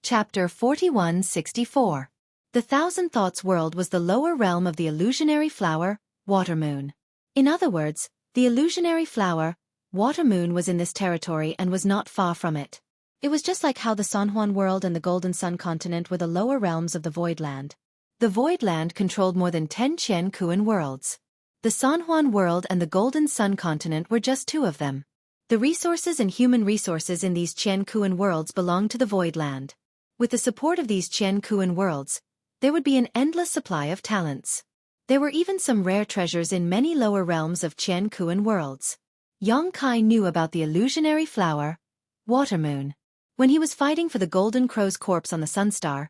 Chapter 4164. The Thousand Thoughts world was the lower realm of the illusionary flower, Water Moon. In other words, the illusionary flower, Water Moon was in this territory and was not far from it. It was just like how the San Juan world and the Golden Sun continent were the lower realms of the Void Land. The Void Land controlled more than 10 Qian Kuan worlds. The San Juan world and the Golden Sun continent were just two of them. The resources and human resources in these Qian Kuan worlds belonged to the Void Land. With the support of these Qian Kuan worlds, there would be an endless supply of talents. There were even some rare treasures in many lower realms of Qian Kuan worlds. Yang Kai knew about the illusionary flower, Water Moon. When he was fighting for the Golden Crow's corpse on the Sunstar,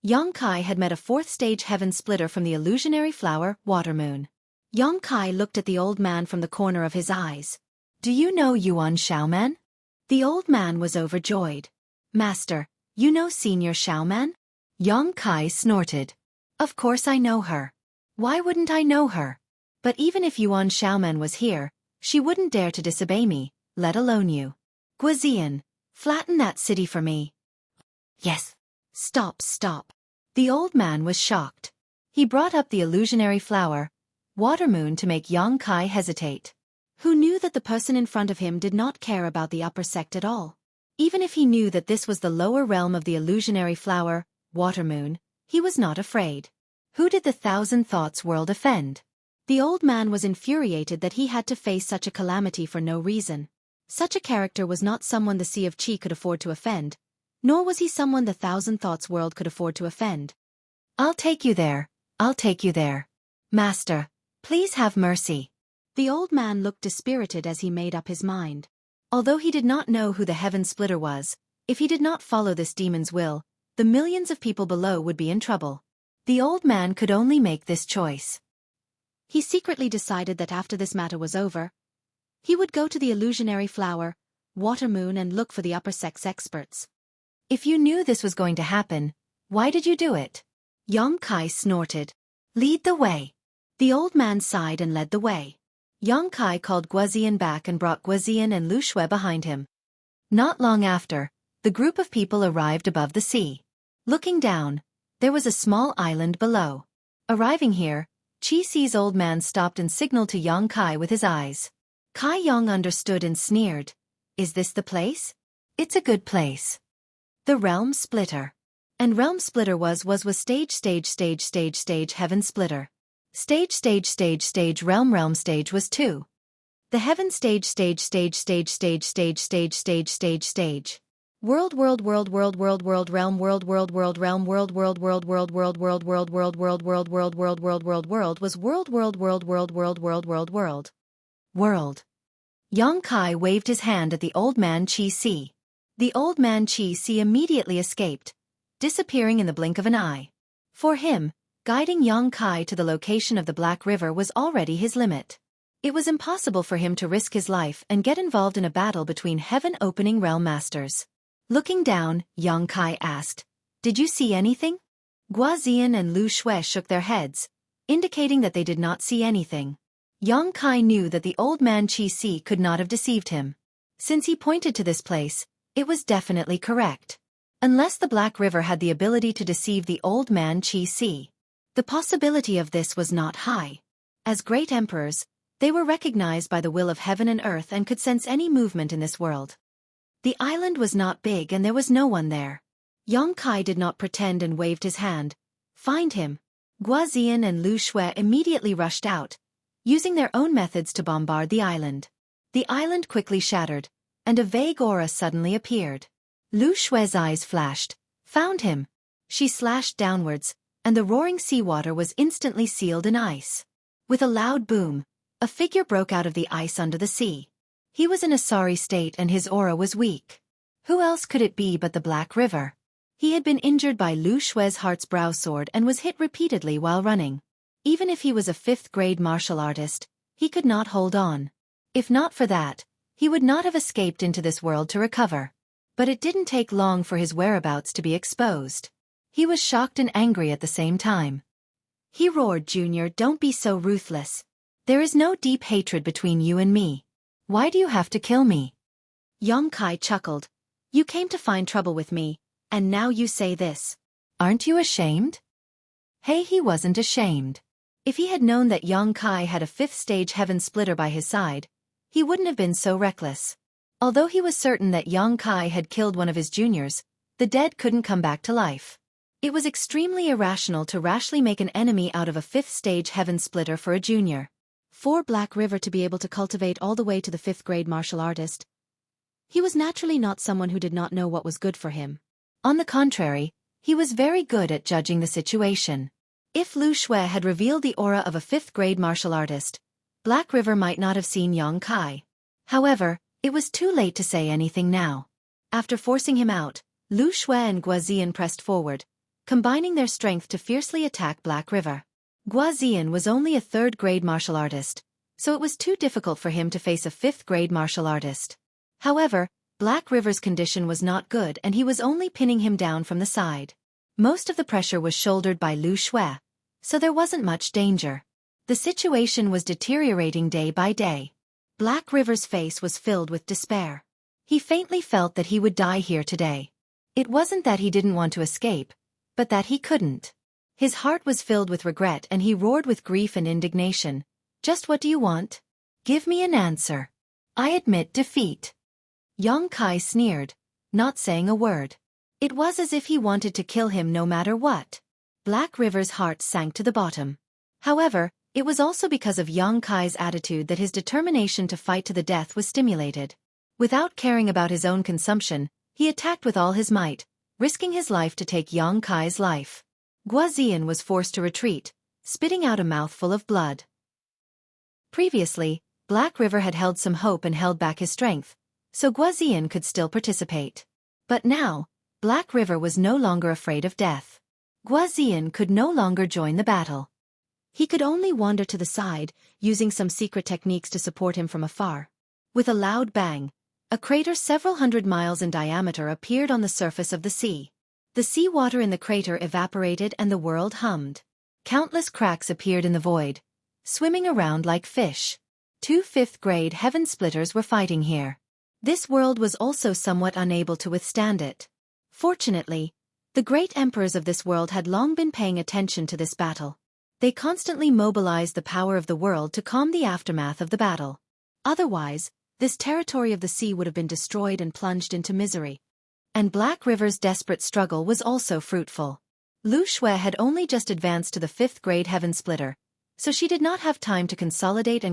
Yang Kai had met a fourth-stage heaven splitter from the illusionary flower, Water Moon. Yang Kai looked at the old man from the corner of his eyes. "Do you know Yuan Xiaoman?" The old man was overjoyed. "Master, you know Senior Xiaoman?" Yang Kai snorted. "Of course I know her. Why wouldn't I know her? But even if Yuan Xiaoman was here, she wouldn't dare to disobey me, let alone you. Guazian, flatten that city for me." "Yes." "Stop. The old man was shocked. He brought up the illusionary flower, Water Moon, to make Yang Kai hesitate. Who knew that the person in front of him did not care about the upper sect at all? Even if he knew that this was the lower realm of the illusionary flower, Water Moon, he was not afraid. Who did the Thousand Thoughts world offend? The old man was infuriated that he had to face such a calamity for no reason. Such a character was not someone the Sea of Qi could afford to offend, nor was he someone the Thousand Thoughts world could afford to offend. I'll take you there. Master, please have mercy." The old man looked dispirited as he made up his mind. Although he did not know who the Heaven Splitter was, if he did not follow this demon's will, the millions of people below would be in trouble. The old man could only make this choice. He secretly decided that after this matter was over, he would go to the illusionary flower, Water Moon, and look for the upper sex experts. "If you knew this was going to happen, why did you do it?" Yang Kai snorted. "Lead the way." The old man sighed and led the way. Yang Kai called Guazian back and brought Guazian and Lu Xue behind him. Not long after, the group of people arrived above the sea. Looking down, there was a small island below. Arriving here, Qi Si's old man stopped and signaled to Yang Kai with his eyes. Kai Yang understood and sneered. "Is this the place?" "It's a good place." The Realm Splitter. And Realm Splitter was stage Heaven Splitter. Stage Realm stage was 2. The Heaven stage World Realm World. Yang Kai waved his hand at the old man Qi Si. The old man Qi Si immediately escaped, disappearing in the blink of an eye. For him, guiding Yang Kai to the location of the Black River was already his limit. It was impossible for him to risk his life and get involved in a battle between heaven-opening realm masters. Looking down, Yang Kai asked, "Did you see anything?" Guazian and Lu Xue shook their heads, indicating that they did not see anything. Yang Kai knew that the old man Qi Si could not have deceived him. Since he pointed to this place, it was definitely correct. Unless the Black River had the ability to deceive the old man Qi Si. The possibility of this was not high. As great emperors, they were recognized by the will of heaven and earth and could sense any movement in this world. The island was not big and there was no one there. Yang Kai did not pretend and waved his hand. "Find him." Guazian and Lu Xue immediately rushed out, using their own methods to bombard the island. The island quickly shattered, and a vague aura suddenly appeared. Lu Xue's eyes flashed. "Found him." She slashed downwards, and the roaring seawater was instantly sealed in ice. With a loud boom, a figure broke out of the ice under the sea. He was in a sorry state and his aura was weak. Who else could it be but the Black River? He had been injured by Lu Xue's Heart's Brow sword and was hit repeatedly while running. Even if he was a 5th-grade martial artist, he could not hold on. If not for that, he would not have escaped into this world to recover. But it didn't take long for his whereabouts to be exposed. He was shocked and angry at the same time. He roared, "Junior, don't be so ruthless. There is no deep hatred between you and me. Why do you have to kill me?" Yang Kai chuckled. "You came to find trouble with me, And now you say this. Aren't you ashamed? Hey, he wasn't ashamed. If he had known that Xueqi had a 5th stage heaven splitter by his side, he wouldn't have been so reckless. Although he was certain that Xueqi had killed one of his juniors, the dead couldn't come back to life. It was extremely irrational to rashly make an enemy out of a 5th stage heaven splitter for a junior. For Black River to be able to cultivate all the way to the 5th grade martial artist, he was naturally not someone who did not know what was good for him. On the contrary, he was very good at judging the situation. If Lu Xue had revealed the aura of a 5th grade martial artist, Black River might not have seen Xueqi. However, it was too late to say anything now. After forcing him out, Lu Xue and Guazian pressed forward, combining their strength to fiercely attack Black River. Guazian was only a 3rd grade martial artist, so it was too difficult for him to face a 5th grade martial artist. However, Black River's condition was not good and he was only pinning him down from the side. Most of the pressure was shouldered by Lu Xue, so there wasn't much danger. The situation was deteriorating day by day. Black River's face was filled with despair. He faintly felt that he would die here today. It wasn't that he didn't want to escape, but that he couldn't. His heart was filled with regret and he roared with grief and indignation. Just what do you want? Give me an answer. I admit defeat. Xueqi sneered, not saying a word. It was as if he wanted to kill him no matter what. Black River's heart sank to the bottom. However, it was also because of Xueqi's attitude that his determination to fight to the death was stimulated. Without caring about his own consumption, he attacked with all his might, risking his life to take Xueqi's life. Guazian was forced to retreat, spitting out a mouthful of blood. Previously, Black River had held some hope and held back his strength, so Guazian could still participate. But now, Black River was no longer afraid of death. Guazian could no longer join the battle. He could only wander to the side, using some secret techniques to support him from afar. With a loud bang, a crater several hundred miles in diameter appeared on the surface of the sea. The seawater in the crater evaporated and the world hummed. Countless cracks appeared in the void, swimming around like fish. 2 5th grade heaven splitters were fighting here. This world was also somewhat unable to withstand it. Fortunately, the great emperors of this world had long been paying attention to this battle. They constantly mobilized the power of the world to calm the aftermath of the battle. Otherwise, this territory of the sea would have been destroyed and plunged into misery. And Black River's desperate struggle was also fruitful. Lu Xue had only just advanced to the 5th grade heaven splitter, so she did not have time to consolidate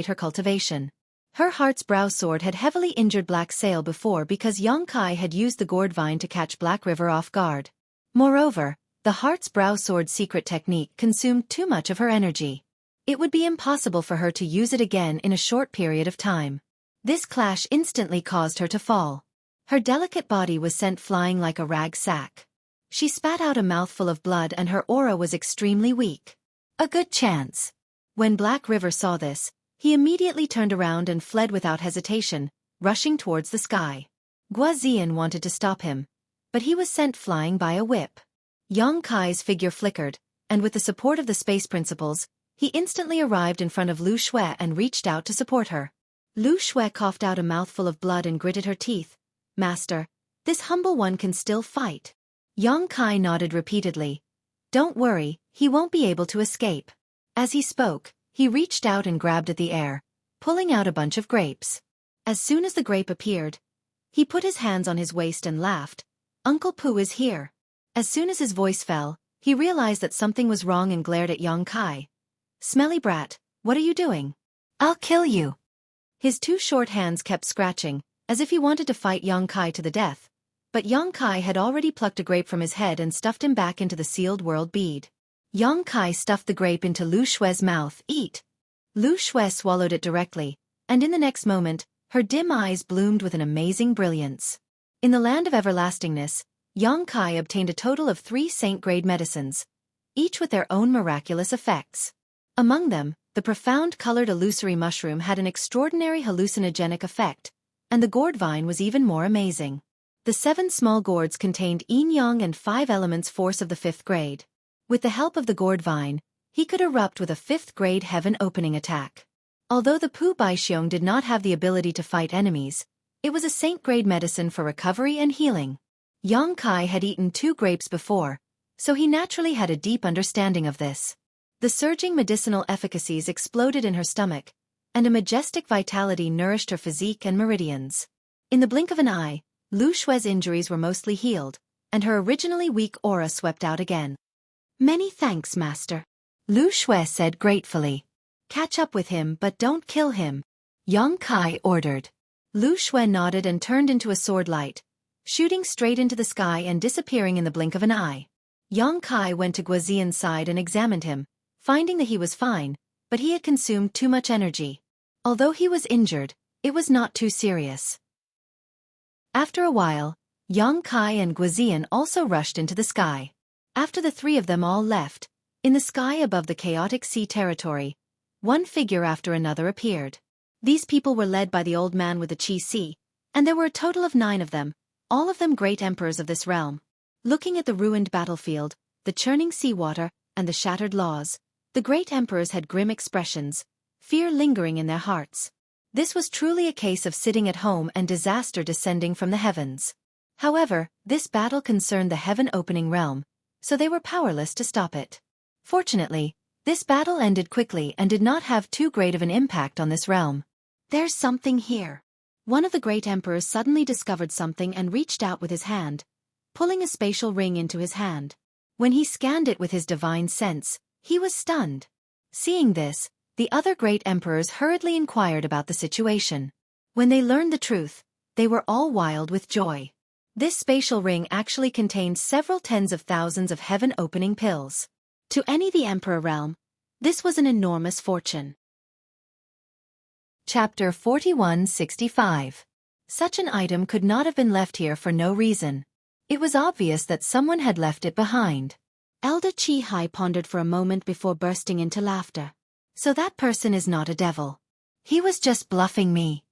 her cultivation. Her heart's brow sword had heavily injured Black Sail before because Xueqi had used the gourd vine to catch Black River off guard. Moreover, the heart's brow sword secret technique consumed too much of her energy. It would be impossible for her to use it again in a short period of time. This clash instantly caused her to fall. Her delicate body was sent flying like a rag sack. She spat out a mouthful of blood and her aura was extremely weak. A good chance. When Black River saw this, he immediately turned around and fled without hesitation, rushing towards the sky. Guazian wanted to stop him, but he was sent flying by a whip. Xueqi's figure flickered, and with the support of the space principles, he instantly arrived in front of Lu Xue and reached out to support her. Lu Xue coughed out a mouthful of blood and gritted her teeth. Master, this humble one can still fight. Xueqi nodded repeatedly. Don't worry, he won't be able to escape. As he spoke, he reached out and grabbed at the air, pulling out a bunch of grapes. As soon as the grape appeared, he put his hands on his waist and laughed. Uncle Pooh is here. As soon as his voice fell, he realized that something was wrong and glared at Xueqi. Smelly brat, what are you doing? I'll kill you. His 2 short hands kept scratching, as if he wanted to fight Xueqi to the death, but Xueqi had already plucked a grape from his head and stuffed him back into the sealed world bead. Xueqi stuffed the grape into Lu Xue's mouth. Eat! Lu Xue swallowed it directly, and in the next moment, her dim eyes bloomed with an amazing brilliance. In the land of everlastingness, Xueqi obtained a total of 3 saint-grade medicines, each with their own miraculous effects. Among them, the profound colored illusory mushroom had an extraordinary hallucinogenic effect, and the gourd vine was even more amazing. The 7 small gourds contained yin-yang and 5 elements force of the 5th grade. With the help of the gourd vine, he could erupt with a 5th grade heaven opening attack. Although the Pu Baixiong did not have the ability to fight enemies, it was a saint-grade medicine for recovery and healing. Yang Kai had eaten 2 grapes before, so he naturally had a deep understanding of this. The surging medicinal efficacies exploded in her stomach, and a majestic vitality nourished her physique and meridians. In the blink of an eye, Lu Xue's injuries were mostly healed, and her originally weak aura swept out again. "Many thanks, Master," Lu Xue said gratefully. "Catch up with him but don't kill him," Yang Kai ordered. Lu Xue nodded and turned into a sword light, shooting straight into the sky and disappearing in the blink of an eye. Yang Kai went to Guozian's side and examined him, finding that he was fine, but he had consumed too much energy. Although he was injured, it was not too serious. After a while, Yang Kai and Guozian also rushed into the sky. After the 3 of them all left, in the sky above the chaotic sea territory, one figure after another appeared. These people were led by the old man with the Qi Sea, and there were a total of 9 of them, all of them great emperors of this realm. Looking at the ruined battlefield, the churning seawater, and the shattered laws, the great emperors had grim expressions, fear lingering in their hearts. This was truly a case of sitting at home and disaster descending from the heavens. However, this battle concerned the heaven-opening realm, so they were powerless to stop it. Fortunately, this battle ended quickly and did not have too great of an impact on this realm. "There's something here." One of the great emperors suddenly discovered something and reached out with his hand, pulling a spatial ring into his hand. When he scanned it with his divine sense, he was stunned. Seeing this, the other great emperors hurriedly inquired about the situation. When they learned the truth, they were all wild with joy. This spatial ring actually contained several tens of thousands of heaven-opening pills. To any the emperor realm, this was an enormous fortune. Chapter 4165. Such an item could not have been left here for no reason. It was obvious that someone had left it behind. Elder Qi Hai pondered for a moment before bursting into laughter. "So that person is not a devil. He was just bluffing me."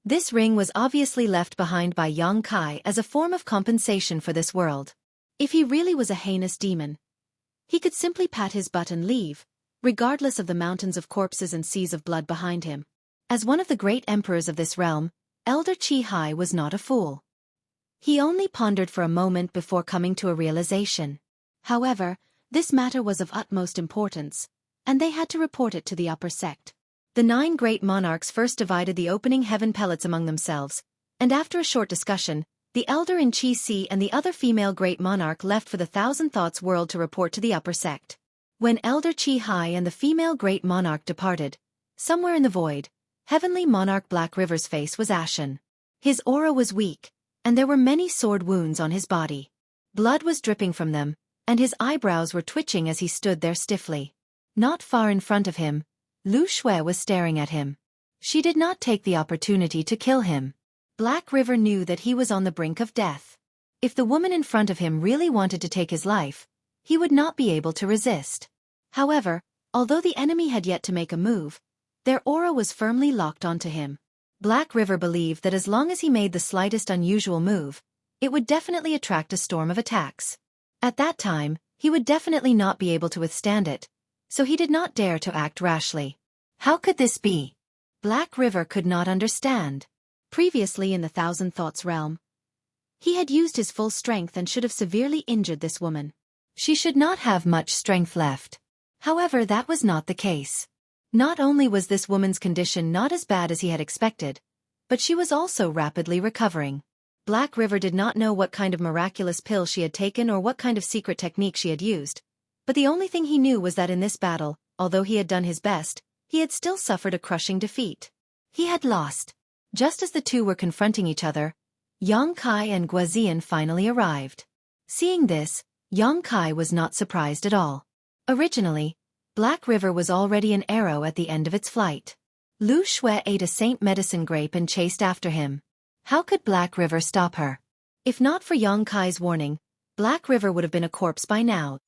This ring was obviously left behind by Yang Kai as a form of compensation for this world. If he really was a heinous demon, he could simply pat his butt and leave, regardless of the mountains of corpses and seas of blood behind him. As one of the great emperors of this realm, Elder Qi Hai was not a fool. He only pondered for a moment before coming to a realization. However, this matter was of utmost importance, and they had to report it to the upper sect. The 9 great monarchs first divided the opening heaven pellets among themselves, and after a short discussion, the elder in Qi Si and the other female great monarch left for the Thousand Thoughts world to report to the upper sect. When Elder Qi Hai and the female great monarch departed, somewhere in the void, heavenly monarch Black River's face was ashen. His aura was weak, and there were many sword wounds on his body. Blood was dripping from them, and his eyebrows were twitching as he stood there stiffly. Not far in front of him, Lu Xue was staring at him. She did not take the opportunity to kill him. Black River knew that he was on the brink of death. If the woman in front of him really wanted to take his life, he would not be able to resist. However, although the enemy had yet to make a move, their aura was firmly locked onto him. Black River believed that as long as he made the slightest unusual move, it would definitely attract a storm of attacks. At that time, he would definitely not be able to withstand it, so he did not dare to act rashly. How could this be? Black River could not understand. Previously in the Thousand Thoughts realm, he had used his full strength and should have severely injured this woman. She should not have much strength left. However, that was not the case. Not only was this woman's condition not as bad as he had expected, but she was also rapidly recovering. Black River did not know what kind of miraculous pill she had taken or what kind of secret technique she had used, but the only thing he knew was that in this battle, although he had done his best, he had still suffered a crushing defeat. He had lost. Just as the two were confronting each other, Yang Kai and Guozian finally arrived. Seeing this, Yang Kai was not surprised at all. Originally, Black River was already an arrow at the end of its flight. Lu Xue ate a saint medicine grape and chased after him. How could Black River stop her? If not for Yang Kai's warning, Black River would have been a corpse by now.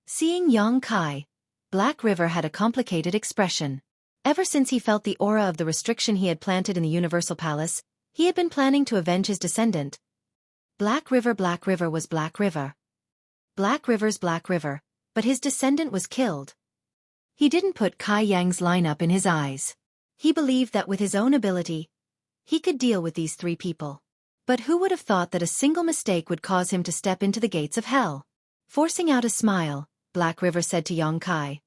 Seeing Yang Kai, Black River had a complicated expression. Ever since he felt the aura of the restriction he had planted in the Universal Palace, he had been planning to avenge his descendant. Black River was Black River. Black River's Black River, but his descendant was killed. He didn't put Kai Yang's lineup in his eyes. He believed that with his own ability, he could deal with these 3 people. But who would have thought that a single mistake would cause him to step into the gates of hell? Forcing out a smile, Black River said to Xueqi,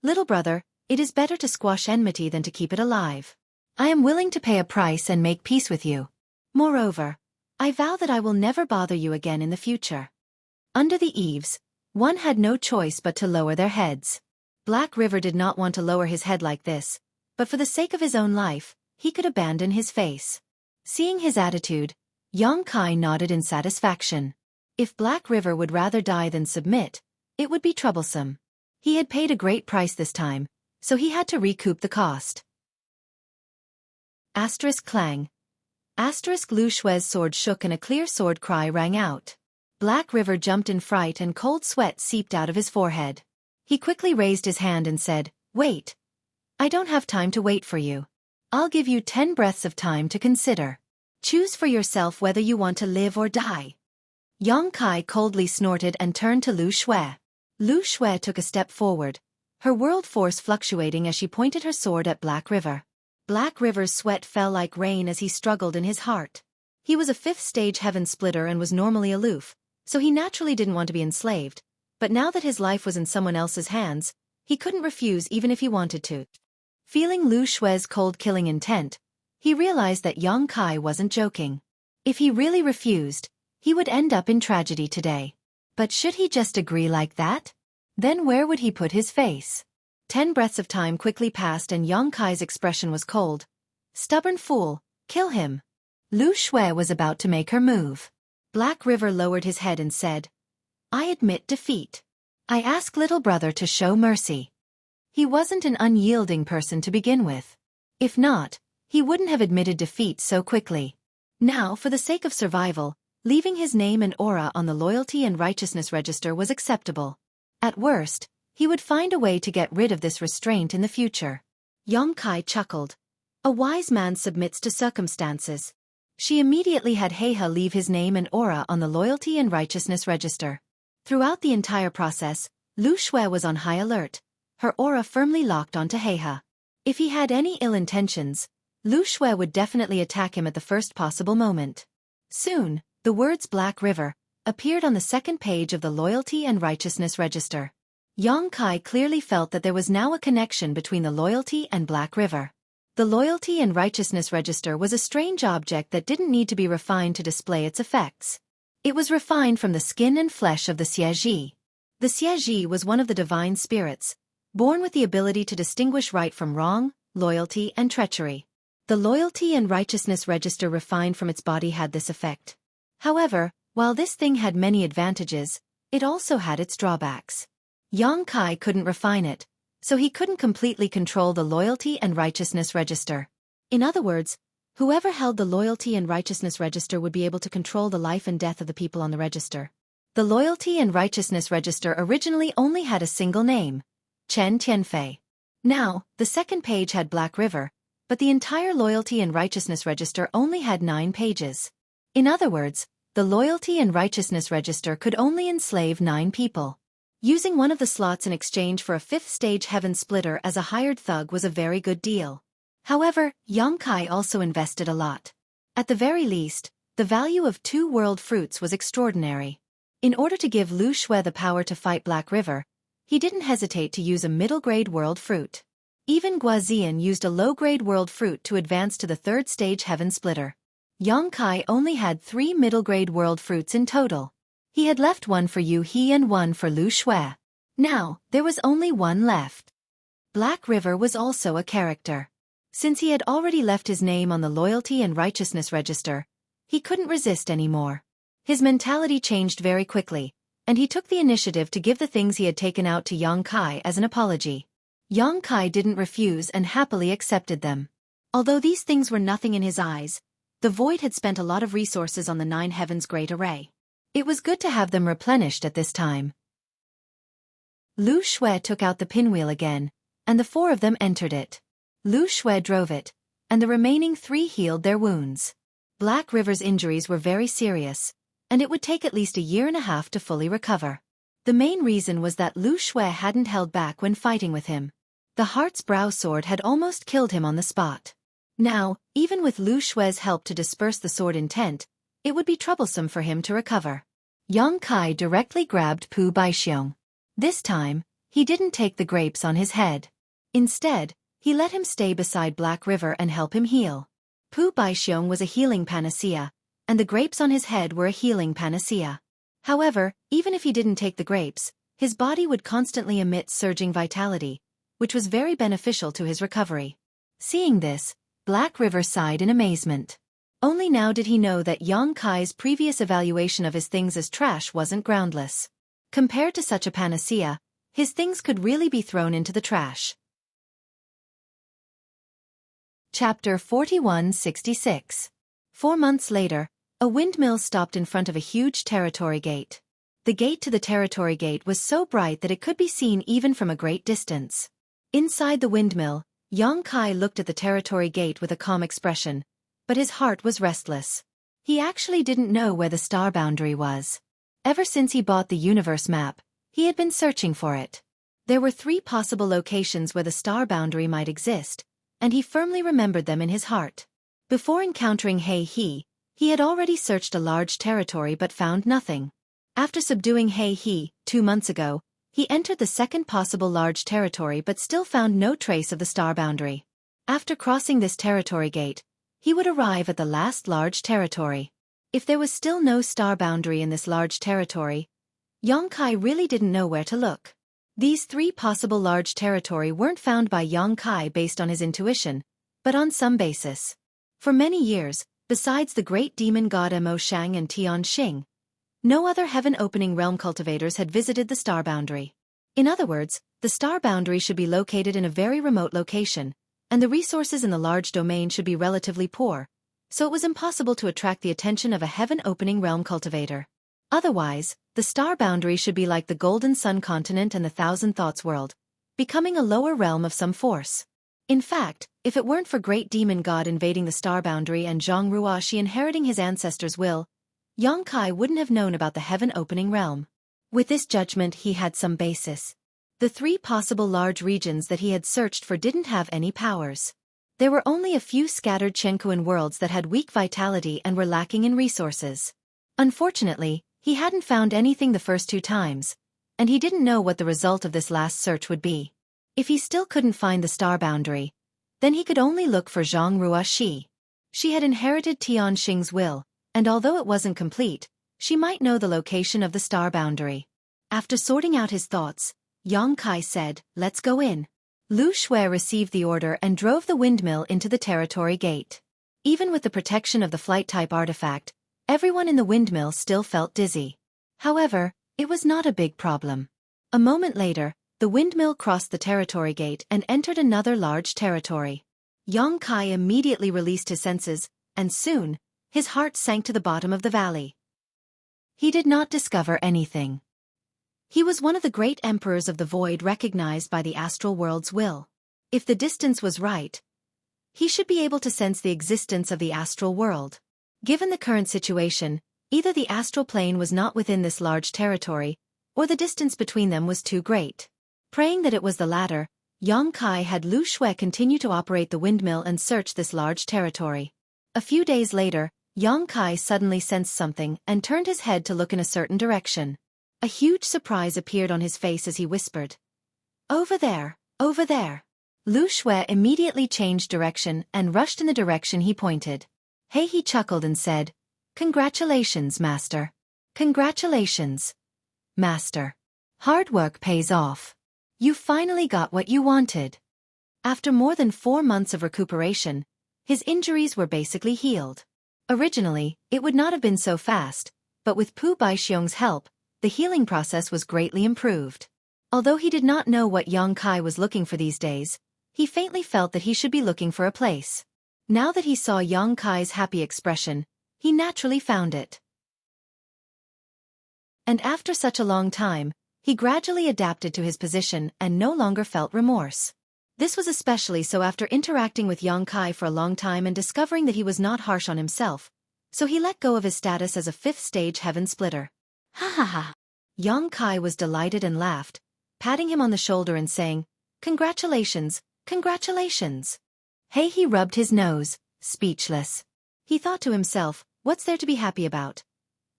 "Little brother, it is better to squash enmity than to keep it alive. I am willing to pay a price and make peace with you. Moreover, I vow that I will never bother you again in the future." Under the eaves, one had no choice but to lower their heads. Black River did not want to lower his head like this, but for the sake of his own life, he could abandon his face. Seeing his attitude, Xueqi nodded in satisfaction. If Black River would rather die than submit, it would be troublesome. He had paid a great price this time, so he had to recoup the cost. Asterisk clang. Asterisk Lu Shue's sword shook and a clear sword cry rang out. Black River jumped in fright and cold sweat seeped out of his forehead. He quickly raised his hand and said, "Wait. I don't have time to wait for you. I'll give you 10 breaths of time to consider. Choose for yourself whether you want to live or die." Xueqi coldly snorted and turned to Lu Xue. Lu Xue took a step forward, her world force fluctuating as she pointed her sword at Black River. Black River's sweat fell like rain as he struggled in his heart. He was a 5th-stage heaven splitter and was normally aloof, so he naturally didn't want to be enslaved, but now that his life was in someone else's hands, he couldn't refuse even if he wanted to. Feeling Lu Xue's cold-killing intent, he realized that Xueqi wasn't joking. If he really refused, he would end up in tragedy today. But should he just agree like that? Then where would he put his face? 10 breaths of time quickly passed and Xueqi's expression was cold. "Stubborn fool, kill him." Lu Xue was about to make her move. Black River lowered his head and said, "I admit defeat. I ask little brother to show mercy." He wasn't an unyielding person to begin with. If not, he wouldn't have admitted defeat so quickly. Now, for the sake of survival, leaving his name and aura on the loyalty and righteousness register was acceptable. At worst, he would find a way to get rid of this restraint in the future. Xueqi chuckled. A wise man submits to circumstances. She immediately had Heihe leave his name and aura on the loyalty and righteousness register. Throughout the entire process, Lu Xue was on high alert, her aura firmly locked onto Heihe. If he had any ill intentions, Lu Xue would definitely attack him at the first possible moment. Soon, the words Black River appeared on the second page of the loyalty and righteousness register. Xueqi clearly felt that there was now a connection between the loyalty and Black River. The loyalty and righteousness register was a strange object that didn't need to be refined to display its effects. It was refined from the skin and flesh of the Xueqi. The Xueqi was one of the divine spirits, born with the ability to distinguish right from wrong, loyalty and treachery. The loyalty and righteousness register refined from its body had this effect. However, while this thing had many advantages, it also had its drawbacks. Xueqi couldn't refine it, so he couldn't completely control the loyalty and righteousness register. In other words, whoever held the loyalty and righteousness register would be able to control the life and death of the people on the register. The loyalty and righteousness register originally only had a single name, Chen Tianfei. Now, the second page had Black River, but the entire loyalty and righteousness register only had 9 pages. In other words, the loyalty and righteousness register could only enslave 9 people. Using one of the slots in exchange for a 5th-stage heaven splitter as a hired thug was a very good deal. However, Xueqi also invested a lot. At the very least, the value of 2 world fruits was extraordinary. In order to give Lu Xue the power to fight Black River, he didn't hesitate to use a middle-grade world fruit. Even Guazian used a low-grade world fruit to advance to the 3rd-stage heaven splitter. Xueqi only had 3 middle-grade world fruits in total. He had left 1 for Yu He and 1 for Lu Xue. Now, there was only 1 left. Black River was also a character. Since he had already left his name on the loyalty and righteousness register, he couldn't resist anymore. His mentality changed very quickly, and he took the initiative to give the things he had taken out to Xueqi as an apology. Xueqi didn't refuse and happily accepted them. Although these things were nothing in his eyes, the Void had spent a lot of resources on the 9 Heavens Great Array. It was good to have them replenished at this time. Lu Xue took out the pinwheel again, and the 4 of them entered it. Lu Xue drove it, and the remaining 3 healed their wounds. Black River's injuries were very serious, and it would take at least a year and a half to fully recover. The main reason was that Lu Xue hadn't held back when fighting with him. The Heart's Brow sword had almost killed him on the spot. Now, even with Lu Xue's help to disperse the sword intent, it would be troublesome for him to recover. Yang Kai directly grabbed Pu Baixiong. This time, he didn't take the grapes on his head. Instead, he let him stay beside Black River and help him heal. Pu Baixiong was a healing panacea, and the grapes on his head were a healing panacea. However, even if he didn't take the grapes, his body would constantly emit surging vitality, which was very beneficial to his recovery. Seeing this, Black River sighed in amazement. Only now did he know that Yang Kai's previous evaluation of his things as trash wasn't groundless. Compared to such a panacea, his things could really be thrown into the trash. Chapter 4166. 4 months later, a windmill stopped in front of a huge territory gate. The gate to the territory gate was so bright that it could be seen even from a great distance. Inside the windmill, Yang Kai looked at the territory gate with a calm expression, but his heart was restless. He actually didn't know where the star boundary was. Ever since he bought the universe map, he had been searching for it. There were 3 possible locations where the star boundary might exist, and he firmly remembered them in his heart. Before encountering He had already searched a large territory but found nothing. After subduing He 2 months ago, he entered the second possible large territory but still found no trace of the star boundary. After crossing this territory gate, he would arrive at the last large territory. If there was still no star boundary in this large territory, Yang Kai really didn't know where to look. These 3 possible large territory weren't found by Yang Kai based on his intuition, but on some basis. For many years, besides the great demon god Mo Shang and Tian Xing, no other heaven-opening realm cultivators had visited the star boundary. In other words, the star boundary should be located in a very remote location, and the resources in the large domain should be relatively poor, so it was impossible to attract the attention of a heaven-opening realm cultivator. Otherwise, the star boundary should be like the Golden Sun continent and the Thousand Thoughts world, becoming a lower realm of some force. In fact, if it weren't for great demon god invading the star boundary and Zhang Ruoxi inheriting his ancestors' will, Yang Kai wouldn't have known about the heaven-opening realm. With this judgment he had some basis. The 3 possible large regions that he had searched for didn't have any powers. There were only a few scattered Chenkuan worlds that had weak vitality and were lacking in resources. Unfortunately, he hadn't found anything the first 2 times, and he didn't know what the result of this last search would be. If he still couldn't find the star boundary, then he could only look for Zhang Ruoxi. She had inherited Tian Xing's will, and although it wasn't complete, she might know the location of the star boundary. After sorting out his thoughts, Yang Kai said, "Let's go in." Lu Shui received the order and drove the windmill into the territory gate. Even with the protection of the flight-type artifact, everyone in the windmill still felt dizzy. However, it was not a big problem. A moment later, the windmill crossed the territory gate and entered another large territory. Yang Kai immediately released his senses, and soon, his heart sank to the bottom of the valley. He did not discover anything. He was one of the great emperors of the void recognized by the astral world's will. If the distance was right, he should be able to sense the existence of the astral world. Given the current situation, either the astral plane was not within this large territory, or the distance between them was too great. Praying that it was the latter, Yang Kai had Lu Shui continue to operate the windmill and search this large territory. A few days later, Yang Kai suddenly sensed something and turned his head to look in a certain direction. A huge surprise appeared on his face as he whispered, "Over there, over there." Lu Shui immediately changed direction and rushed in the direction he pointed. He chuckled and said, "Congratulations, Master. Congratulations, Master. Hard work pays off. You finally got what you wanted." After more than 4 months of recuperation, his injuries were basically healed. Originally, it would not have been so fast, but with Pu Baixiong's help, the healing process was greatly improved. Although he did not know what Yang Kai was looking for these days, he faintly felt that he should be looking for a place. Now that he saw Yang Kai's happy expression, he naturally found it. And after such a long time, he gradually adapted to his position and no longer felt remorse. This was especially so after interacting with Yang Kai for a long time and discovering that he was not harsh on himself, so he let go of his status as a 5th-stage heaven splitter. Ha ha ha. Yang Kai was delighted and laughed, patting him on the shoulder and saying, "Congratulations, congratulations." He rubbed his nose, speechless. He thought to himself, What's there to be happy about?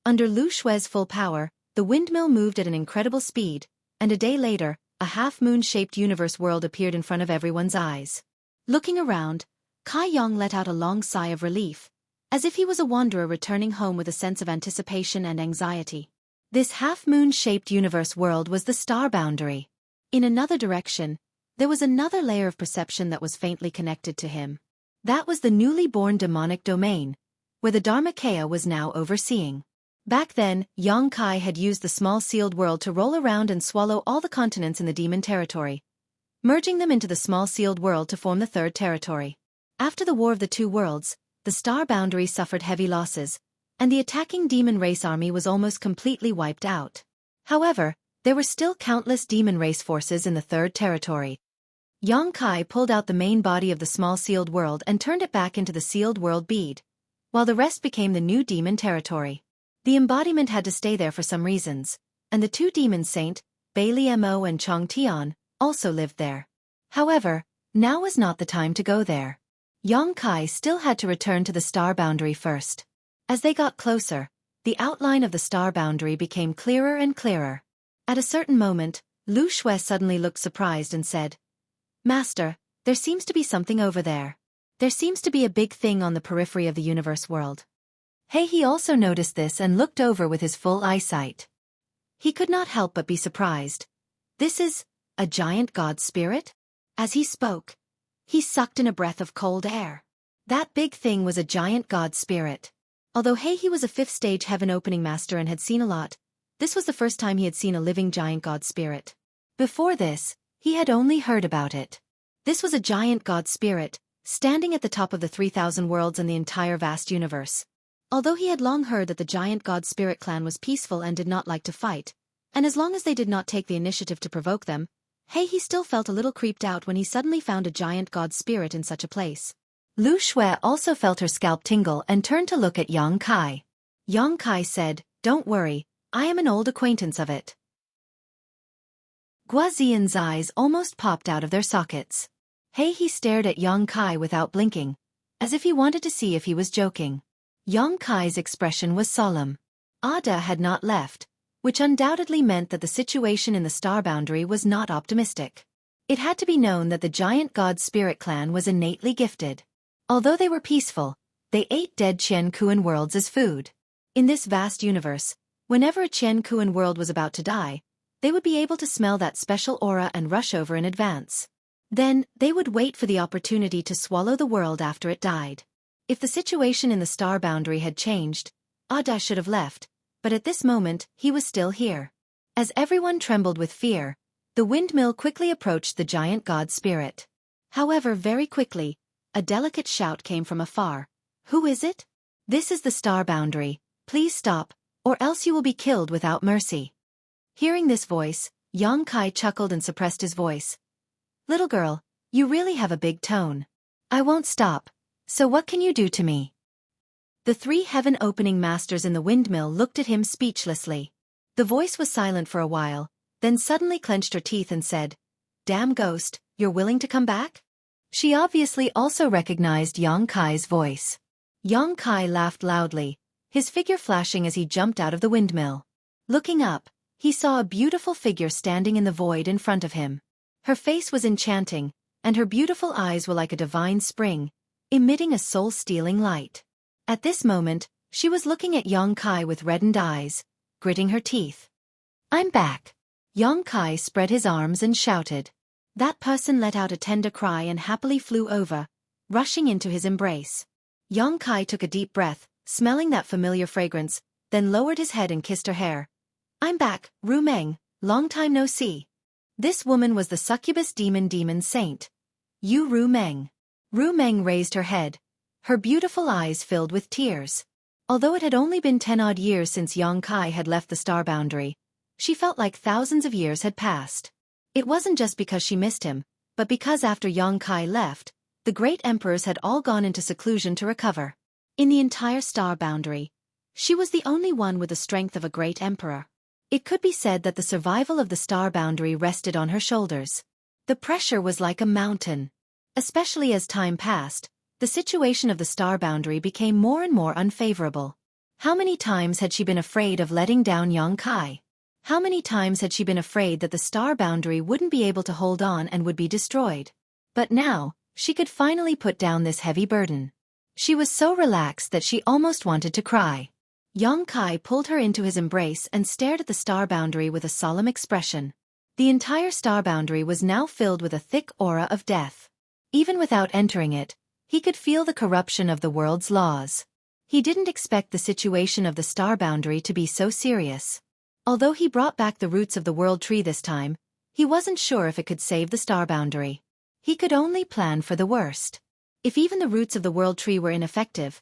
Under Lu Xue's full power, the windmill moved at an incredible speed, and a day later, a half-moon-shaped universe world appeared in front of everyone's eyes. Looking around, Kai Yong let out a long sigh of relief, as if he was a wanderer returning home with a sense of anticipation and anxiety. This half-moon-shaped universe world was the star boundary. In another direction, there was another layer of perception that was faintly connected to him. That was the newly born demonic domain, where the Dharmakaya was now overseeing. Back then, Yang Kai had used the small sealed world to roll around and swallow all the continents in the demon territory, merging them into the small sealed world to form the third territory. After the War of the Two Worlds, the star boundary suffered heavy losses, and the attacking demon race army was almost completely wiped out. However, there were still countless demon race forces in the third territory. Yang Kai pulled out the main body of the small sealed world and turned it back into the sealed world bead, while the rest became the new demon territory. The embodiment had to stay there for some reasons, and the two demons Saint, Bailey Mo and Chong Tian, also lived there. However, now was not the time to go there. Yang Kai still had to return to the star boundary first. As they got closer, the outline of the star boundary became clearer and clearer. At a certain moment, Lu Xue suddenly looked surprised and said, "Master, there seems to be something over there. There seems to be a big thing on the periphery of the universe world." He also noticed this and looked over with his full eyesight. He could not help but be surprised. This is a giant god spirit? As he spoke, he sucked in a breath of cold air. That big thing was a giant god spirit. Although he was a 5th stage heaven opening master and had seen a lot, this was the first time he had seen a living giant god spirit. Before this, he had only heard about it. This was a giant god spirit, standing at the top of the 3,000 worlds and the entire vast universe. Although he had long heard that the giant god spirit clan was peaceful and did not like to fight, and as long as they did not take the initiative to provoke them, he still felt a little creeped out when he suddenly found a giant god spirit in such a place. Lu Xue also felt her scalp tingle and turned to look at Yang Kai. Yang Kai said, "Don't worry, I am an old acquaintance of it." Guazian's eyes almost popped out of their sockets. He stared at Yang Kai without blinking, as if he wanted to see if he was joking. Yang Kai's expression was solemn. Ada had not left, which undoubtedly meant that the situation in the star boundary was not optimistic. It had to be known that the giant god spirit clan was innately gifted. Although they were peaceful, they ate dead Qian Kuan worlds as food. In this vast universe, whenever a Qian Kuan world was about to die, they would be able to smell that special aura and rush over in advance. Then, they would wait for the opportunity to swallow the world after it died. If the situation in the star boundary had changed, Ada should have left, but at this moment, he was still here. As everyone trembled with fear, the windmill quickly approached the giant god spirit. However, very quickly, a delicate shout came from afar. "Who is it? This is the star boundary. Please stop, or else you will be killed without mercy." Hearing this voice, Yang Kai chuckled and suppressed his voice. "Little girl, you really have a big tone. I won't stop, so what can you do to me?" The 3 heaven-opening masters in the windmill looked at him speechlessly. The voice was silent for a while, then suddenly clenched her teeth and said, "Damn ghost, you're willing to come back?" She obviously also recognized Yang Kai's voice. Yang Kai laughed loudly, his figure flashing as he jumped out of the windmill. Looking up, he saw a beautiful figure standing in the void in front of him. Her face was enchanting, and her beautiful eyes were like a divine spring, emitting a soul-stealing light. At this moment, she was looking at Yang Kai with reddened eyes, gritting her teeth. "I'm back." Yang Kai spread his arms and shouted. That person let out a tender cry and happily flew over, rushing into his embrace. Yang Kai took a deep breath, smelling that familiar fragrance, then lowered his head and kissed her hair. "I'm back, Ru Meng, long time no see." This woman was the succubus demon saint, Yu Ru Meng. Ru Meng raised her head, her beautiful eyes filled with tears. Although it had only been 10-odd years since Yang Kai had left the star boundary, she felt like thousands of years had passed. It wasn't just because she missed him, but because after Yang Kai left, the great emperors had all gone into seclusion to recover. In the entire star boundary, she was the only one with the strength of a great emperor. It could be said that the survival of the star boundary rested on her shoulders. The pressure was like a mountain. Especially as time passed, the situation of the star boundary became more and more unfavorable. How many times had she been afraid of letting down Xueqi? How many times had she been afraid that the star boundary wouldn't be able to hold on and would be destroyed? But now, she could finally put down this heavy burden. She was so relaxed that she almost wanted to cry. Xueqi pulled her into his embrace and stared at the star boundary with a solemn expression. The entire star boundary was now filled with a thick aura of death. Even without entering it, he could feel the corruption of the world's laws. He didn't expect the situation of the star boundary to be so serious. Although he brought back the roots of the world tree this time, he wasn't sure if it could save the star boundary. He could only plan for the worst. If even the roots of the world tree were ineffective,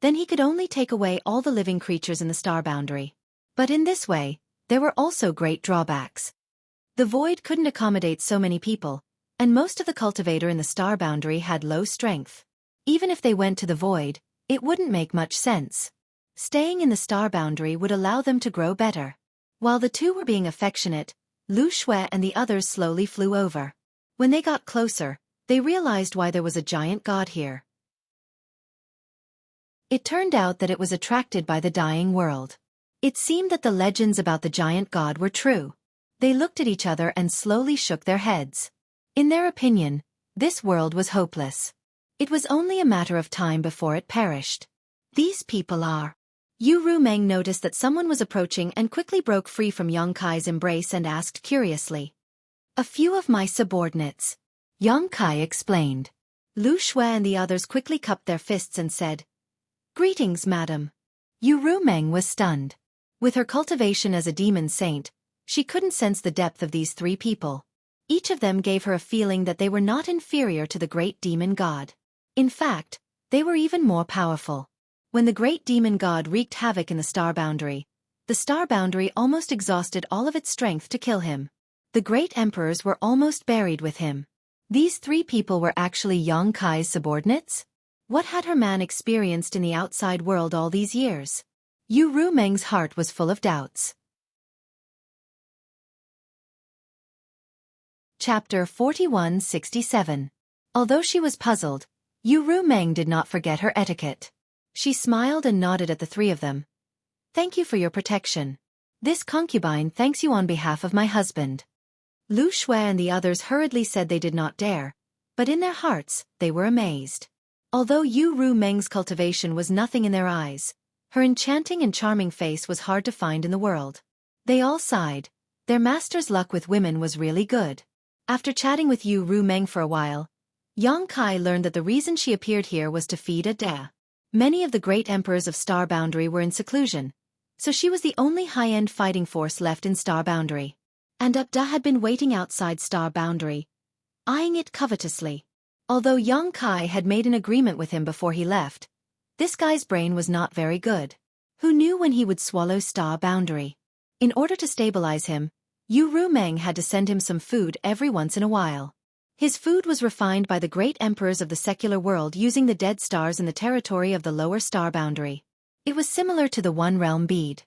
then he could only take away all the living creatures in the star boundary. But in this way, there were also great drawbacks. The void couldn't accommodate so many people, and most of the cultivator in the star boundary had low strength. Even if they went to the void, it wouldn't make much sense. Staying in the star boundary would allow them to grow better. While the two were being affectionate, Xueqi and the others slowly flew over. When they got closer, they realized why there was a giant god here. It turned out that it was attracted by the dying world. It seemed that the legends about the giant god were true. They looked at each other and slowly shook their heads. In their opinion, this world was hopeless. It was only a matter of time before it perished. These people are... Yu Rumeng noticed that someone was approaching and quickly broke free from Xueqi's embrace and asked curiously. "A few of my subordinates," Xueqi explained. Xueqi and the others quickly cupped their fists and said, "Greetings, madam." Yu Rumeng was stunned. With her cultivation as a demon saint, she couldn't sense the depth of these three people. Each of them gave her a feeling that they were not inferior to the great demon god. In fact, they were even more powerful. When the great demon god wreaked havoc in the star boundary almost exhausted all of its strength to kill him. The great emperors were almost buried with him. These three people were actually Xueqi's subordinates? What had her man experienced in the outside world all these years? Yu Rumeng's heart was full of doubts. Chapter 4167. Although she was puzzled, Yu Rumeng did not forget her etiquette. She smiled and nodded at the three of them. "Thank you for your protection. This concubine thanks you on behalf of my husband." Xueqi and the others hurriedly said they did not dare, but in their hearts, they were amazed. Although Yu Rumeng's cultivation was nothing in their eyes, her enchanting and charming face was hard to find in the world. They all sighed. Their master's luck with women was really good. After chatting with Yu Rumeng for a while, Xueqi learned that the reason she appeared here was to feed a da. Many of the great emperors of Star Boundary were in seclusion, so she was the only high-end fighting force left in Star Boundary. And Abda had been waiting outside Star Boundary, eyeing it covetously. Although Xueqi had made an agreement with him before he left, this guy's brain was not very good. Who knew when he would swallow Star Boundary? In order to stabilize him, Yu Rumeng had to send him some food every once in a while. His food was refined by the great emperors of the secular world using the dead stars in the territory of the lower Star Boundary. It was similar to the One Realm bead.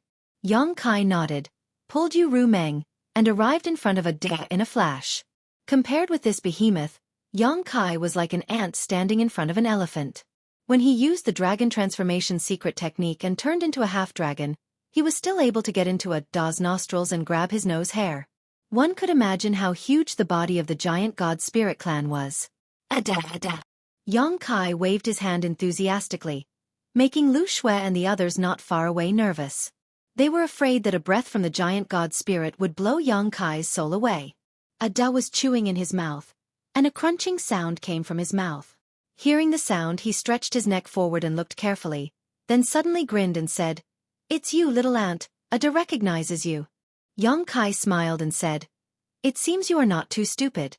Xueqi nodded, pulled Yu Rumeng, and arrived in front of a da in a flash. Compared with this behemoth, Xueqi was like an ant standing in front of an elephant. When he used the dragon transformation secret technique and turned into a half-dragon, he was still able to get into a da's nostrils and grab his nose hair. One could imagine how huge the body of the giant god spirit clan was. Ada. Xueqi waved his hand enthusiastically, making Xueqi and the others not far away nervous. They were afraid that a breath from the giant god spirit would blow Xueqi's soul away. Ada was chewing in his mouth, and a crunching sound came from his mouth. Hearing the sound, he stretched his neck forward and looked carefully, then suddenly grinned and said, "It's you, little ant. Ada recognizes you." Xueqi smiled and said, "It seems you are not too stupid.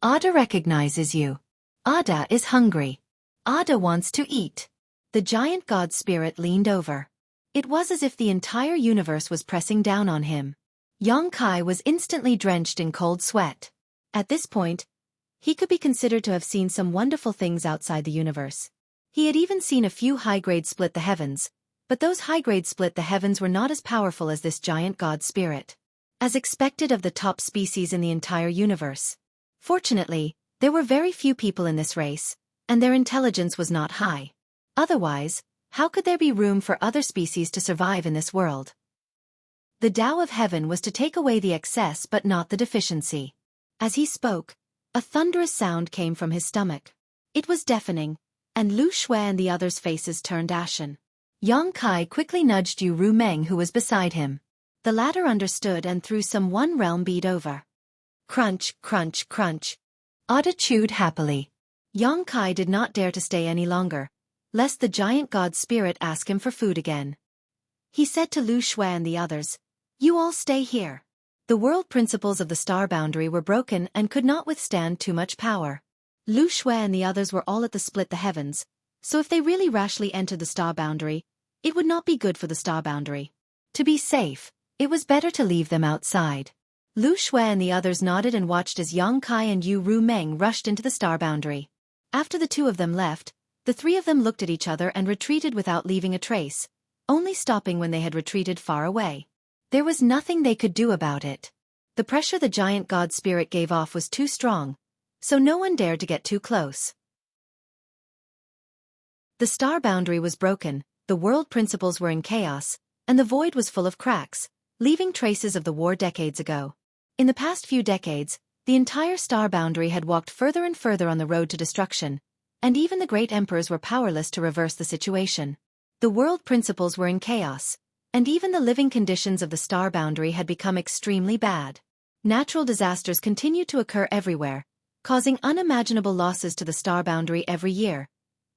Ada recognizes you. Ada is hungry. Ada wants to eat." The giant god spirit leaned over. It was as if the entire universe was pressing down on him. Xueqi was instantly drenched in cold sweat. At this point, he could be considered to have seen some wonderful things outside the universe. He had even seen a few high-grade split the heavens, but those high-grade split the heavens were not as powerful as this giant god spirit. As expected of the top species in the entire universe. Fortunately, there were very few people in this race, and their intelligence was not high. Otherwise, how could there be room for other species to survive in this world? The Tao of Heaven was to take away the excess but not the deficiency. As he spoke, a thunderous sound came from his stomach. It was deafening, and Lu Xue and the others' faces turned ashen. Yang Kai quickly nudged Yu Rumeng, who was beside him. The latter understood and threw some one realm bead over. Crunch, crunch, crunch. Ada chewed happily. Yang Kai did not dare to stay any longer, lest the giant god spirit ask him for food again. He said to Lu Xue and the others, "You all stay here." The world principles of the star boundary were broken and could not withstand too much power. Lu Xue and the others were all at the split the heavens, so if they really rashly entered the star boundary, it would not be good for the star boundary. To be safe, it was better to leave them outside. Lu Xue and the others nodded and watched as Yang Kai and Yu Rumeng rushed into the star boundary. After the two of them left, the three of them looked at each other and retreated without leaving a trace, only stopping when they had retreated far away. There was nothing they could do about it. The pressure the giant god spirit gave off was too strong, so no one dared to get too close. The star boundary was broken, the world principles were in chaos, and the void was full of cracks, leaving traces of the war decades ago. In the past few decades, the entire star boundary had walked further and further on the road to destruction, and even the great emperors were powerless to reverse the situation. The world principles were in chaos, and even the living conditions of the star boundary had become extremely bad. Natural disasters continued to occur everywhere, causing unimaginable losses to the star boundary every year,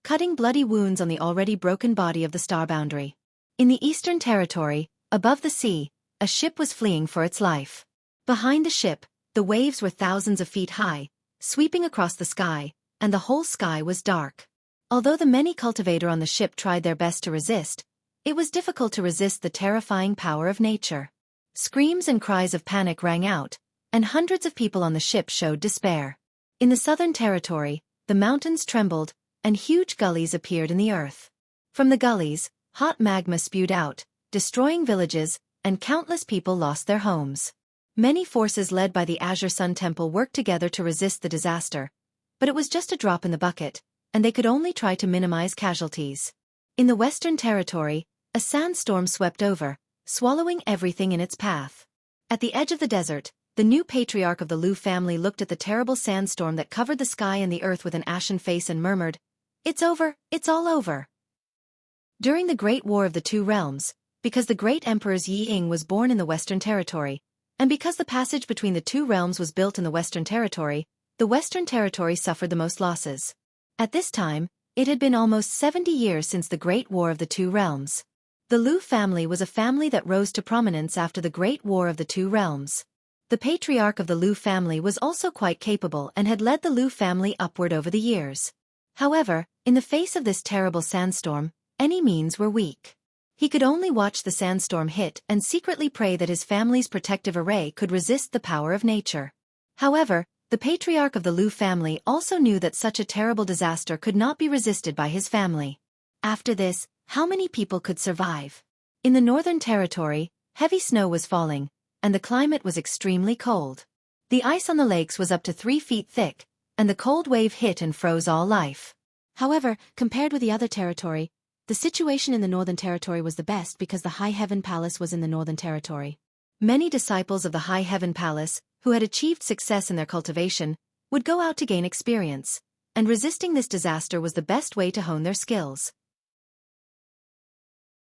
cutting bloody wounds on the already broken body of the star boundary. In the Eastern Territory, above the sea, a ship was fleeing for its life. Behind the ship, the waves were thousands of feet high, sweeping across the sky, and the whole sky was dark. Although the many cultivator on the ship tried their best to resist, it was difficult to resist the terrifying power of nature. Screams and cries of panic rang out, and hundreds of people on the ship showed despair. In the Southern Territory, the mountains trembled, and huge gullies appeared in the earth. From the gullies, hot magma spewed out, destroying villages, and countless people lost their homes. Many forces led by the Azure Sun Temple worked together to resist the disaster, but it was just a drop in the bucket, and they could only try to minimize casualties. In the Western Territory, a sandstorm swept over, swallowing everything in its path. At the edge of the desert, the new patriarch of the Lu family looked at the terrible sandstorm that covered the sky and the earth with an ashen face and murmured, "It's over, it's all over." During the Great War of the Two Realms, because the great emperors Yi Ying was born in the Western Territory, and because the passage between the two realms was built in the Western Territory suffered the most losses. At this time, it had been almost 70 years since the Great War of the Two Realms. The Lu family was a family that rose to prominence after the Great War of the Two Realms. The patriarch of the Lu family was also quite capable and had led the Lu family upward over the years. However, in the face of this terrible sandstorm, any means were weak. He could only watch the sandstorm hit and secretly pray that his family's protective array could resist the power of nature. However, the patriarch of the Lu family also knew that such a terrible disaster could not be resisted by his family. After this, how many people could survive? In the Northern Territory, heavy snow was falling, and the climate was extremely cold. The ice on the lakes was up to 3 feet thick, and the cold wave hit and froze all life. However, compared with the other territory, the situation in the Northern Territory was the best because the High Heaven Palace was in the Northern Territory. Many disciples of the High Heaven Palace, who had achieved success in their cultivation, would go out to gain experience, and resisting this disaster was the best way to hone their skills.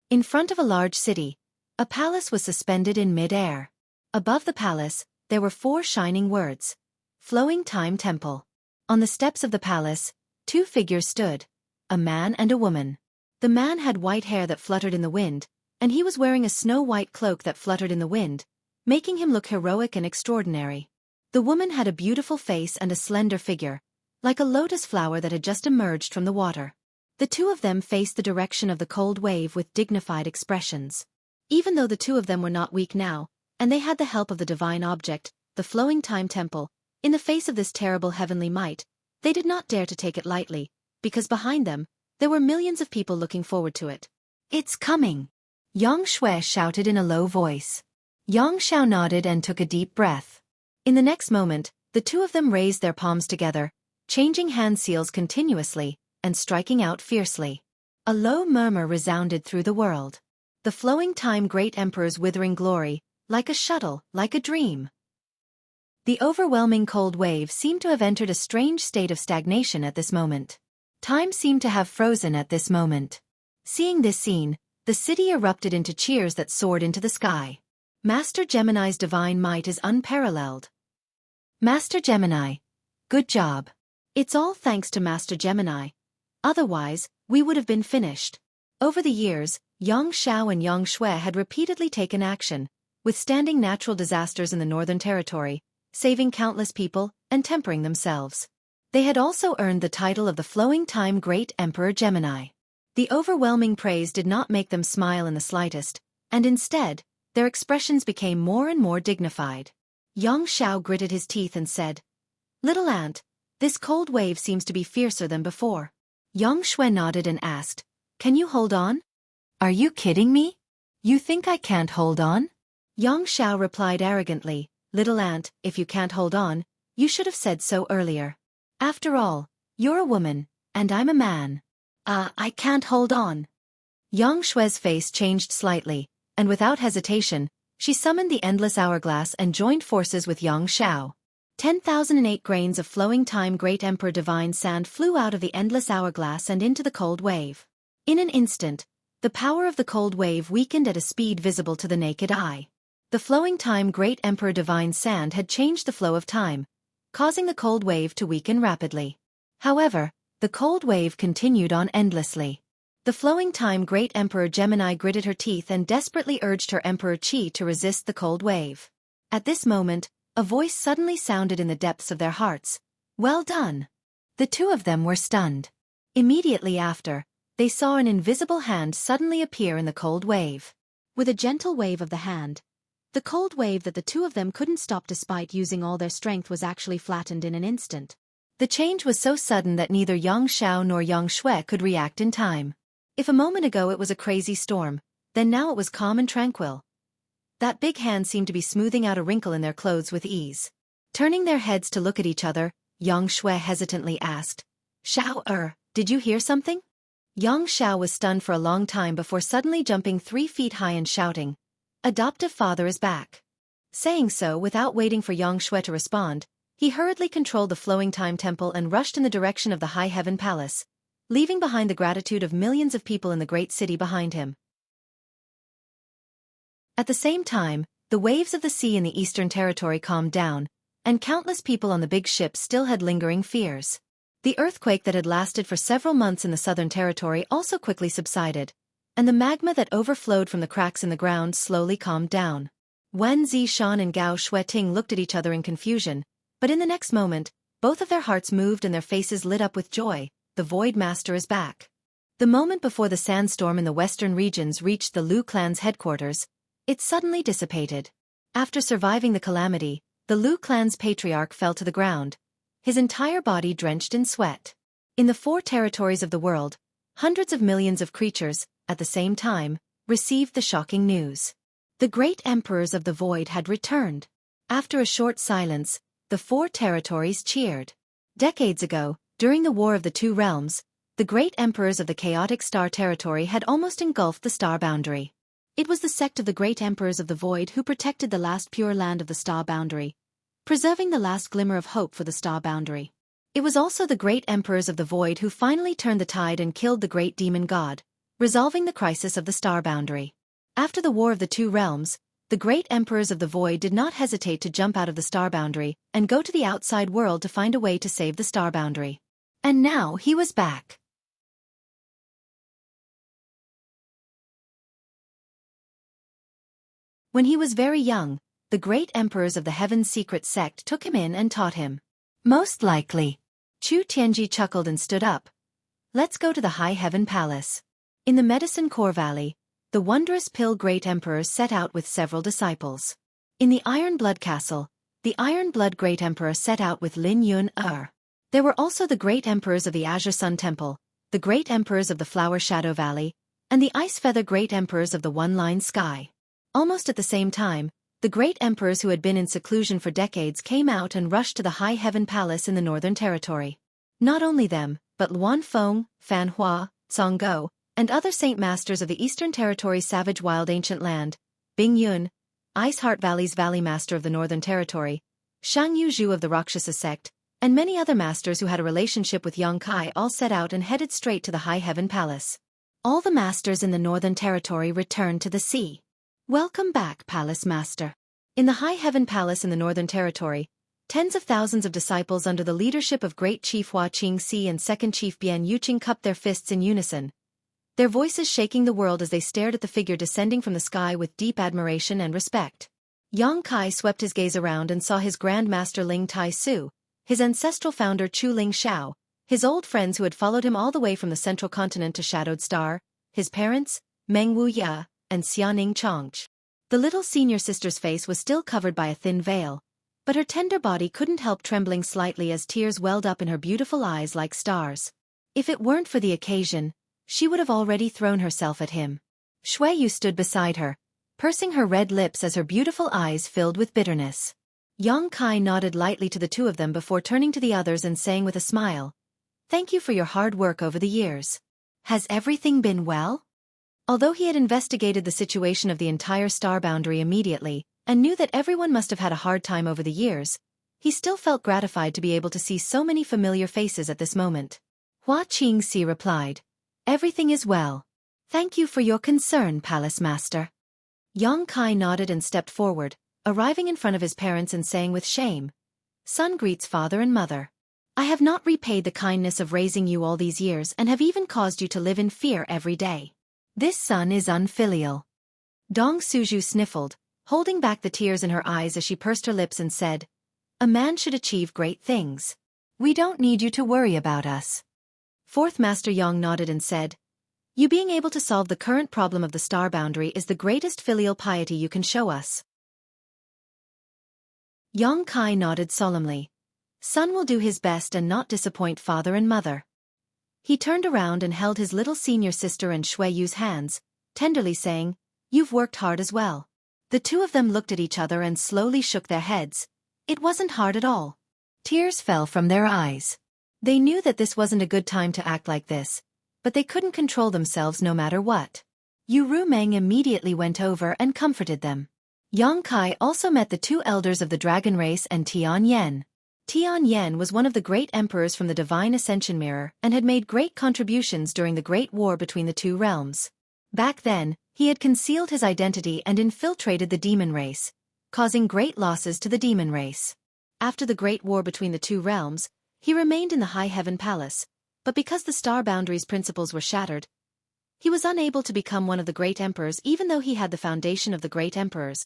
In front of a large city, a palace was suspended in mid-air. Above the palace, there were 4 shining words: Flowing Time Temple. On the steps of the palace, 2 figures stood, a man and a woman. The man had white hair that fluttered in the wind, and he was wearing a snow-white cloak that fluttered in the wind, making him look heroic and extraordinary. The woman had a beautiful face and a slender figure, like a lotus flower that had just emerged from the water. The two of them faced the direction of the cold wave with dignified expressions. Even though the two of them were not weak now, and they had the help of the divine object, the Flowing Time Temple, in the face of this terrible heavenly might, they did not dare to take it lightly, because behind them, there were millions of people looking forward to it. "It's coming!" Yang Shui shouted in a low voice. Yang Xiao nodded and took a deep breath. In the next moment, the two of them raised their palms together, changing hand seals continuously, and striking out fiercely. A low murmur resounded through the world. The flowing time great emperor's withering glory, like a shuttle, like a dream. The overwhelming cold wave seemed to have entered a strange state of stagnation at this moment. Time seemed to have frozen at this moment. Seeing this scene, the city erupted into cheers that soared into the sky. Master Gemini's divine might is unparalleled. Master Gemini. Good job. It's all thanks to Master Gemini. Otherwise, we would have been finished. Over the years, Yang Xiao and Yang Xue had repeatedly taken action, withstanding natural disasters in the Northern Territory, saving countless people, and tempering themselves. They had also earned the title of the Flowing Time Great Emperor Gemini. The overwhelming praise did not make them smile in the slightest, and instead, their expressions became more and more dignified. Yang Xiao gritted his teeth and said, "Little ant, this cold wave seems to be fiercer than before." Yang Xue nodded and asked, "Can you hold on?" "Are you kidding me? You think I can't hold on?" Yang Xiao replied arrogantly, "Little ant, if you can't hold on, you should have said so earlier. After all, you're a woman, and I'm a man." I can't hold on." Yang Xue's face changed slightly, and without hesitation, she summoned the endless hourglass and joined forces with Yang Xiao. 10,008 grains of flowing time great emperor divine sand flew out of the endless hourglass and into the cold wave. In an instant, the power of the cold wave weakened at a speed visible to the naked eye. The flowing time great emperor divine sand had changed the flow of time, causing the cold wave to weaken rapidly. However, the cold wave continued on endlessly. The flowing time great emperor Gemini gritted her teeth and desperately urged her emperor Qi to resist the cold wave. At this moment, a voice suddenly sounded in the depths of their hearts. "Well done." The two of them were stunned. Immediately after, they saw an invisible hand suddenly appear in the cold wave. With a gentle wave of the hand, the cold wave that the two of them couldn't stop despite using all their strength was actually flattened in an instant. The change was so sudden that neither Yang Xiao nor Yang Xue could react in time. If a moment ago it was a crazy storm, then now it was calm and tranquil. That big hand seemed to be smoothing out a wrinkle in their clothes with ease. Turning their heads to look at each other, Yang Xue hesitantly asked, "Xiao, did you hear something?" Yang Xiao was stunned for a long time before suddenly jumping 3 feet high and shouting, "Adoptive father is back." Saying so without waiting for Yang Xue to respond, he hurriedly controlled the flowing time temple and rushed in the direction of the High Heaven Palace, leaving behind the gratitude of millions of people in the great city behind him. At the same time, the waves of the sea in the Eastern Territory calmed down, and countless people on the big ships still had lingering fears. The earthquake that had lasted for several months in the Southern Territory also quickly subsided, and the magma that overflowed from the cracks in the ground slowly calmed down. Wen Zishan and Gao Xueting looked at each other in confusion, but in the next moment, both of their hearts moved and their faces lit up with joy. The Void Master is back. The moment before the sandstorm in the western regions reached the Lu clan's headquarters, it suddenly dissipated. After surviving the calamity, the Lu clan's patriarch fell to the ground, his entire body drenched in sweat. In the 4 territories of the world, hundreds of millions of creatures, at the same time, received the shocking news. The great emperors of the void had returned. After a short silence, the 4 territories cheered. Decades ago, during the War of the Two Realms, the great emperors of the chaotic star territory had almost engulfed the star boundary. It was the sect of the great emperors of the void who protected the last pure land of the star boundary, preserving the last glimmer of hope for the star boundary. It was also the great emperors of the void who finally turned the tide and killed the great demon god, resolving the crisis of the star boundary. After the War of the Two Realms, the great emperors of the void did not hesitate to jump out of the star boundary and go to the outside world to find a way to save the star boundary. And now he was back. When he was very young, the great emperors of the Heaven's secret sect took him in and taught him. Most likely. Chu Tianji chuckled and stood up. Let's go to the High Heaven Palace. In the Medicine Core Valley, the wondrous pill great emperors set out with several disciples. In the Iron Blood Castle, the Iron Blood great emperor set out with Lin Yun. There were also the great emperors of the Azure Sun Temple, the great emperors of the Flower Shadow Valley, and the Ice Feather great emperors of the One Line Sky. Almost at the same time, the great emperors who had been in seclusion for decades came out and rushed to the High Heaven Palace in the Northern Territory. Not only them, but Luan Feng, Fan Hua, Song Go, and other saint masters of the Eastern Territory's savage wild ancient land, Bing Yun, Ice Heart Valley's valley master of the Northern Territory, Shang Yu Zhu of the Rakshasa sect, and many other masters who had a relationship with Yang Kai all set out and headed straight to the High Heaven Palace. All the masters in the Northern Territory returned to the sea. Welcome back, Palace Master. In the High Heaven Palace in the Northern Territory, tens of thousands of disciples under the leadership of Great Chief Hua Qingxi and Second Chief Bian Yuqing cupped their fists in unison, their voices shaking the world as they stared at the figure descending from the sky with deep admiration and respect. Yang Kai swept his gaze around and saw his Grand Master Ling Tai Su, his ancestral founder Chu Ling Shao, his old friends who had followed him all the way from the central continent to Shadowed Star, his parents, Meng Wu Ya, and Xianing Changch. The little senior sister's face was still covered by a thin veil, but her tender body couldn't help trembling slightly as tears welled up in her beautiful eyes like stars. If it weren't for the occasion, she would have already thrown herself at him. Xueqi stood beside her, pursing her red lips as her beautiful eyes filled with bitterness. Yang Kai nodded lightly to the two of them before turning to the others and saying with a smile, "Thank you for your hard work over the years. Has everything been well?" Although he had investigated the situation of the entire star boundary immediately, and knew that everyone must have had a hard time over the years, he still felt gratified to be able to see so many familiar faces at this moment. Hua Qingxi replied, "Everything is well. Thank you for your concern, Palace Master." Yang Kai nodded and stepped forward, arriving in front of his parents and saying with shame, "Son greets father and mother. I have not repaid the kindness of raising you all these years and have even caused you to live in fear every day. This son is unfilial." Dong Suju sniffled, holding back the tears in her eyes as she pursed her lips and said, "A man should achieve great things. We don't need you to worry about us." Fourth Master Yang nodded and said, "You being able to solve the current problem of the star boundary is the greatest filial piety you can show us." Yang Kai nodded solemnly. Son will do his best and not disappoint father and mother. He turned around and held his little senior sister and Xueyu's hands, tenderly saying, "You've worked hard as well." The two of them looked at each other and slowly shook their heads. It wasn't hard at all. Tears fell from their eyes. They knew that this wasn't a good time to act like this, but they couldn't control themselves no matter what. Yu Rumeng immediately went over and comforted them. Yang Kai also met the two elders of the dragon race and Tian Yen. Tian Yen was one of the great emperors from the Divine Ascension Mirror and had made great contributions during the Great War between the two realms. Back then, he had concealed his identity and infiltrated the demon race, causing great losses to the demon race. After the Great War between the two realms, he remained in the High Heaven Palace, but because the star boundaries principles were shattered, he was unable to become one of the great emperors even though he had the foundation of the great emperors.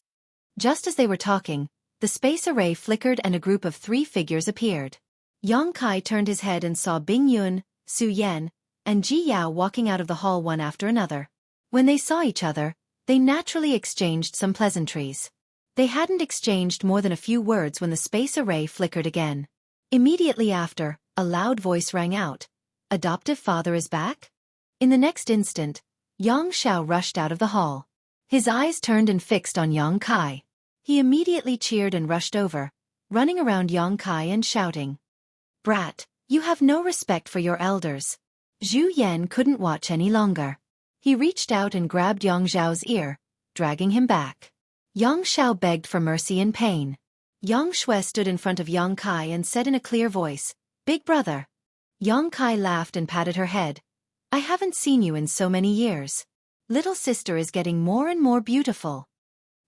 Just as they were talking, the space array flickered and a group of 3 figures appeared. Yang Kai turned his head and saw Bing Yun, Su Yan, and Ji Yao walking out of the hall one after another. When they saw each other, they naturally exchanged some pleasantries. They hadn't exchanged more than a few words when the space array flickered again. Immediately after, a loud voice rang out, "Adoptive father is back?" In the next instant, Yang Shao rushed out of the hall. His eyes turned and fixed on Yang Kai. He immediately cheered and rushed over, running around Yang Kai and shouting, "Brat, you have no respect for your elders." Zhu Yan couldn't watch any longer. He reached out and grabbed Yang Zhao's ear, dragging him back. Yang Shao begged for mercy in pain. Yang Shui stood in front of Yang Kai and said in a clear voice, "Big brother." Yang Kai laughed and patted her head. "I haven't seen you in so many years. Little sister is getting more and more beautiful."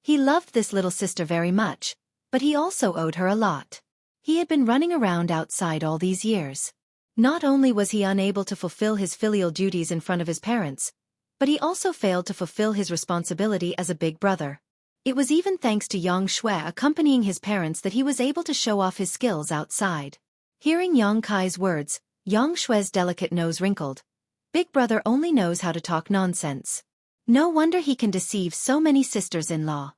He loved this little sister very much, but he also owed her a lot. He had been running around outside all these years. Not only was he unable to fulfill his filial duties in front of his parents, but he also failed to fulfill his responsibility as a big brother. It was even thanks to Yang Shui accompanying his parents that he was able to show off his skills outside. Hearing Yang Kai's words, Yang Shui's delicate nose wrinkled. Big brother only knows how to talk nonsense. No wonder he can deceive so many sisters-in-law.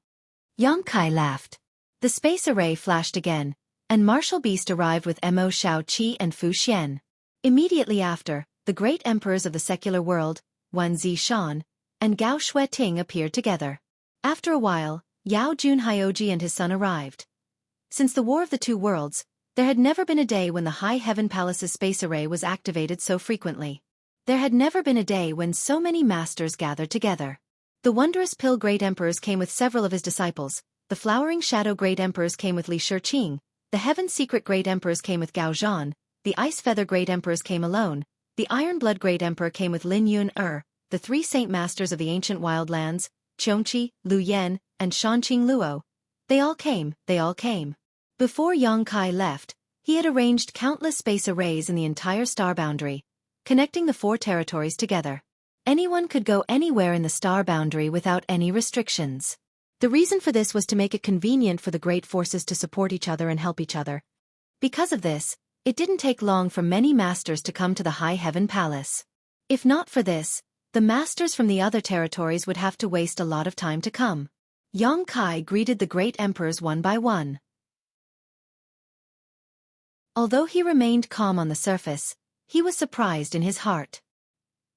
Yang Kai laughed. The space array flashed again, and Martial Beast arrived with Mo Shao Qi and Fu Xian. Immediately after, the great emperors of the secular world, Wan Zishan, and Gao Shueting appeared together. After a while, Yao Junhyoji and his son arrived. Since the War of the Two Worlds, There had never been a day when the High Heaven Palace's space array was activated so frequently. There had never been a day when so many masters gathered together. The wondrous pill great emperors came with several of his disciples, the flowering shadow great emperors came with Li Shiqing, the heaven secret great emperors came with Gao Zhan, the ice feather great emperors came alone, the iron blood great emperor came with Lin Yun the three saint masters of the ancient wildlands, Xueqi, Lu Yan, and Shanqing Luo. They all came. Before Yang Kai left, he had arranged countless space arrays in the entire star boundary, connecting the four territories together. Anyone could go anywhere in the star boundary without any restrictions. The reason for this was to make it convenient for the great forces to support each other and help each other. Because of this, it didn't take long for many masters to come to the High Heaven Palace. If not for this, the masters from the other territories would have to waste a lot of time to come. Yang Kai greeted the great emperors one by one. Although he remained calm on the surface, he was surprised in his heart.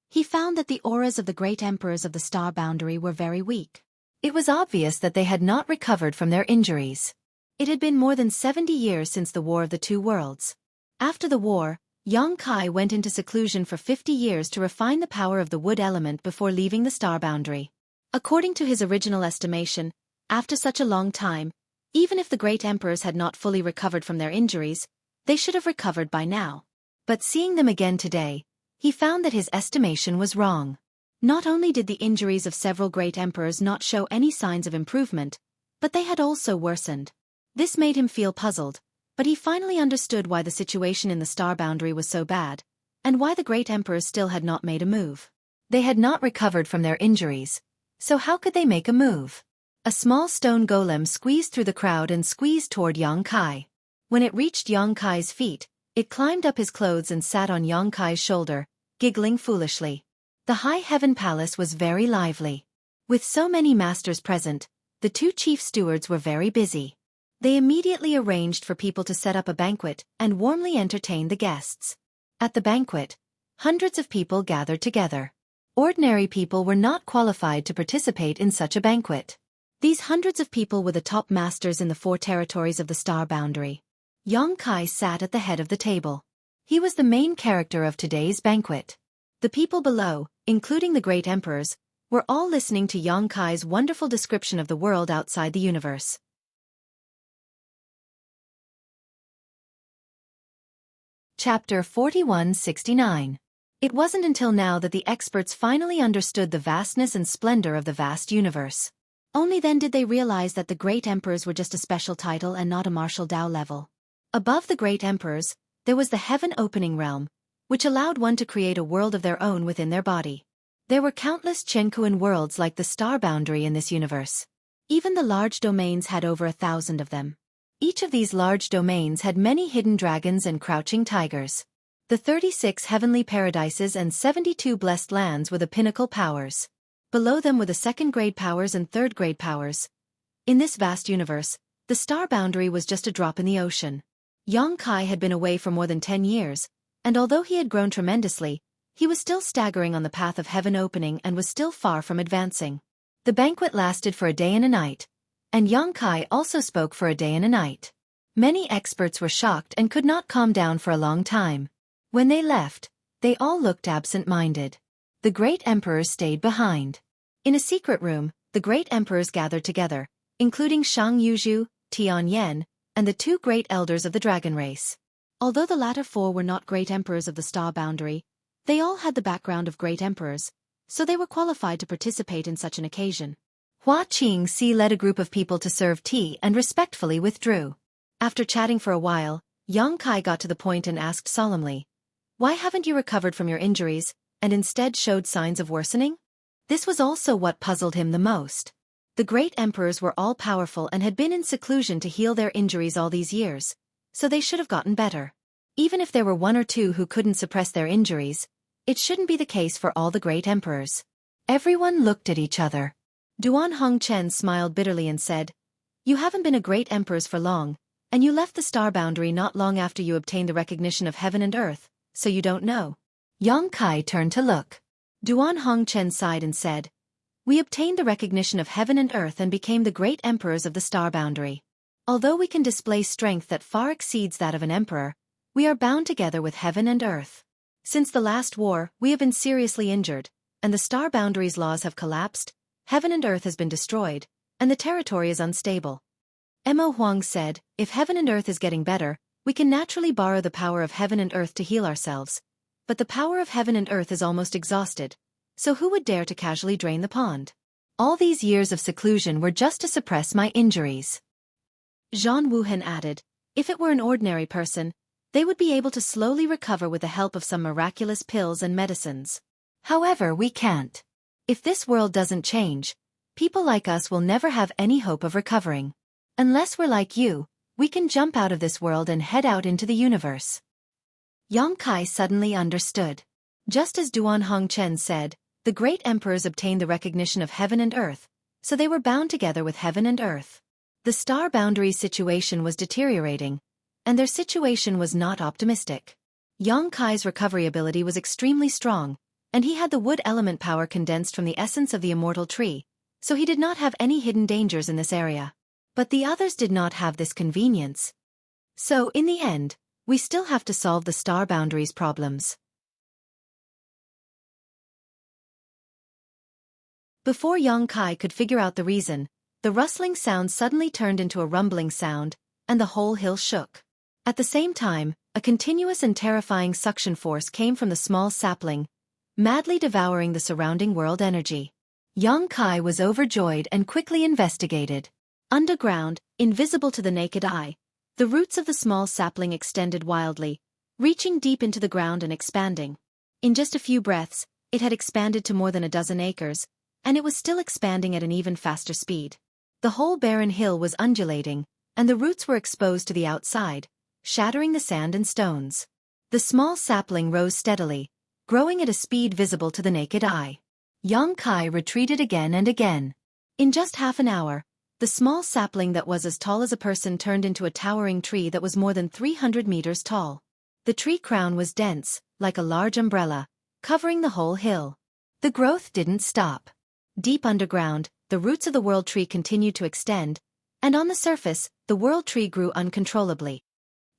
He found that the auras of the great emperors of the star boundary were very weak. It was obvious that they had not recovered from their injuries. It had been more than 70 years since the War of the Two Worlds. After the war, Yang Kai went into seclusion for 50 years to refine the power of the wood element before leaving the star boundary. According to his original estimation, after such a long time, even if the great emperors had not fully recovered from their injuries, they should have recovered by now. But seeing them again today, he found that his estimation was wrong. Not only did the injuries of several great emperors not show any signs of improvement, but they had also worsened. This made him feel puzzled, but he finally understood why the situation in the star boundary was so bad, and why the great emperors still had not made a move. They had not recovered from their injuries, so how could they make a move? A small stone golem squeezed through the crowd and squeezed toward Yang Kai. When it reached Yang Kai's feet, it climbed up his clothes and sat on Yang Kai's shoulder, giggling foolishly. The High Heaven Palace was very lively. With so many masters present, the two chief stewards were very busy. They immediately arranged for people to set up a banquet and warmly entertain the guests. At the banquet, hundreds of people gathered together. Ordinary people were not qualified to participate in such a banquet. These hundreds of people were the top masters in the four territories of the star boundary. Yang Kai sat at the head of the table. He was the main character of today's banquet. The people below, including the great emperors, were all listening to Yang Kai's wonderful description of the world outside the universe. Chapter 4169. It wasn't until now that the experts finally understood the vastness and splendor of the vast universe. Only then did they realize that the great emperors were just a special title and not a martial Dao level. Above the great emperors, there was the heaven opening realm, which allowed one to create a world of their own within their body. There were countless Chenkuan worlds like the star boundary in this universe. Even the large domains had over 1,000 of them. Each of these large domains had many hidden dragons and crouching tigers. The 36 heavenly paradises and 72 blessed lands were the pinnacle powers. Below them were the second-grade powers and third-grade powers. In this vast universe, the star boundary was just a drop in the ocean. Yang Kai had been away for more than 10 years, and although he had grown tremendously, he was still staggering on the path of heaven opening and was still far from advancing. The banquet lasted for a day and a night, and Yang Kai also spoke for a day and a night. Many experts were shocked and could not calm down for a long time. When they left, they all looked absent-minded. The great emperors stayed behind. In a secret room, the great emperors gathered together, including Shang Yuzhu, Tian Yen, and the two great elders of the dragon race. Although the latter four were not great emperors of the star boundary, they all had the background of great emperors, so they were qualified to participate in such an occasion. Hua Qingxi led a group of people to serve tea and respectfully withdrew. After chatting for a while, Yang Kai got to the point and asked solemnly, "Why haven't you recovered from your injuries, and instead showed signs of worsening?" This was also what puzzled him the most. The great emperors were all-powerful and had been in seclusion to heal their injuries all these years, so they should have gotten better. Even if there were one or two who couldn't suppress their injuries, it shouldn't be the case for all the great emperors. Everyone looked at each other. Duan Hongchen smiled bitterly and said, "You haven't been a great emperors for long, and you left the star boundary not long after you obtained the recognition of heaven and earth, so you don't know." Yang Kai turned to look. Duan Hongchen sighed and said, "We obtained the recognition of heaven and earth and became the great emperors of the star boundary." Although we can display strength that far exceeds that of an emperor, we are bound together with heaven and earth. Since the last war, we have been seriously injured, and the star boundaries laws have collapsed, heaven and earth has been destroyed, and the territory is unstable. Mo Huang said, if heaven and earth is getting better, we can naturally borrow the power of heaven and earth to heal ourselves. But the power of heaven and earth is almost exhausted, so who would dare to casually drain the pond? All these years of seclusion were just to suppress my injuries. Zhang Wuhan added, if it were an ordinary person, they would be able to slowly recover with the help of some miraculous pills and medicines. However, we can't. If this world doesn't change, people like us will never have any hope of recovering. Unless we're like you, we can jump out of this world and head out into the universe. Yang Kai suddenly understood. Just as Duan Hongchen said, the great emperors obtained the recognition of heaven and earth, so they were bound together with heaven and earth. The star boundaries situation was deteriorating, and their situation was not optimistic. Yang Kai's recovery ability was extremely strong, and he had the wood element power condensed from the essence of the immortal tree, so he did not have any hidden dangers in this area. But the others did not have this convenience. So, in the end, we still have to solve the star boundaries problems. Before Yang Kai could figure out the reason, the rustling sound suddenly turned into a rumbling sound, and the whole hill shook. At the same time, a continuous and terrifying suction force came from the small sapling, madly devouring the surrounding world energy. Yang Kai was overjoyed and quickly investigated. Underground, invisible to the naked eye, the roots of the small sapling extended wildly, reaching deep into the ground and expanding. In just a few breaths, it had expanded to more than a dozen acres, and it was still expanding at an even faster speed. The whole barren hill was undulating, and the roots were exposed to the outside, shattering the sand and stones. The small sapling rose steadily, growing at a speed visible to the naked eye. Yang Kai retreated again and again. In just half an hour, the small sapling that was as tall as a person turned into a towering tree that was more than 300 meters tall. The tree crown was dense, like a large umbrella, covering the whole hill. The growth didn't stop. Deep underground, the roots of the world tree continued to extend, and on the surface, the world tree grew uncontrollably.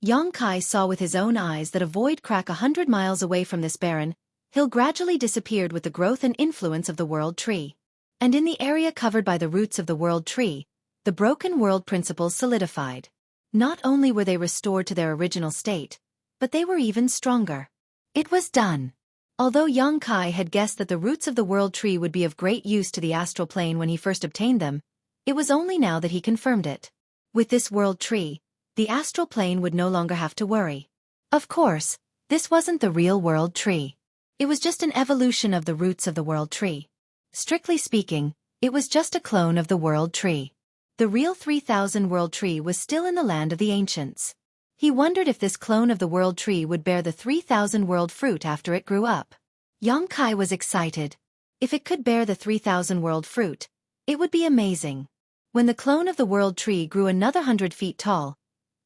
Yang Kai saw with his own eyes that a void crack 100 miles away from this barren hill gradually disappeared with the growth and influence of the world tree. And in the area covered by the roots of the world tree, the broken world principles solidified. Not only were they restored to their original state, but they were even stronger. It was done. Although Yang Kai had guessed that the roots of the world tree would be of great use to the astral plane when he first obtained them, it was only now that he confirmed it. With this world tree, the astral plane would no longer have to worry. Of course, this wasn't the real world tree. It was just an evolution of the roots of the world tree. Strictly speaking, it was just a clone of the world tree. The real 3000 world tree was still in the land of the ancients. He wondered if this clone of the world tree would bear the 3000 world fruit after it grew up. Yang Kai was excited. If it could bear the 3000 world fruit, it would be amazing. When the clone of the world tree grew another 100 feet tall,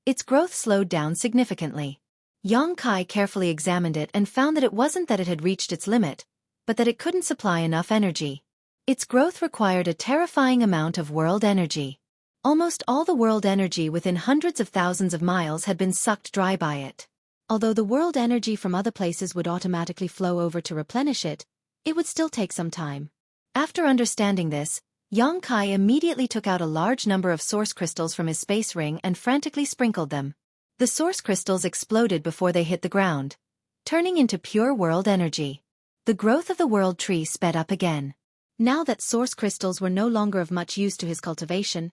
its growth slowed down significantly. Yang Kai carefully examined it and found that it wasn't that it had reached its limit, but that it couldn't supply enough energy. Its growth required a terrifying amount of world energy. Almost all the world energy within hundreds of thousands of miles had been sucked dry by it. Although the world energy from other places would automatically flow over to replenish it, it would still take some time. After understanding this, Yang Kai immediately took out a large number of source crystals from his space ring and frantically sprinkled them. The source crystals exploded before they hit the ground, turning into pure world energy. The growth of the world tree sped up again. Now that source crystals were no longer of much use to his cultivation,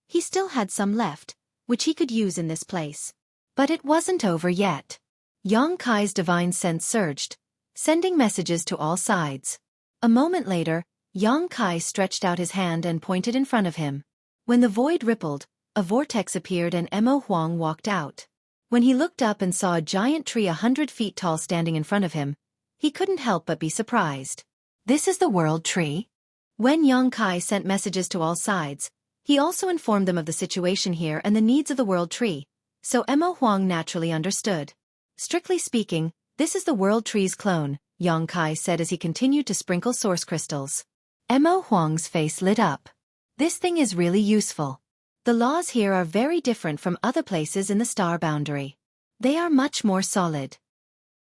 he still had some left, which he could use in this place. But it wasn't over yet. Yang Kai's divine sense surged, sending messages to all sides. A moment later, Yang Kai stretched out his hand and pointed in front of him. When the void rippled, a vortex appeared and Mo Huang walked out. When he looked up and saw a giant tree 100 feet tall standing in front of him, he couldn't help but be surprised. This is the world tree? When Yang Kai sent messages to all sides, he also informed them of the situation here and the needs of the world tree, so Mo Huang naturally understood. Strictly speaking, this is the world tree's clone, Yang Kai said as he continued to sprinkle source crystals. Mo Huang's face lit up. This thing is really useful. The laws here are very different from other places in the star boundary. They are much more solid.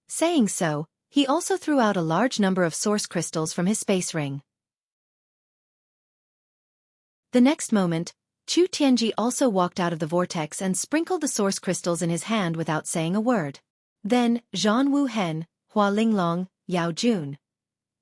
Saying so, he also threw out a large number of source crystals from his space ring. The next moment, Chu Tianji also walked out of the vortex and sprinkled the source crystals in his hand without saying a word. Then, Zhan Wuhen, Hua Linglong, Yao Jun.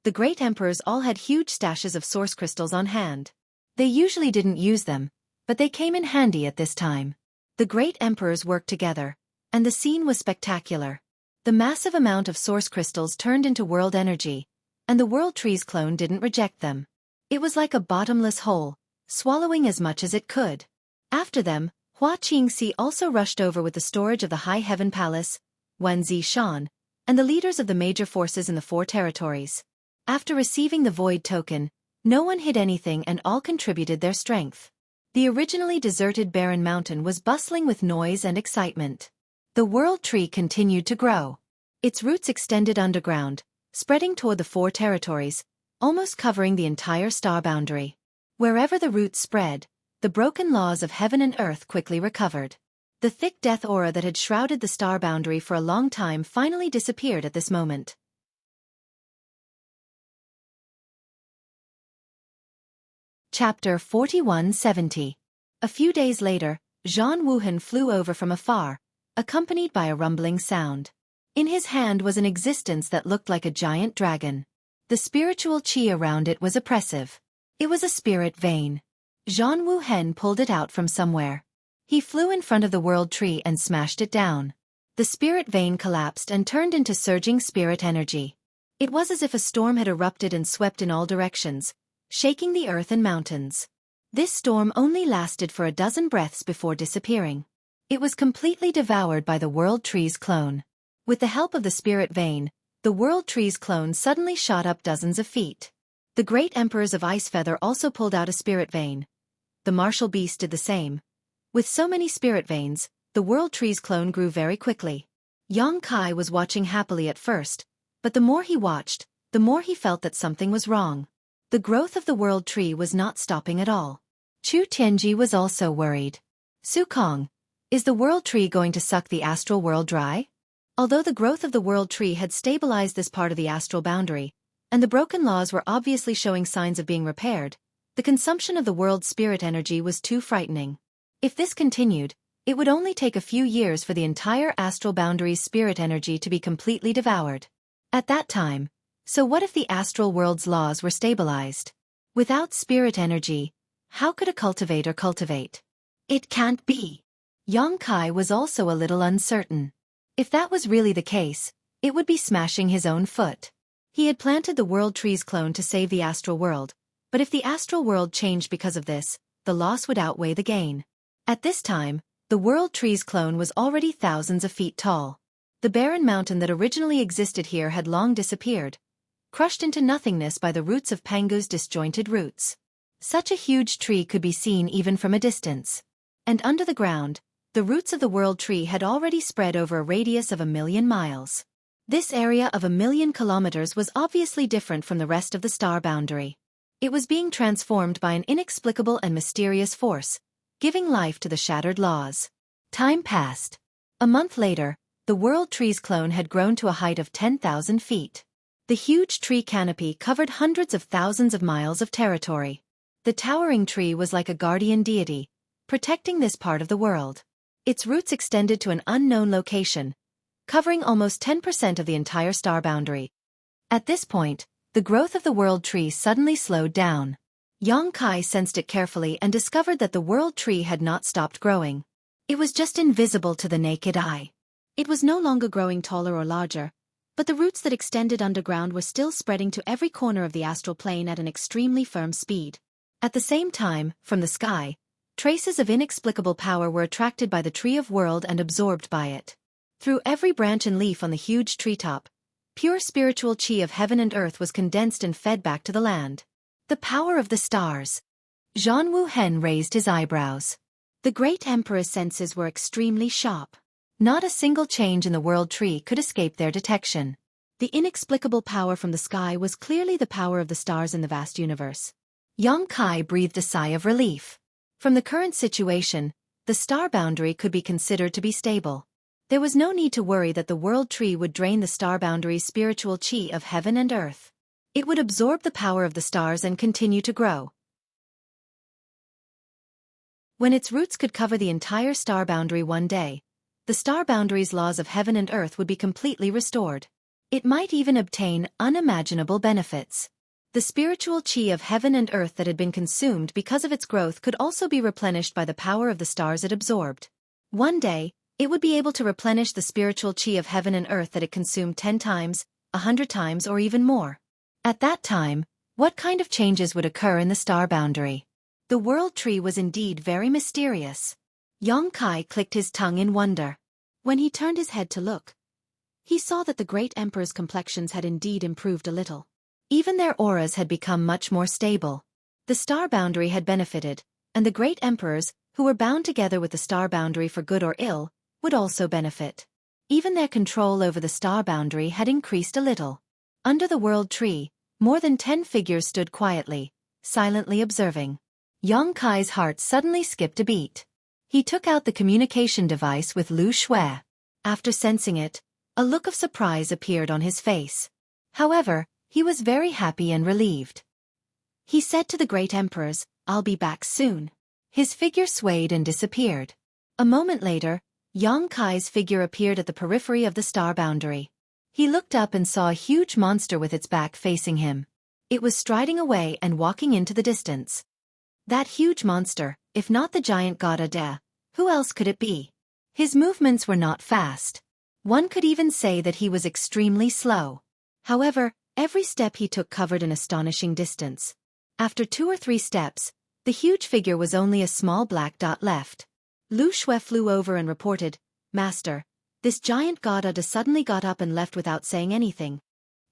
The great emperors all had huge stashes of source crystals on hand. They usually didn't use them, but they came in handy at this time. The great emperors worked together, and the scene was spectacular. The massive amount of source crystals turned into world energy, and the world tree's clone didn't reject them. It was like a bottomless hole, swallowing as much as it could. After them, Hua Qingxi also rushed over with the storage of the High Heaven Palace, Wen Zishan, and the leaders of the major forces in the 4 territories. After receiving the void token, no one hid anything and all contributed their strength. The originally deserted barren mountain was bustling with noise and excitement. The world tree continued to grow. Its roots extended underground, spreading toward the 4 territories, almost covering the entire star boundary. Wherever the roots spread, the broken laws of heaven and earth quickly recovered. The thick death aura that had shrouded the star boundary for a long time finally disappeared at this moment. Chapter 4170. A few days later, Zhan Wuhen flew over from afar, accompanied by a rumbling sound. In his hand was an existence that looked like a giant dragon. The spiritual qi around it was oppressive. It was a spirit vein. Zhan Wuhen pulled it out from somewhere. He flew in front of the world tree and smashed it down. The spirit vein collapsed and turned into surging spirit energy. It was as if a storm had erupted and swept in all directions, shaking the earth and mountains. This storm only lasted for a dozen breaths before disappearing. It was completely devoured by the world tree's clone. With the help of the spirit vein, the world tree's clone suddenly shot up dozens of feet. The great emperors of Ice Feather also pulled out a spirit vein. The martial beast did the same. With so many spirit veins, the world tree's clone grew very quickly. Yang Kai was watching happily at first, but the more he watched, the more he felt that something was wrong. The growth of the world tree was not stopping at all. Chu Tianji was also worried. Su Kong, is the world tree going to suck the astral world dry? Although the growth of the world tree had stabilized this part of the astral boundary, and the broken laws were obviously showing signs of being repaired, the consumption of the world's spirit energy was too frightening. If this continued, it would only take a few years for the entire astral boundary's spirit energy to be completely devoured. At that time, so what if the astral world's laws were stabilized? Without spirit energy, how could a cultivator cultivate? It can't be. Yang Kai was also a little uncertain. If that was really the case, it would be smashing his own foot. He had planted the world tree's clone to save the astral world, but if the astral world changed because of this, the loss would outweigh the gain. At this time, the world tree's clone was already thousands of feet tall. The barren mountain that originally existed here had long disappeared, crushed into nothingness by the roots of Pangu's disjointed roots. Such a huge tree could be seen even from a distance. And under the ground, the roots of the world tree had already spread over a radius of 1,000,000 miles. This area of 1,000,000 kilometers was obviously different from the rest of the star boundary. It was being transformed by an inexplicable and mysterious force, giving life to the shattered laws. Time passed. A month later, the world tree's clone had grown to a height of 10,000 feet. The huge tree canopy covered hundreds of thousands of miles of territory. The towering tree was like a guardian deity, protecting this part of the world. Its roots extended to an unknown location, covering almost 10% of the entire star boundary. At this point, the growth of the world tree suddenly slowed down. Yang Kai sensed it carefully and discovered that the world tree had not stopped growing. It was just invisible to the naked eye. It was no longer growing taller or larger, but the roots that extended underground were still spreading to every corner of the astral plane at an extremely firm speed. At the same time, from the sky, traces of inexplicable power were attracted by the tree of world and absorbed by it. Through every branch and leaf on the huge treetop, pure spiritual qi of heaven and earth was condensed and fed back to the land. The power of the stars. Zhan Wuhen raised his eyebrows. The great emperor's senses were extremely sharp. Not a single change in the world tree could escape their detection. The inexplicable power from the sky was clearly the power of the stars in the vast universe. Yang Kai breathed a sigh of relief. From the current situation, the star boundary could be considered to be stable. There was no need to worry that the world tree would drain the star boundary's spiritual chi of heaven and earth. It would absorb the power of the stars and continue to grow. When its roots could cover the entire star boundary one day, the star boundary's laws of heaven and earth would be completely restored. It might even obtain unimaginable benefits. The spiritual chi of heaven and earth that had been consumed because of its growth could also be replenished by the power of the stars it absorbed. One day, it would be able to replenish the spiritual chi of heaven and earth that it consumed 10 times, 100 times or even more. At that time, what kind of changes would occur in the star boundary? The world tree was indeed very mysterious. Xueqi clicked his tongue in wonder. When he turned his head to look, he saw that the great emperor's complexions had indeed improved a little. Even their auras had become much more stable. The star boundary had benefited, and the great emperors, who were bound together with the star boundary for good or ill, would also benefit. Even their control over the star boundary had increased a little. Under the world tree, more than 10 figures stood quietly, silently observing. Xueqi's heart suddenly skipped a beat. He took out the communication device with Lu Shui. After sensing it, a look of surprise appeared on his face. However, he was very happy and relieved. He said to the great emperors, "I'll be back soon." His figure swayed and disappeared. A moment later, Xueqi's figure appeared at the periphery of the star boundary. He looked up and saw a huge monster with its back facing him. It was striding away and walking into the distance. That huge monster, if not the giant god Ada, who else could it be? His movements were not fast. One could even say that he was extremely slow. However, every step he took covered an astonishing distance. After 2 or 3 steps, the huge figure was only a small black dot left. Lu Shui flew over and reported, "Master, this giant god Ada suddenly got up and left without saying anything."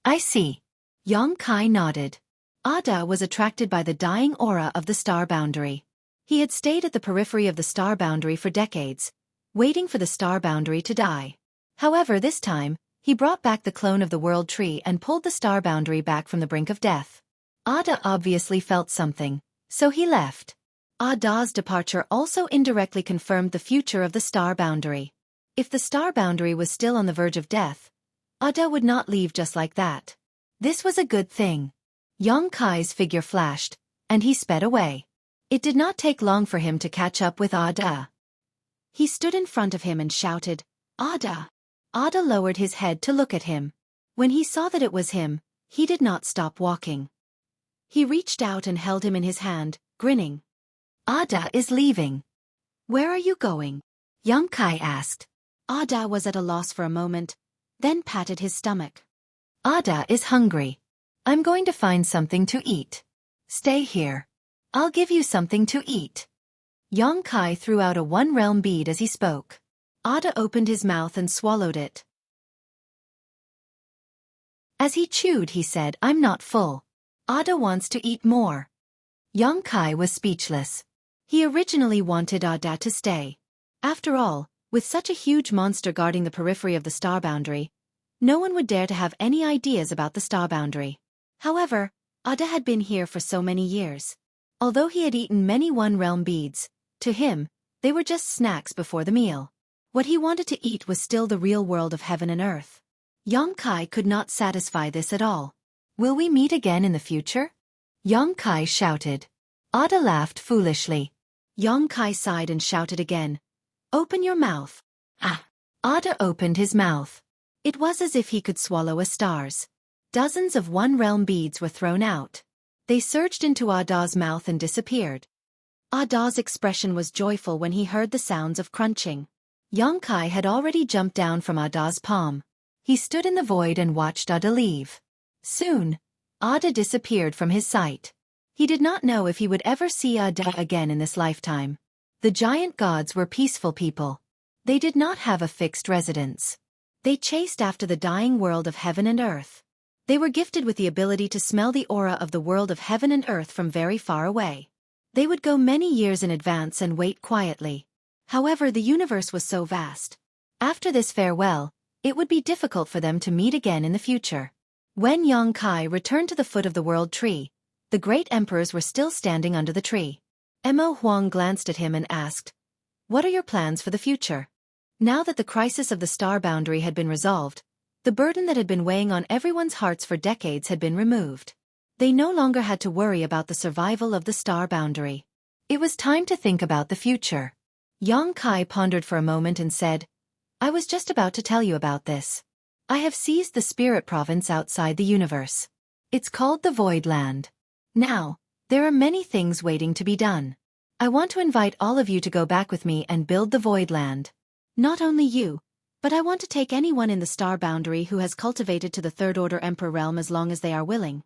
"I see." Xueqi nodded. Ada was attracted by the dying aura of the star boundary. He had stayed at the periphery of the star boundary for decades, waiting for the star boundary to die. However, this time, he brought back the clone of the world tree and pulled the star boundary back from the brink of death. Ada obviously felt something, so he left. Ada's departure also indirectly confirmed the future of the star boundary. If the star boundary was still on the verge of death, Ada would not leave just like that. This was a good thing. Xueqi's figure flashed, and he sped away. It did not take long for him to catch up with Ada. He stood in front of him and shouted, "Ada!" Ada lowered his head to look at him. When he saw that it was him, he did not stop walking. He reached out and held him in his hand, grinning. "Ada is leaving." "Where are you going?" Xueqi asked. Ada was at a loss for a moment, then patted his stomach. "Ada is hungry. I'm going to find something to eat. Stay here. I'll give you something to eat." Xueqi threw out a one-realm bead as he spoke. Ada opened his mouth and swallowed it. As he chewed, he said, "I'm not full. Ada wants to eat more." Xueqi was speechless. He originally wanted Ada to stay. After all, with such a huge monster guarding the periphery of the star boundary, no one would dare to have any ideas about the star boundary. However, Ada had been here for so many years. Although he had eaten many one-realm beads, to him, they were just snacks before the meal. What he wanted to eat was still the real world of heaven and earth. Xueqi could not satisfy this at all. "Will we meet again in the future?" Xueqi shouted. Ada laughed foolishly. Xueqi sighed and shouted again, "Open your mouth." "Ah!" Ada opened his mouth. It was as if he could swallow a stars. Dozens of one-realm beads were thrown out. They surged into Ada's mouth and disappeared. Ada's expression was joyful when he heard the sounds of crunching. Xueqi had already jumped down from Ada's palm. He stood in the void and watched Ada leave. Soon, Ada disappeared from his sight. He did not know if he would ever see Ada again in this lifetime. The giant gods were peaceful people. They did not have a fixed residence. They chased after the dying world of heaven and earth. They were gifted with the ability to smell the aura of the world of heaven and earth from very far away. They would go many years in advance and wait quietly. However, the universe was so vast. After this farewell, it would be difficult for them to meet again in the future. When Xueqi returned to the foot of the world tree, the great emperors were still standing under the tree. Mo Huang glanced at him and asked, "What are your plans for the future?" Now that the crisis of the star boundary had been resolved, the burden that had been weighing on everyone's hearts for decades had been removed. They no longer had to worry about the survival of the star boundary. It was time to think about the future. Yang Kai pondered for a moment and said, "I was just about to tell you about this. I have seized the spirit province outside the universe. It's called the Void Land. Now, there are many things waiting to be done. I want to invite all of you to go back with me and build the Void Land. Not only you, but I want to take anyone in the star boundary who has cultivated to the Third Order Emperor realm as long as they are willing."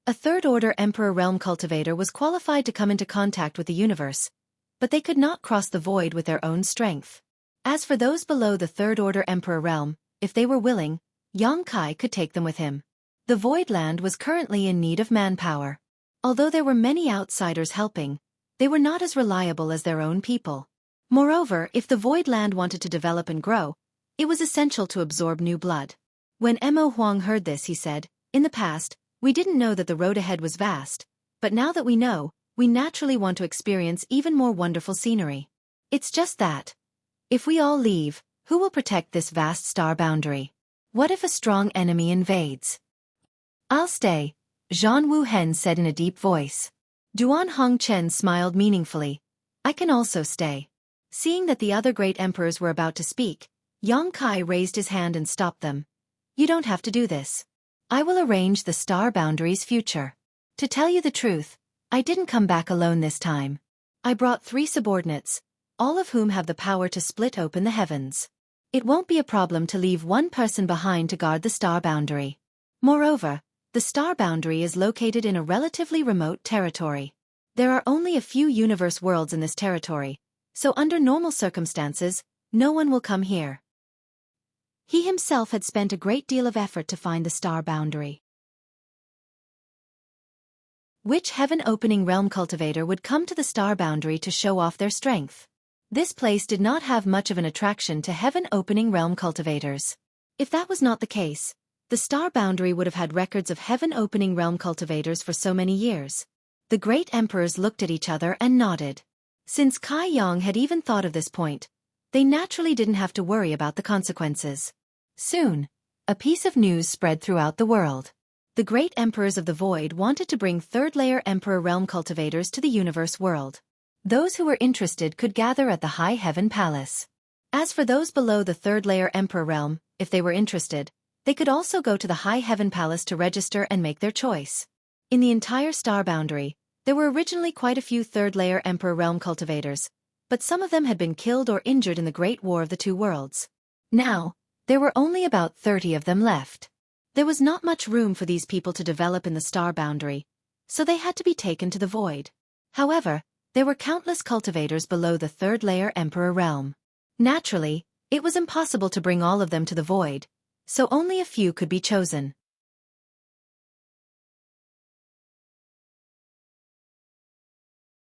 A Third Order Emperor realm cultivator was qualified to come into contact with the universe, but they could not cross the void with their own strength. As for those below the Third Order Emperor realm, if they were willing, Yang Kai could take them with him. The Void Land was currently in need of manpower. Although there were many outsiders helping, they were not as reliable as their own people. Moreover, if the Void Land wanted to develop and grow, it was essential to absorb new blood. When Mo Huang heard this, he said, "In the past, we didn't know that the road ahead was vast, but now that we know, we naturally want to experience even more wonderful scenery. It's just that. If we all leave, who will protect this vast star boundary? What if a strong enemy invades?" "I'll stay," Zhan Wuhen said in a deep voice. Duan Hongchen smiled meaningfully. "I can also stay." Seeing that the other great emperors were about to speak, Yang Kai raised his hand and stopped them. "You don't have to do this. I will arrange the star boundary's future. To tell you the truth, I didn't come back alone this time. I brought 3 subordinates, all of whom have the power to split open the heavens. It won't be a problem to leave one person behind to guard the star boundary. Moreover, the star boundary is located in a relatively remote territory. There are only a few universe worlds in this territory, so under normal circumstances, no one will come here." He himself had spent a great deal of effort to find the star boundary. Which heaven-opening realm cultivator would come to the star boundary to show off their strength? This place did not have much of an attraction to heaven-opening realm cultivators. If that was not the case, the star boundary would have had records of heaven-opening realm cultivators for so many years. The great emperors looked at each other and nodded. Since Kai Yang had even thought of this point, they naturally didn't have to worry about the consequences. Soon, a piece of news spread throughout the world. The great emperors of the void wanted to bring third-layer emperor realm cultivators to the universe world. Those who were interested could gather at the High Heaven Palace. As for those below the third-layer emperor realm, if they were interested, they could also go to the High Heaven Palace to register and make their choice. In the entire star boundary, there were originally quite a few third-layer emperor realm cultivators, but some of them had been killed or injured in the Great War of the Two Worlds. Now, there were only about 30 of them left. There was not much room for these people to develop in the star boundary, so they had to be taken to the void. However, there were countless cultivators below the third-layer emperor realm. Naturally, it was impossible to bring all of them to the void, so only a few could be chosen.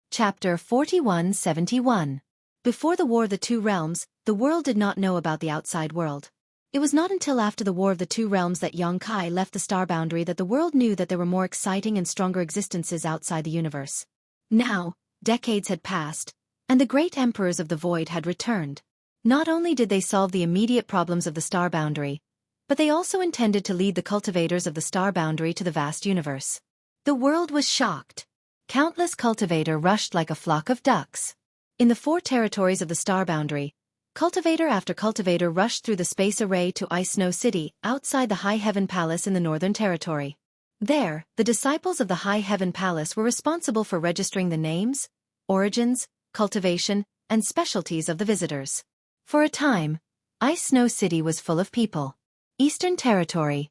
Chapter 4171. Before the War of the Two Realms, the world did not know about the outside world. It was not until after the War of the Two Realms that Yang Kai left the star boundary that the world knew that there were more exciting and stronger existences outside the universe. Now, decades had passed, and the great emperors of the void had returned. Not only did they solve the immediate problems of the star boundary, but they also intended to lead the cultivators of the star boundary to the vast universe. The world was shocked. Countless cultivator rushed like a flock of ducks. In the 4 territories of the star boundary, cultivator after cultivator rushed through the space array to Ice Snow City, outside the High Heaven Palace in the Northern Territory. There, the disciples of the High Heaven Palace were responsible for registering the names, origins, cultivation, and specialties of the visitors. For a time, Ice Snow City was full of people. Eastern Territory.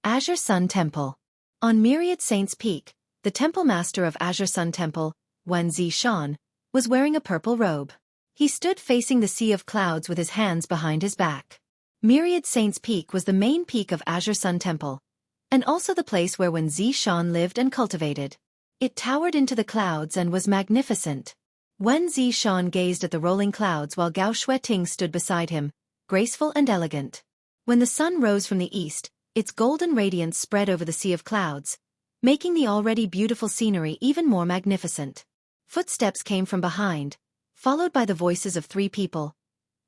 Azure Sun Temple. On Myriad Saints Peak, the temple master of Azure Sun Temple, Wen Zishan, was wearing a purple robe. He stood facing the sea of clouds with his hands behind his back. Myriad Saints Peak was the main peak of Azure Sun Temple, and also the place where Wen Zishan lived and cultivated. It towered into the clouds and was magnificent. Wen Zishan gazed at the rolling clouds while Gao Xueqi stood beside him, graceful and elegant. When the sun rose from the east, its golden radiance spread over the sea of clouds, making the already beautiful scenery even more magnificent. Footsteps came from behind, followed by the voices of 3 people.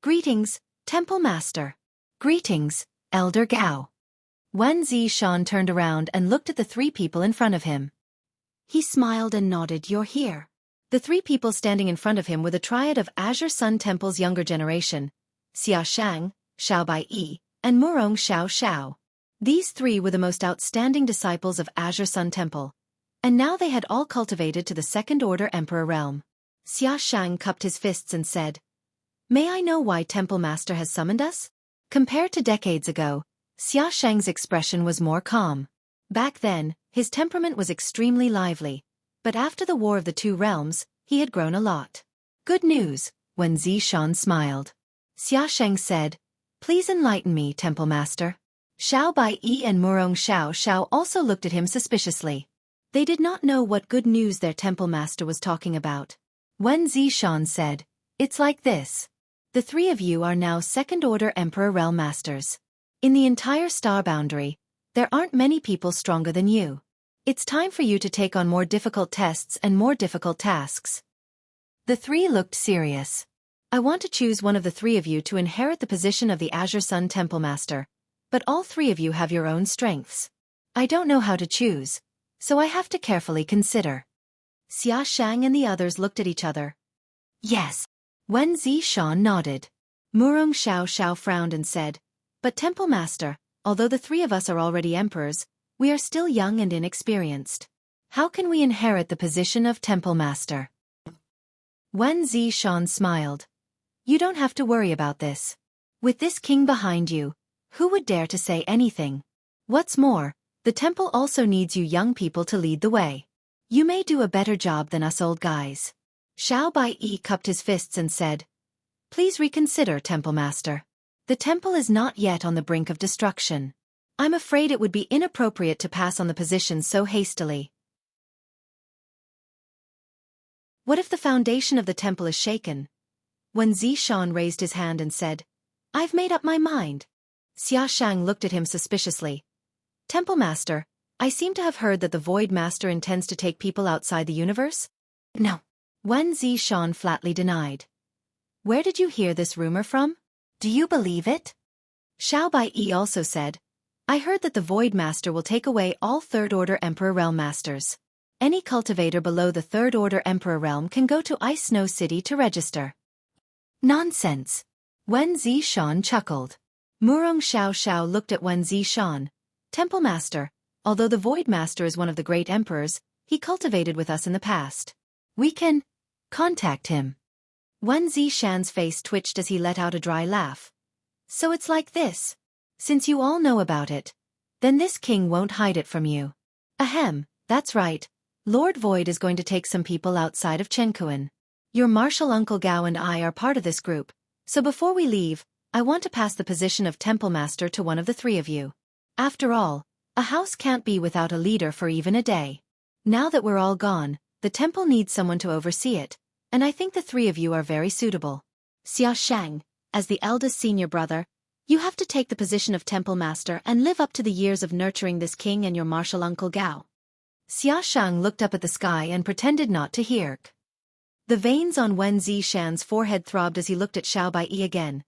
Greetings, Temple Master. Greetings, Elder Gao. Wen Zishan turned around and looked at the 3 people in front of him. He smiled and nodded. You're here. The 3 people standing in front of him were the triad of Azure Sun Temple's younger generation, Xia Shang, Xiao Bai Yi, and Murong Xiao Xiao. These 3 were the most outstanding disciples of Azure Sun Temple, and now they had all cultivated to the second-order Emperor realm. Xia Shang cupped his fists and said, May I know why Temple Master has summoned us? Compared to decades ago, Xia Shang's expression was more calm. Back then, his temperament was extremely lively, but after the War of the Two Realms, he had grown a lot. Good news, Wen Zishan smiled. Xia Shang said, Please enlighten me, Temple Master. Xiao Bai Yi and Murong Xiao Xiao also looked at him suspiciously. They did not know what good news their Temple Master was talking about. Wen Zishan said, It's like this. The 3 of you are now second-order Emperor Realm Masters. In the entire star boundary, there aren't many people stronger than you. It's time for you to take on more difficult tests and more difficult tasks. The 3 looked serious. I want to choose one of the 3 of you to inherit the position of the Azure Sun Temple Master, but all 3 of you have your own strengths. I don't know how to choose, so I have to carefully consider. Xia Shang and the others looked at each other. Yes. Wen Zishan nodded. Murong Xiao Xiao frowned and said, But Temple Master, although the 3 of us are already emperors, we are still young and inexperienced. How can we inherit the position of Temple Master? Wen Zishan smiled. You don't have to worry about this. With this king behind you, who would dare to say anything? What's more, the temple also needs you young people to lead the way. You may do a better job than us old guys. Xiao Bai Yi cupped his fists and said, Please reconsider, Temple Master. The temple is not yet on the brink of destruction. I'm afraid it would be inappropriate to pass on the position so hastily. What if the foundation of the temple is shaken? When Zishan raised his hand and said, I've made up my mind. Xia Shang looked at him suspiciously. Temple Master, I seem to have heard that the Void Master intends to take people outside the universe? No. Wen Zishan flatly denied. Where did you hear this rumor from? Do you believe it? Xiao Bai Yi also said, I heard that the Void Master will take away all third-order Emperor Realm Masters. Any cultivator below the third-order Emperor Realm can go to Ice Snow City to register. Nonsense. Wen Zishan chuckled. Murong Xiao Xiao looked at Wen Zishan. Temple Master, although the Void Master is one of the great emperors, he cultivated with us in the past. We can contact him. Wen Zishan's face twitched as he let out a dry laugh. So it's like this. Since you all know about it, then this king won't hide it from you. Ahem, that's right. Lord Void is going to take some people outside of Chenkuan. Your martial uncle Gao and I are part of this group, so before we leave, I want to pass the position of Temple Master to one of the 3 of you. After all, a house can't be without a leader for even a day. Now that we're all gone, the temple needs someone to oversee it, and I think the 3 of you are very suitable. Xia Shang, as the eldest senior brother, you have to take the position of Temple Master and live up to the years of nurturing this king and your martial uncle Gao. Xia Shang looked up at the sky and pretended not to hear. The veins on Wen Zishan's forehead throbbed as he looked at Xiao Bai Yi again.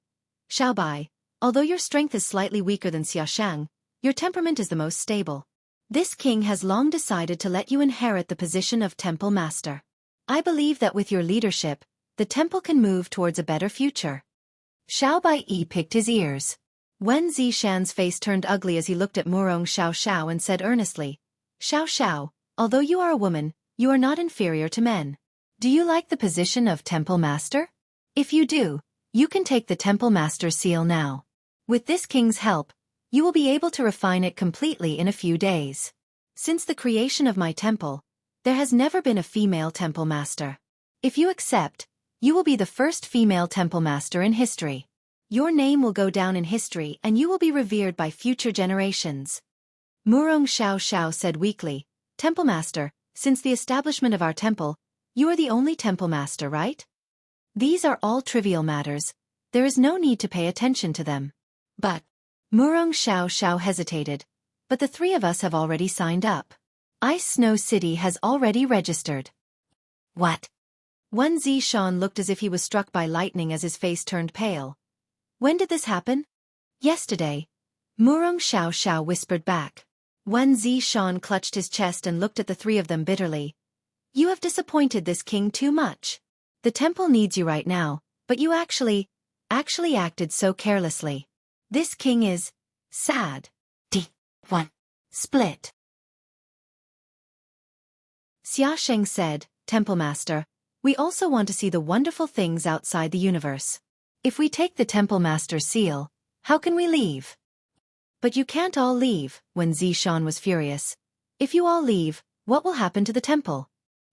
Xiao Bai, although your strength is slightly weaker than Xia Shang, your temperament is the most stable. This king has long decided to let you inherit the position of Temple Master. I believe that with your leadership, the temple can move towards a better future. Xiao Bai Yi picked his ears. Wen Zishan's face turned ugly as he looked at Murong Xiao Xiao and said earnestly, Xiao Xiao, although you are a woman, you are not inferior to men. Do you like the position of Temple Master? If you do, you can take the Temple Master seal now. With this king's help, you will be able to refine it completely in a few days. Since the creation of my temple, there has never been a female temple master. If you accept, you will be the first female temple master in history. Your name will go down in history and you will be revered by future generations. Murong Xiao Xiao said weakly, Temple Master, since the establishment of our temple, you are the only temple master, right? These are all trivial matters. There is no need to pay attention to them. But Murong Xiao Xiao hesitated. But the 3 of us have already signed up. Ice Snow City has already registered. What? Wen Zishan looked as if he was struck by lightning as his face turned pale. When did this happen? Yesterday. Murong Xiao Xiao whispered back. Wen Zishan clutched his chest and looked at the three of them bitterly. You have disappointed this king too much. The temple needs you right now, but you actually acted so carelessly. This king is sad. D1. Split. Xia Sheng said, Temple Master, we also want to see the wonderful things outside the universe. If we take the Temple Master's seal, how can we leave? But you can't all leave, when Zishan was furious. If you all leave, what will happen to the temple?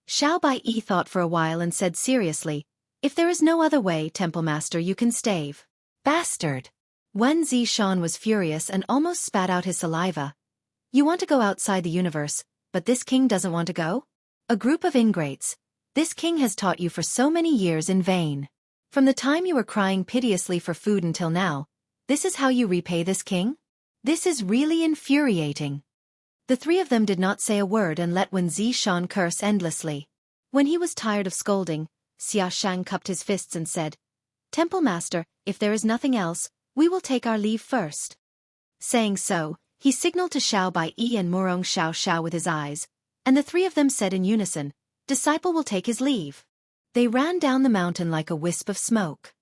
Xiao Baiyi thought for a while and said seriously, if there is no other way, Temple Master, you can stave. Bastard! Wen Zishan was furious and almost spat out his saliva. You want to go outside the universe, but this king doesn't want to go? A group of ingrates. This king has taught you for so many years in vain. From the time you were crying piteously for food until now, this is how you repay this king? This is really infuriating. The three of them did not say a word and let Wen Zishan curse endlessly. When he was tired of scolding, Xia Shang cupped his fists and said, Temple Master, if there is nothing else, we will take our leave first. Saying so, he signaled to Xiao Baiyi and Murong Xiao Xiao with his eyes, and the three of them said in unison, Disciple will take his leave. They ran down the mountain like a wisp of smoke.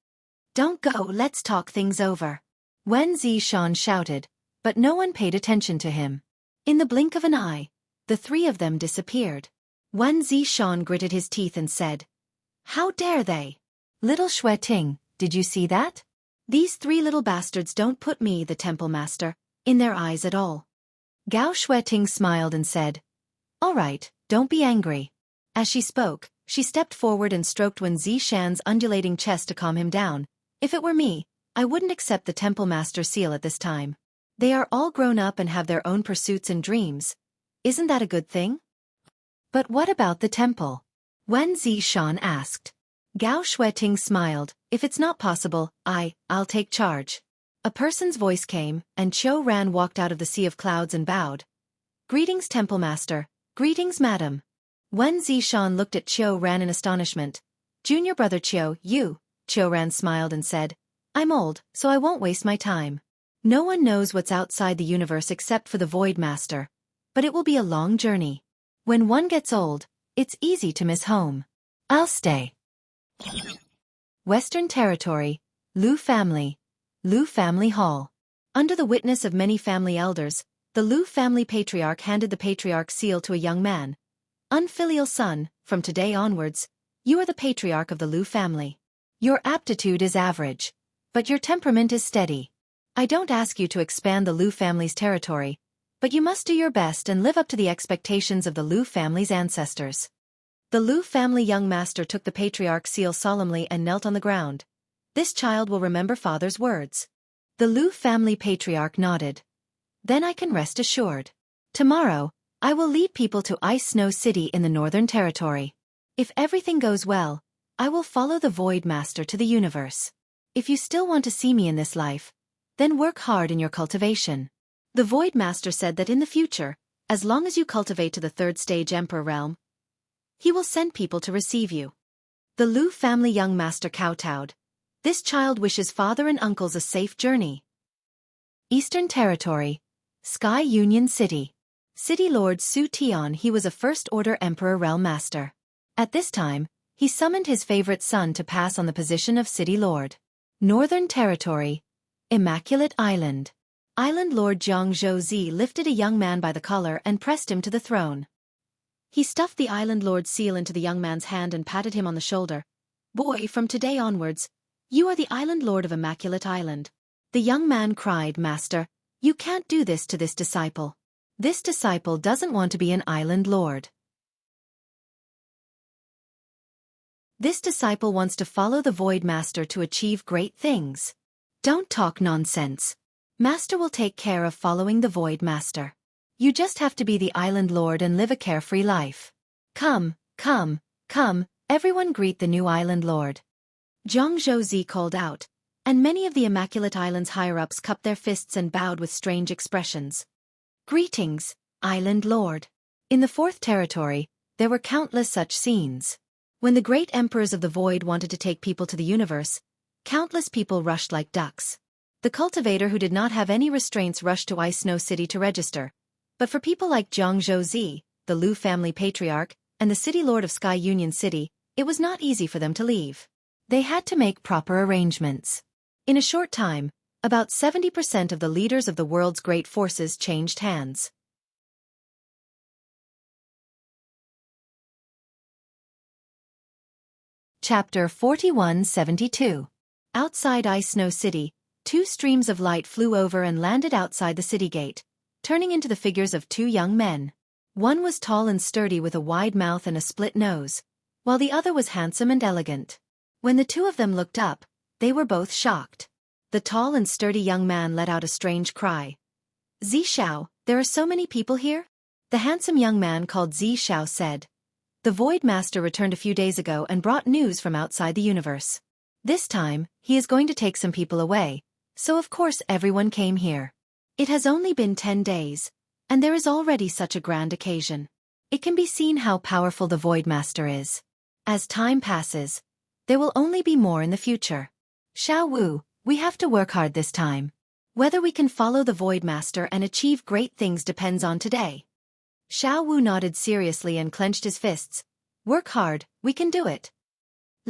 Don't go, let's talk things over. Wen Zishan shouted, but no one paid attention to him. In the blink of an eye, the three of them disappeared. Wen Zishan gritted his teeth and said, How dare they? Little Xueqi, did you see that? These three little bastards don't put me, the Temple Master, in their eyes at all. Gao Xueqi smiled and said, All right, don't be angry. As she spoke, she stepped forward and stroked Wen Zishan's undulating chest to calm him down. If it were me, I wouldn't accept the Temple Master seal at this time. They are all grown up and have their own pursuits and dreams. Isn't that a good thing? But what about the temple? Wen Zishan asked. Gao Xueqi smiled, if it's not possible, I'll take charge. A person's voice came, and Qiu Ran walked out of the sea of clouds and bowed. Greetings, Temple Master. Greetings, Madam. Wen Zishan looked at Qiu Ran in astonishment. Junior brother Qiu, you. Qiu Ran smiled and said, I'm old, so I won't waste my time. No one knows what's outside the universe except for the Void Master. But it will be a long journey. When one gets old, it's easy to miss home. I'll stay. Western Territory, Lu Family Hall. Under the witness of many family elders, the Lu family patriarch handed the patriarch seal to a young man. Unfilial son, from today onwards, you are the patriarch of the Lu family. Your aptitude is average, but your temperament is steady. I don't ask you to expand the Lu family's territory, but you must do your best and live up to the expectations of the Lu family's ancestors. The Lu family young master took the patriarch's seal solemnly and knelt on the ground. This child will remember father's words. The Lu family patriarch nodded. Then I can rest assured. Tomorrow, I will lead people to Ice Snow City in the Northern Territory. If everything goes well, I will follow the Void Master to the universe. If you still want to see me in this life, then work hard in your cultivation. The Void Master said that in the future, as long as you cultivate to the third stage Emperor realm, he will send people to receive you. The Lu family young master kowtowed. This child wishes father and uncles a safe journey. Eastern Territory, Sky Union City. City Lord Su Tian. He was a First Order Emperor Realm Master. At this time, he summoned his favorite son to pass on the position of City Lord. Northern Territory, Immaculate Island. Island Lord Jiang Zhouzi lifted a young man by the collar and pressed him to the throne. He stuffed the Island Lord's seal into the young man's hand and patted him on the shoulder. Boy, from today onwards, you are the Island Lord of Immaculate Island. The young man cried, Master, you can't do this to this disciple. This disciple doesn't want to be an Island Lord. This disciple wants to follow the Void Master to achieve great things. Don't talk nonsense. Master will take care of following the Void Master. You just have to be the Island Lord and live a carefree life. Come, everyone greet the new Island Lord. Zhang Zhouzi called out, and many of the Immaculate Island's higher-ups cupped their fists and bowed with strange expressions. Greetings, Island Lord. In the Fourth Territory, there were countless such scenes. When the great emperors of the void wanted to take people to the universe, countless people rushed like ducks. The cultivator who did not have any restraints rushed to Ice Snow City to register. But for people like Zhang Zhouzi, the Liu family patriarch, and the city lord of Sky Union City, it was not easy for them to leave. They had to make proper arrangements. In a short time, about 70% of the leaders of the world's great forces changed hands. Chapter 4172. Outside Ice Snow City, two streams of light flew over and landed outside the city gate, turning into the figures of two young men. One was tall and sturdy with a wide mouth and a split nose, while the other was handsome and elegant. When the two of them looked up, they were both shocked. The tall and sturdy young man let out a strange cry. "Zi Xiao, there are so many people here?" The handsome young man called Zi Xiao said. "The Void Master returned a few days ago and brought news from outside the universe. This time, he is going to take some people away, so of course everyone came here. It has only been 10 days, and there is already such a grand occasion. It can be seen how powerful the Void Master is. As time passes, there will only be more in the future. Xiao Wu, we have to work hard this time. Whether we can follow the Void Master and achieve great things depends on today." Xiao Wu nodded seriously and clenched his fists. "Work hard, we can do it.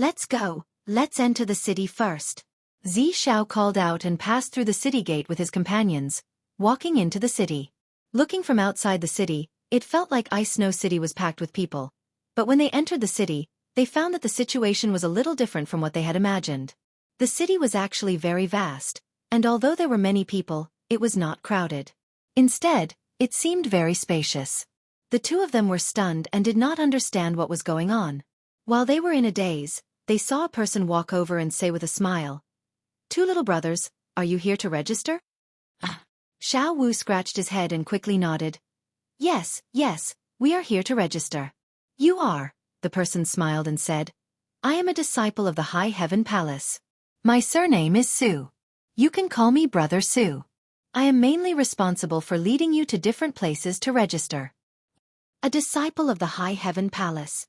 Let's go, let's enter the city first." Zi Xiao called out and passed through the city gate with his companions, walking into the city. Looking from outside the city, it felt like Ice Snow City was packed with people. But when they entered the city, they found that the situation was a little different from what they had imagined. The city was actually very vast, and although there were many people, it was not crowded. Instead, it seemed very spacious. The two of them were stunned and did not understand what was going on. While they were in a daze, they saw a person walk over and say with a smile, "Two little brothers, are you here to register?" Xiao Wu scratched his head and quickly nodded. Yes, we are here to register." "You are," the person smiled and said. "I am a disciple of the High Heaven Palace. My surname is Su. You can call me Brother Su. I am mainly responsible for leading you to different places to register." A disciple of the High Heaven Palace.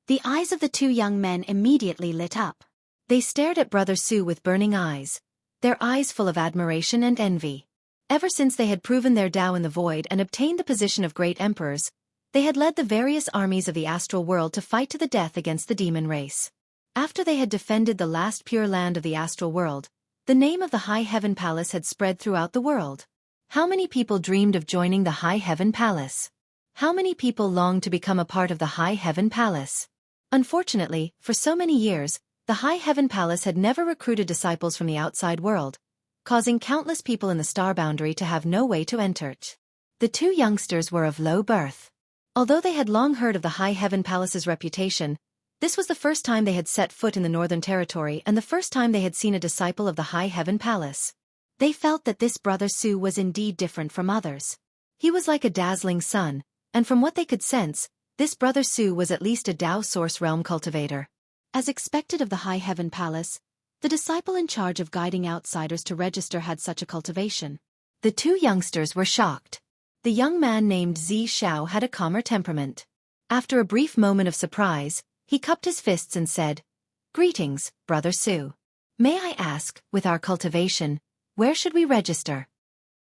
The eyes of the two young men immediately lit up. They stared at Brother Su with burning eyes, their eyes full of admiration and envy. Ever since they had proven their Tao in the void and obtained the position of great emperors, they had led the various armies of the astral world to fight to the death against the demon race. After they had defended the last pure land of the astral world, the name of the High Heaven Palace had spread throughout the world. How many people dreamed of joining the High Heaven Palace? How many people longed to become a part of the High Heaven Palace? Unfortunately, for so many years, the High Heaven Palace had never recruited disciples from the outside world, causing countless people in the star boundary to have no way to enter it. The two youngsters were of low birth. Although they had long heard of the High Heaven Palace's reputation, this was the first time they had set foot in the Northern Territory and the first time they had seen a disciple of the High Heaven Palace. They felt that this Brother Su was indeed different from others. He was like a dazzling sun, and from what they could sense, this Brother Su was at least a Tao Source Realm cultivator. As expected of the High Heaven Palace, the disciple in charge of guiding outsiders to register had such a cultivation. The two youngsters were shocked. The young man named Zi Xiao had a calmer temperament. After a brief moment of surprise, he cupped his fists and said, "Greetings, Brother Su. May I ask, with our cultivation, where should we register?"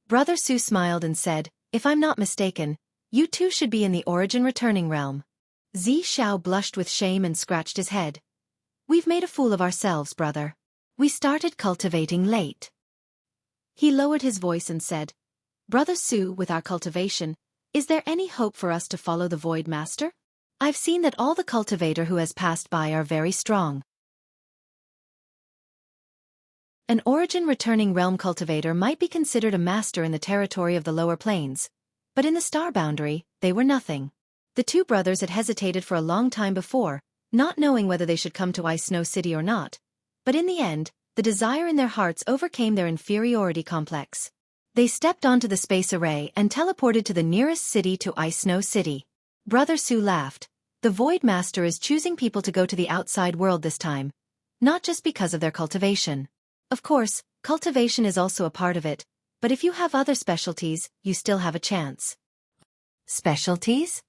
Brother Su smiled and said, "If I'm not mistaken, you two should be in the origin returning realm." Zi Xiao blushed with shame and scratched his head. "We've made a fool of ourselves, brother. We started cultivating late." He lowered his voice and said, "Brother Su, with our cultivation, is there any hope for us to follow the Void Master? I've seen that all the cultivator who has passed by are very strong." An origin returning realm cultivator might be considered a master in the territory of the lower planes, but in the star boundary, they were nothing. The two brothers had hesitated for a long time before, not knowing whether they should come to Ice Snow City or not, but in the end, the desire in their hearts overcame their inferiority complex. They stepped onto the space array and teleported to the nearest city to Ice Snow City. Brother Su laughed. The Void Master is choosing people to go to the outside world this time, not just because of their cultivation. Of course, cultivation is also a part of it, but if you have other specialties, you still have a chance. Specialties?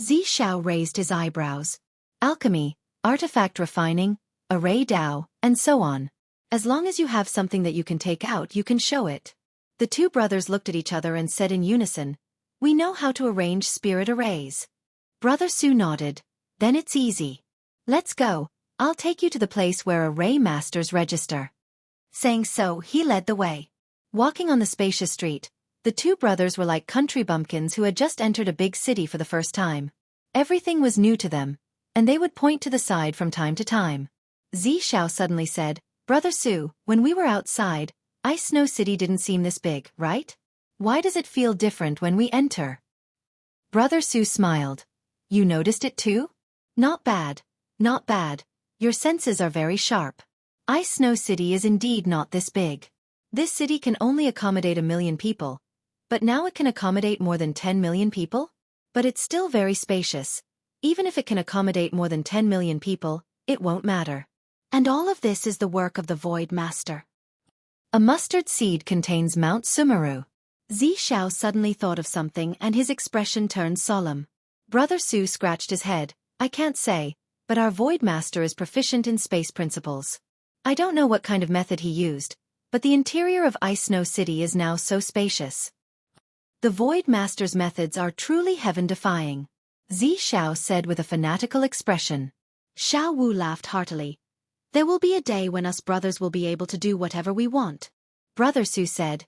Zi Xiao raised his eyebrows. Alchemy, artifact refining, array Dao, and so on. As long as you have something that you can take out, you can show it. The two brothers looked at each other and said in unison, "We know how to arrange spirit arrays." Brother Su nodded. "Then it's easy. Let's go, I'll take you to the place where array masters register." Saying so, he led the way. Walking on the spacious street, the two brothers were like country bumpkins who had just entered a big city for the first time. Everything was new to them, and they would point to the side from time to time. Xiao suddenly said, "Brother Su, when we were outside, Ice Snow City didn't seem this big, right? Why does it feel different when we enter?" Brother Su smiled. "You noticed it too? Not bad, not bad. Your senses are very sharp. Ice Snow City is indeed not this big. This city can only accommodate 1 million people, but now it can accommodate more than 10 million people? But it's still very spacious. Even if it can accommodate more than 10 million people, it won't matter. And all of this is the work of the Void Master. A mustard seed contains Mount Sumeru." Xiao suddenly thought of something and his expression turned solemn. Brother Su scratched his head. "I can't say, but our Void Master is proficient in space principles. I don't know what kind of method he used, but the interior of Ice Snow City is now so spacious. The Void Master's methods are truly heaven-defying," Xiao said with a fanatical expression. Xiao Wu laughed heartily. "There will be a day when us brothers will be able to do whatever we want." Brother Su said,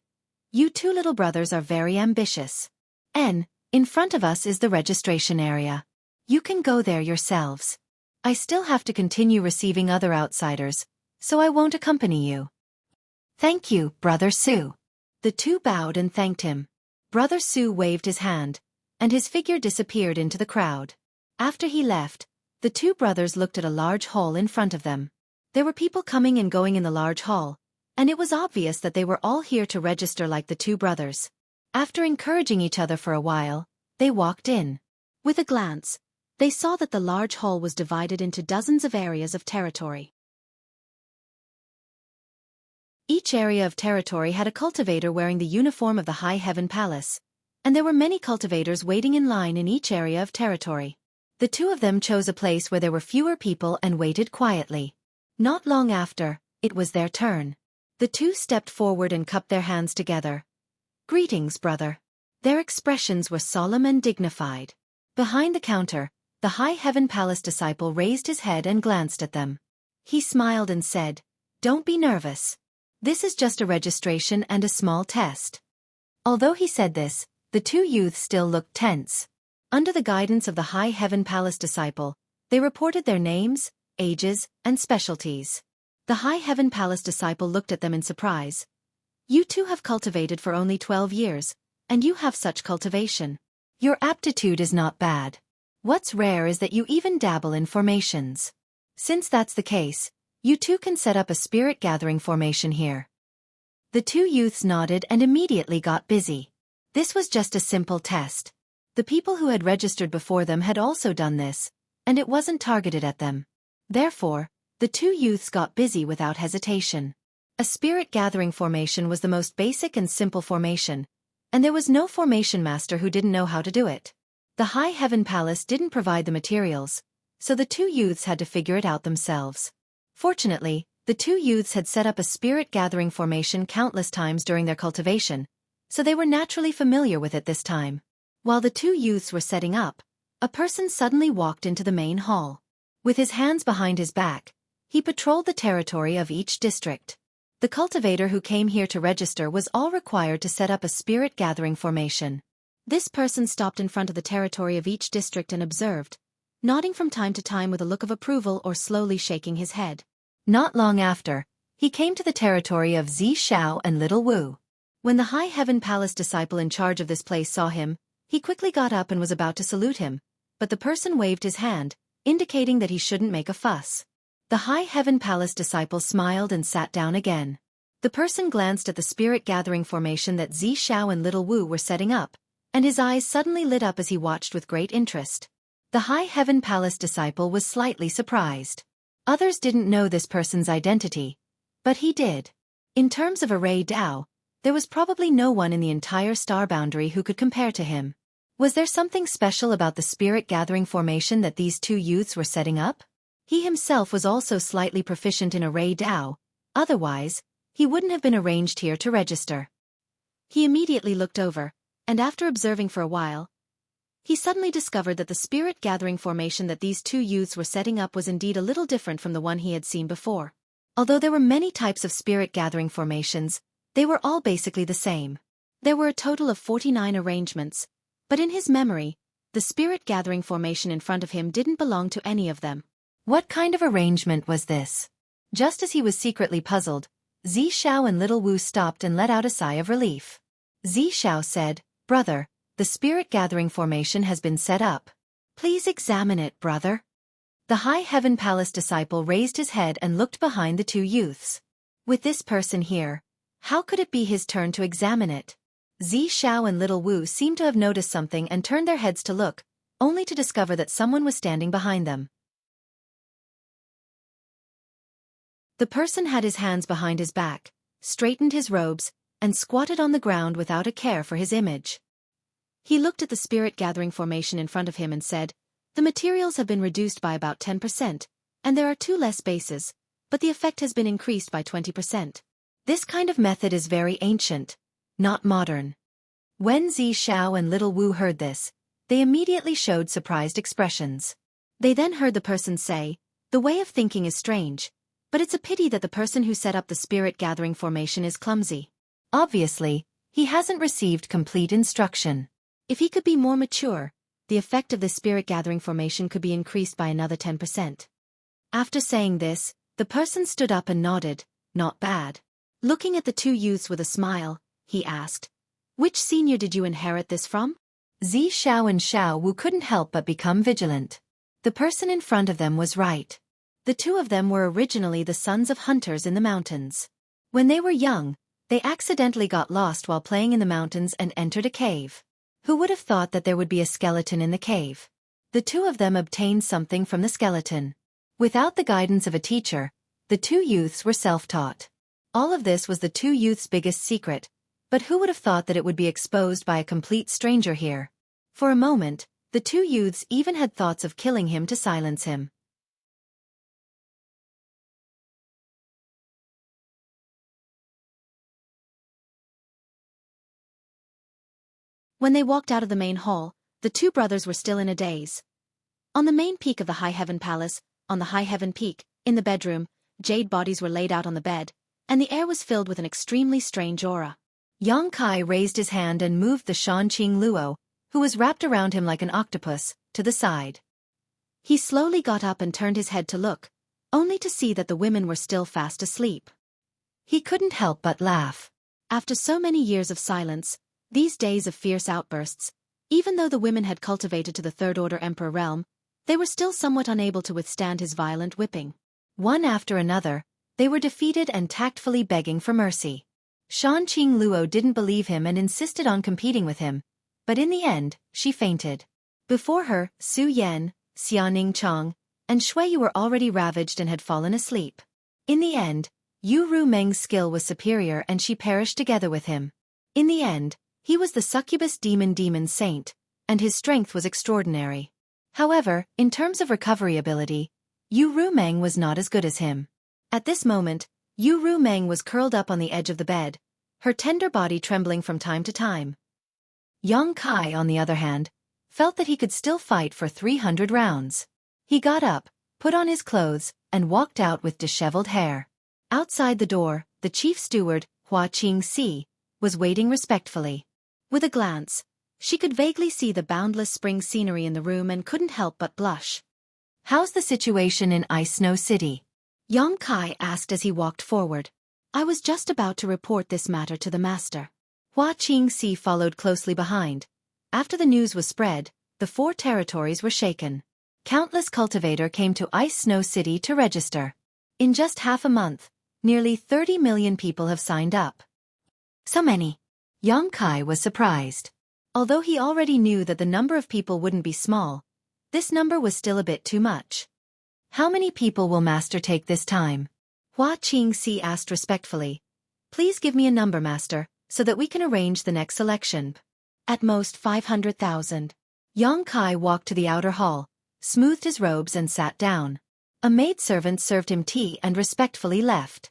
"You two little brothers are very ambitious. In front of us is the registration area. You can go there yourselves. I still have to continue receiving other outsiders, so I won't accompany you." "Thank you, Brother Su." The two bowed and thanked him. Brother Su waved his hand, and his figure disappeared into the crowd. After he left, the two brothers looked at a large hall in front of them. There were people coming and going in the large hall, and it was obvious that they were all here to register like the two brothers. After encouraging each other for a while, they walked in. With a glance, they saw that the large hall was divided into dozens of areas of territory. Each area of territory had a cultivator wearing the uniform of the High Heaven Palace, and there were many cultivators waiting in line in each area of territory. The two of them chose a place where there were fewer people and waited quietly. Not long after, it was their turn. The two stepped forward and cupped their hands together. "Greetings, brother." Their expressions were solemn and dignified. Behind the counter, the High Heaven Palace disciple raised his head and glanced at them. He smiled and said, "Don't be nervous. This is just a registration and a small test." Although he said this, the two youths still looked tense. Under the guidance of the High Heaven Palace disciple, they reported their names, ages, and specialties. The High Heaven Palace disciple looked at them in surprise. "You two have cultivated for only 12 years, and you have such cultivation. Your aptitude is not bad. What's rare is that you even dabble in formations. Since that's the case, you two can set up a spirit gathering formation here." The two youths nodded and immediately got busy. This was just a simple test. The people who had registered before them had also done this, and it wasn't targeted at them. Therefore, the two youths got busy without hesitation. A spirit gathering formation was the most basic and simple formation, and there was no formation master who didn't know how to do it. The High Heaven Palace didn't provide the materials, so the two youths had to figure it out themselves. Fortunately, the two youths had set up a spirit gathering formation countless times during their cultivation, so they were naturally familiar with it this time. While the two youths were setting up, a person suddenly walked into the main hall. With his hands behind his back, he patrolled the territory of each district. The cultivator who came here to register was all required to set up a spirit gathering formation. This person stopped in front of the territory of each district and observed, nodding from time to time with a look of approval or slowly shaking his head. Not long after, he came to the territory of Xiao and Little Wu. When the High Heaven Palace disciple in charge of this place saw him, he quickly got up and was about to salute him, but the person waved his hand, indicating that he shouldn't make a fuss. The High Heaven Palace disciple smiled and sat down again. The person glanced at the spirit gathering formation that Xiao and Little Wu were setting up, and his eyes suddenly lit up as he watched with great interest. The High Heaven Palace disciple was slightly surprised. Others didn't know this person's identity, but he did. In terms of array Dao, there was probably no one in the entire star boundary who could compare to him. Was there something special about the spirit gathering formation that these two youths were setting up? He himself was also slightly proficient in array Dao, otherwise, he wouldn't have been arranged here to register. He immediately looked over, and after observing for a while, he suddenly discovered that the spirit-gathering formation that these two youths were setting up was indeed a little different from the one he had seen before. Although there were many types of spirit-gathering formations, they were all basically the same. There were a total of 49 arrangements, but in his memory, the spirit-gathering formation in front of him didn't belong to any of them. What kind of arrangement was this? Just as he was secretly puzzled, Zishao and Little Wu stopped and let out a sigh of relief. Zishao said, "Brother, the spirit-gathering formation has been set up. Please examine it, brother." The High Heaven Palace disciple raised his head and looked behind the two youths. With this person here, how could it be his turn to examine it? Zishao and Little Wu seemed to have noticed something and turned their heads to look, only to discover that someone was standing behind them. The person had his hands behind his back, straightened his robes, and squatted on the ground without a care for his image. He looked at the spirit-gathering formation in front of him and said, "The materials have been reduced by about 10%, and there are 2 less bases, but the effect has been increased by 20%. This kind of method is very ancient, not modern." When Zishao and Little Wu heard this, they immediately showed surprised expressions. They then heard the person say, "The way of thinking is strange, but it's a pity that the person who set up the spirit-gathering formation is clumsy. Obviously, he hasn't received complete instruction. If he could be more mature, the effect of the spirit-gathering formation could be increased by another 10%. After saying this, the person stood up and nodded, "Not bad." Looking at the two youths with a smile, he asked, "Which senior did you inherit this from?" Zishao and Xiao Wu couldn't help but become vigilant. The person in front of them was right. The two of them were originally the sons of hunters in the mountains. When they were young, they accidentally got lost while playing in the mountains and entered a cave. Who would have thought that there would be a skeleton in the cave? The two of them obtained something from the skeleton. Without the guidance of a teacher, the two youths were self-taught. All of this was the two youths' biggest secret, but who would have thought that it would be exposed by a complete stranger here? For a moment, the two youths even had thoughts of killing him to silence him. When they walked out of the main hall, the two brothers were still in a daze. On the main peak of the High Heaven Palace, on the High Heaven Peak, in the bedroom, jade bodies were laid out on the bed, and the air was filled with an extremely strange aura. Yang Kai raised his hand and moved the Shanqing Luo, who was wrapped around him like an octopus, to the side. He slowly got up and turned his head to look, only to see that the women were still fast asleep. He couldn't help but laugh. After so many years of silence, these days of fierce outbursts, even though the women had cultivated to the third-order emperor realm, they were still somewhat unable to withstand his violent whipping. One after another, they were defeated and tactfully begging for mercy. Shanqing Luo didn't believe him and insisted on competing with him, but in the end, she fainted. Before her, Su Yan, Xianing Chang, and Xueqi were already ravaged and had fallen asleep. In the end, Yu Ru Meng's skill was superior and she perished together with him. In the end, he was the succubus demon saint, and his strength was extraordinary. However, in terms of recovery ability, Yu Ru Meng was not as good as him. At this moment, Yu Ru Meng was curled up on the edge of the bed, her tender body trembling from time to time. Yang Kai, on the other hand, felt that he could still fight for 300 rounds. He got up, put on his clothes, and walked out with disheveled hair. Outside the door, the chief steward, Hua Qingxi, was waiting respectfully. With a glance, she could vaguely see the boundless spring scenery in the room and couldn't help but blush. "How's the situation in Ice Snow City?" Yang Kai asked as he walked forward. "I was just about to report this matter to the master." Hua Qingxi followed closely behind. After the news was spread, the 4 territories were shaken. Countless cultivator came to Ice Snow City to register. In just half a month, nearly 30 million people have signed up. So many. Yang Kai was surprised. Although he already knew that the number of people wouldn't be small, this number was still a bit too much. "How many people will master take this time?" Hua Qingxi asked respectfully. "Please give me a number, master, so that we can arrange the next selection." "At most 500,000. Yang Kai walked to the outer hall, smoothed his robes and sat down. A maidservant served him tea and respectfully left.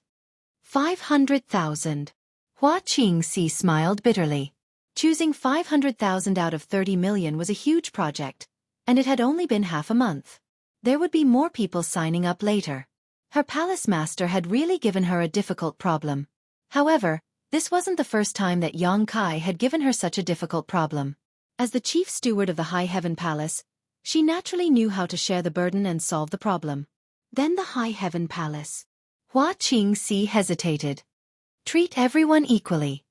500,000. Xueqi smiled bitterly. Choosing 500,000 out of 30 million was a huge project, and it had only been half a month. There would be more people signing up later. Her palace master had really given her a difficult problem. However, this wasn't the first time that Xueqi had given her such a difficult problem. As the chief steward of the High Heaven Palace, she naturally knew how to share the burden and solve the problem. Then the High Heaven Palace. Xueqi hesitated. Treat everyone equally.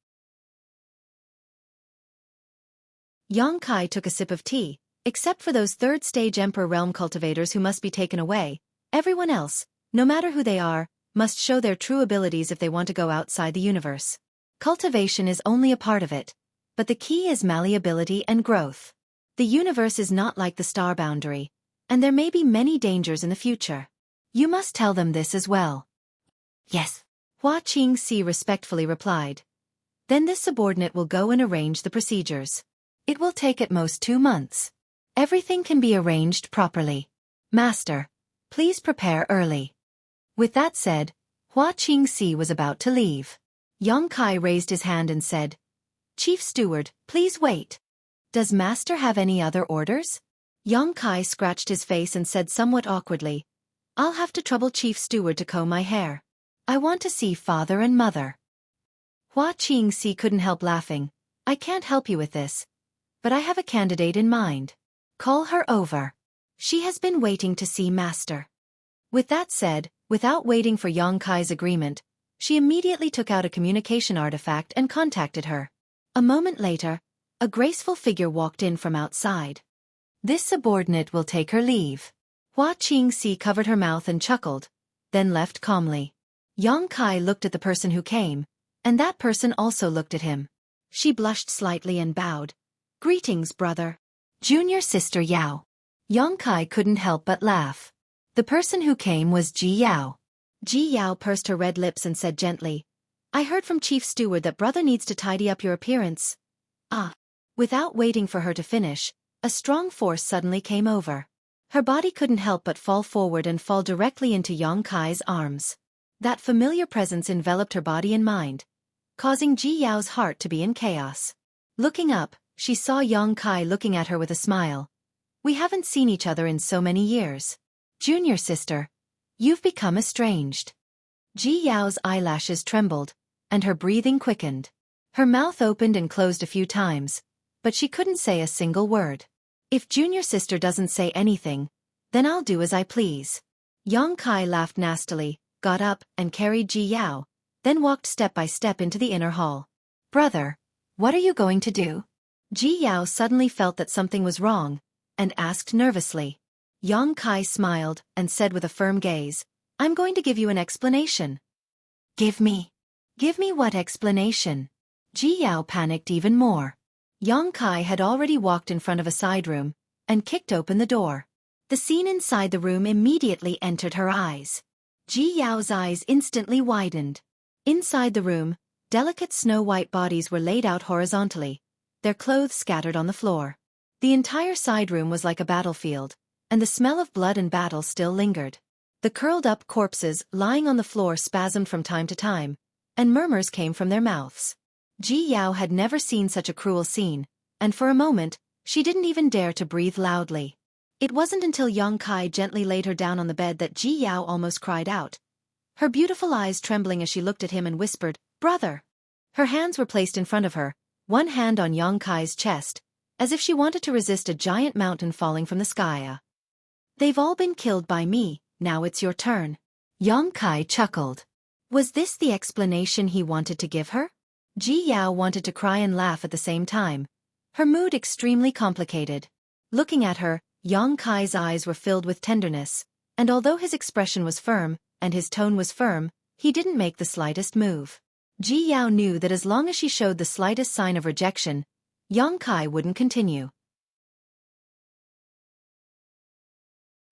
Xueqi took a sip of tea. Except for those third-stage Emperor realm cultivators who must be taken away, everyone else, no matter who they are, must show their true abilities if they want to go outside the universe. Cultivation is only a part of it, but the key is malleability and growth. The universe is not like the star boundary, and there may be many dangers in the future. You must tell them this as well. Yes. Xueqi respectfully replied. Then this subordinate will go and arrange the procedures. It will take at most 2 months. Everything can be arranged properly. Master, please prepare early. With that said, Xueqi was about to leave. Xueqi raised his hand and said, Chief Steward, please wait. Does Master have any other orders? Xueqi scratched his face and said somewhat awkwardly, I'll have to trouble Chief Steward to comb my hair. I want to see Father and Mother. Xueqi couldn't help laughing. I can't help you with this. But I have a candidate in mind. Call her over. She has been waiting to see Master. With that said, without waiting for Xueqi's agreement, she immediately took out a communication artifact and contacted her. A moment later, a graceful figure walked in from outside. This subordinate will take her leave. Xueqi covered her mouth and chuckled, then left calmly. Xueqi looked at the person who came, and that person also looked at him. She blushed slightly and bowed. Greetings, brother. Junior sister Yao. Xueqi couldn't help but laugh. The person who came was Ji Yao. Ji Yao pursed her red lips and said gently, I heard from Chief Steward that brother needs to tidy up your appearance. Ah. Without waiting for her to finish, a strong force suddenly came over. Her body couldn't help but fall forward and fall directly into Xueqi's arms. That familiar presence enveloped her body and mind, causing Ji Yao's heart to be in chaos. Looking up, she saw Xueqi looking at her with a smile. We haven't seen each other in so many years. Junior sister, you've become estranged. Ji Yao's eyelashes trembled, and her breathing quickened. Her mouth opened and closed a few times, but she couldn't say a single word. If junior sister doesn't say anything, then I'll do as I please. Xueqi laughed nastily, got up and carried Ji Yao, then walked step by step into the inner hall. Brother, what are you going to do? Ji Yao suddenly felt that something was wrong, and asked nervously. Xueqi smiled and said with a firm gaze, I'm going to give you an explanation. Give me what explanation? Ji Yao panicked even more. Xueqi had already walked in front of a side room, and kicked open the door. The scene inside the room immediately entered her eyes. Ji Yao's eyes instantly widened. Inside the room, delicate snow-white bodies were laid out horizontally, their clothes scattered on the floor. The entire side room was like a battlefield, and the smell of blood and battle still lingered. The curled-up corpses lying on the floor spasmed from time to time, and murmurs came from their mouths. Ji Yao had never seen such a cruel scene, and for a moment, she didn't even dare to breathe loudly. It wasn't until Xueqi gently laid her down on the bed that Ji Yao almost cried out, her beautiful eyes trembling as she looked at him and whispered, Brother! Her hands were placed in front of her, one hand on Xueqi's chest, as if she wanted to resist a giant mountain falling from the sky. They've all been killed by me, now it's your turn. Xueqi chuckled. Was this the explanation he wanted to give her? Ji Yao wanted to cry and laugh at the same time, her mood extremely complicated. Looking at her, Xueqi's eyes were filled with tenderness, and although his expression was firm, and his tone was firm, he didn't make the slightest move. Ji Yao knew that as long as she showed the slightest sign of rejection, Xueqi wouldn't continue.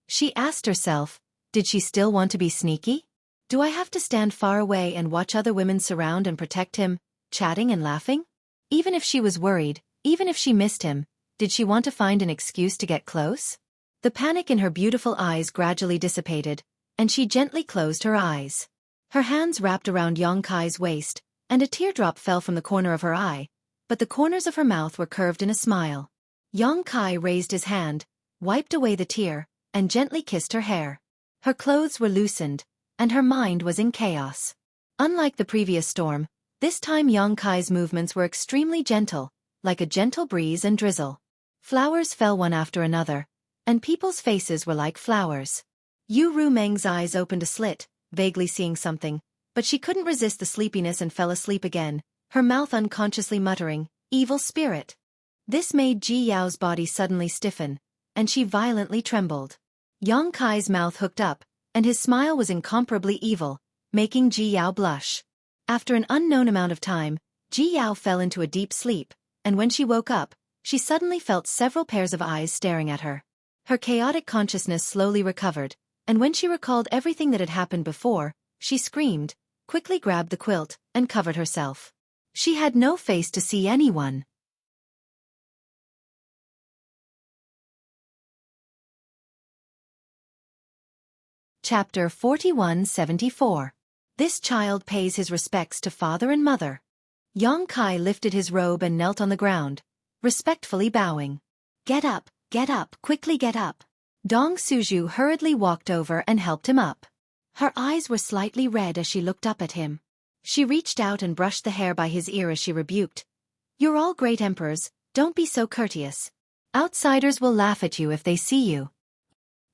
She asked herself, did she still want to be sneaky? Do I have to stand far away and watch other women surround and protect him, chatting and laughing? Even if she was worried, even if she missed him, did she want to find an excuse to get close? The panic in her beautiful eyes gradually dissipated, and she gently closed her eyes. Her hands wrapped around Kai's waist, and a teardrop fell from the corner of her eye, but the corners of her mouth were curved in a smile. Kai raised his hand, wiped away the tear, and gently kissed her hair. Her clothes were loosened, and her mind was in chaos. Unlike the previous storm, this time Kai's movements were extremely gentle, like a gentle breeze and drizzle. Flowers fell one after another, and people's faces were like flowers. Yu Rumeng's eyes opened a slit, vaguely seeing something, but she couldn't resist the sleepiness and fell asleep again, her mouth unconsciously muttering, "Evil spirit." This made Ji Yao's body suddenly stiffen, and she violently trembled. Kai's mouth hooked up, and his smile was incomparably evil, making Ji Yao blush. After an unknown amount of time, Ji Yao fell into a deep sleep, and when she woke up, she suddenly felt several pairs of eyes staring at her. Her chaotic consciousness slowly recovered, and when she recalled everything that had happened before, she screamed, quickly grabbed the quilt, and covered herself. She had no face to see anyone. Chapter 4174. This child pays his respects to father and mother. Kai lifted his robe and knelt on the ground, respectfully bowing. Get up, quickly get up." Dong Suju hurriedly walked over and helped him up. Her eyes were slightly red as she looked up at him. She reached out and brushed the hair by his ear as she rebuked. "You're all great emperors, don't be so courteous. Outsiders will laugh at you if they see you."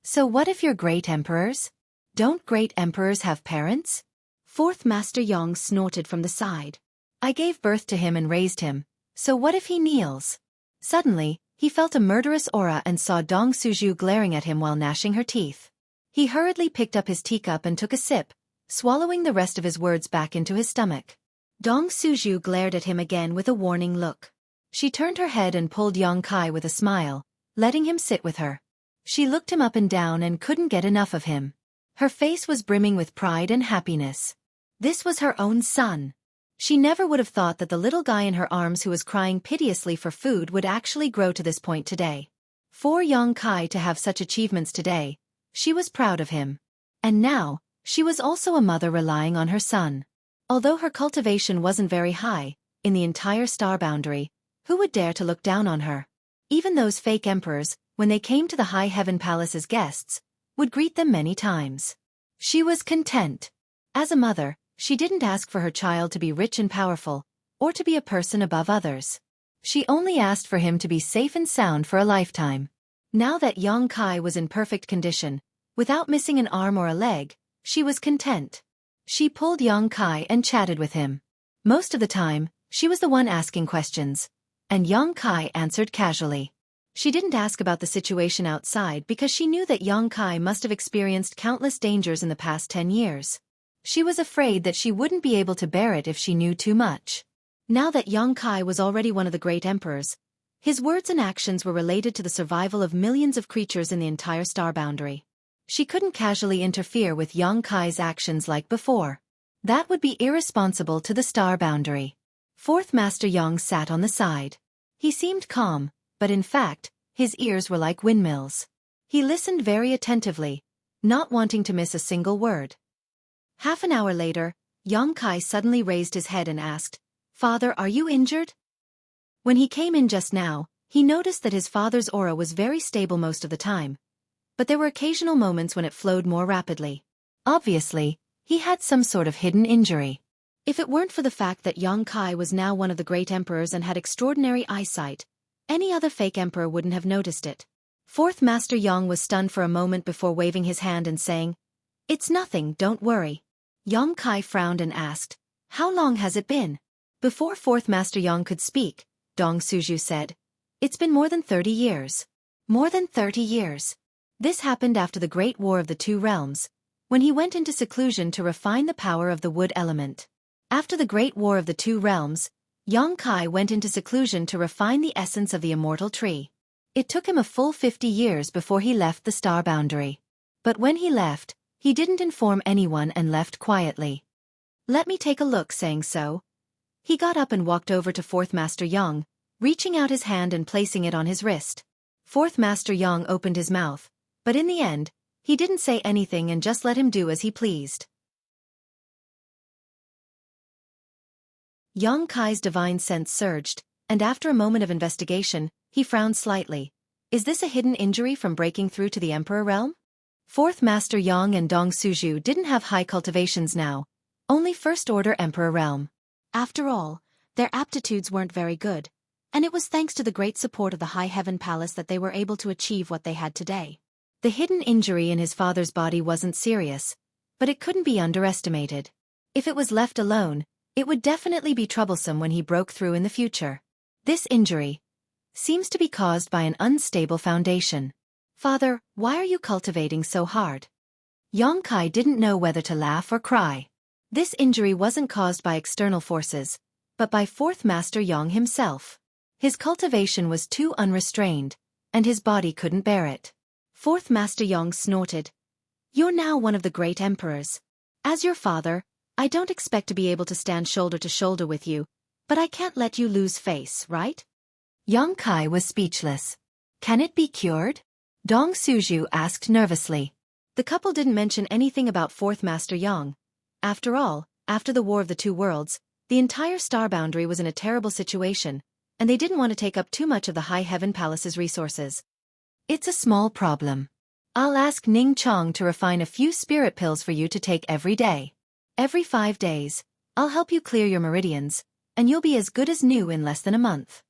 "So what if you're great emperors? Don't great emperors have parents?" Fourth Master Yang snorted from the side. "I gave birth to him and raised him, so what if he kneels?" Suddenly, he felt a murderous aura and saw Dong Suju glaring at him while gnashing her teeth. He hurriedly picked up his teacup and took a sip, swallowing the rest of his words back into his stomach. Dong Suju glared at him again with a warning look. She turned her head and pulled Kai with a smile, letting him sit with her. She looked him up and down and couldn't get enough of him. Her face was brimming with pride and happiness. This was her own son. She never would have thought that the little guy in her arms who was crying piteously for food would actually grow to this point today. For Kai to have such achievements today, she was proud of him. And now, she was also a mother relying on her son. Although her cultivation wasn't very high, in the entire star boundary, who would dare to look down on her? Even those fake emperors, when they came to the High Heaven Palace as guests, would greet them many times. She was content. As a mother, she didn't ask for her child to be rich and powerful, or to be a person above others. She only asked for him to be safe and sound for a lifetime. Now that Kai was in perfect condition, without missing an arm or a leg, she was content. She pulled Kai and chatted with him. Most of the time, she was the one asking questions, and Kai answered casually. She didn't ask about the situation outside because she knew that Kai must have experienced countless dangers in the past 10 years. She was afraid that she wouldn't be able to bear it if she knew too much. Now that Kai was already one of the great emperors, his words and actions were related to the survival of millions of creatures in the entire star boundary. She couldn't casually interfere with Kai's actions like before. That would be irresponsible to the star boundary. Fourth Master Yang sat on the side. He seemed calm, but in fact, his ears were like windmills. He listened very attentively, not wanting to miss a single word. Half an hour later, Kai suddenly raised his head and asked, "Father, are you injured?" When he came in just now, he noticed that his father's aura was very stable most of the time, but there were occasional moments when it flowed more rapidly. Obviously, he had some sort of hidden injury. If it weren't for the fact that Kai was now one of the great emperors and had extraordinary eyesight, any other fake emperor wouldn't have noticed it. Fourth Master Yang was stunned for a moment before waving his hand and saying, "It's nothing, don't worry." Kai frowned and asked, "How long has it been?" Before Fourth Master Yang could speak, Dong Suju said, "It's been more than 30 years. More than 30 years. This happened after the Great War of the Two Realms, when he went into seclusion to refine the power of the wood element. After the Great War of the Two Realms, Kai went into seclusion to refine the essence of the immortal tree. It took him a full 50 years before he left the star boundary. But when he left, he didn't inform anyone and left quietly. "Let me take a look," saying so. He got up and walked over to Fourth Master Yang, reaching out his hand and placing it on his wrist. Fourth Master Yang opened his mouth, but in the end, He didn't say anything and just let him do as he pleased. Kai's divine sense surged, and after a moment of investigation, he frowned slightly. Is this a hidden injury from breaking through to the Emperor realm? Fourth Master Yang and Dong Suju didn't have high cultivations now, only First-Order Emperor realm. After all, their aptitudes weren't very good, and it was thanks to the great support of the High Heaven Palace that they were able to achieve what they had today. The hidden injury in his father's body wasn't serious, but it couldn't be underestimated. If it was left alone, it would definitely be troublesome when he broke through in the future. This injury seems to be caused by an unstable foundation. Father, why are you cultivating so hard? Kai didn't know whether to laugh or cry. This injury wasn't caused by external forces, but by Fourth Master Yang himself. His cultivation was too unrestrained, and his body couldn't bear it. Fourth Master Yang snorted. You're now one of the great emperors. As your father, I don't expect to be able to stand shoulder to shoulder with you, but I can't let you lose face, right? Kai was speechless. Can it be cured? Dong Suju asked nervously. The couple didn't mention anything about Fourth Master Yang. After all, after the War of the Two Worlds, the entire star boundary was in a terrible situation, and they didn't want to take up too much of the High Heaven Palace's resources. It's a small problem. I'll ask Ning Chong to refine a few spirit pills for you to take every day. Every 5 days, I'll help you clear your meridians, and you'll be as good as new in less than a month.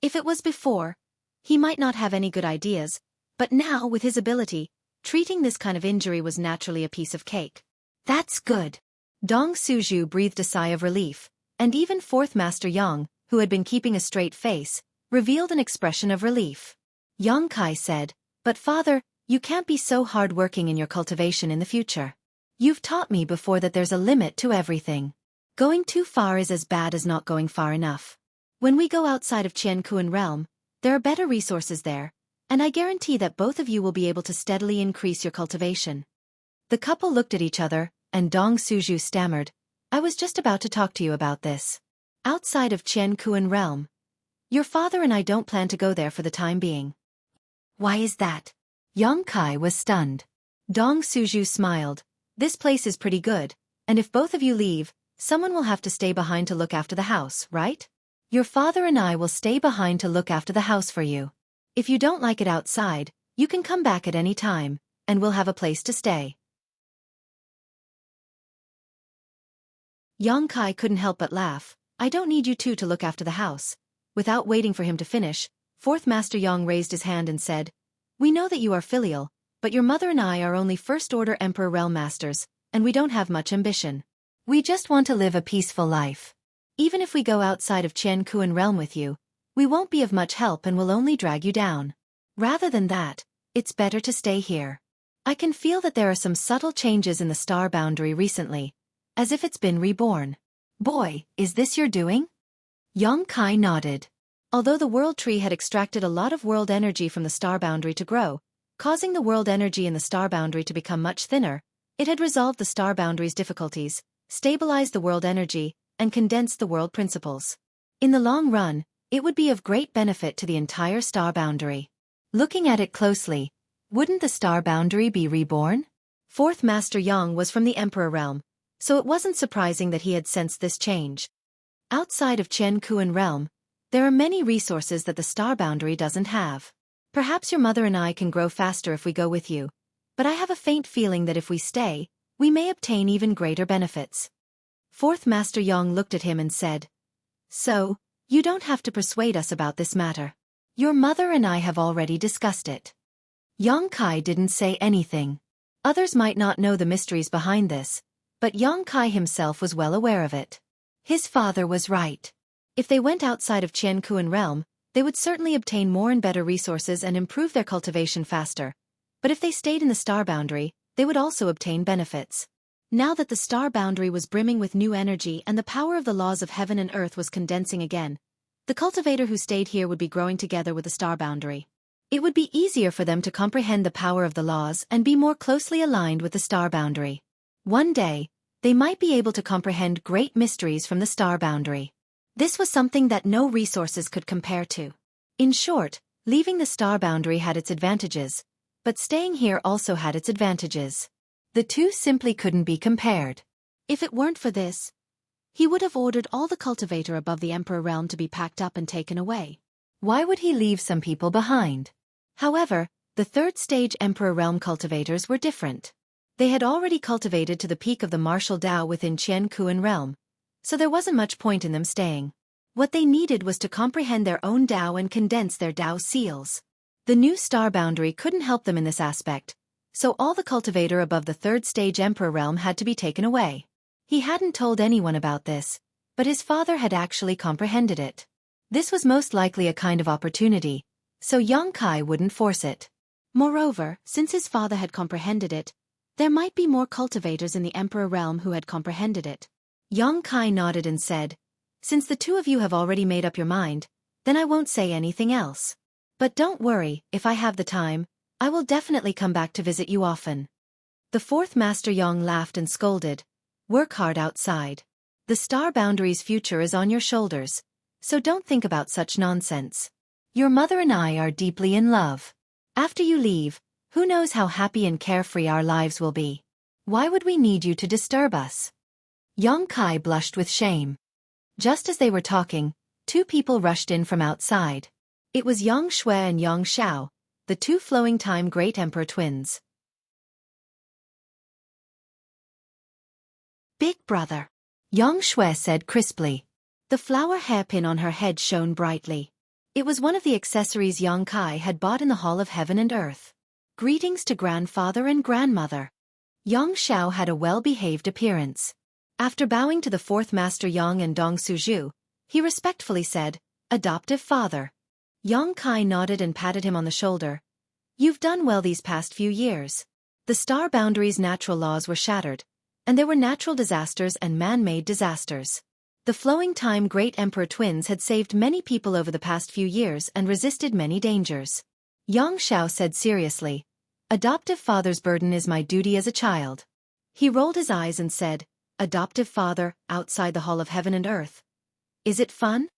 If it was before, he might not have any good ideas, but now with his ability, treating this kind of injury was naturally a piece of cake. That's good. Dong Suju breathed a sigh of relief, and even Fourth Master Yang, who had been keeping a straight face, revealed an expression of relief. Kai said, but father, you can't be so hard-working in your cultivation in the future. You've taught me before that there's a limit to everything. Going too far is as bad as not going far enough. When we go outside of Qiankuan realm, there are better resources there, and I guarantee that both of you will be able to steadily increase your cultivation. The couple looked at each other, and Dong Suju stammered, I was just about to talk to you about this. Outside of Qiankuan realm. Your father and I don't plan to go there for the time being. Why is that? Kai was stunned. Dong Suju smiled. This place is pretty good, and if both of you leave, someone will have to stay behind to look after the house, right? Your father and I will stay behind to look after the house for you. If you don't like it outside, you can come back at any time, and we'll have a place to stay. Kai couldn't help but laugh. I don't need you two to look after the house. Without waiting for him to finish, Fourth Master Yang raised his hand and said, We know that you are filial, but your mother and I are only First-Order Emperor Realm Masters, and we don't have much ambition. We just want to live a peaceful life. Even if we go outside of Qiankuan realm with you, we won't be of much help and will only drag you down. Rather than that, it's better to stay here. I can feel that there are some subtle changes in the star boundary recently, as if it's been reborn. Boy, is this your doing? Kai nodded. Although the world tree had extracted a lot of world energy from the star boundary to grow, causing the world energy in the star boundary to become much thinner, it had resolved the star boundary's difficulties, stabilized the world energy, and condensed the world principles. In the long run, it would be of great benefit to the entire star boundary. Looking at it closely, wouldn't the star boundary be reborn? Fourth Master Yang was from the Emperor realm, so it wasn't surprising that he had sensed this change. Outside of Qiankuan realm, there are many resources that the star boundary doesn't have. Perhaps your mother and I can grow faster if we go with you, but I have a faint feeling that if we stay, we may obtain even greater benefits. Fourth Master Yang looked at him and said, So, you don't have to persuade us about this matter. Your mother and I have already discussed it. Kai didn't say anything. Others might not know the mysteries behind this, but Kai himself was well aware of it. His father was right. If they went outside of Qiankuan realm, they would certainly obtain more and better resources and improve their cultivation faster. But if they stayed in the star boundary, they would also obtain benefits. Now that the star boundary was brimming with new energy and the power of the laws of heaven and earth was condensing again, the cultivator who stayed here would be growing together with the star boundary. It would be easier for them to comprehend the power of the laws and be more closely aligned with the star boundary. One day, they might be able to comprehend great mysteries from the star boundary. This was something that no resources could compare to. In short, leaving the star boundary had its advantages, but staying here also had its advantages. The two simply couldn't be compared. If it weren't for this, he would have ordered all the cultivator above the Emperor realm to be packed up and taken away. Why would he leave some people behind? However, the third stage Emperor realm cultivators were different. They had already cultivated to the peak of the martial Dao within Qian realm, so there wasn't much point in them staying. What they needed was to comprehend their own Dao and condense their Dao seals. The new star boundary couldn't help them in this aspect, so all the cultivator above the third stage Emperor realm had to be taken away. He hadn't told anyone about this, but his father had actually comprehended it. This was most likely a kind of opportunity, so Yang Kai wouldn't force it. Moreover, since his father had comprehended it, there might be more cultivators in the Emperor realm who had comprehended it. Yang Kai nodded and said, "Since the two of you have already made up your mind, then I won't say anything else. But don't worry, if I have the time, I will definitely come back to visit you often." The fourth Master Yang laughed and scolded, "Work hard outside. The star boundary's future is on your shoulders, so don't think about such nonsense. Your mother and I are deeply in love. After you leave, who knows how happy and carefree our lives will be. Why would we need you to disturb us?" Yang Kai blushed with shame. Just as they were talking, two people rushed in from outside. It was Yang Shui and Yang Xiao, the two flowing time great emperor twins. "Big brother," Yang Shui said crisply. The flower hairpin on her head shone brightly. It was one of the accessories Yang Kai had bought in the Hall of Heaven and Earth. "Greetings to grandfather and grandmother." Yang Xiao had a well-behaved appearance. After bowing to the fourth Master Yang and Dong Suzhu, he respectfully said, "Adoptive father." Yang Kai nodded and patted him on the shoulder. "You've done well these past few years. The star boundary's natural laws were shattered, and there were natural disasters and man-made disasters. The flowing time great emperor twins had saved many people over the past few years and resisted many dangers." Yang Xiao said seriously, "Adoptive father's burden is my duty as a child." He rolled his eyes and said, "Adoptive father, outside the Hall of Heaven and Earth. Is it fun?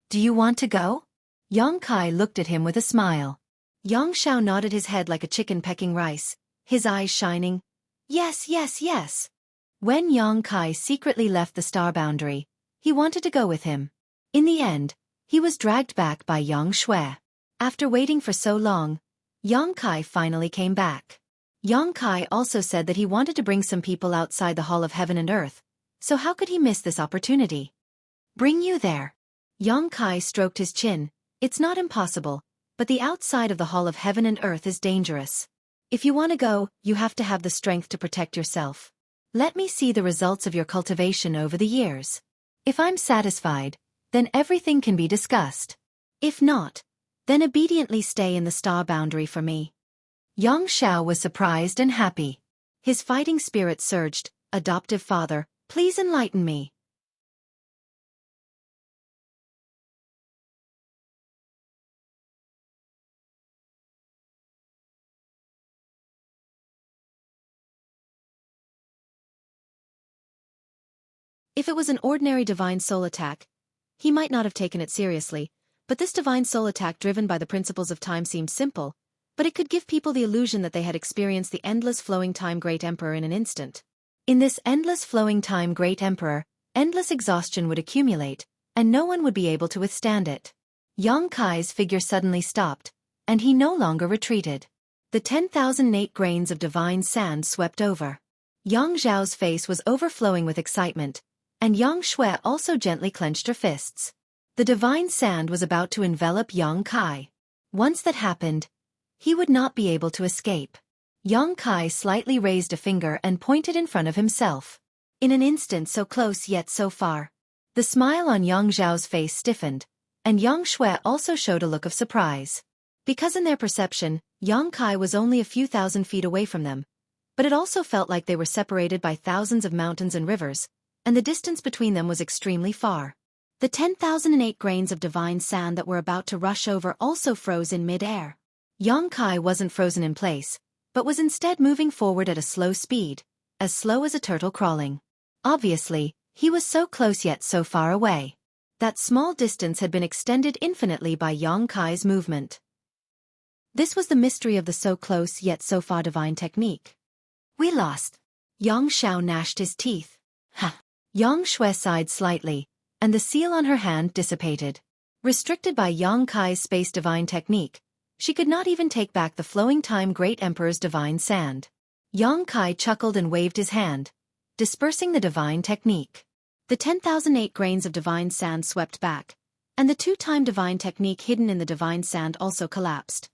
Do you want to go?" Yang Kai looked at him with a smile. Yang Xiao nodded his head like a chicken pecking rice, his eyes shining. "Yes, yes, yes." When Yang Kai secretly left the star boundary, he wanted to go with him. In the end, he was dragged back by Yang Shui. After waiting for so long, Yang Kai finally came back. Yang Kai also said that he wanted to bring some people outside the Hall of Heaven and Earth, so how could he miss this opportunity? "Bring you there." Yang Kai stroked his chin. "It's not impossible, but the outside of the Hall of Heaven and Earth is dangerous. If you want to go, you have to have the strength to protect yourself. Let me see the results of your cultivation over the years. If I'm satisfied, then everything can be discussed. If not, then obediently stay in the star boundary for me." Yang Xiao was surprised and happy. His fighting spirit surged. "Adoptive father, please enlighten me." If it was an ordinary divine soul attack, he might not have taken it seriously, but this divine soul attack driven by the principles of time seemed simple, but it could give people the illusion that they had experienced the endless flowing time great emperor in an instant. In this endless flowing time great emperor, endless exhaustion would accumulate, and no one would be able to withstand it. Yang Kai's figure suddenly stopped, and he no longer retreated. The 10,008 grains of divine sand swept over. Yang Zhao's face was overflowing with excitement, and Yang Shui also gently clenched her fists. The divine sand was about to envelop Yang Kai. Once that happened, he would not be able to escape. Yang Kai slightly raised a finger and pointed in front of himself. In an instant so close yet so far. The smile on Yang Zhao's face stiffened, and Yang Shui also showed a look of surprise. Because in their perception, Yang Kai was only a few thousand feet away from them, but it also felt like they were separated by thousands of mountains and rivers, and the distance between them was extremely far. The 10,008 grains of divine sand that were about to rush over also froze in mid-air. Yang Kai wasn't frozen in place, but was instead moving forward at a slow speed, as slow as a turtle crawling. Obviously, he was so close yet so far away. That small distance had been extended infinitely by Yang Kai's movement. This was the mystery of the so close yet so far divine technique. We lost. Yang Xiao gnashed his teeth. Ha! Yang Shui sighed slightly, and the seal on her hand dissipated. Restricted by Yang Kai's space divine technique, she could not even take back the flowing time Great Emperor's divine sand. Yang Kai chuckled and waved his hand, dispersing the divine technique. The 10,008 grains of divine sand swept back, and the two-time divine technique hidden in the divine sand also collapsed.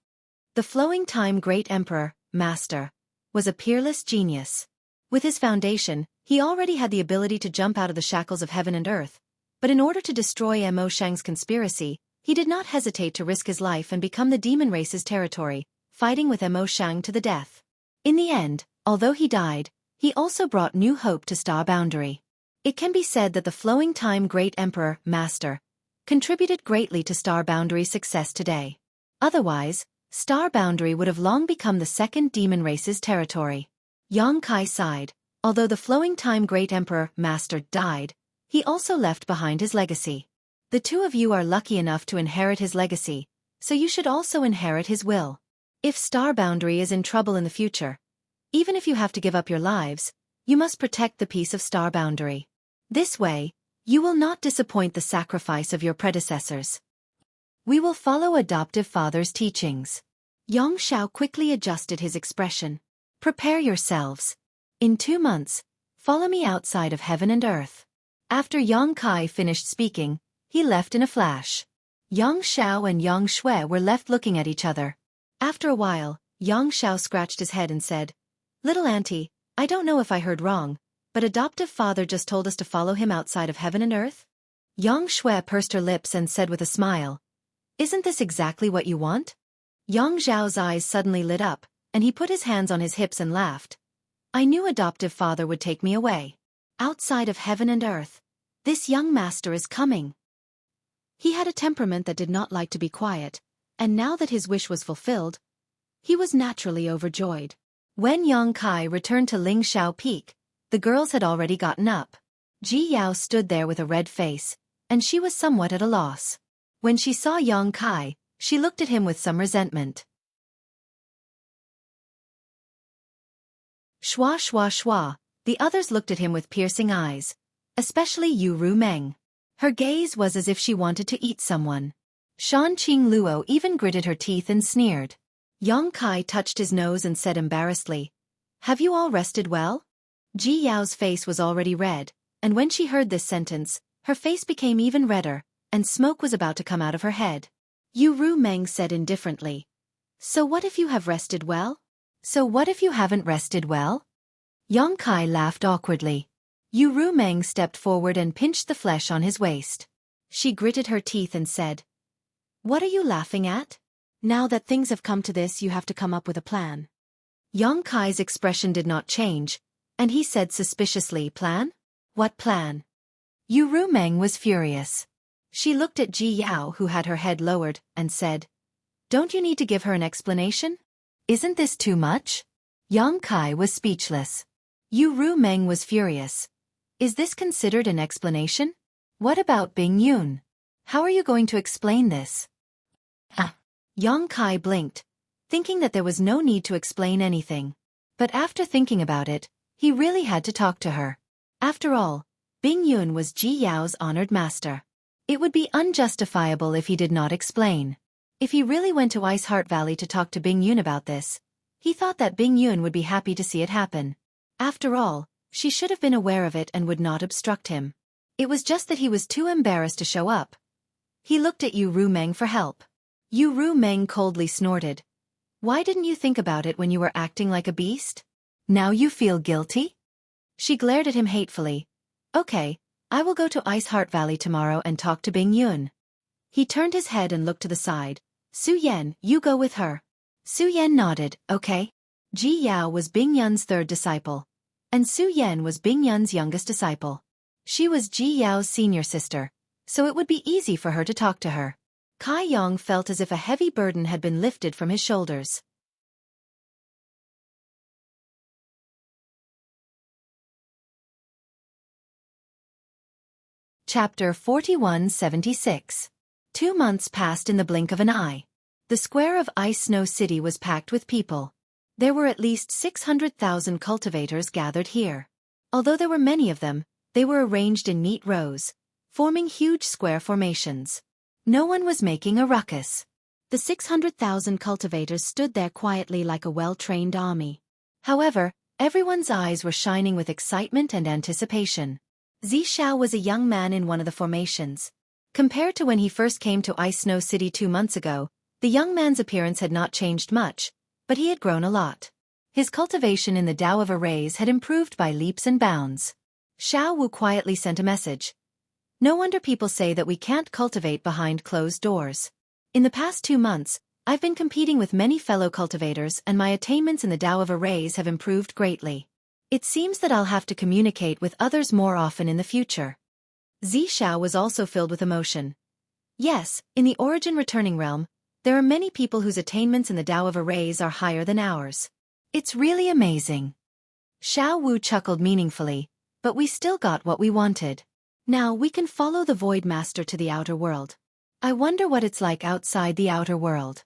The flowing time Great Emperor, Master, was a peerless genius. With his foundation, he already had the ability to jump out of the shackles of heaven and earth, but in order to destroy Mo Shang's conspiracy, he did not hesitate to risk his life and become the demon race's territory, fighting with Mo Shang to the death. In the end, although he died, he also brought new hope to Star Boundary. It can be said that the flowing time Great Emperor, Master, contributed greatly to Star Boundary's success today. Otherwise, Star Boundary would have long become the second demon race's territory. Yang Kai sighed. Although the flowing time Great Emperor, Master, died, he also left behind his legacy. The two of you are lucky enough to inherit his legacy, so you should also inherit his will. If Star Boundary is in trouble in the future, even if you have to give up your lives, you must protect the peace of Star Boundary. This way, you will not disappoint the sacrifice of your predecessors. We will follow adoptive father's teachings. Yang Xiao quickly adjusted his expression. Prepare yourselves. In 2 months, follow me outside of heaven and earth. After Yang Kai finished speaking, he left in a flash. Yang Xiao and Yang Shui were left looking at each other. After a while, Yang Xiao scratched his head and said, "Little auntie, I don't know if I heard wrong, but adoptive father just told us to follow him outside of heaven and earth?" Yang Shui pursed her lips and said with a smile, "Isn't this exactly what you want?" Yang Zhao's eyes suddenly lit up, and he put his hands on his hips and laughed. "I knew adoptive father would take me away. Outside of heaven and earth, this young master is coming." He had a temperament that did not like to be quiet, and now that his wish was fulfilled, he was naturally overjoyed. When Yang Kai returned to Ling Shao Peak, the girls had already gotten up. Ji Yao stood there with a red face, and she was somewhat at a loss. When she saw Yang Kai, she looked at him with some resentment. Shua shua shua, the others looked at him with piercing eyes, especially Yu Ru Meng. Her gaze was as if she wanted to eat someone. Shan Qing Luo even gritted her teeth and sneered. Yang Kai touched his nose and said embarrassedly, "Have you all rested well?" Ji Yao's face was already red, and when she heard this sentence, her face became even redder, and smoke was about to come out of her head. Yu Ru Meng said indifferently, "So what if you have rested well? So what if you haven't rested well?" Yang Kai laughed awkwardly. Yu Ru Meng stepped forward and pinched the flesh on his waist. She gritted her teeth and said, "What are you laughing at? Now that things have come to this, you have to come up with a plan." Yang Kai's expression did not change, and he said suspiciously, "Plan? What plan?" Yu Ru Meng was furious. She looked at Ji Yao, who had her head lowered, and said, "Don't you need to give her an explanation? Isn't this too much?" Yang Kai was speechless. Yu Ru Meng was furious. "Is this considered an explanation? What about Bing Yun? How are you going to explain this?" Yang Kai blinked, thinking that there was no need to explain anything. But after thinking about it, he really had to talk to her. After all, Bing Yun was Ji Yao's honored master. It would be unjustifiable if he did not explain. If he really went to Ice Heart Valley to talk to Bing Yun about this, he thought that Bing Yun would be happy to see it happen. After all, she should have been aware of it and would not obstruct him. It was just that he was too embarrassed to show up. He looked at Yu Ru Meng for help. Yu Ru Meng coldly snorted. "Why didn't you think about it when you were acting like a beast? Now you feel guilty?" She glared at him hatefully. "Okay, I will go to Ice Heart Valley tomorrow and talk to Bing Yun." He turned his head and looked to the side. "Su Yan, you go with her." Su Yan nodded, "Okay." Ji Yao was Bing Yun's third disciple, and Su Yan was Bing Yun's youngest disciple. She was Ji Yao's senior sister, so it would be easy for her to talk to her. Kai Yong felt as if a heavy burden had been lifted from his shoulders. Chapter 4176. 2 months passed in the blink of an eye. The square of Ice Snow City was packed with people. There were at least 600,000 cultivators gathered here. Although there were many of them, they were arranged in neat rows, forming huge square formations. No one was making a ruckus. The 600,000 cultivators stood there quietly like a well-trained army. However, everyone's eyes were shining with excitement and anticipation. Xueqi was a young man in one of the formations. Compared to when he first came to Ice Snow City 2 months ago, the young man's appearance had not changed much, but he had grown a lot. His cultivation in the Tao of Arrays had improved by leaps and bounds. Xueqi quietly sent a message. No wonder people say that we can't cultivate behind closed doors. In the past 2 months, I've been competing with many fellow cultivators and my attainments in the Tao of Arrays have improved greatly. It seems that I'll have to communicate with others more often in the future. Xueqi was also filled with emotion. Yes, in the Origin Returning Realm, there are many people whose attainments in the Tao of Arrays are higher than ours. It's really amazing. Xueqi chuckled meaningfully, but we still got what we wanted. Now we can follow the Void Master to the outer world. I wonder what it's like outside the outer world.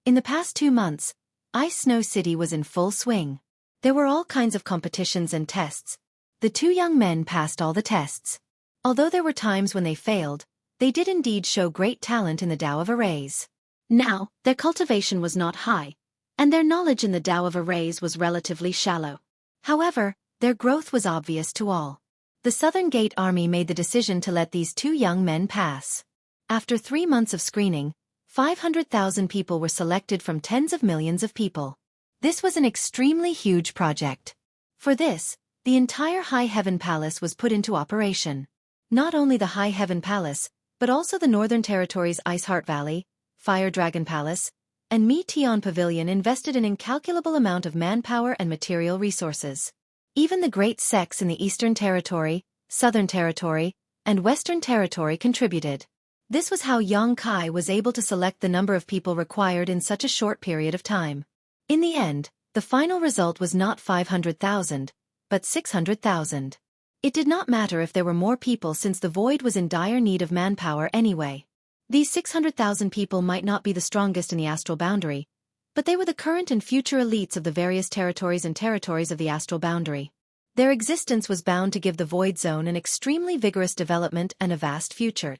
In the past 2 months, Ice Snow City was in full swing. There were all kinds of competitions and tests. The 2 young men passed all the tests. Although there were times when they failed, they did indeed show great talent in the Tao of Arrays. Now, their cultivation was not high, and their knowledge in the Tao of Arrays was relatively shallow. However, their growth was obvious to all. The Southern Gate Army made the decision to let these 2 young men pass. After 3 months of screening, 500,000 people were selected from tens of millions of people. This was an extremely huge project. For this, the entire High Heaven Palace was put into operation. Not only the High Heaven Palace, but also the Northern Territories Iceheart Valley, Fire Dragon Palace, and Meteon Pavilion invested an incalculable amount of manpower and material resources. Even the great sects in the Eastern Territory, Southern Territory, and Western Territory contributed. This was how Xueqi was able to select the number of people required in such a short period of time. In the end, the final result was not 500,000, but 600,000. It did not matter if there were more people since the Void was in dire need of manpower anyway. These 600,000 people might not be the strongest in the astral boundary, but they were the current and future elites of the various territories and territories of the astral boundary. Their existence was bound to give the Void Zone an extremely vigorous development and a vast future.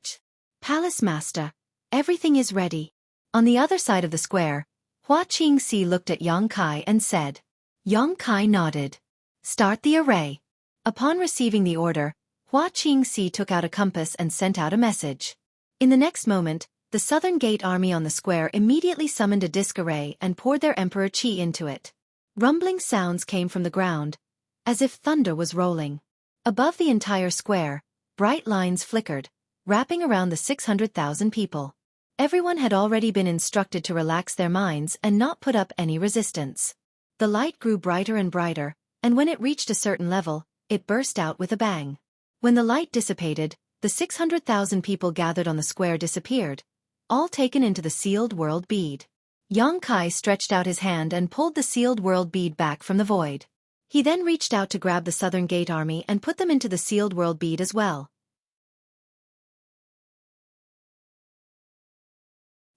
Palace Master, everything is ready. On the other side of the square, Xueqi looked at Xueqi and said. Xueqi nodded. Start the array. Upon receiving the order, Xueqi took out a compass and sent out a message. In the next moment, the Southern Gate Army on the square immediately summoned a disc array and poured their Emperor Qi into it. Rumbling sounds came from the ground, as if thunder was rolling. Above the entire square, bright lines flickered, wrapping around the 600,000 people. Everyone had already been instructed to relax their minds and not put up any resistance. The light grew brighter and brighter, and when it reached a certain level, it burst out with a bang. When the light dissipated, the 600,000 people gathered on the square disappeared, all taken into the sealed world bead. Xueqi stretched out his hand and pulled the sealed world bead back from the void. He then reached out to grab the Southern Gate Army and put them into the sealed world bead as well.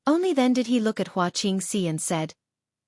Only then did he look at Xueqi and said,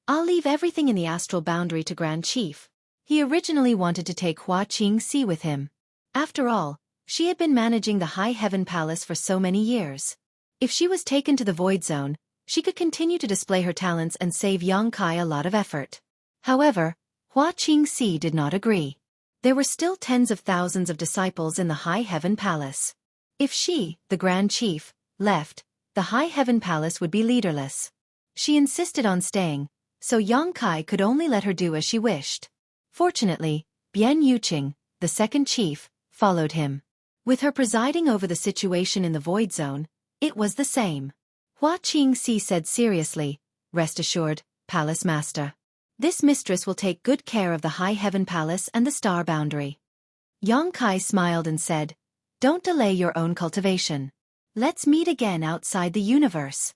I'll leave everything in the astral boundary to Grand Chief. He originally wanted to take Xueqi with him. After all, she had been managing the High Heaven Palace for so many years. If she was taken to the Void Zone, she could continue to display her talents and save Xueqi a lot of effort. However, Xueqi did not agree. There were still tens of thousands of disciples in the High Heaven Palace. If she, the Grand Chief, left, the High Heaven Palace would be leaderless. She insisted on staying, so Xueqi could only let her do as she wished. Fortunately, Bian Yuqing, the second chief, followed him. With her presiding over the situation in the Void Zone, it was the same. Xueqi said seriously, Rest assured, Palace Master. This mistress will take good care of the High Heaven Palace and the Star Boundary. Xueqi smiled and said, Don't delay your own cultivation. Let's meet again outside the universe.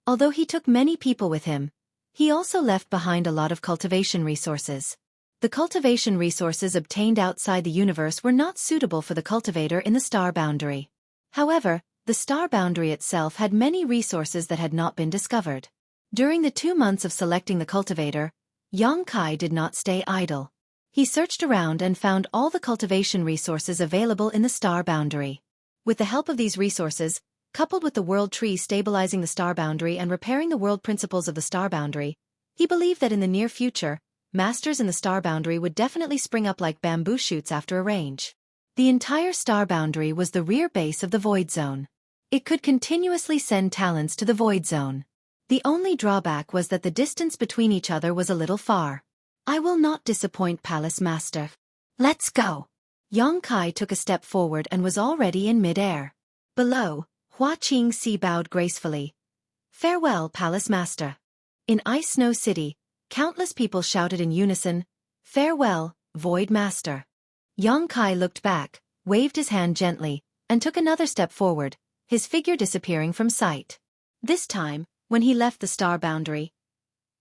Although he took many people with him, he also left behind a lot of cultivation resources. The cultivation resources obtained outside the universe were not suitable for the cultivator in the Star Boundary. However, the Star Boundary itself had many resources that had not been discovered. During the 2 months of selecting the cultivator, Xueqi did not stay idle. He searched around and found all the cultivation resources available in the star boundary. With the help of these resources, coupled with the world tree stabilizing the star boundary and repairing the world principles of the star boundary, he believed that in the near future, masters in the star boundary would definitely spring up like bamboo shoots after a range. The entire star boundary was the rear base of the void zone. It could continuously send talents to the void zone. The only drawback was that the distance between each other was a little far. I will not disappoint, Palace Master. Let's go. Xueqi took a step forward and was already in mid-air. Below, Xueqi bowed gracefully. Farewell, Palace Master. In Ice Snow City, countless people shouted in unison, Farewell, Void Master. Xueqi looked back, waved his hand gently, and took another step forward, his figure disappearing from sight. This time, when he left the star boundary,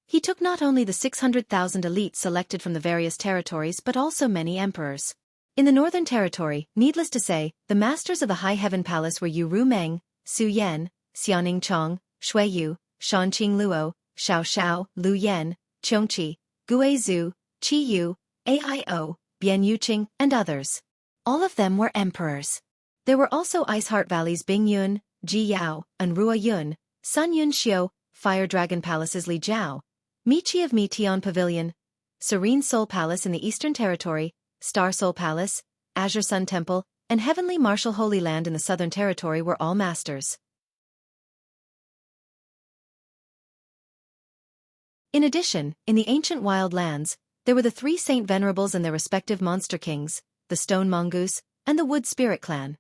he took not only the 600,000 elites selected from the various territories but also many emperors. In the Northern Territory, needless to say, the masters of the High Heaven Palace were Yu Rumeng, Su Yan, Xiaoning Chong, Xueyu, Shanqing Luo, Xiao Xiao, Lu Yan, Xueqi, Gue Zhu, Qi Yu, Aio, Bian Yuqing, and others. All of them were emperors. There were also Ice Heart Valley's Bing Yun, Ji Yao, and Rua Yun, Sun Yun Xiu, Fire Dragon Palace's Li Jiao, Michi of Mitian Pavilion, Serene Soul Palace in the Eastern Territory, Star Soul Palace, Azure Sun Temple, and Heavenly Martial Holy Land in the Southern Territory were all masters. In addition, in the ancient wild lands, there were the 3 Saint Venerables and their respective monster kings, the Stone Mongoose, and the Wood Spirit Clan.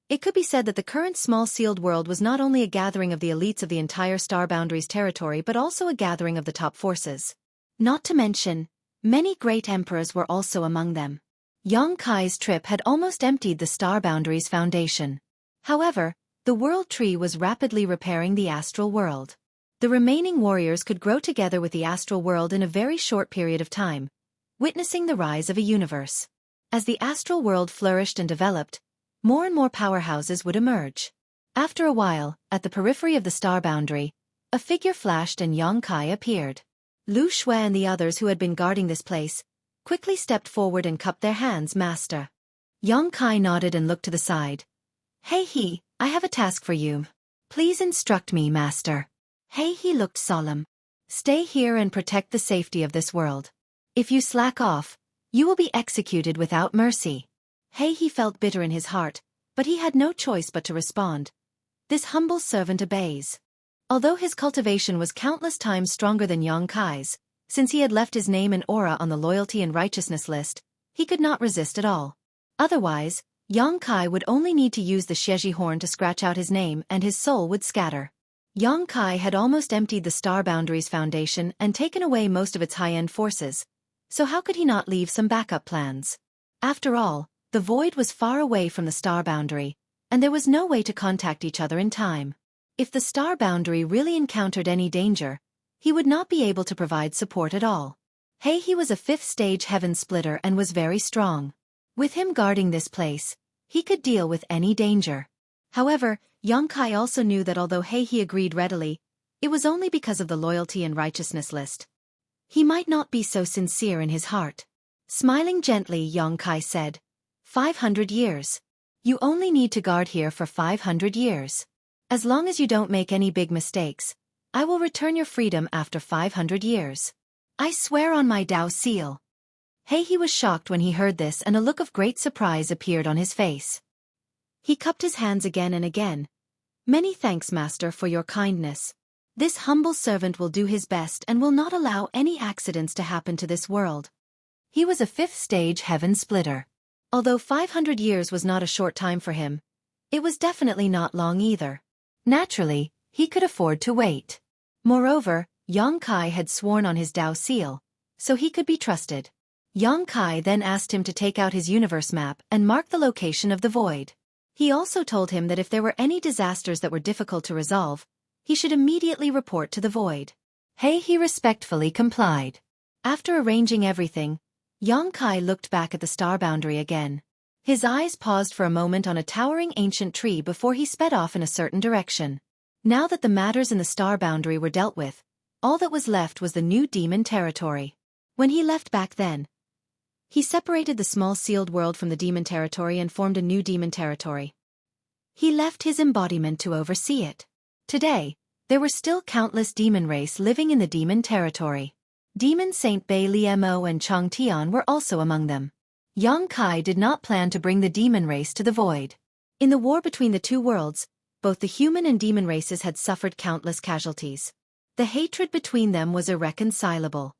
It could be said that the current small sealed world was not only a gathering of the elites of the entire Star Boundaries territory but also a gathering of the top forces. Not to mention, many great emperors were also among them. Xueqi's trip had almost emptied the Star Boundaries foundation. However, the World Tree was rapidly repairing the astral world. The remaining warriors could grow together with the astral world in a very short period of time, witnessing the rise of a universe. As the astral world flourished and developed, more and more powerhouses would emerge. After a while, at the periphery of the star boundary, a figure flashed and Xueqi appeared. Lu Shui and the others who had been guarding this place quickly stepped forward and cupped their hands, Master. Xueqi nodded and looked to the side. He, I have a task for you. Please instruct me, Master. He looked solemn. Stay here and protect the safety of this world. If you slack off, you will be executed without mercy. He felt bitter in his heart, but he had no choice but to respond. This humble servant obeys. Although his cultivation was countless times stronger than Xueqi's, since he had left his name and aura on the loyalty and righteousness list, he could not resist at all. Otherwise, Xueqi would only need to use the Xueqi horn to scratch out his name and his soul would scatter. Xueqi had almost emptied the Star Boundaries Foundation and taken away most of its high-end forces, so how could he not leave some backup plans? After all, the void was far away from the star boundary, and there was no way to contact each other in time. If the star boundary really encountered any danger, he would not be able to provide support at all. He was a 5th stage heaven splitter and was very strong. With him guarding this place, he could deal with any danger. However, Xueqi also knew that although he agreed readily, it was only because of the loyalty and righteousness list. He might not be so sincere in his heart. Smiling gently, Xueqi said, 500 years. You only need to guard here for 500 years. As long as you don't make any big mistakes, I will return your freedom after 500 years. I swear on my Tao seal. He was shocked when he heard this and a look of great surprise appeared on his face. He cupped his hands again and again. Many thanks, Master, for your kindness. This humble servant will do his best and will not allow any accidents to happen to this world. He was a 5th stage heaven splitter. Although 500 years was not a short time for him, it was definitely not long either. Naturally, he could afford to wait. Moreover, Xueqi had sworn on his Tao seal, so he could be trusted. Xueqi then asked him to take out his universe map and mark the location of the void. He also told him that if there were any disasters that were difficult to resolve, he should immediately report to the void. He respectfully complied. After arranging everything, Xueqi looked back at the star boundary again. His eyes paused for a moment on a towering ancient tree before he sped off in a certain direction. Now that the matters in the star boundary were dealt with, All that was left was the new demon territory. When he left back then, he separated the small sealed world from the demon territory and formed a new demon territory. He left his embodiment to oversee it. Today, there were still countless demon race living in the demon territory. Demon Saint Bei Liemo and Chang Tian were also among them. Yang Kai did not plan to bring the demon race to the void. In the war between the two worlds, both the human and demon races had suffered countless casualties. The hatred between them was irreconcilable.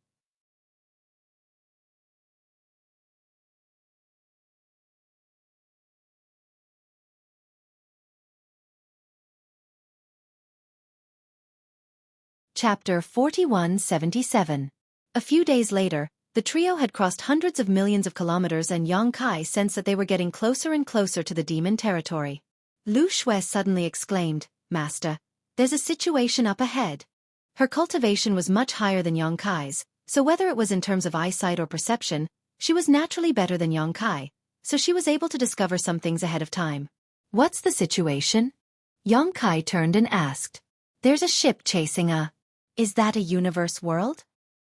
Chapter 4177. A few days later, the trio had crossed hundreds of millions of kilometers and Yang Kai sensed that they were getting closer and closer to the demon territory. Lu Xue suddenly exclaimed, "Master, there's a situation up ahead." Her cultivation was much higher than Yang Kai's, so whether it was in terms of eyesight or perception, she was naturally better than Yang Kai, so she was able to discover some things ahead of time. "What's the situation?" Yang Kai turned and asked. "There's a ship chasing a... Is that a universe world?"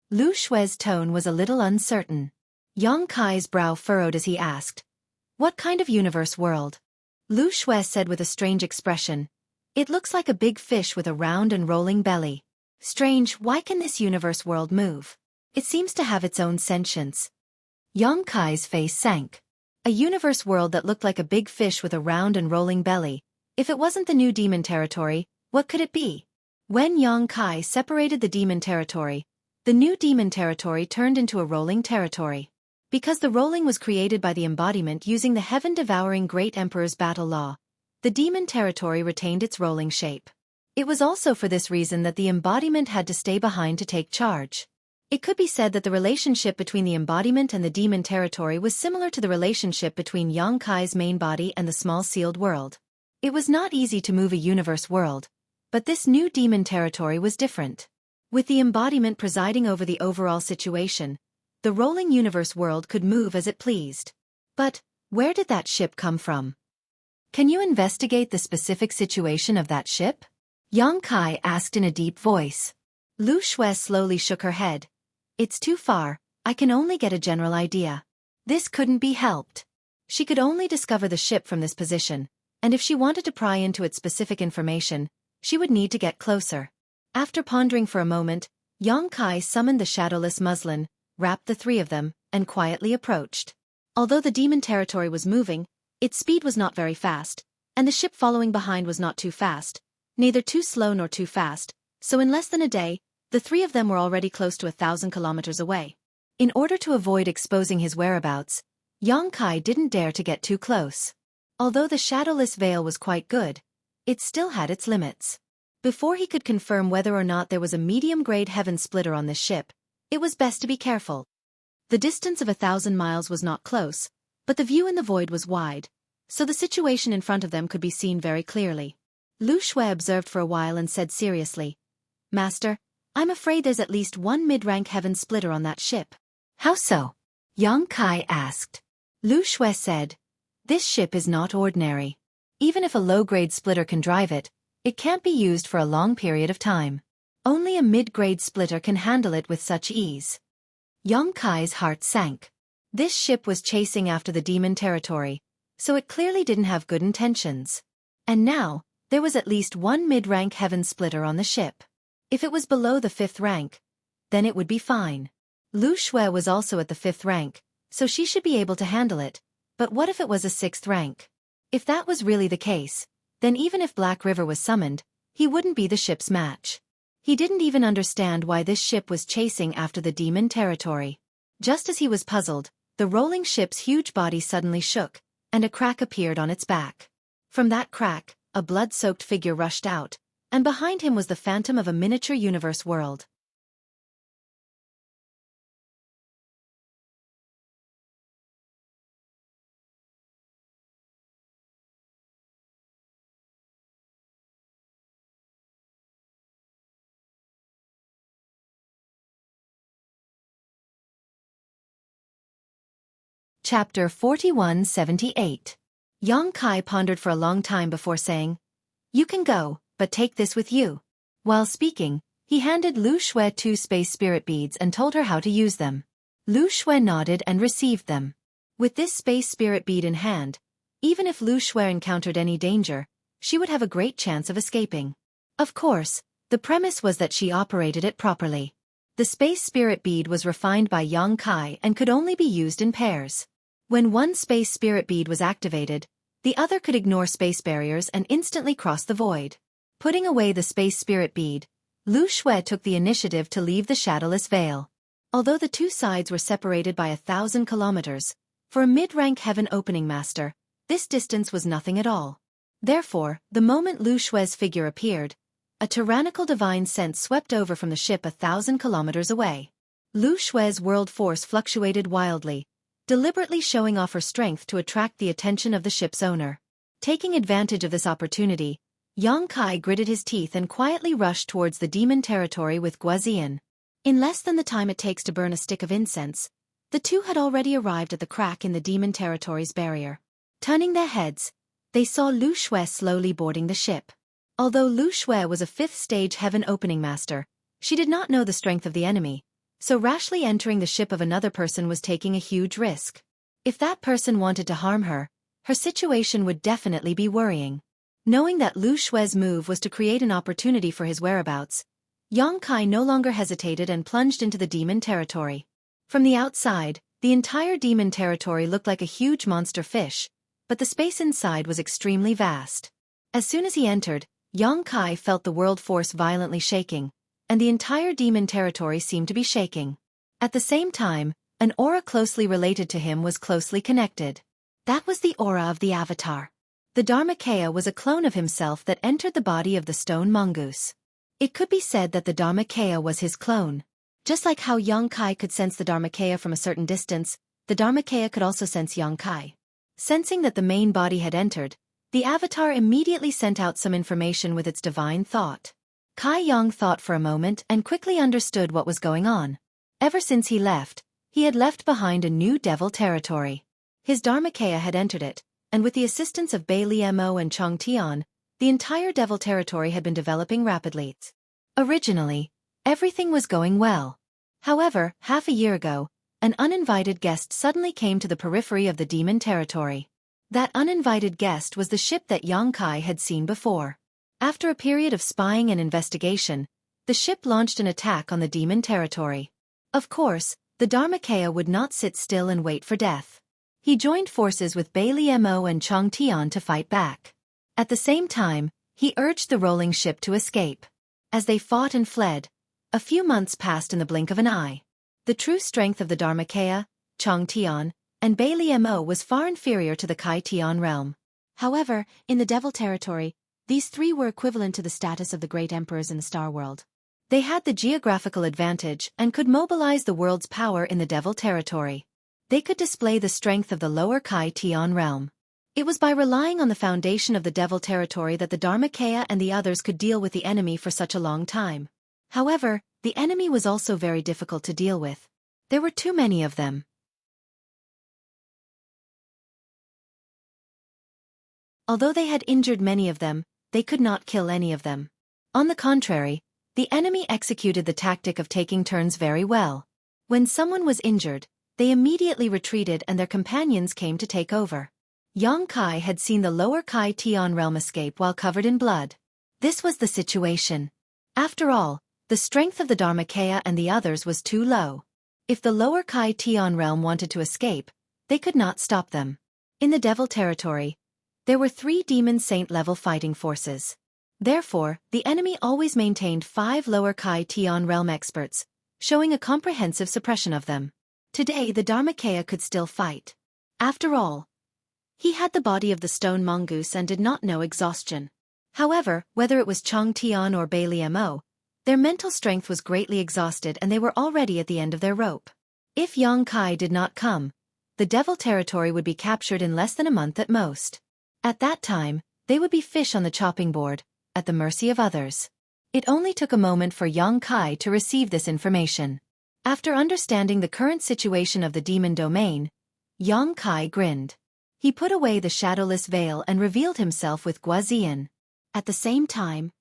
Lu Xue's tone was a little uncertain. Yang Kai's brow furrowed as he asked, "What kind of universe world?" Lu Xue said with a strange expression, "It looks like a big fish with a round and rolling belly." "Strange, why can this universe world move? It seems to have its own sentience." Yang Kai's face sank. A universe world that looked like a big fish with a round and rolling belly. If it wasn't the new demon territory, what could it be? When Yang Kai separated the demon territory, the new demon territory turned into a rolling territory. Because the rolling was created by the embodiment using the heaven-devouring Great Emperor's battle law, the demon territory retained its rolling shape. It was also for this reason that the embodiment had to stay behind to take charge. It could be said that the relationship between the embodiment and the demon territory was similar to the relationship between Yang Kai's main body and the small sealed world. It was not easy to move a universe world, but this new demon territory was different. With the embodiment presiding over the overall situation, the rolling universe world could move as it pleased. But, where did that ship come from? "Can you investigate the specific situation of that ship?" Yang Kai asked in a deep voice. Lu Xue slowly shook her head. "It's too far, I can only get a general idea." This couldn't be helped. She could only discover the ship from this position, and if she wanted to pry into its specific information, she would need to get closer. After pondering for a moment, Yang Kai summoned the shadowless muslin, wrapped the three of them, and quietly approached. Although the demon territory was moving, its speed was not very fast, and the ship following behind was not too fast, neither too slow nor too fast, so in less than a day, the three of them were already close to 1,000 kilometers away. In order to avoid exposing his whereabouts, Yang Kai didn't dare to get too close. Although the shadowless veil was quite good, it still had its limits. Before he could confirm whether or not there was a medium-grade heaven splitter on this ship, it was best to be careful. The distance of 1,000 miles was not close, but the view in the void was wide, so the situation in front of them could be seen very clearly. Lu Xue observed for a while and said seriously, "Master, I'm afraid there's at least one mid-rank heaven splitter on that ship." "How so?" Yang Kai asked. Lu Xue said, "This ship is not ordinary. Even if a low-grade splitter can drive it, it can't be used for a long period of time. Only a mid-grade splitter can handle it with such ease." Yang Kai's heart sank. This ship was chasing after the demon territory, so it clearly didn't have good intentions. And now, there was at least one mid-rank heaven splitter on the ship. If it was below the 5th rank, then it would be fine. Lu Xue was also at the 5th rank, so she should be able to handle it, but what if it was a 6th rank? If that was really the case, then even if Black River was summoned, he wouldn't be the ship's match. He didn't even understand why this ship was chasing after the demon territory. Just as he was puzzled, the rolling ship's huge body suddenly shook, and a crack appeared on its back. From that crack, a blood-soaked figure rushed out, and behind him was the phantom of a miniature universe world. Chapter 4178. Yang Kai pondered for a long time before saying, "You can go, but take this with you." While speaking, He handed Lu Xue 2 space spirit beads and told her how to use them. Lu Xue nodded and received them. With this space spirit bead in hand, even if Lu Xue encountered any danger, she would have a great chance of escaping. Of course, the premise was that she operated it properly. The space spirit bead was refined by Yang Kai and could only be used in pairs. When one space spirit bead was activated, the other could ignore space barriers and instantly cross the void. Putting away the space spirit bead, Lu Xue took the initiative to leave the shadowless veil. Although the two sides were separated by 1,000 kilometers, for a mid-rank heaven opening master, this distance was nothing at all. Therefore, the moment Lu Xue's figure appeared, a tyrannical divine sense swept over from the ship 1,000 kilometers away. Lu Xue's world force fluctuated wildly, deliberately showing off her strength to attract the attention of the ship's owner. Taking advantage of this opportunity, Yang Kai gritted his teeth and quietly rushed towards the demon territory with Guazian. In less than the time it takes to burn a stick of incense, the two had already arrived at the crack in the demon territory's barrier. Turning their heads, they saw Lu Xue slowly boarding the ship. Although Lu Xue was a 5th-stage heaven opening master, she did not know the strength of the enemy, so rashly entering the ship of another person was taking a huge risk. If that person wanted to harm her, her situation would definitely be worrying. Knowing that Lu Xue's move was to create an opportunity for his whereabouts, Yang Kai no longer hesitated and plunged into the demon territory. From the outside, the entire demon territory looked like a huge monster fish, but the space inside was extremely vast. As soon as he entered, Yang Kai felt the world force violently shaking, and the entire demon territory seemed to be shaking. At the same time, an aura closely related to him was closely connected. That was the aura of the Avatar. The Dharmakaya was a clone of himself that entered the body of the stone mongoose. It could be said that the Dharmakaya was his clone. Just like how Yang Kai could sense the Dharmakaya from a certain distance, the Dharmakaya could also sense Yang Kai. Sensing that the main body had entered, the Avatar immediately sent out some information with its divine thought. Kai Yang thought for a moment and quickly understood what was going on. Ever since he had left behind a new devil territory. His Dharmakaya had entered it, and with the assistance of Bai Liemo and Chong Tian, the entire devil territory had been developing rapidly. Originally, everything was going well. However, half a year ago, an uninvited guest suddenly came to the periphery of the demon territory. That uninvited guest was the ship that Yang Kai had seen before. After a period of spying and investigation, the ship launched an attack on the demon territory. Of course, the Dharmakaya would not sit still and wait for death. He joined forces with Bai Liemo and Chong Tian to fight back. At the same time, he urged the rolling ship to escape. As they fought and fled, a few months passed in the blink of an eye. The true strength of the Dharmakaya, Chong Tian, and Bai Liemo was far inferior to the Kai Tian realm. However, in the devil territory, these three were equivalent to the status of the great emperors in the Star World. They had the geographical advantage and could mobilize the world's power in the devil territory. They could display the strength of the lower Kai Tian realm. It was by relying on the foundation of the devil territory that the Dharmakaya and the others could deal with the enemy for such a long time. However, the enemy was also very difficult to deal with. There were too many of them. Although they had injured many of them, they could not kill any of them. On the contrary, the enemy executed the tactic of taking turns very well. When someone was injured, they immediately retreated and their companions came to take over. Yang Kai had seen the lower Kai Tian realm escape while covered in blood. This was the situation. After all, the strength of the Dharmakaya and the others was too low. If the lower Kai Tian realm wanted to escape, they could not stop them. In the devil territory, there were 3 demon saint-level fighting forces. Therefore, the enemy always maintained 5 lower Kai Tian realm experts, showing a comprehensive suppression of them. Today the Dharmakaya could still fight. After all, he had the body of the stone mongoose and did not know exhaustion. However, whether it was Chong Tian or Bai Liemo, their mental strength was greatly exhausted and they were already at the end of their rope. If Yang Kai did not come, the devil territory would be captured in less than a month at most. At that time, they would be fish on the chopping board, at the mercy of others. It only took a moment for Yang Kai to receive this information. After understanding the current situation of the demon domain, Yang Kai grinned. He put away the shadowless veil and revealed himself with Guazian. At the same time,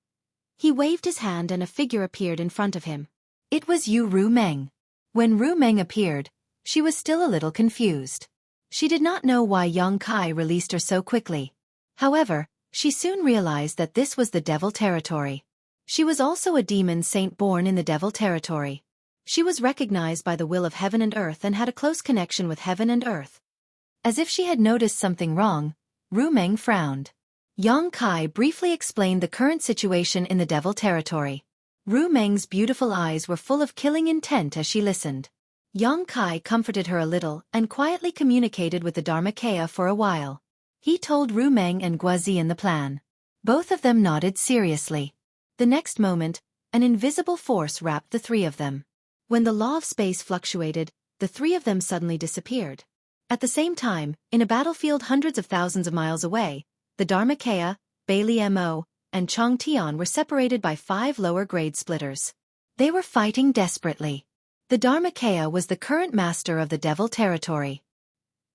He waved his hand and a figure appeared in front of him. It was Ru Meng. When Ru Meng appeared, she was still a little confused. She did not know why Yang Kai released her so quickly. However, she soon realized that this was the devil territory. She was also a demon saint born in the devil territory. She was recognized by the will of heaven and earth and had a close connection with heaven and earth. As if she had noticed something wrong, Ru Meng frowned. Yang Kai briefly explained the current situation in the devil territory. Ru Meng's beautiful eyes were full of killing intent as she listened. Yang Kai comforted her a little and quietly communicated with the Dharmakaya for a while. He told Ru Meng and Guazian the plan. Both of them nodded seriously. The next moment, an invisible force wrapped the three of them. When the law of space fluctuated, the three of them suddenly disappeared. At the same time, in a battlefield hundreds of thousands of miles away, the Dharmakaya, Bailey Mo, and Chong Tian were separated by 5 lower-grade splitters. They were fighting desperately. The Dharmakaya was the current master of the devil territory.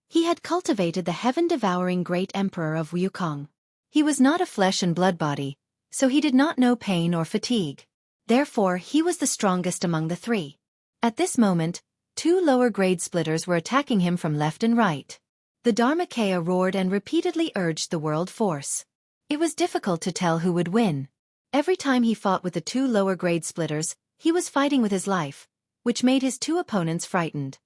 He had cultivated the heaven-devouring great emperor of Wukong. He was not a flesh and blood body, so he did not know pain or fatigue. Therefore, he was the strongest among the three. At this moment, 2 lower-grade splitters were attacking him from left and right. The Dharmakaya roared and repeatedly urged the world force. It was difficult to tell who would win. Every time he fought with the 2 lower-grade splitters, he was fighting with his life, which made his 2 opponents frightened.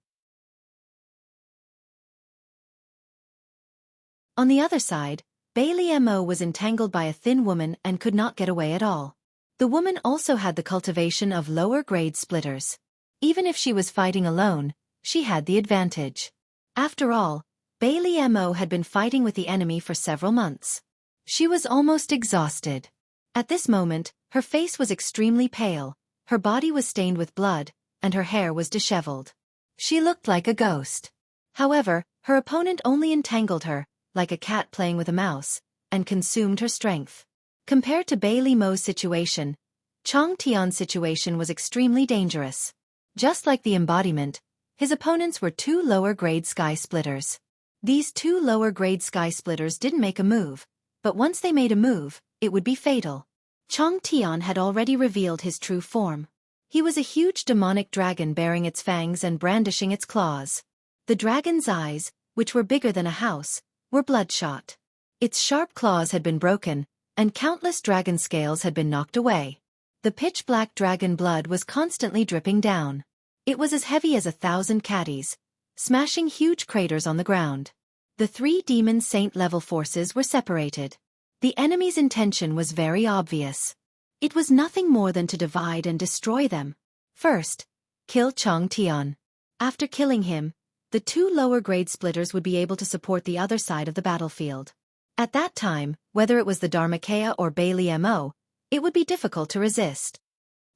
On the other side, Bailey Mo was entangled by a thin woman and could not get away at all. The woman also had the cultivation of lower-grade splitters. Even if she was fighting alone, she had the advantage. After all, Bailey Mo had been fighting with the enemy for several months. She was almost exhausted. At this moment, her face was extremely pale, her body was stained with blood, and her hair was disheveled. She looked like a ghost. However, her opponent only entangled her, like a cat playing with a mouse, and consumed her strength. Compared to Bailey Mo's situation, Chong Tian's situation was extremely dangerous. Just like the embodiment, his opponents were 2 lower-grade sky splitters. These 2 lower-grade sky splitters didn't make a move, but once they made a move, it would be fatal. Chong Tian had already revealed his true form. He was a huge demonic dragon bearing its fangs and brandishing its claws. The dragon's eyes, which were bigger than a house, were bloodshot. Its sharp claws had been broken, and countless dragon scales had been knocked away. The pitch-black dragon blood was constantly dripping down. It was as heavy as 1,000 caddies, smashing huge craters on the ground. The 3 demon saint-level forces were separated. The enemy's intention was very obvious. It was nothing more than to divide and destroy them. First, kill Chong Tian. After killing him, the 2 lower-grade splitters would be able to support the other side of the battlefield. At that time, whether it was the Dharmakaya or Bailey Mo, it would be difficult to resist.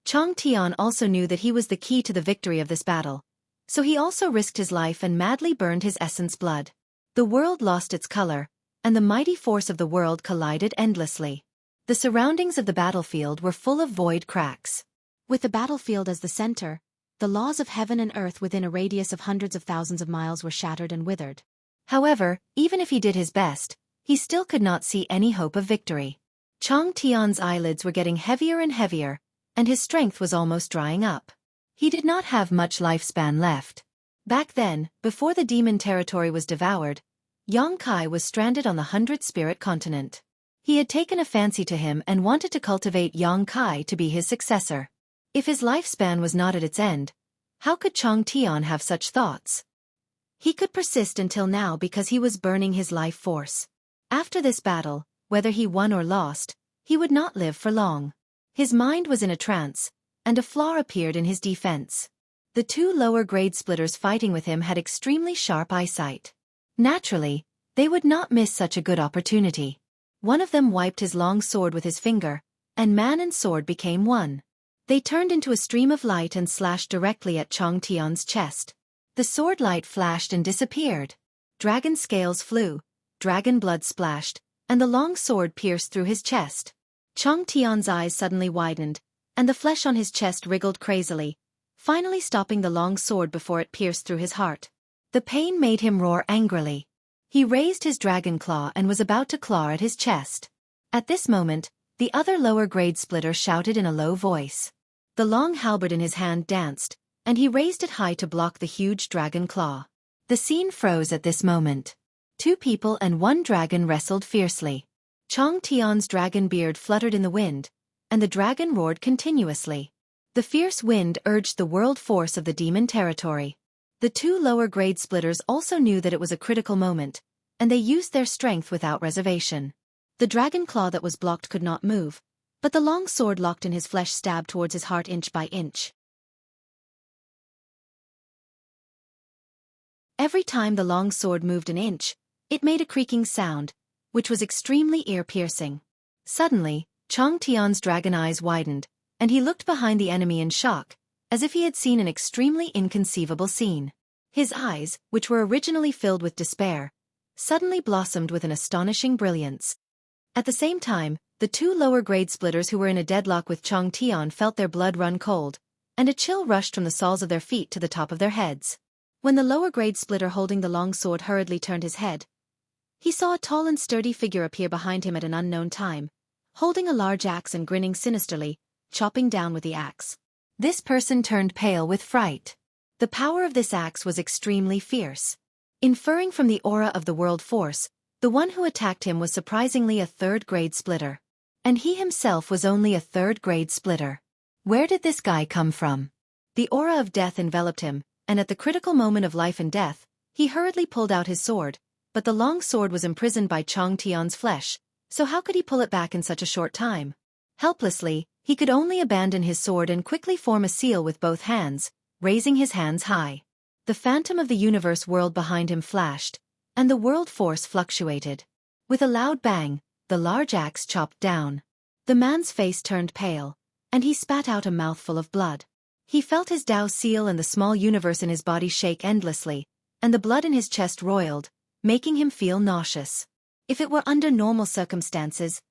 Chong Tian also knew that he was the key to the victory of this battle, so he also risked his life and madly burned his essence blood. The world lost its color, and the mighty force of the world collided endlessly. The surroundings of the battlefield were full of void cracks. With the battlefield as the center, the laws of heaven and earth within a radius of hundreds of thousands of miles were shattered and withered. However, even if he did his best, he still could not see any hope of victory. Chong Tian's eyelids were getting heavier and heavier, and his strength was almost drying up. He did not have much lifespan left. Back then, before the demon territory was devoured, Yang Kai was stranded on the 100-spirit continent. He had taken a fancy to him and wanted to cultivate Yang Kai to be his successor. If his lifespan was not at its end, how could Chong Tian have such thoughts? He could persist until now because he was burning his life force. After this battle, whether he won or lost, he would not live for long. His mind was in a trance, and a flaw appeared in his defense. The 2 lower-grade splitters fighting with him had extremely sharp eyesight. Naturally, they would not miss such a good opportunity. One of them wiped his long sword with his finger, and man and sword became one. They turned into a stream of light and slashed directly at Chong Tian's chest. The sword light flashed and disappeared. Dragon scales flew, dragon blood splashed, and the long sword pierced through his chest. Chong Tian's eyes suddenly widened, and the flesh on his chest wriggled crazily, finally stopping the long sword before it pierced through his heart. The pain made him roar angrily. He raised his dragon claw and was about to claw at his chest. At this moment, The other lower-grade splitter shouted in a low voice. The long halberd in his hand danced, and he raised it high to block the huge dragon claw. The scene froze at this moment. 2 people and 1 dragon wrestled fiercely. Chong Tian's dragon beard fluttered in the wind, and the dragon roared continuously. The fierce wind urged the world force of the demon territory. The 2 lower-grade splitters also knew that it was a critical moment, and they used their strength without reservation. The dragon claw that was blocked could not move, but the long sword locked in his flesh stabbed towards his heart inch by inch. Every time the long sword moved an inch, it made a creaking sound, which was extremely ear-piercing. Suddenly, Chong Tian's dragon eyes widened, and he looked behind the enemy in shock, as if he had seen an extremely inconceivable scene. His eyes, which were originally filled with despair, suddenly blossomed with an astonishing brilliance. At the same time, the 2 lower-grade splitters who were in a deadlock with Chong Tian felt their blood run cold, and a chill rushed from the soles of their feet to the top of their heads. When the lower-grade splitter holding the long sword hurriedly turned his head, he saw a tall and sturdy figure appear behind him at an unknown time, holding a large axe and grinning sinisterly, chopping down with the axe. This person turned pale with fright. The power of this axe was extremely fierce. Inferring from the aura of the world force, the one who attacked him was surprisingly a 3rd-grade splitter. And he himself was only a 3rd-grade splitter. Where did this guy come from? The aura of death enveloped him, and at the critical moment of life and death, he hurriedly pulled out his sword, but the long sword was imprisoned by Chong Tian's flesh, so how could he pull it back in such a short time? Helplessly, he could only abandon his sword and quickly form a seal with both hands, raising his hands high. The phantom of the universe world behind him flashed, and the world force fluctuated. With a loud bang, the large axe chopped down. The man's face turned pale, and he spat out a mouthful of blood. He felt his Tao seal and the small universe in his body shake endlessly, and the blood in his chest roiled, making him feel nauseous. If it were under normal circumstances,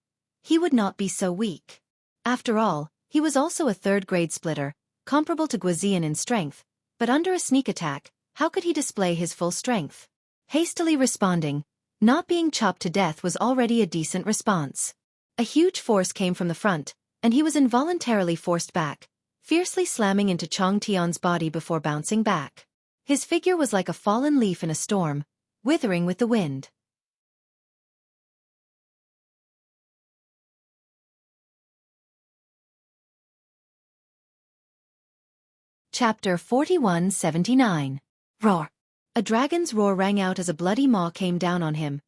he would not be so weak. After all, he was also a 3rd-grade splitter, comparable to Guazian in strength, but under a sneak attack, how could he display his full strength? Hastily responding, not being chopped to death was already a decent response. A huge force came from the front, and he was involuntarily forced back, fiercely slamming into Chong Tian's body before bouncing back. His figure was like a fallen leaf in a storm, withering with the wind. Chapter 4179. Roar. A dragon's roar rang out as a bloody maw came down on him,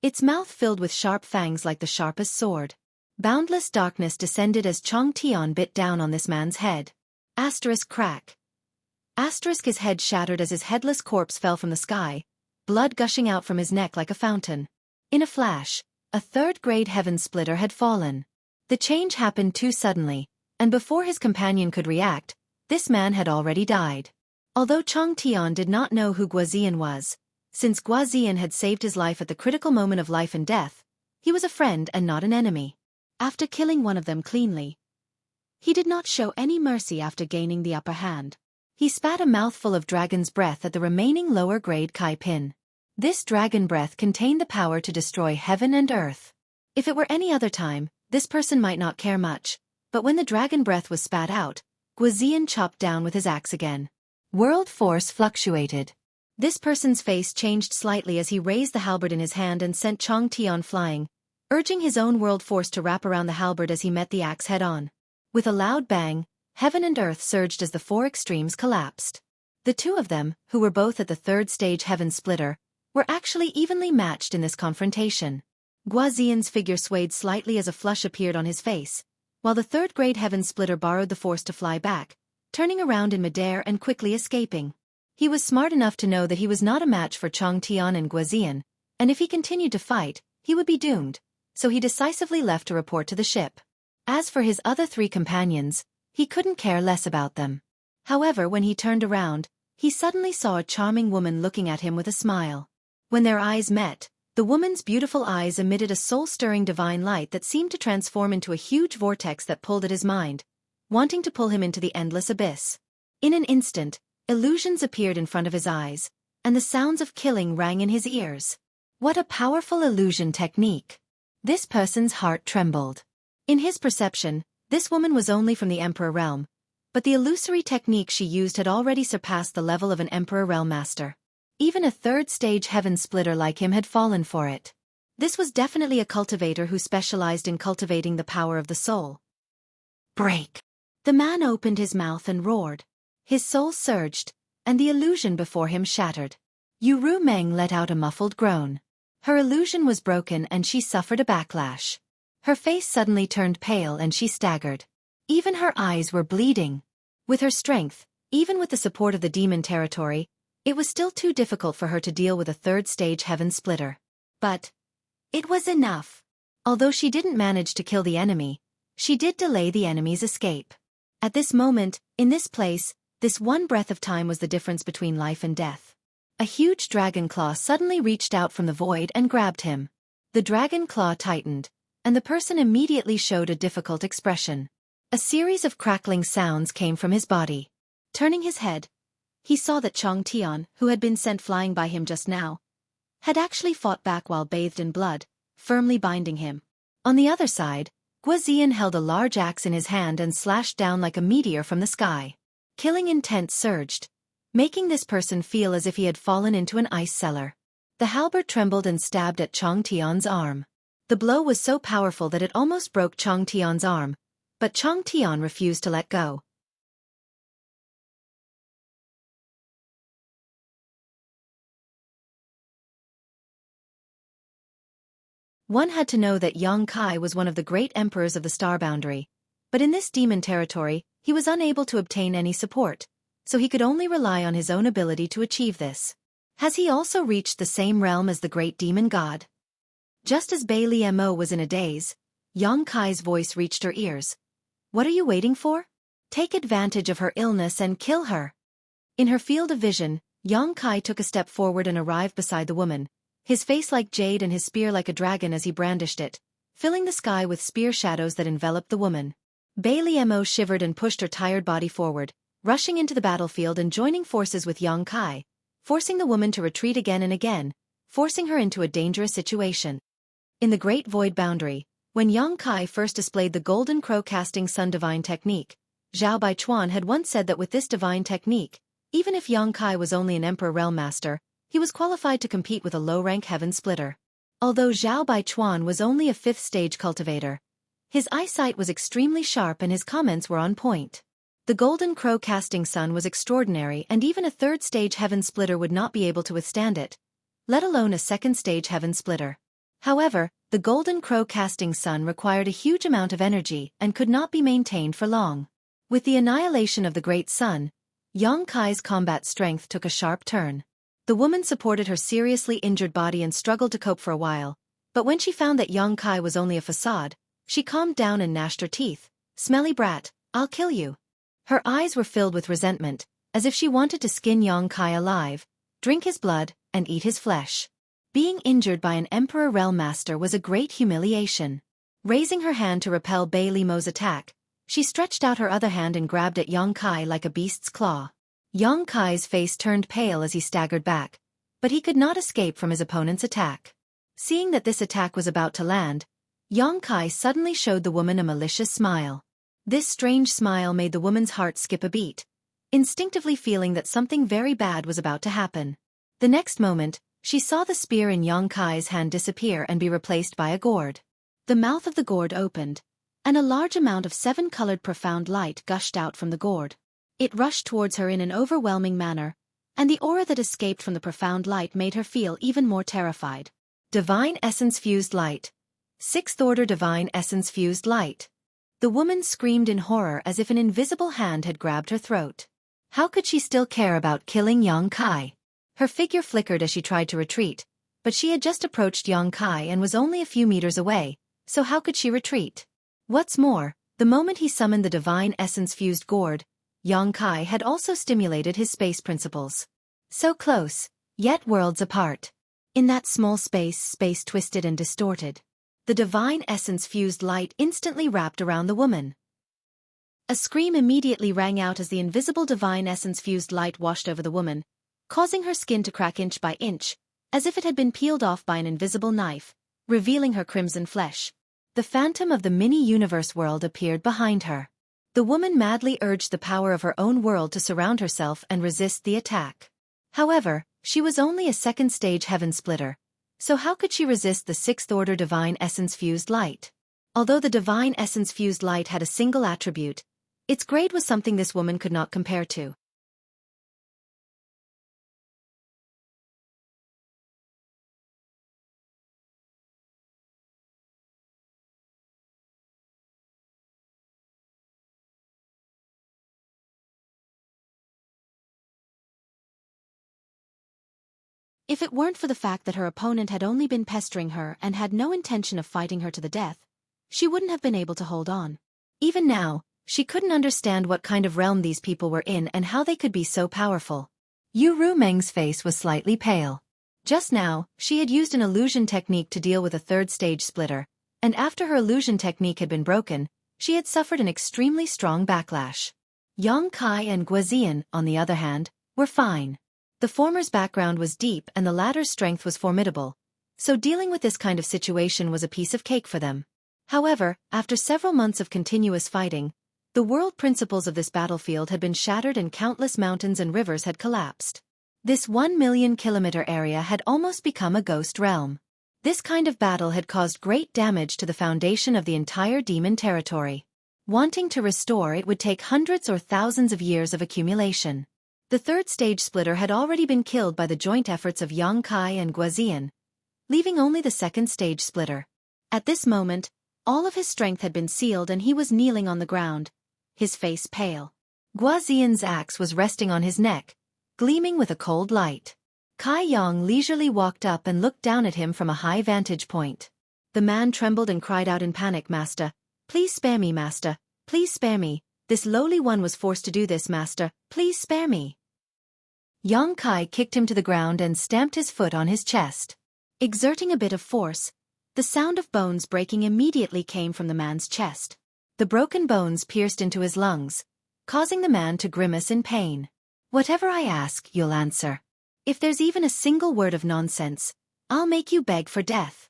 its mouth filled with sharp fangs like the sharpest sword. Boundless darkness descended as Chong Tian bit down on this man's head. Asterisk crack. Asterisk his head shattered as his headless corpse fell from the sky, blood gushing out from his neck like a fountain. In a flash, a 3rd-grade heaven splitter had fallen. The change happened too suddenly, and before his companion could react, this man had already died. Although Chong Tian did not know who Guazian was, since Guazian had saved his life at the critical moment of life and death, he was a friend and not an enemy. After killing one of them cleanly, he did not show any mercy after gaining the upper hand. He spat a mouthful of dragon's breath at the remaining lower-grade Kai Pin. This dragon breath contained the power to destroy heaven and earth. If it were any other time, this person might not care much, but when the dragon breath was spat out, Guazian chopped down with his axe again. World force fluctuated. This person's face changed slightly as he raised the halberd in his hand and sent Chong Tian flying, urging his own world force to wrap around the halberd as he met the axe head-on. With a loud bang, heaven and earth surged as the 4 extremes collapsed. The 2 of them, who were both at the 3rd stage heaven splitter, were actually evenly matched in this confrontation. Guazian's figure swayed slightly as a flush appeared on his face, while the 3rd-grade heaven splitter borrowed the force to fly back, turning around in midair and quickly escaping. He was smart enough to know that he was not a match for Chong Tian and Guazian, and if he continued to fight, he would be doomed, so he decisively left to report to the ship. As for his other 3 companions, he couldn't care less about them. However, when he turned around, he suddenly saw a charming woman looking at him with a smile. When their eyes met, the woman's beautiful eyes emitted a soul-stirring divine light that seemed to transform into a huge vortex that pulled at his mind, wanting to pull him into the endless abyss. In an instant, illusions appeared in front of his eyes, and the sounds of killing rang in his ears. What a powerful illusion technique! This person's heart trembled. In his perception, this woman was only from the Emperor realm, but the illusory technique she used had already surpassed the level of an Emperor realm master. Even a third-stage heaven splitter like him had fallen for it. This was definitely a cultivator who specialized in cultivating the power of the soul. Break! The man opened his mouth and roared. His soul surged, and the illusion before him shattered. Yu Meng let out a muffled groan. Her illusion was broken and she suffered a backlash. Her face suddenly turned pale and she staggered. Even her eyes were bleeding. With her strength, even with the support of the demon territory, it was still too difficult for her to deal with a third-stage heaven splitter. But it was enough. Although she didn't manage to kill the enemy, she did delay the enemy's escape. At this moment, in this place, this one breath of time was the difference between life and death. A huge dragon claw suddenly reached out from the void and grabbed him. The dragon claw tightened, and the person immediately showed a difficult expression. A series of crackling sounds came from his body. Turning his head, he saw that Chong Tian, who had been sent flying by him just now, had actually fought back while bathed in blood, firmly binding him. On the other side, Guozian held a large axe in his hand and slashed down like a meteor from the sky. Killing intent surged, making this person feel as if he had fallen into an ice cellar. The halberd trembled and stabbed at Chong Tian's arm. The blow was so powerful that it almost broke Chong Tian's arm, but Chong Tian refused to let go. One had to know that Yang Kai was one of the great emperors of the star boundary, but in this demon territory, he was unable to obtain any support, so he could only rely on his own ability to achieve this. Has he also reached the same realm as the great demon god? Just as Bai Liemo was in a daze, Yang Kai's voice reached her ears. What are you waiting for? Take advantage of her illness and kill her. In her field of vision, Yang Kai took a step forward and arrived beside the woman, his face like jade and his spear like a dragon as he brandished it, filling the sky with spear shadows that enveloped the woman. Bai Liemo shivered and pushed her tired body forward, rushing into the battlefield and joining forces with Yang Kai, forcing the woman to retreat again and again, forcing her into a dangerous situation. In the Great Void Boundary, when Yang Kai first displayed the Golden Crow Casting Sun Divine Technique, Zhao Baichuan had once said that with this divine technique, even if Yang Kai was only an Emperor Realm Master, he was qualified to compete with a low-rank Heaven Splitter. Although Zhao Baichuan was only a 5th-stage cultivator, his eyesight was extremely sharp and his comments were on point. The Golden Crow Casting Sun was extraordinary and even a 3rd-stage Heaven Splitter would not be able to withstand it, let alone a 2nd-stage Heaven Splitter. However, the Golden Crow Casting Sun required a huge amount of energy and could not be maintained for long. With the annihilation of the Great Sun, Yang Kai's combat strength took a sharp turn. The woman supported her seriously injured body and struggled to cope for a while, but when she found that Yang Kai was only a facade, she calmed down and gnashed her teeth. Smelly brat, I'll kill you. Her eyes were filled with resentment, as if she wanted to skin Yang Kai alive, drink his blood, and eat his flesh. Being injured by an Emperor Realm Master was a great humiliation. Raising her hand to repel Bai Limo's attack, she stretched out her other hand and grabbed at Yang Kai like a beast's claw. Yang Kai's face turned pale as he staggered back, but he could not escape from his opponent's attack. Seeing that this attack was about to land, Yang Kai suddenly showed the woman a malicious smile. This strange smile made the woman's heart skip a beat, instinctively feeling that something very bad was about to happen. The next moment, she saw the spear in Yang Kai's hand disappear and be replaced by a gourd. The mouth of the gourd opened, and a large amount of 7-colored profound light gushed out from the gourd. It rushed towards her in an overwhelming manner, and the aura that escaped from the profound light made her feel even more terrified. Divine Essence Fused Light. 6th Order Divine Essence Fused Light. The woman screamed in horror as if an invisible hand had grabbed her throat. How could she still care about killing Yang Kai? Her figure flickered as she tried to retreat, but she had just approached Yang Kai and was only a few meters away, so how could she retreat? What's more, the moment he summoned the Divine Essence Fused Gourd, Yang Kai had also stimulated his space principles. So close, yet worlds apart. In that small space, space twisted and distorted. The Divine Essence Fused Light instantly wrapped around the woman. A scream immediately rang out as the invisible Divine Essence Fused Light washed over the woman, causing her skin to crack inch by inch, as if it had been peeled off by an invisible knife, revealing her crimson flesh. the phantom of the mini-universe world appeared behind her. The woman madly urged the power of her own world to surround herself and resist the attack. However, she was only a second-stage heaven splitter, so how could she resist the sixth-order divine essence-fused light? Although the divine essence-fused light had a single attribute, its grade was something this woman could not compare to. If it weren't for the fact that her opponent had only been pestering her and had no intention of fighting her to the death, she wouldn't have been able to hold on. Even now, she couldn't understand what kind of realm these people were in and how they could be so powerful. Yu Rumeng's face was slightly pale. Just now, she had used an illusion technique to deal with a third-stage splitter, and after her illusion technique had been broken, she had suffered an extremely strong backlash. Yang Kai and Guazian, on the other hand, were fine. The former's background was deep and the latter's strength was formidable, so dealing with this kind of situation was a piece of cake for them. However, after several months of continuous fighting, the world principles of this battlefield had been shattered and countless mountains and rivers had collapsed. This 1 million-kilometer area had almost become a ghost realm. This kind of battle had caused great damage to the foundation of the entire demon territory. Wanting to restore it would take hundreds or thousands of years of accumulation. The third-stage splitter had already been killed by the joint efforts of Yang Kai and Guazian, leaving only the second-stage splitter. At this moment, all of his strength had been sealed and he was kneeling on the ground, his face pale. Guazian's axe was resting on his neck, gleaming with a cold light. Kai Yang leisurely walked up and looked down at him from a high vantage point. The man trembled and cried out in panic, "Master, please spare me, Master, please spare me. This lowly one was forced to do this, Master, please spare me." Yang Kai kicked him to the ground and stamped his foot on his chest. Exerting a bit of force, the sound of bones breaking immediately came from the man's chest. The broken bones pierced into his lungs, causing the man to grimace in pain. "Whatever I ask, you'll answer. If there's even a single word of nonsense, I'll make you beg for death."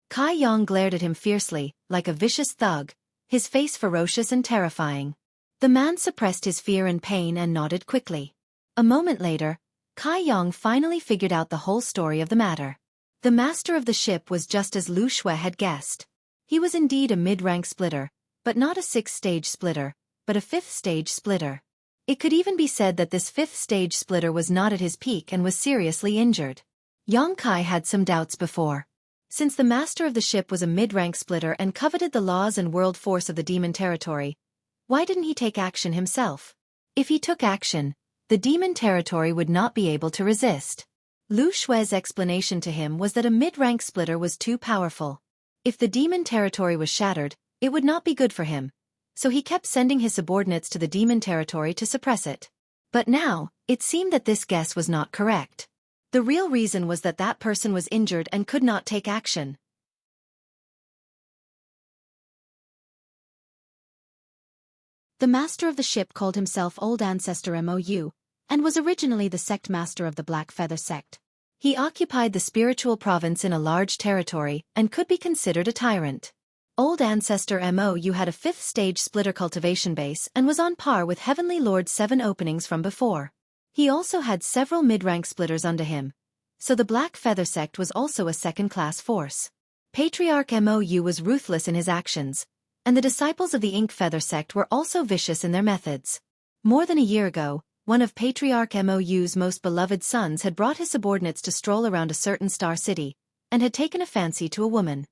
Kai Yang glared at him fiercely, like a vicious thug, his face ferocious and terrifying. The man suppressed his fear and pain and nodded quickly. A moment later, Kai Yang finally figured out the whole story of the matter. The master of the ship was just as Lu Xue had guessed. He was indeed a mid-rank splitter, but not a sixth-stage splitter, but a fifth-stage splitter. It could even be said that this fifth-stage splitter was not at his peak and was seriously injured. Yang Kai had some doubts before. Since the master of the ship was a mid-rank splitter and coveted the laws and world force of the demon territory, why didn't he take action himself? If he took action, the demon territory would not be able to resist. Lu Xue's explanation to him was that a mid-rank splitter was too powerful. If the demon territory was shattered, it would not be good for him, so he kept sending his subordinates to the demon territory to suppress it. But now, it seemed that this guess was not correct. The real reason was that that person was injured and could not take action. The master of the ship called himself Old Ancestor Mou, and was originally the sect master of the Black Feather sect. He occupied the spiritual province in a large territory and could be considered a tyrant. Old Ancestor Mou had a fifth-stage splitter cultivation base and was on par with Heavenly Lord's 7 openings from before. He also had several mid-rank splitters under him, so the Black Feather sect was also a second-class force. Patriarch Mou was ruthless in his actions, and the disciples of the Ink Feather sect were also vicious in their methods. More than a year ago, one of Patriarch Mou's most beloved sons had brought his subordinates to stroll around a certain star city, and had taken a fancy to a woman.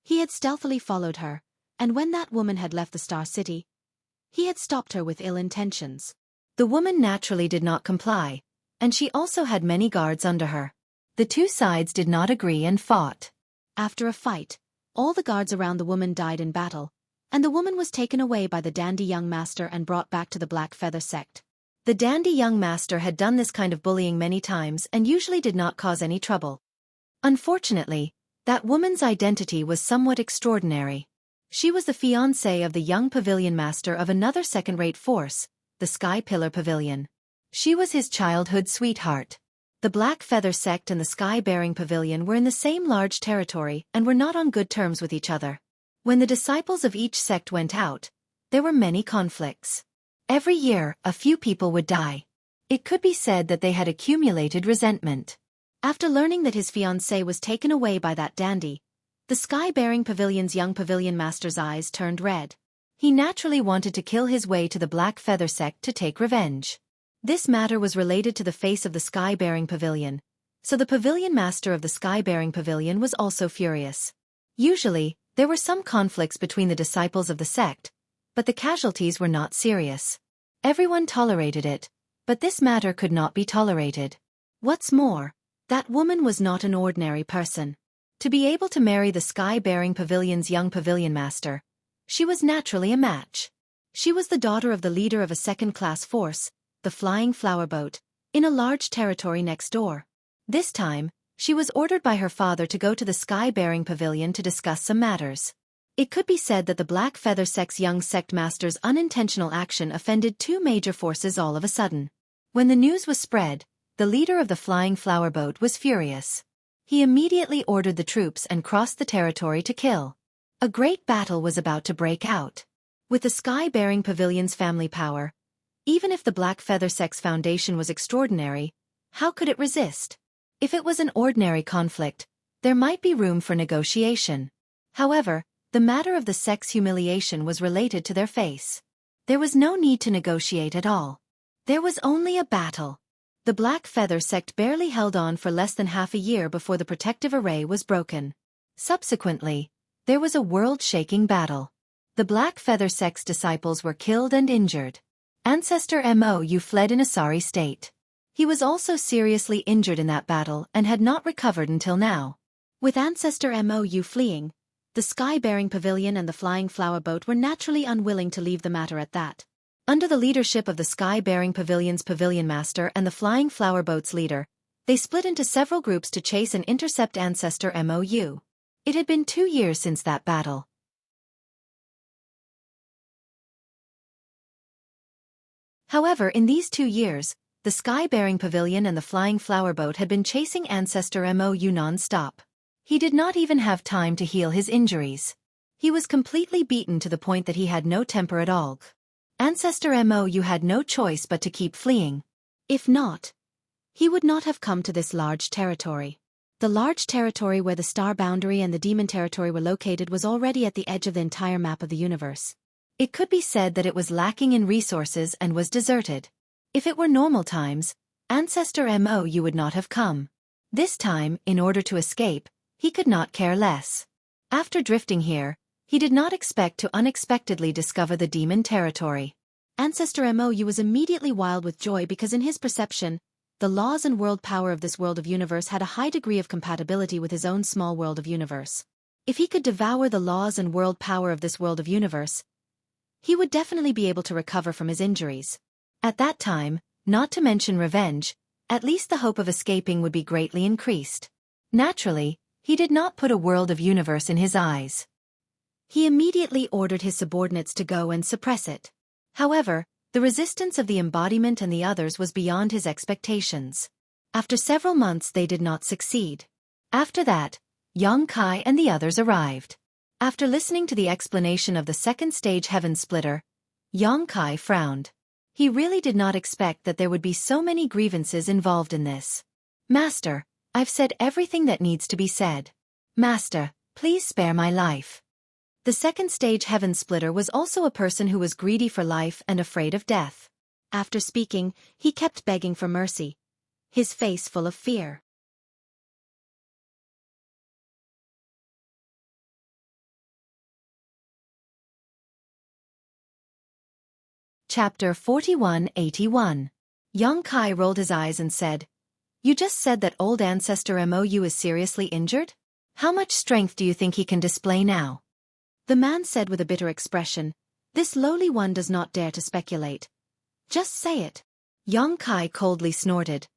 He had stealthily followed her, and when that woman had left the star city, he had stopped her with ill intentions. The woman naturally did not comply, and she also had many guards under her. The two sides did not agree and fought. After a fight, all the guards around the woman died in battle, and the woman was taken away by the dandy young master and brought back to the Black Feather sect. The dandy young master had done this kind of bullying many times and usually did not cause any trouble. Unfortunately, that woman's identity was somewhat extraordinary. She was the fiancée of the young pavilion master of another second-rate force, the Sky Pillar Pavilion. She was his childhood sweetheart. The Black Feather sect and the Sky Bearing Pavilion were in the same large territory and were not on good terms with each other. When the disciples of each sect went out, there were many conflicts. Every year, a few people would die. It could be said that they had accumulated resentment. After learning that his fiancée was taken away by that dandy, the sky-bearing pavilion's young pavilion master's eyes turned red. He naturally wanted to kill his way to the Black Feather sect to take revenge. This matter was related to the face of the sky-bearing pavilion, so the pavilion master of the sky-bearing pavilion was also furious. Usually, there were some conflicts between the disciples of the sect, but the casualties were not serious. Everyone tolerated it, but this matter could not be tolerated. What's more, that woman was not an ordinary person. To be able to marry the sky-bearing pavilion's young pavilion master, she was naturally a match. She was the daughter of the leader of a second-class force, the Flying Flower Boat, in a large territory next door. This time, she was ordered by her father to go to the sky-bearing pavilion to discuss some matters. It could be said that the Black Feather sect's young sect master's unintentional action offended two major forces all of a sudden. When the news was spread, the leader of the Flying Flower Boat was furious. He immediately ordered the troops and crossed the territory to kill. A great battle was about to break out. With the sky-bearing pavilion's family power, even if the Black Feather sect's foundation was extraordinary, how could it resist? If it was an ordinary conflict, there might be room for negotiation. However, the matter of the sect's humiliation was related to their face. There was no need to negotiate at all. There was only a battle. The Black Feather sect barely held on for less than half a year before the protective array was broken. Subsequently, there was a world-shaking battle. The Black Feather sect's disciples were killed and injured. Ancestor Mo fled in a sorry state. He was also seriously injured in that battle and had not recovered until now. With Ancestor Mo fleeing, the sky-bearing pavilion and the Flying Flower Boat were naturally unwilling to leave the matter at that. Under the leadership of the sky-bearing pavilion's pavilion master and the Flying Flower Boat's leader, they split into several groups to chase and intercept Ancestor Mo. It had been 2 years since that battle. However, in these 2 years, the sky-bearing pavilion and the Flying Flower Boat had been chasing Ancestor Mo non-stop. He did not even have time to heal his injuries. He was completely beaten to the point that he had no temper at all. Ancestor Mo had no choice but to keep fleeing. If not, he would not have come to this large territory. The large territory where the star boundary and the demon territory were located was already at the edge of the entire map of the universe. It could be said that it was lacking in resources and was deserted. If it were normal times, Ancestor Mo would not have come. This time, in order to escape, he could not care less. After drifting here, he did not expect to unexpectedly discover the demon territory. Ancestor Mo was immediately wild with joy because in his perception, the laws and world power of this world of universe had a high degree of compatibility with his own small world of universe. If he could devour the laws and world power of this world of universe, he would definitely be able to recover from his injuries. At that time, not to mention revenge, at least the hope of escaping would be greatly increased. Naturally, he did not put a world of universe in his eyes. He immediately ordered his subordinates to go and suppress it. However, the resistance of the embodiment and the others was beyond his expectations. After several months they did not succeed. After that, Xueqi and the others arrived. After listening to the explanation of the second stage heaven splitter, Xueqi frowned. He really did not expect that there would be so many grievances involved in this. Master, I've said everything that needs to be said. Master, please spare my life. The second stage heaven splitter was also a person who was greedy for life and afraid of death. After speaking, he kept begging for mercy, his face full of fear. Chapter 4181. Xueqi rolled his eyes and said, "You just said that old Ancestor Mo is seriously injured? How much strength do you think he can display now?" The man said with a bitter expression, "This lowly one does not dare to speculate. Just say it." Xueqi coldly snorted.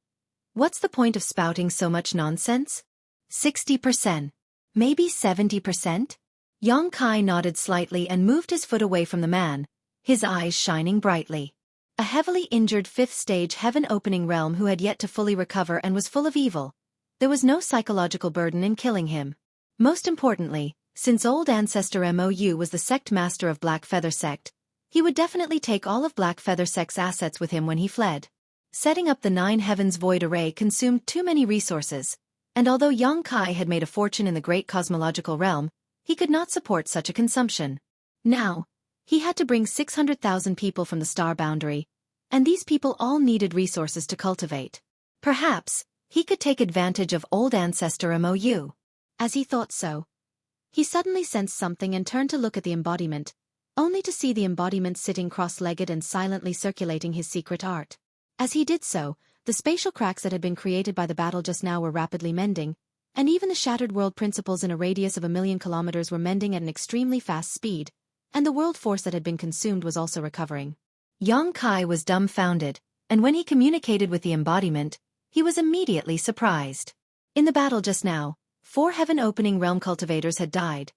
"What's the point of spouting so much nonsense? 60%. Maybe 70%? Xueqi nodded slightly and moved his foot away from the man, his eyes shining brightly. A heavily injured fifth-stage heaven-opening realm who had yet to fully recover and was full of evil. There was no psychological burden in killing him. Most importantly, Since old ancestor Mou was the sect master of Black Feather Sect, he would definitely take all of Black Feather Sect's assets with him when he fled. Setting up the Nine Heavens Void Array consumed too many resources, and although Yang Kai had made a fortune in the great cosmological realm, he could not support such a consumption. Now, he had to bring 600,000 people from the star boundary, and these people all needed resources to cultivate. Perhaps, he could take advantage of old ancestor Mou. As he thought so, he suddenly sensed something and turned to look at the embodiment, only to see the embodiment sitting cross-legged and silently circulating his secret art. As he did so, the spatial cracks that had been created by the battle just now were rapidly mending, and even the shattered world principles in a radius of 1,000,000 kilometers were mending at an extremely fast speed, and the world force that had been consumed was also recovering. Yang Kai was dumbfounded, and when he communicated with the embodiment, he was immediately surprised. In the battle just now, 4 heaven-opening realm cultivators had died,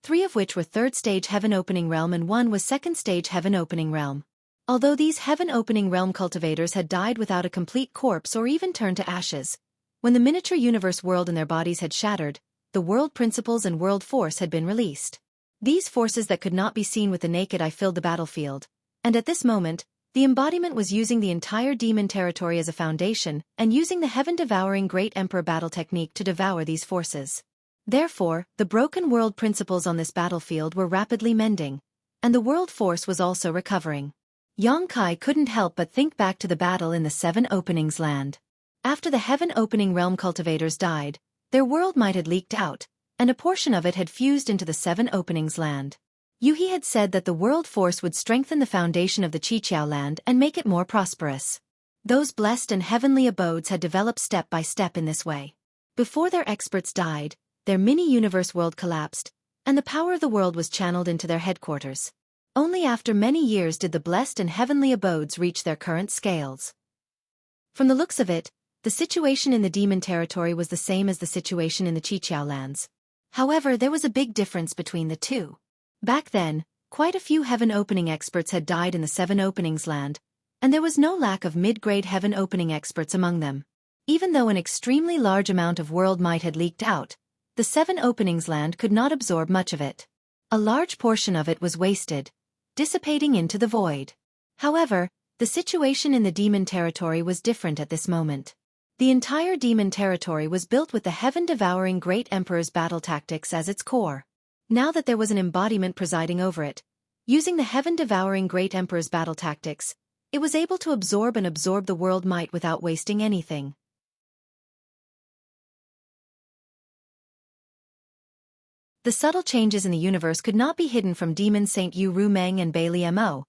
3 of which were 3rd-stage heaven-opening realm and 1 was 2nd-stage heaven-opening realm. Although these heaven-opening realm cultivators had died without a complete corpse or even turned to ashes, when the miniature universe world and their bodies had shattered, the world principles and world force had been released. These forces that could not be seen with the naked eye filled the battlefield, and at this moment, the embodiment was using the entire demon territory as a foundation and using the heaven-devouring Great Emperor battle technique to devour these forces. Therefore, the broken world principles on this battlefield were rapidly mending, and the world force was also recovering. Yang Kai couldn't help but think back to the battle in the 7 Openings land. After the heaven-opening realm cultivators died, their world might had leaked out, and a portion of it had fused into the 7 Openings land. Yuhi had said that the world force would strengthen the foundation of the Qiqiao land and make it more prosperous. Those blessed and heavenly abodes had developed step by step in this way. Before their experts died, their mini-universe world collapsed, and the power of the world was channeled into their headquarters. Only after many years did the blessed and heavenly abodes reach their current scales. From the looks of it, the situation in the demon territory was the same as the situation in the Qiqiao lands. However, there was a big difference between the two. Back then, quite a few heaven-opening experts had died in the 7 Openings land, and there was no lack of mid-grade heaven-opening experts among them. Even though an extremely large amount of world might had leaked out, the 7 Openings land could not absorb much of it. A large portion of it was wasted, dissipating into the void. However, the situation in the demon territory was different at this moment. The entire demon territory was built with the heaven-devouring Great Emperor's battle tactics as its core. Now that there was an embodiment presiding over it, using the heaven-devouring Great Emperor's battle tactics, it was able to absorb the world might without wasting anything. The subtle changes in the universe could not be hidden from Demon Saint Yu Rumeng and Bailey Mo,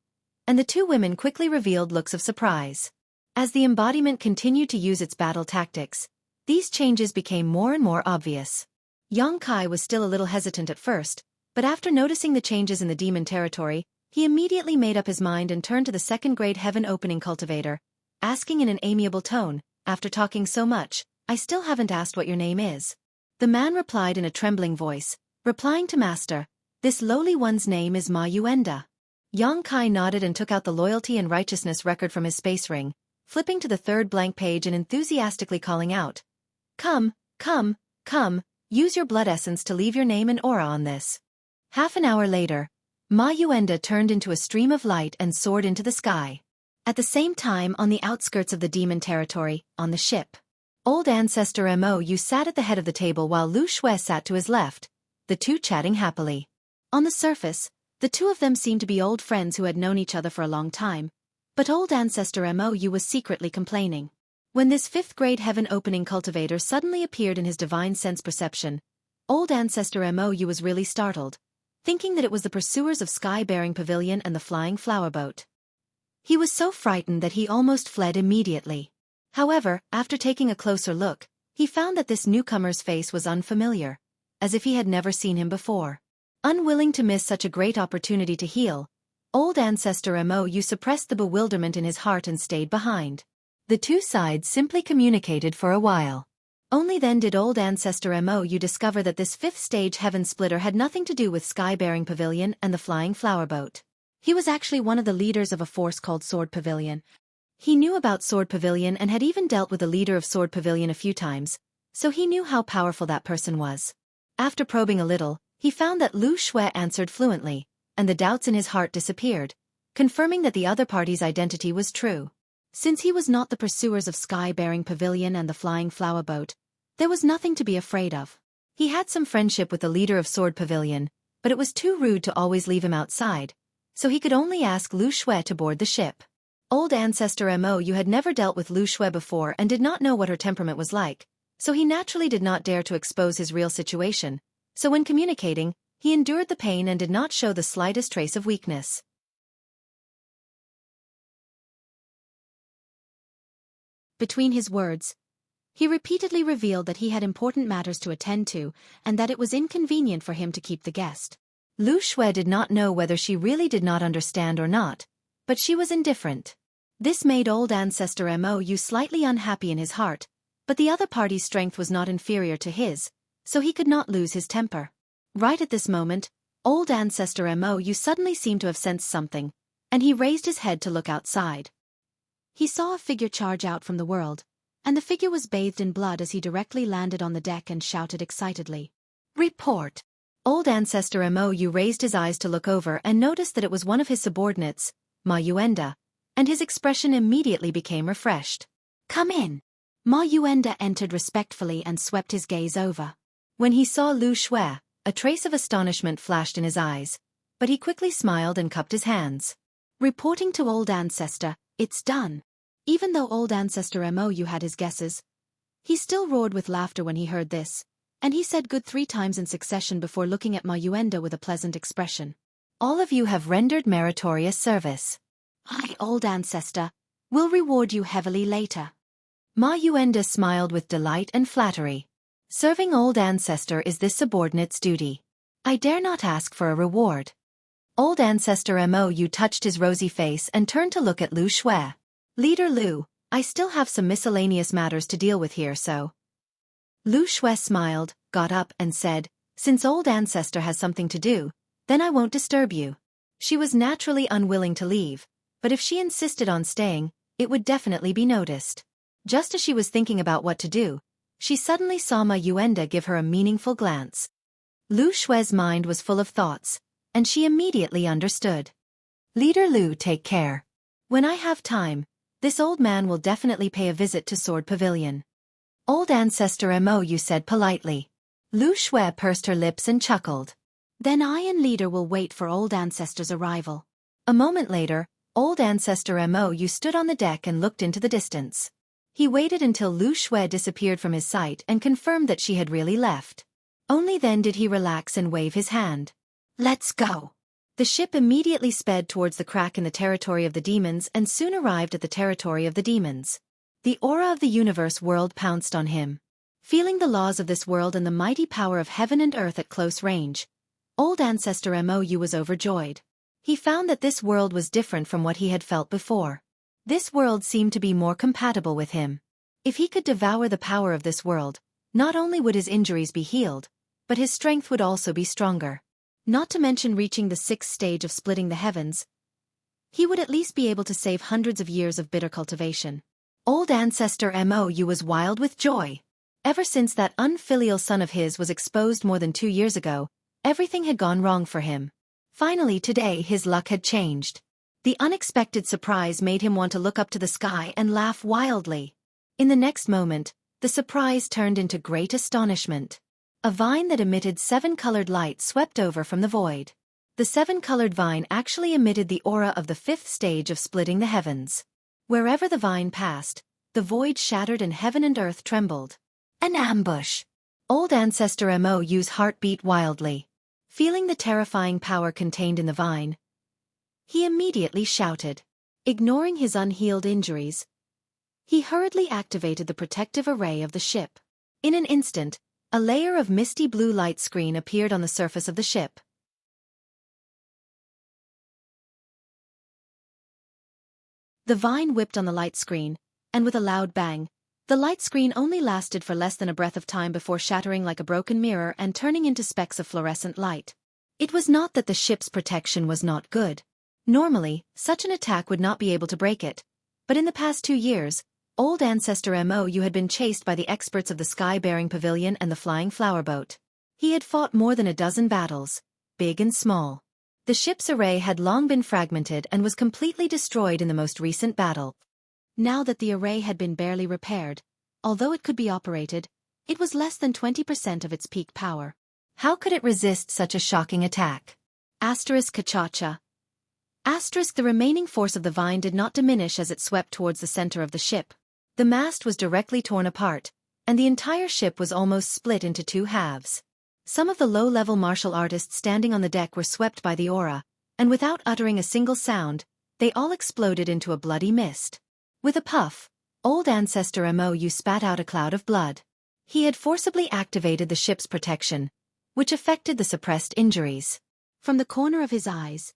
and the two women quickly revealed looks of surprise. As the embodiment continued to use its battle tactics, these changes became more and more obvious. Yang Kai was still a little hesitant at first, but after noticing the changes in the demon territory, he immediately made up his mind and turned to the 2nd-grade heaven-opening cultivator, asking in an amiable tone, "After talking so much, I still haven't asked what your name is." The man replied in a trembling voice, replying to Master, "This lowly one's name is Ma Yuenda." Yang Kai nodded and took out the loyalty and righteousness record from his space ring, flipping to the 3rd blank page and enthusiastically calling out, "Come, come, come, use your blood essence to leave your name and aura on this." Half an hour later, Ma Yuenda turned into a stream of light and soared into the sky. At the same time, on the outskirts of the demon territory, on the ship, old ancestor Mo Yu sat at the head of the table while Lu Xue sat to his left, the two chatting happily. On the surface, the two of them seemed to be old friends who had known each other for a long time, but old ancestor Mo Yu was secretly complaining. When this 5th-grade heaven-opening cultivator suddenly appeared in his divine sense perception, old ancestor Mo Yu was really startled, thinking that it was the pursuers of Sky-bearing Pavilion and the flying flower boat. He was so frightened that he almost fled immediately. However, after taking a closer look, he found that this newcomer's face was unfamiliar, as if he had never seen him before. Unwilling to miss such a great opportunity to heal, old ancestor Mo Yu suppressed the bewilderment in his heart and stayed behind. The two sides simply communicated for a while. Only then did old ancestor Mo Yu discover that this 5th-stage heaven splitter had nothing to do with Sky-bearing Pavilion and the flying flower boat. He was actually one of the leaders of a force called Sword Pavilion. He knew about Sword Pavilion and had even dealt with the leader of Sword Pavilion a few times, so he knew how powerful that person was. After probing a little, He found that Lu Xue answered fluently, and the doubts in his heart disappeared, confirming that the other party's identity was true. Since he was not the pursuers of Sky-bearing Pavilion and the Flying Flower Boat, there was nothing to be afraid of. He had some friendship with the leader of Sword Pavilion, but it was too rude to always leave him outside, so he could only ask Lu Xue to board the ship. Old Ancestor Mo had never dealt with Lu Xue before and did not know what her temperament was like, so he naturally did not dare to expose his real situation, so when communicating, he endured the pain and did not show the slightest trace of weakness. Between his words, he repeatedly revealed that he had important matters to attend to and that it was inconvenient for him to keep the guest. Lu Xue did not know whether she really did not understand or not, but she was indifferent. This made Old Ancestor Mo slightly unhappy in his heart, but the other party's strength was not inferior to his, so he could not lose his temper. Right at this moment, Old Ancestor Mo suddenly seemed to have sensed something, and he raised his head to look outside. He saw a figure charge out from the world, and the figure was bathed in blood as he directly landed on the deck and shouted excitedly, "Report!" Old Ancestor Mo raised his eyes to look over and noticed that it was one of his subordinates, Ma Yuenda, and his expression immediately became refreshed. "Come in." Ma Yuenda entered respectfully and swept his gaze over. When he saw Lu Xue, a trace of astonishment flashed in his eyes, but he quickly smiled and cupped his hands. Reporting to Old Ancestor, "It's done." Even though Old Ancestor Mo had his guesses, he still roared with laughter when he heard this, and he said good 3 times in succession before looking at Ma Yuenda with a pleasant expression. "All of you have rendered meritorious service. I, Old Ancestor, will reward you heavily later." Ma Yuenda smiled with delight and flattery. "Serving Old Ancestor is this subordinate's duty. I dare not ask for a reward." Old Ancestor Mo touched his rosy face and turned to look at Lu Xue. "Leader Lu, I still have some miscellaneous matters to deal with here, so." Lu Xue smiled, got up and said, "Since Old Ancestor has something to do, then I won't disturb you." She was naturally unwilling to leave, but if she insisted on staying, it would definitely be noticed. Just as she was thinking about what to do, she suddenly saw Ma Yuenda give her a meaningful glance. Lu Xue's mind was full of thoughts, and she immediately understood. "Leader Lu, take care. When I have time, this old man will definitely pay a visit to Sword Pavilion." Old Ancestor Mo said politely. Lu Xue pursed her lips and chuckled. "Then I and Leader will wait for Old Ancestor's arrival." A moment later, Old Ancestor Mo stood on the deck and looked into the distance. He waited until Lu Xue disappeared from his sight and confirmed that she had really left. Only then did he relax and wave his hand. "Let's go." The ship immediately sped towards the crack in the territory of the demons and soon arrived at the territory of the demons. The aura of the universe world pounced on him. Feeling the laws of this world and the mighty power of heaven and earth at close range, Old Ancestor Mo was overjoyed. He found that this world was different from what he had felt before. This world seemed to be more compatible with him. If he could devour the power of this world, not only would his injuries be healed, but his strength would also be stronger. Not to mention reaching the 6th stage of splitting the heavens, he would at least be able to save hundreds of years of bitter cultivation. Old Ancestor Mo was wild with joy. Ever since that unfilial son of his was exposed more than 2 years ago, everything had gone wrong for him. Finally today his luck had changed. The unexpected surprise made him want to look up to the sky and laugh wildly. In the next moment, the surprise turned into great astonishment. A vine that emitted 7-colored light swept over from the void. The 7-colored vine actually emitted the aura of the 5th stage of splitting the heavens. Wherever the vine passed, the void shattered and heaven and earth trembled. An ambush! Old Ancestor Mo's heart beat wildly. Feeling the terrifying power contained in the vine, he immediately shouted. Ignoring his unhealed injuries, he hurriedly activated the protective array of the ship. In an instant, a layer of misty blue light screen appeared on the surface of the ship. The vine whipped on the light screen, and with a loud bang, the light screen only lasted for less than a breath of time before shattering like a broken mirror and turning into specks of fluorescent light. It was not that the ship's protection was not good. Normally, such an attack would not be able to break it, but in the past 2 years, Old Ancestor Mo had been chased by the experts of the Sky-bearing Pavilion and the Flying Flower Boat. He had fought more than a dozen battles, big and small. The ship's array had long been fragmented and was completely destroyed in the most recent battle. Now that the array had been barely repaired, although it could be operated, it was less than 20% of its peak power. How could it resist such a shocking attack? Kachacha. The remaining force of the vine did not diminish as it swept towards the center of the ship. The mast was directly torn apart, and the entire ship was almost split into two halves. Some of the low-level martial artists standing on the deck were swept by the aura, and without uttering a single sound, they all exploded into a bloody mist. With a puff, old ancestor Mou spat out a cloud of blood. He had forcibly activated the ship's protection, which affected the suppressed injuries. From the corner of his eyes,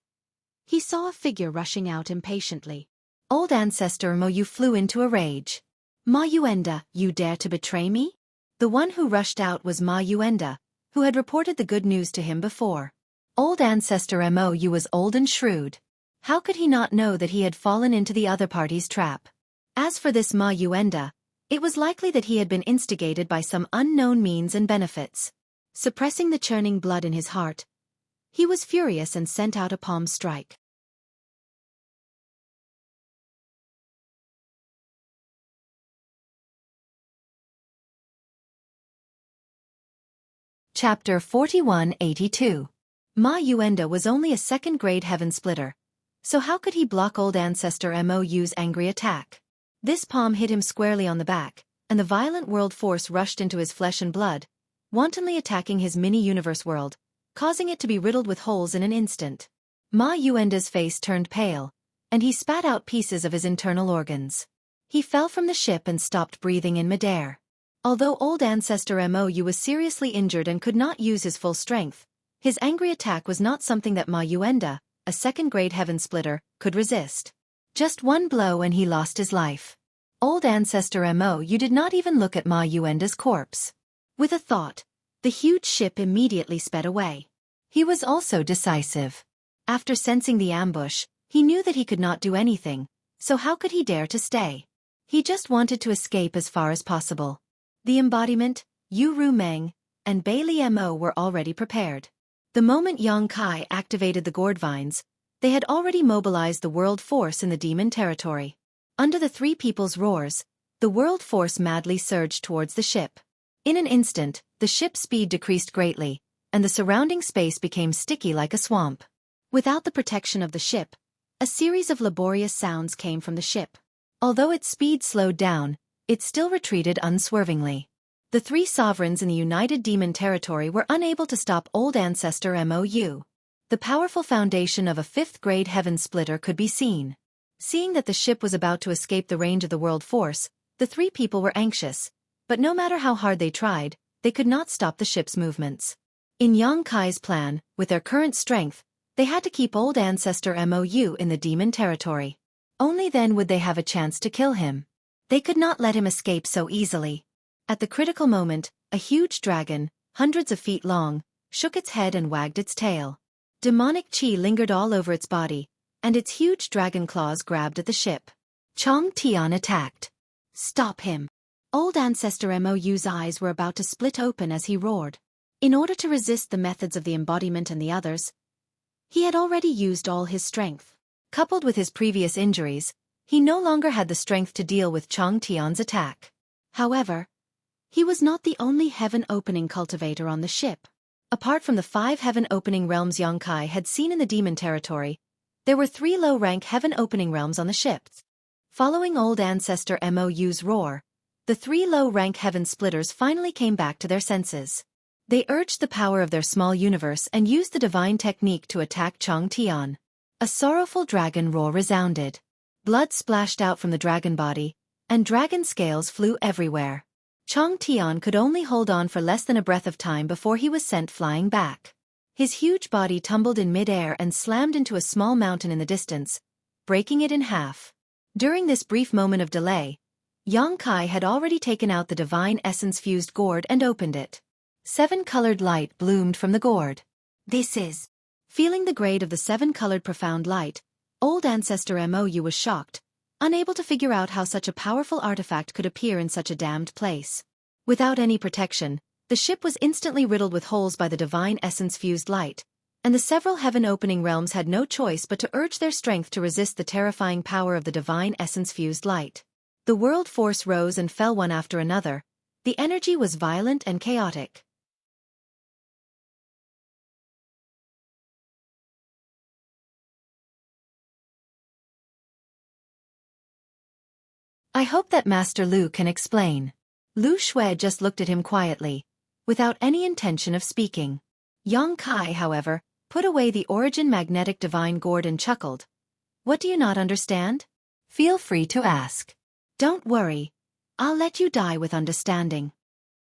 he saw a figure rushing out impatiently. Old ancestor Mou flew into a rage. Ma Yuenda, you dare to betray me? The one who rushed out was Ma Yuenda, who had reported the good news to him before. Old ancestor Mou was old and shrewd. How could he not know that he had fallen into the other party's trap? As for this Ma Yuenda, it was likely that he had been instigated by some unknown means and benefits. Suppressing the churning blood in his heart, he was furious and sent out a palm strike. Chapter 4182. Ma Yuenda was only a second-grade heaven splitter, so how could he block old ancestor Mou's angry attack? This palm hit him squarely on the back, and the violent world force rushed into his flesh and blood, wantonly attacking his mini-universe world, causing it to be riddled with holes in an instant. Ma Yuenda's face turned pale, and he spat out pieces of his internal organs. He fell from the ship and stopped breathing in midair. Although old ancestor Mou was seriously injured and could not use his full strength, his angry attack was not something that Ma Yuenda, a second-grade heaven splitter, could resist. Just one blow and he lost his life. Old ancestor Mou did not even look at Ma Yuenda's corpse. With a thought, the huge ship immediately sped away. He was also decisive. After sensing the ambush, he knew that he could not do anything, so how could he dare to stay? He just wanted to escape as far as possible. The embodiment, Yu Ru Meng, and Bailey Mo were already prepared. The moment Yang Kai activated the gourd vines, they had already mobilized the world force in the demon territory. Under the three people's roars, the world force madly surged towards the ship. In an instant, the ship's speed decreased greatly, and the surrounding space became sticky like a swamp. Without the protection of the ship, a series of laborious sounds came from the ship. Although its speed slowed down, it still retreated unswervingly. The three sovereigns in the United Demon Territory were unable to stop old ancestor Mou. The powerful foundation of a fifth-grade heaven splitter could be seen. Seeing that the ship was about to escape the range of the world force, the three people were anxious, but no matter how hard they tried, they could not stop the ship's movements. In Yang Kai's plan, with their current strength, they had to keep old ancestor Mou in the demon territory. Only then would they have a chance to kill him. They could not let him escape so easily. At the critical moment, a huge dragon, hundreds of feet long, shook its head and wagged its tail. Demonic chi lingered all over its body, and its huge dragon claws grabbed at the ship. Chong Tian attacked. Stop him! Old ancestor Mou's eyes were about to split open as he roared. In order to resist the methods of the embodiment and the others, he had already used all his strength. Coupled with his previous injuries, he no longer had the strength to deal with Chong Tian's attack. However, he was not the only heaven-opening cultivator on the ship. Apart from the 5 heaven-opening realms Yang Kai had seen in the demon territory, there were 3 low-rank heaven-opening realms on the ship. Following old ancestor Mou's roar, the 3 low-rank heaven splitters finally came back to their senses. They urged the power of their small universe and used the divine technique to attack Chong Tian. A sorrowful dragon roar resounded. Blood splashed out from the dragon body, and dragon scales flew everywhere. Chong Tian could only hold on for less than a breath of time before he was sent flying back. His huge body tumbled in mid-air and slammed into a small mountain in the distance, breaking it in half. During this brief moment of delay, Yang Kai had already taken out the divine essence-fused gourd and opened it. 7-colored light bloomed from the gourd. This is... Feeling the grade of the 7-colored profound light, old ancestor Mou was shocked, unable to figure out how such a powerful artifact could appear in such a damned place. Without any protection, The ship was instantly riddled with holes by the divine essence-fused light, and the several heaven-opening realms had no choice but to urge their strength to resist the terrifying power of the divine essence-fused light. The world force rose and fell one after another. The energy was violent and chaotic. I hope that Master Lu can explain. Lu Xue just looked at him quietly, without any intention of speaking. Yang Kai, however, put away the origin magnetic divine gourd and chuckled. What do you not understand? Feel free to ask. Don't worry. I'll let you die with understanding.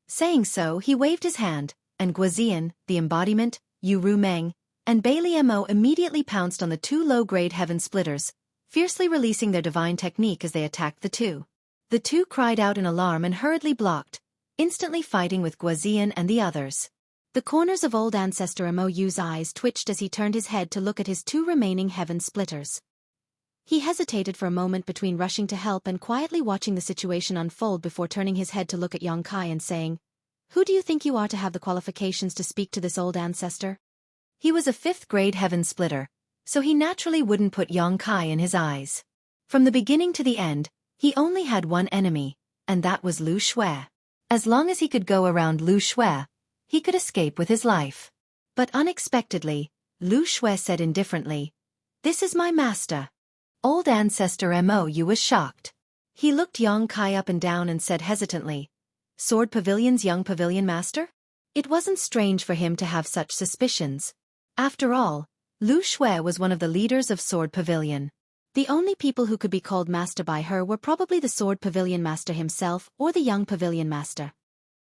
Saying so, he waved his hand, and Guozian, the embodiment, Yu Ru Meng, and Bailey Mo immediately pounced on the two low-grade heaven splitters, fiercely releasing their divine technique as they attacked the two. The two cried out in alarm and hurriedly blocked, instantly fighting with Guozian and the others. The corners of old ancestor Mo's eyes twitched as he turned his head to look at his two remaining heaven splitters. He hesitated for a moment between rushing to help and quietly watching the situation unfold before turning his head to look at Yang Kai and saying, "Who do you think you are to have the qualifications to speak to this old ancestor?" He was a 5th-grade heaven splitter, so he naturally wouldn't put Yang Kai in his eyes. From the beginning to the end, he only had one enemy, and that was Lu Xue. As long as he could go around Lu Xue, he could escape with his life. But unexpectedly, Lu Xue said indifferently, "This is my master." Old ancestor Mo was shocked. He looked Yang Kai up and down and said hesitantly, "Sword Pavilion's young pavilion master?" It wasn't strange for him to have such suspicions. After all, Lu Xue was one of the leaders of Sword Pavilion. The only people who could be called master by her were probably the Sword Pavilion master himself or the young pavilion master.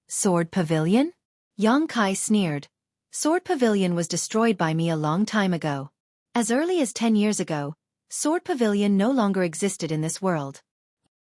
Sword Pavilion? Yang Kai sneered. Sword Pavilion was destroyed by me a long time ago. As early as 10 years ago, Sword Pavilion no longer existed in this world.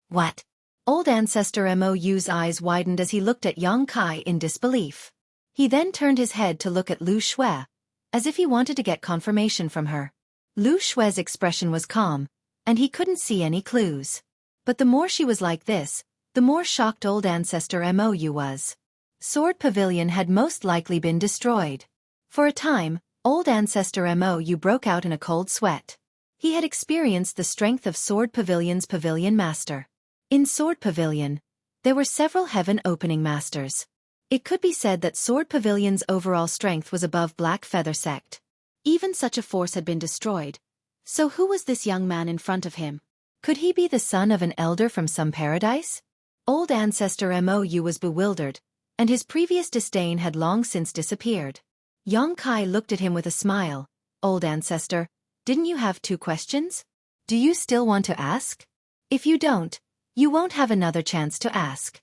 What? Old ancestor Mo's eyes widened as he looked at Yang Kai in disbelief. He then turned his head to look at Lu Xue, as if he wanted to get confirmation from her. Lu Xue's expression was calm, and he couldn't see any clues. But the more she was like this, the more shocked old ancestor Mo was. Sword Pavilion had most likely been destroyed. For a time, old ancestor Mo broke out in a cold sweat. He had experienced the strength of Sword Pavilion's pavilion master. In Sword Pavilion, there were several heaven-opening masters. It could be said that Sword Pavilion's overall strength was above Black Feather Sect. Even such a force had been destroyed. So who was this young man in front of him? Could he be the son of an elder from some paradise? Old ancestor Mo was bewildered, and his previous disdain had long since disappeared. Yang Kai looked at him with a smile. "Old ancestor, didn't you have 2 questions? Do you still want to ask? If you don't, you won't have another chance to ask."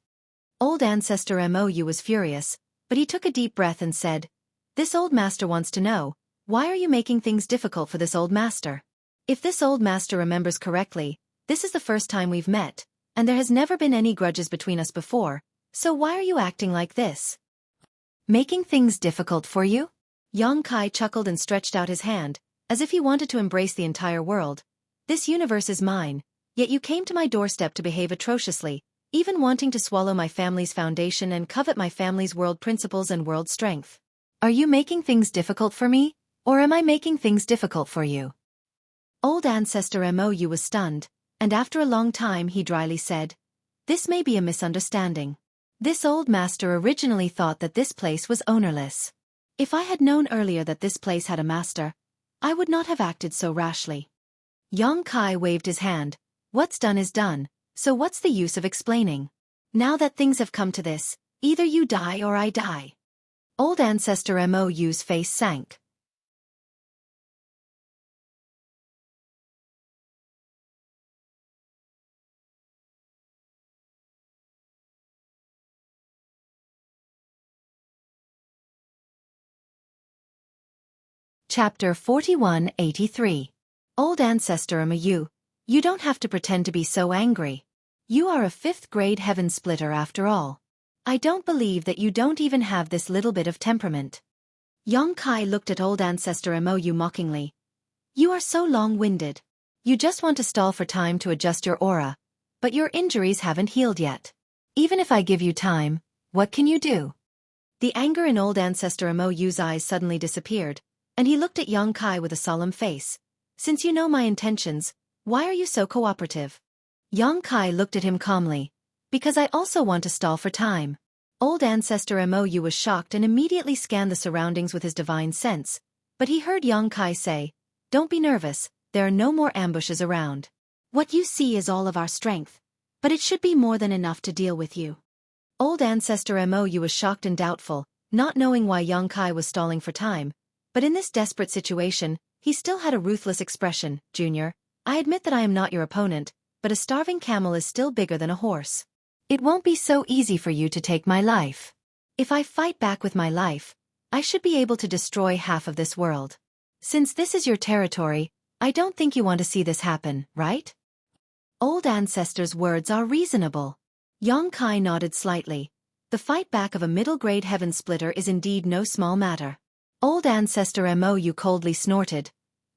Old ancestor Mo was furious, but he took a deep breath and said, "This old master wants to know, why are you making things difficult for this old master? If this old master remembers correctly, this is the first time we've met, and there has never been any grudges between us before, so why are you acting like this? Making things difficult for you?" Yang Kai chuckled and stretched out his hand, as if he wanted to embrace the entire world. "This universe is mine, yet you came to my doorstep to behave atrociously, even wanting to swallow my family's foundation and covet my family's world principles and world strength. Are you making things difficult for me, or am I making things difficult for you?" Old ancestor Mo was stunned, and after a long time he dryly said, "This may be a misunderstanding. This old master originally thought that this place was ownerless. If I had known earlier that this place had a master, I would not have acted so rashly." Yang Kai waved his hand. "What's done is done, so what's the use of explaining? Now that things have come to this, either you die or I die." Old ancestor Mo's face sank. Chapter 4183. Old ancestor Mo, you don't have to pretend to be so angry. You are a 5th-grade heaven splitter after all. I don't believe that you don't even have this little bit of temperament. Yang Kai looked at old ancestor Mo mockingly. "You are so long-winded. You just want to stall for time to adjust your aura, but your injuries haven't healed yet. Even if I give you time, what can you do?" The anger in old ancestor Mo's eyes suddenly disappeared, and he looked at young Kai with a solemn face. Since you know my intentions, why are you so cooperative? Young Kai looked at him calmly. Because I also want to stall for time. Old ancestor Mo was shocked and immediately scanned the surroundings with his divine sense, but he heard young Kai say, "Don't be nervous, there are no more ambushes around. What you see is all of our strength, but it should be more than enough to deal with you." Old ancestor Mo was shocked and doubtful, not knowing why young Kai was stalling for time, but in this desperate situation, he still had a ruthless expression. "Junior, I admit that I am not your opponent, but a starving camel is still bigger than a horse. It won't be so easy for you to take my life. If I fight back with my life, I should be able to destroy half of this world. Since this is your territory, I don't think you want to see this happen, right?" Old ancestor's words are reasonable. Young Kai nodded slightly. The fight back of a middle-grade heaven splitter is indeed no small matter. Old ancestor Mo coldly snorted.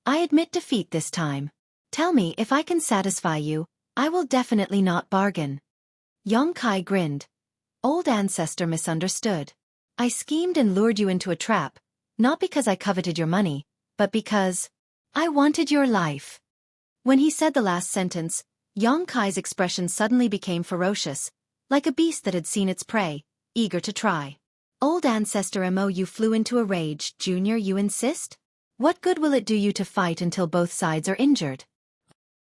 "I admit defeat this time. Tell me if I can satisfy you, I will definitely not bargain." Young Kai grinned. Old ancestor misunderstood. "I schemed and lured you into a trap, not because I coveted your money, but because I wanted your life." When he said the last sentence, young Kai's expression suddenly became ferocious, like a beast that had seen its prey, eager to try. Old ancestor Mo flew into a rage. "Junior, you insist? What good will it do you to fight until both sides are injured?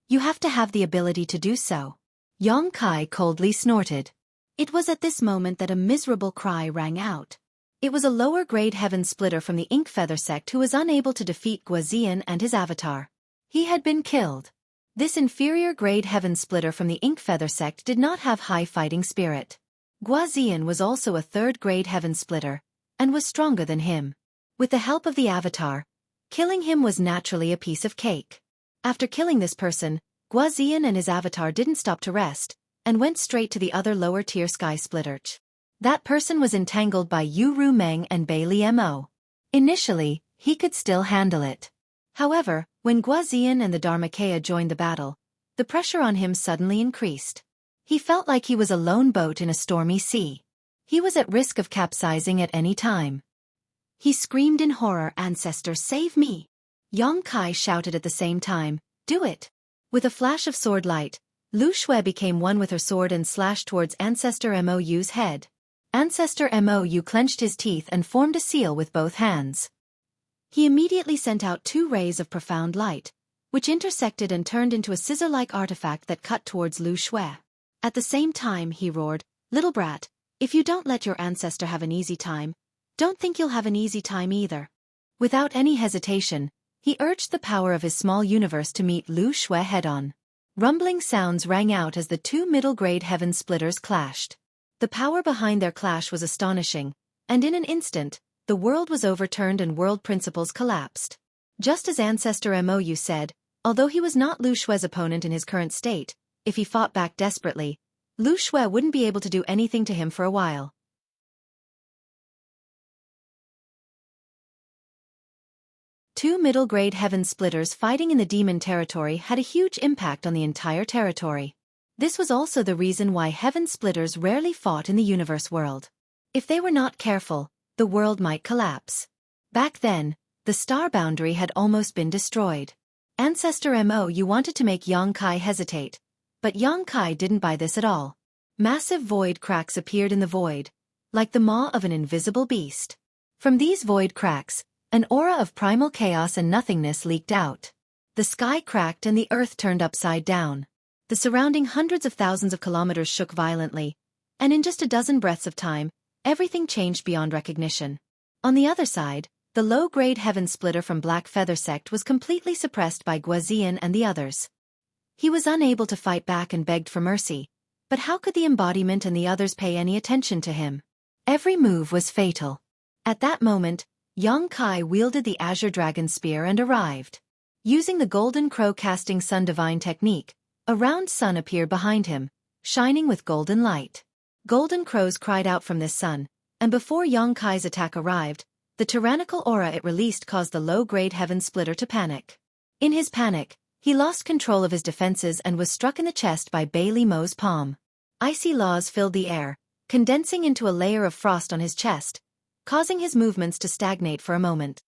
You have to have the ability to do so." Young Kai coldly snorted. It was at this moment that a miserable cry rang out. It was a lower-grade heaven splitter from the Ink Feather sect who was unable to defeat Guazian and his avatar. He had been killed. This inferior-grade heaven splitter from the Ink Feather sect did not have high fighting spirit. Guazian was also a third-grade heaven splitter, and was stronger than him. With the help of the avatar, killing him was naturally a piece of cake. After killing this person, Guazian and his avatar didn't stop to rest, and went straight to the other lower-tier sky splitter. That person was entangled by Yu Ru Meng and Bailey Mo. Initially, he could still handle it. However, when Guazian and the Dharmakaya joined the battle, the pressure on him suddenly increased. He felt like he was a lone boat in a stormy sea. He was at risk of capsizing at any time. He screamed in horror, "Ancestor, save me!" Young Kai shouted at the same time, "Do it!" With a flash of sword light, Lu Xue became one with her sword and slashed towards Ancestor Mo's head. Ancestor Mo clenched his teeth and formed a seal with both hands. He immediately sent out 2 rays of profound light, which intersected and turned into a scissor-like artifact that cut towards Lu Xue. At the same time, he roared, "Little brat, if you don't let your ancestor have an easy time, don't think you'll have an easy time either." Without any hesitation, he urged the power of his small universe to meet Lu Xue head-on. Rumbling sounds rang out as the 2 middle-grade heaven splitters clashed. The power behind their clash was astonishing, and in an instant, the world was overturned and world principles collapsed. Just as Ancestor Mo said, although he was not Lu Xue's opponent in his current state, if he fought back desperately, Lu Xue wouldn't be able to do anything to him for a while. 2 middle-grade heaven splitters fighting in the demon territory had a huge impact on the entire territory. This was also the reason why heaven splitters rarely fought in the universe world. If they were not careful, the world might collapse. Back then, the star boundary had almost been destroyed. Ancestor Mo wanted to make Yang Kai hesitate, but Yang Kai didn't buy this at all. Massive void cracks appeared in the void, like the maw of an invisible beast. From these void cracks, an aura of primal chaos and nothingness leaked out. The sky cracked and the earth turned upside down. The surrounding hundreds of thousands of kilometers shook violently, and in just a dozen breaths of time, everything changed beyond recognition. On the other side, the low-grade heaven splitter from Black Feather sect was completely suppressed by Guazian and the others. He was unable to fight back and begged for mercy, but how could the embodiment and the others pay any attention to him? Every move was fatal. At that moment, Yang Kai wielded the Azure Dragon Spear and arrived. Using the Golden Crow Casting Sun Divine technique, a round sun appeared behind him, shining with golden light. Golden crows cried out from this sun, and before Yang Kai's attack arrived, the tyrannical aura it released caused the low-grade heaven splitter to panic. In his panic, he lost control of his defenses and was struck in the chest by Bailey Mo's palm. Icy laws filled the air, condensing into a layer of frost on his chest, causing his movements to stagnate for a moment.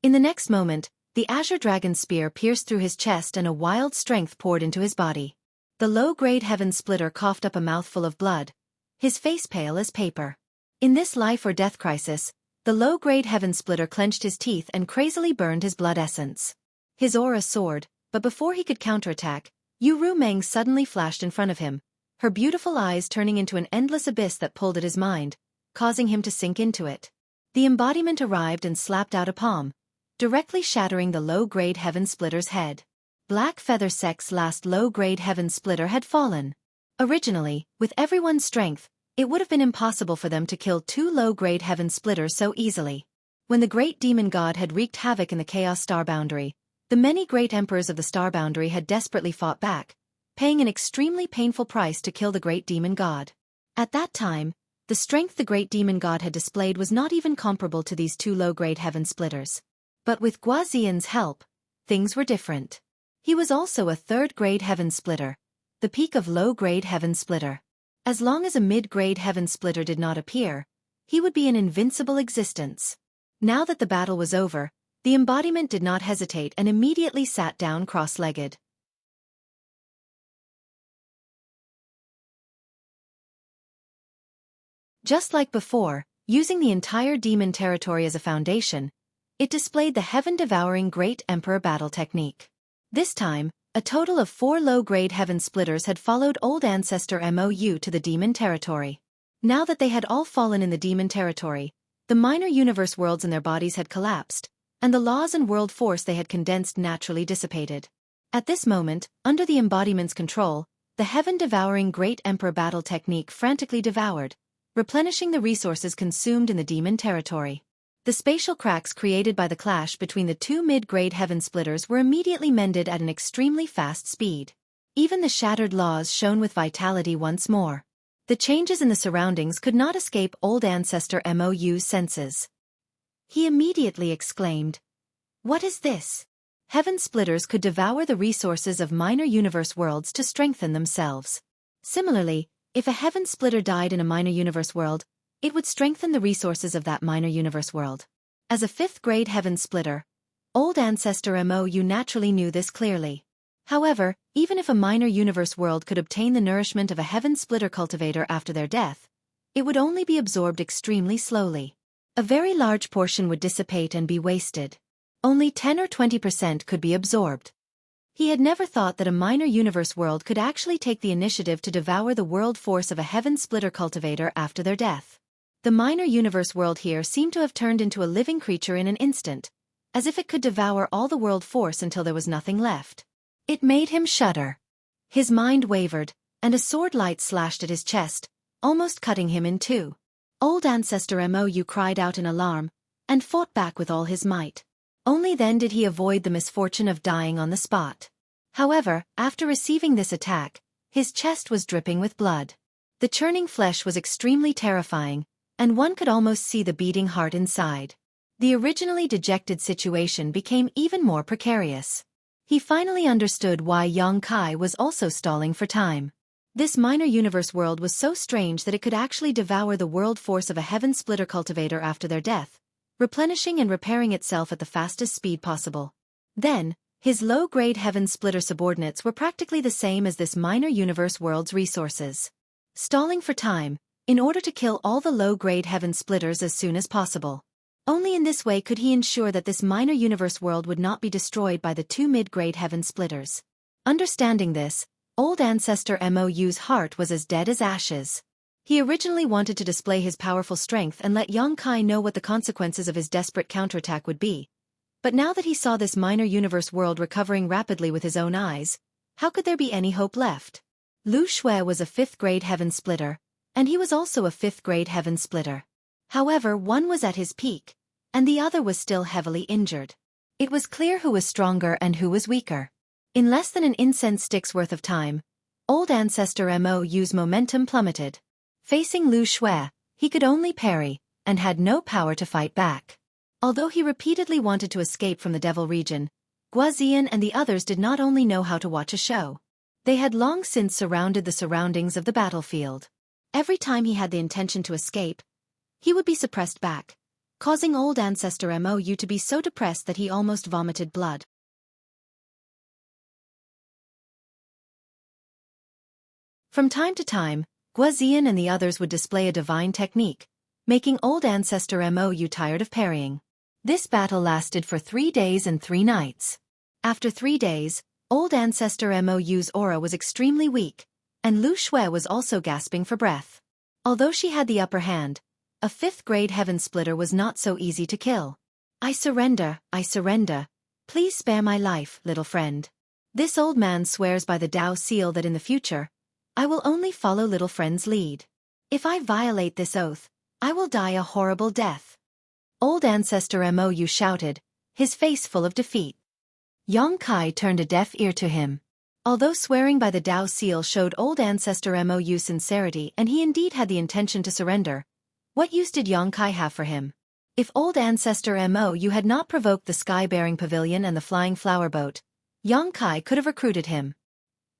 In the next moment, the azure dragon's spear pierced through his chest and a wild strength poured into his body. The low-grade heaven splitter coughed up a mouthful of blood, his face pale as paper. In this life-or-death crisis, the low-grade heaven splitter clenched his teeth and crazily burned his blood essence. His aura soared, but before he could counterattack, Yu Meng suddenly flashed in front of him, her beautiful eyes turning into an endless abyss that pulled at his mind, causing him to sink into it. The embodiment arrived and slapped out a palm, directly shattering the low-grade heaven splitter's head. Black Feather Sect's last low-grade heaven splitter had fallen. Originally, with everyone's strength, it would have been impossible for them to kill two low-grade heaven splitters so easily. When the great demon god had wreaked havoc in the Chaos Star Boundary, the many great emperors of the Star Boundary had desperately fought back, paying an extremely painful price to kill the great demon god. At that time, the strength the great demon god had displayed was not even comparable to these two low-grade heaven splitters. But with Guazian's help, things were different. He was also a third-grade heaven splitter, the peak of low-grade heaven splitter. As long as a mid-grade heaven splitter did not appear, he would be an invincible existence. Now that the battle was over, the embodiment did not hesitate and immediately sat down cross-legged. Just like before, using the entire demon territory as a foundation, it displayed the heaven-devouring Great Emperor battle technique. This time, a total of 4 low-grade heaven splitters had followed Old Ancestor Mou to the demon territory. Now that they had all fallen in the demon territory, the minor universe worlds in their bodies had collapsed, and the laws and world force they had condensed naturally dissipated. At this moment, under the embodiment's control, the heaven-devouring Great Emperor battle technique frantically devoured, replenishing the resources consumed in the demon territory. The spatial cracks created by the clash between the two mid-grade heaven splitters were immediately mended at an extremely fast speed. Even the shattered laws shone with vitality once more. The changes in the surroundings could not escape Old Ancestor Mou's senses. He immediately exclaimed, "What is this?" Heaven splitters could devour the resources of minor universe worlds to strengthen themselves. Similarly, if a heaven splitter died in a minor universe world, it would strengthen the resources of that minor universe world. As a 5th-grade heaven splitter, Old Ancestor Mou naturally knew this clearly. However, even if a minor universe world could obtain the nourishment of a heaven splitter cultivator after their death, it would only be absorbed extremely slowly. A very large portion would dissipate and be wasted. Only 10 or 20% could be absorbed. He had never thought that a minor universe world could actually take the initiative to devour the world force of a heaven splitter cultivator after their death. The minor universe world here seemed to have turned into a living creature in an instant, as if it could devour all the world force until there was nothing left. It made him shudder. His mind wavered, and a sword light slashed at his chest, almost cutting him in two. Old Ancestor Mou cried out in alarm, and fought back with all his might. Only then did he avoid the misfortune of dying on the spot. However, after receiving this attack, his chest was dripping with blood. The churning flesh was extremely terrifying, and one could almost see the beating heart inside. The originally dejected situation became even more precarious. He finally understood why Yang Kai was also stalling for time. This minor universe world was so strange that it could actually devour the world force of a heaven splitter cultivator after their death, replenishing and repairing itself at the fastest speed possible. Then, his low-grade heaven splitter subordinates were practically the same as this minor universe world's resources. Stalling for time, in order to kill all the low-grade heaven splitters as soon as possible. Only in this way could he ensure that this minor universe world would not be destroyed by the two mid-grade heaven splitters. Understanding this, Old Ancestor Mou's heart was as dead as ashes. He originally wanted to display his powerful strength and let Yang Kai know what the consequences of his desperate counterattack would be. But now that he saw this minor universe world recovering rapidly with his own eyes, how could there be any hope left? Lu Xue was a 5th-grade heaven splitter, and he was also a 5th-grade heaven splitter. However, one was at his peak, and the other was still heavily injured. It was clear who was stronger and who was weaker. In less than an incense stick's worth of time, Old Ancestor Mou's momentum plummeted. Facing Lu Xue, he could only parry, and had no power to fight back. Although he repeatedly wanted to escape from the Devil region, Guazian and the others did not only know how to watch a show. They had long since surrounded the surroundings of the battlefield. Every time he had the intention to escape, he would be suppressed back, causing old ancestor Mou to be so depressed that he almost vomited blood. From time to time, Guazian and the others would display a divine technique, making old ancestor Mou tired of parrying. This battle lasted for 3 days and 3 nights. After 3 days, old ancestor Mou's aura was extremely weak, and Lu Xue was also gasping for breath. Although she had the upper hand, a 5th-grade heaven splitter was not so easy to kill. I surrender, please spare my life, little friend. This old man swears by the Tao seal that in the future, I will only follow little friend's lead. If I violate this oath, I will die a horrible death. Old ancestor Mou shouted, his face full of defeat. Yang Kai turned a deaf ear to him. Although swearing by the Tao seal showed old ancestor Mou's sincerity and he indeed had the intention to surrender, what use did Yang Kai have for him? If old ancestor Mou had not provoked the sky-bearing pavilion and the flying flower boat, Yang Kai could have recruited him.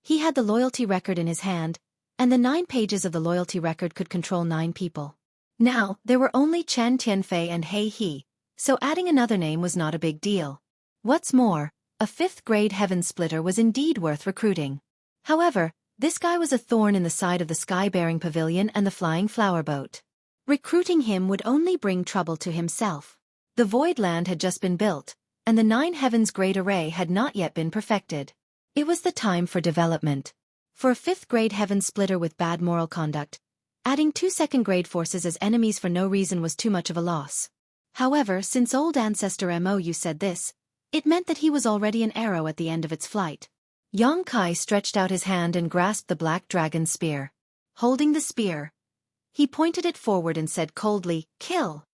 He had the loyalty record in his hand, and the 9 pages of the loyalty record could control 9 people. Now, there were only Chen Tianfei and He He, so adding another name was not a big deal. What's more, a 5th-grade heaven splitter was indeed worth recruiting. However, this guy was a thorn in the side of the sky-bearing pavilion and the flying flower boat. Recruiting him would only bring trouble to himself. The Void Land had just been built, and the 9 Heavens Great Array had not yet been perfected. It was the time for development. For a 5th-grade heaven splitter with bad moral conduct, adding 2 2nd-grade forces as enemies for no reason was too much of a loss. However, since old ancestor Mou said this, it meant that he was already an arrow at the end of its flight. Yang Kai stretched out his hand and grasped the black dragon's spear. Holding the spear, he pointed it forward and said coldly, "Kill."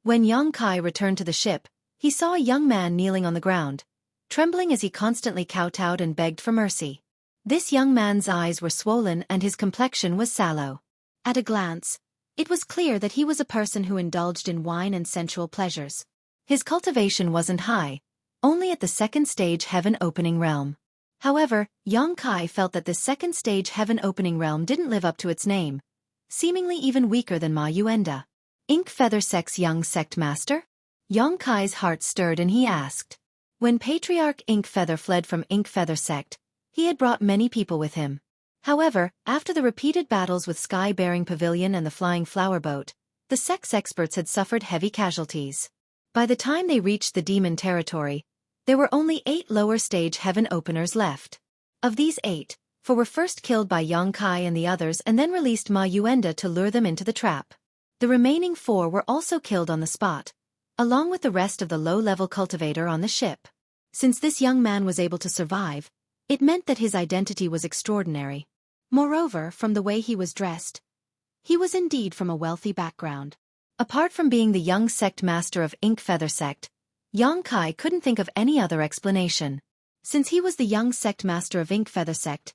When Yang Kai returned to the ship, he saw a young man kneeling on the ground, trembling as he constantly kowtowed and begged for mercy. This young man's eyes were swollen and his complexion was sallow. At a glance, it was clear that he was a person who indulged in wine and sensual pleasures. His cultivation wasn't high, only at the 2nd stage heaven opening realm. However, Yang Kai felt that this 2nd stage heaven opening realm didn't live up to its name, seemingly even weaker than Ma Yuenda. Ink Feather Sect's young sect master? Yang Kai's heart stirred and he asked. When Patriarch Ink Feather fled from Ink Feather Sect, he had brought many people with him. However, after the repeated battles with Sky-Bearing Pavilion and the Flying Flower Boat, the sect's experts had suffered heavy casualties. By the time they reached the demon territory, there were only 8 lower stage heaven openers left. Of these 8, 4 were first killed by Yang Kai and the others and then released Ma Yuenda to lure them into the trap. The remaining 4 were also killed on the spot, along with the rest of the low-level cultivator on the ship. Since this young man was able to survive, it meant that his identity was extraordinary. Moreover, from the way he was dressed, he was indeed from a wealthy background. Apart from being the young sect master of Ink Feather Sect, Yang Kai couldn't think of any other explanation. Since he was the young sect master of Ink Feather Sect,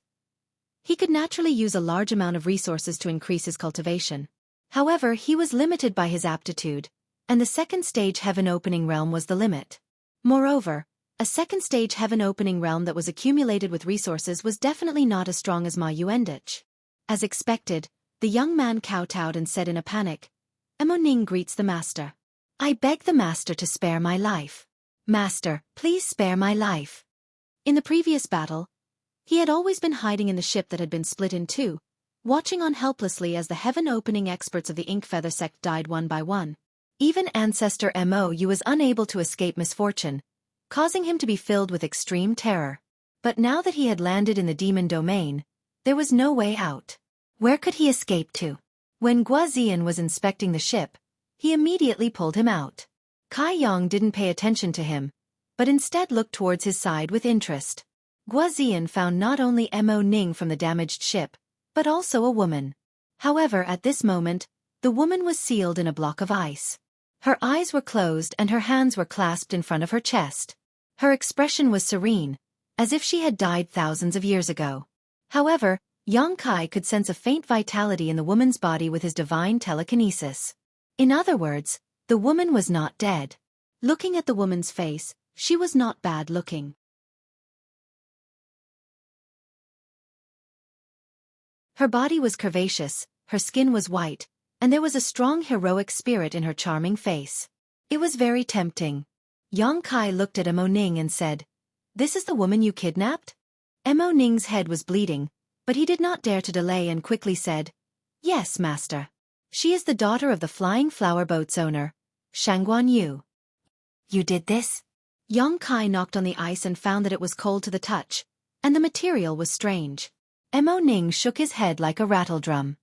he could naturally use a large amount of resources to increase his cultivation. However, he was limited by his aptitude, and the 2nd stage heaven opening realm was the limit. Moreover, a 2nd stage heaven opening realm that was accumulated with resources was definitely not as strong as Ma Yuendich. As expected, the young man kowtowed and said in a panic, "Emoning greets the master. I beg the master to spare my life. Master, please spare my life." In the previous battle, he had always been hiding in the ship that had been split in 2, watching on helplessly as the heaven-opening experts of the Ink Feather Sect died one by one. Even Ancestor Mou was unable to escape misfortune, causing him to be filled with extreme terror. But now that he had landed in the demon domain, there was no way out. Where could he escape to? When Guazian was inspecting the ship, he immediately pulled him out. Kai Yang didn't pay attention to him, but instead looked towards his side with interest. Guazian found not only Mo Ning from the damaged ship, but also a woman. However, at this moment, the woman was sealed in a block of ice. Her eyes were closed and her hands were clasped in front of her chest. Her expression was serene, as if she had died thousands of years ago. However, Yang Kai could sense a faint vitality in the woman's body with his divine telekinesis. In other words, the woman was not dead. Looking at the woman's face, she was not bad looking. Her body was curvaceous, her skin was white, and there was a strong heroic spirit in her charming face. It was very tempting. Yang Kai looked at Mo Ning and said, "This is the woman you kidnapped?" Mo Ning's head was bleeding, but he did not dare to delay and quickly said, "Yes, master. She is the daughter of the Flying Flower Boat's owner, Shangguan Yu." "You did this?" Yang Kai knocked on the ice and found that it was cold to the touch, and the material was strange. Mo Ning shook his head like a rattledrum.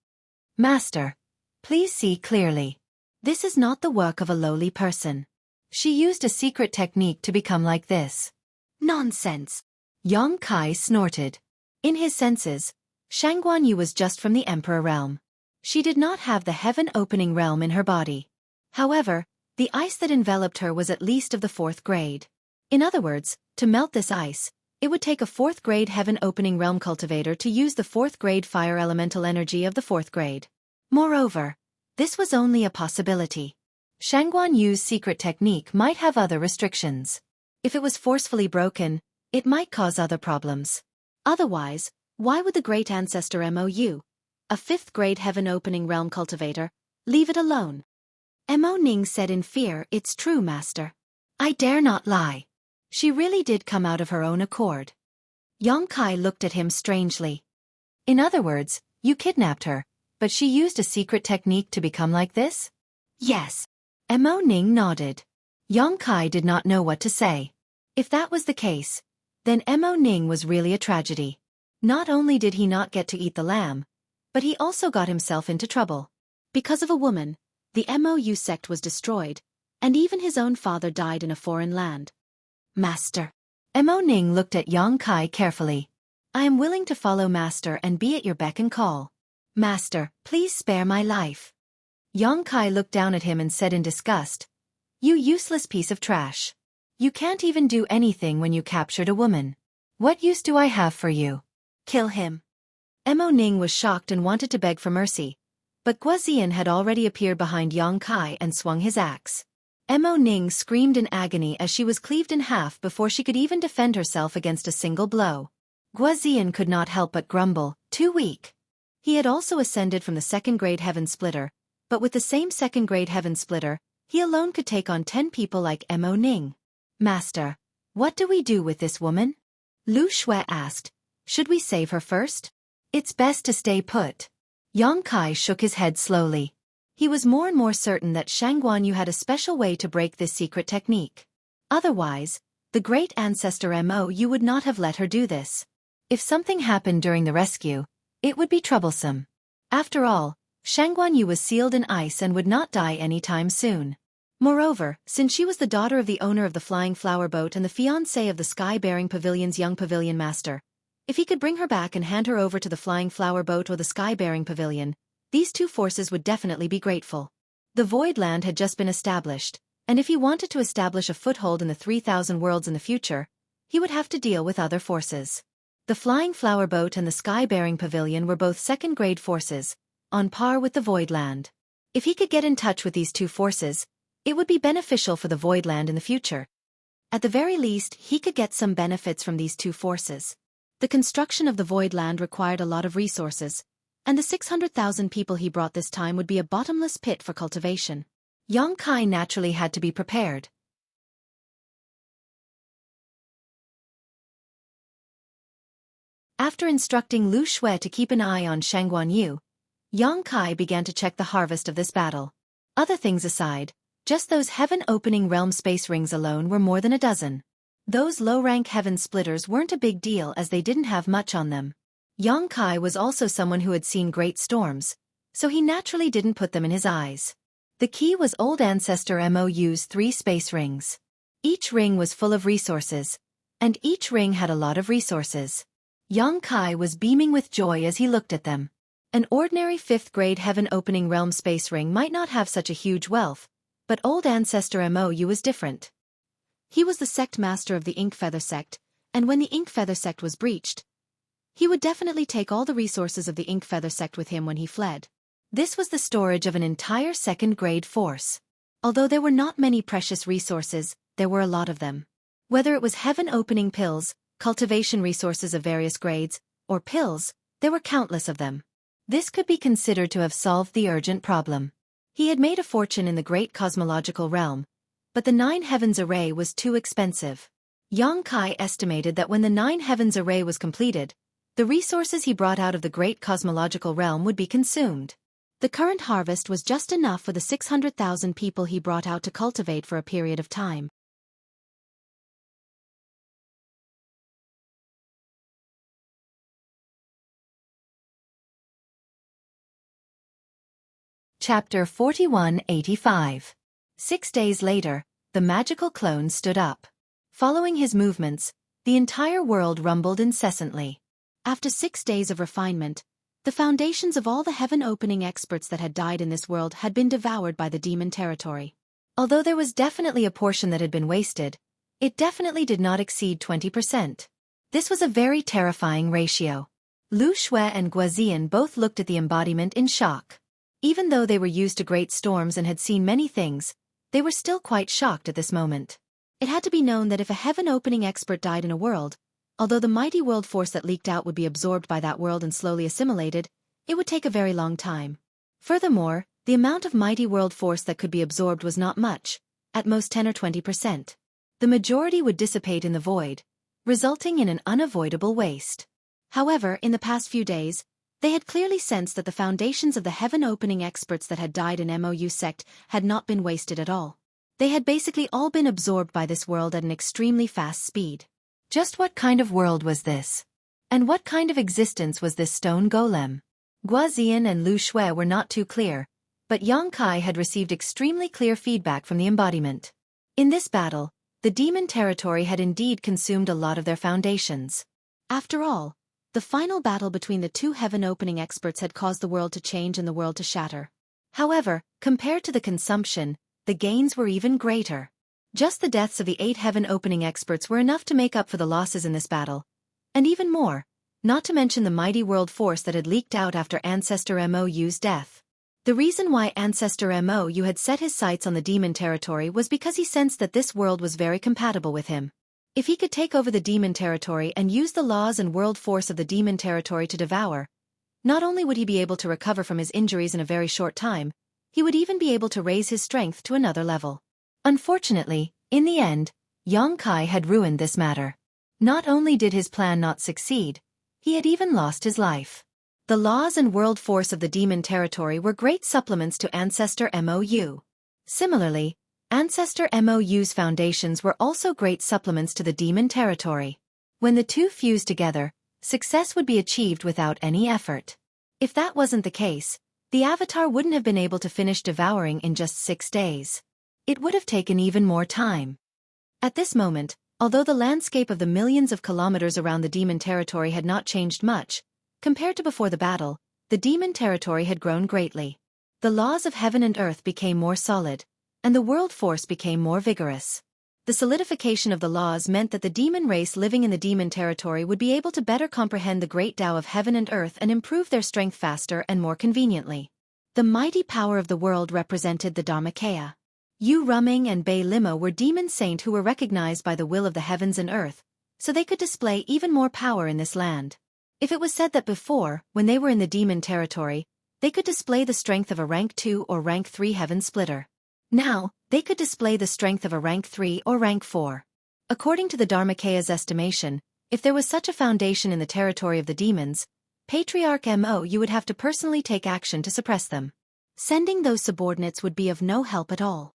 "Master, please see clearly. This is not the work of a lowly person. She used a secret technique to become like this." "Nonsense!" Yang Kai snorted. In his senses, Shangguan Yu was just from the Emperor realm. She did not have the heaven-opening realm in her body. However, the ice that enveloped her was at least of the 4th grade. In other words, to melt this ice, it would take a 4th grade heaven-opening realm cultivator to use the 4th grade fire elemental energy of the 4th grade. Moreover, this was only a possibility. Shangguan Yu's secret technique might have other restrictions. If it was forcefully broken, it might cause other problems. Otherwise, why would the great ancestor Mou, a 5th grade heaven-opening realm cultivator, leave it alone? Mo Ning said in fear, "It's true, master. I dare not lie. She really did come out of her own accord." Yang Kai looked at him strangely. "In other words, you kidnapped her, but she used a secret technique to become like this?" "Yes." Mo Ning nodded. Yang Kai did not know what to say. If that was the case, then Mo Ning was really a tragedy. Not only did he not get to eat the lamb, but he also got himself into trouble. Because of a woman, the Mou sect was destroyed, and even his own father died in a foreign land. "Master." Mo Ning looked at Yang Kai carefully. "I am willing to follow master and be at your beck and call. Master, please spare my life." Yang Kai looked down at him and said in disgust, "You useless piece of trash. You can't even do anything when you captured a woman. What use do I have for you? Kill him." Mo Ning was shocked and wanted to beg for mercy, but Guazian had already appeared behind Yang Kai and swung his axe. Mo Ning screamed in agony as she was cleaved in half before she could even defend herself against a single blow. Guazian could not help but grumble, "Too weak." He had also ascended from the 2nd grade Heaven Splitter, but with the same 2nd grade Heaven Splitter, he alone could take on 10 people like Mo Ning. "Master, what do we do with this woman?" Lu Xue asked. "Should we save her first?" "It's best to stay put." Yang Kai shook his head slowly. He was more and more certain that Shangguan Yu had a special way to break this secret technique. Otherwise, the great ancestor Mou would not have let her do this. If something happened during the rescue, it would be troublesome. After all, Shangguan Yu was sealed in ice and would not die anytime soon. Moreover, since she was the daughter of the owner of the Flying Flower Boat and the fiancée of the Sky-Bearing Pavilion's young pavilion master, if he could bring her back and hand her over to the Flying Flower Boat or the Sky-Bearing Pavilion, these two forces would definitely be grateful. The Void Land had just been established, and if he wanted to establish a foothold in the 3,000 worlds in the future, he would have to deal with other forces. The Flying Flower Boat and the Sky-Bearing Pavilion were both 2nd grade forces, on par with the Void Land. If he could get in touch with these two forces, it would be beneficial for the Void Land in the future. At the very least, he could get some benefits from these two forces. The construction of the Void Land required a lot of resources, and the 600,000 people he brought this time would be a bottomless pit for cultivation. Yang Kai naturally had to be prepared. After instructing Lu Xue to keep an eye on Shangguan Yu, Yang Kai began to check the harvest of this battle. Other things aside, just those heaven-opening realm space rings alone were more than a dozen. Those low-rank heaven splitters weren't a big deal as they didn't have much on them. Yang Kai was also someone who had seen great storms, so he naturally didn't put them in his eyes. The key was old ancestor Mou's 3 space rings. Each ring was full of resources, and each ring had a lot of resources. Yang Kai was beaming with joy as he looked at them. An ordinary 5th grade heaven-opening realm space ring might not have such a huge wealth, but old ancestor Mou was different. He was the sect master of the Ink Feather sect, and when the Ink Feather sect was breached, he would definitely take all the resources of the Ink Feather sect with him when he fled. This was the storage of an entire second-grade force. Although there were not many precious resources, there were a lot of them. Whether it was heaven-opening pills, cultivation resources of various grades, or pills, there were countless of them. This could be considered to have solved the urgent problem. He had made a fortune in the great cosmological realm, but the 9 heavens array was too expensive. Xueqi estimated that when the 9 heavens array was completed, the resources he brought out of the great cosmological realm would be consumed. The current harvest was just enough for the 600,000 people he brought out to cultivate for a period of time. Chapter 4185. 6 days later, the magical clone stood up. Following his movements, the entire world rumbled incessantly. After 6 days of refinement, the foundations of all the heaven-opening experts that had died in this world had been devoured by the demon territory. Although there was definitely a portion that had been wasted, it definitely did not exceed 20%. This was a very terrifying ratio. Lu Shui and Guazian both looked at the embodiment in shock. Even though they were used to great storms and had seen many things, they were still quite shocked at this moment. It had to be known that if a heaven-opening expert died in a world, although the mighty world force that leaked out would be absorbed by that world and slowly assimilated, it would take a very long time. Furthermore, the amount of mighty world force that could be absorbed was not much, at most 10 or 20%. The majority would dissipate in the void, resulting in an unavoidable waste. However, in the past few days, they had clearly sensed that the foundations of the heaven-opening experts that had died in MOU sect had not been wasted at all. They had basically all been absorbed by this world at an extremely fast speed. Just what kind of world was this? And what kind of existence was this stone golem? Guazian and Lu Shui were not too clear, but Xueqi had received extremely clear feedback from the embodiment. In this battle, the demon territory had indeed consumed a lot of their foundations. After all, the final battle between the 2 heaven-opening experts had caused the world to change and the world to shatter. However, compared to the consumption, the gains were even greater. Just the deaths of the 8 heaven-opening experts were enough to make up for the losses in this battle. And even more, not to mention the mighty world force that had leaked out after Ancestor MOU's death. The reason why Ancestor MOU had set his sights on the demon territory was because he sensed that this world was very compatible with him. If he could take over the demon territory and use the laws and world force of the demon territory to devour, not only would he be able to recover from his injuries in a very short time, he would even be able to raise his strength to another level. Unfortunately, in the end, Xueqi had ruined this matter. Not only did his plan not succeed, he had even lost his life. The laws and world force of the demon territory were great supplements to Ancestor MOU. Similarly, Ancestor MOU's foundations were also great supplements to the demon territory. When the two fused together, success would be achieved without any effort. If that wasn't the case, the Avatar wouldn't have been able to finish devouring in just 6 days. It would have taken even more time. At this moment, although the landscape of the millions of kilometers around the demon territory had not changed much, compared to before the battle, the demon territory had grown greatly. The laws of heaven and earth became more solid, and the world force became more vigorous. The solidification of the laws meant that the demon race living in the demon territory would be able to better comprehend the great Tao of heaven and earth and improve their strength faster and more conveniently. The mighty power of the world represented the Dharmakaya. Yu Ruming and Bei Limo were demon saint who were recognized by the will of the heavens and earth, so they could display even more power in this land. If it was said that before, when they were in the demon territory, they could display the strength of a rank 2 or rank 3 heaven splitter. Now, they could display the strength of a rank 3 or rank 4. According to the Dharmakaya's estimation, if there was such a foundation in the territory of the demons, Patriarch MOU would have to personally take action to suppress them. Sending those subordinates would be of no help at all.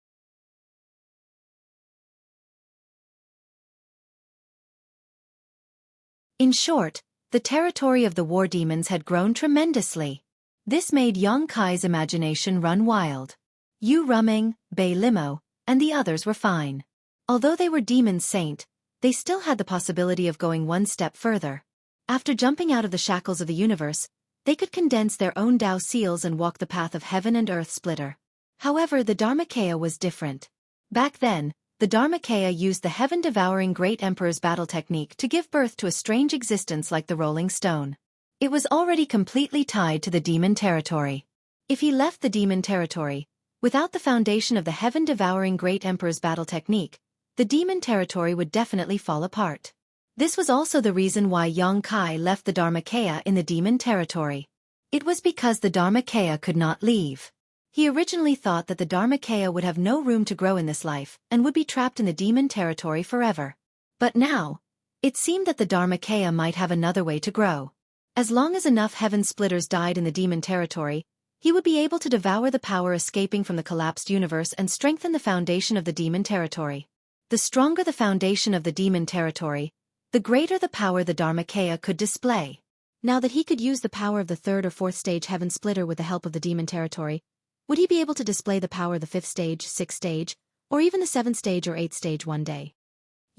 In short, the territory of the war demons had grown tremendously. This made Xueqi's imagination run wild. Yu Ruming, Bei Limo, and the others were fine. Although they were demon saint, they still had the possibility of going one step further. After jumping out of the shackles of the universe, they could condense their own Tao seals and walk the path of heaven and earth splitter. However, the Dharmakaya was different. Back then, the Dharmakaya used the heaven-devouring Great Emperor's battle technique to give birth to a strange existence like the rolling stone. It was already completely tied to the demon territory. If he left the demon territory, without the foundation of the heaven-devouring Great Emperor's battle technique, the demon territory would definitely fall apart. This was also the reason why Xueqi left the Dharmakaya in the demon territory. It was because the Dharmakaya could not leave. He originally thought that the Dharmakaya would have no room to grow in this life and would be trapped in the demon territory forever. But now, it seemed that the Dharmakaya might have another way to grow. As long as enough heaven splitters died in the demon territory, he would be able to devour the power escaping from the collapsed universe and strengthen the foundation of the demon territory. The stronger the foundation of the demon territory, the greater the power the Dharmakaya could display. Now that he could use the power of the third or fourth stage heaven splitter with the help of the demon territory, would he be able to display the power of the fifth stage, sixth stage, or even the seventh stage or eighth stage one day?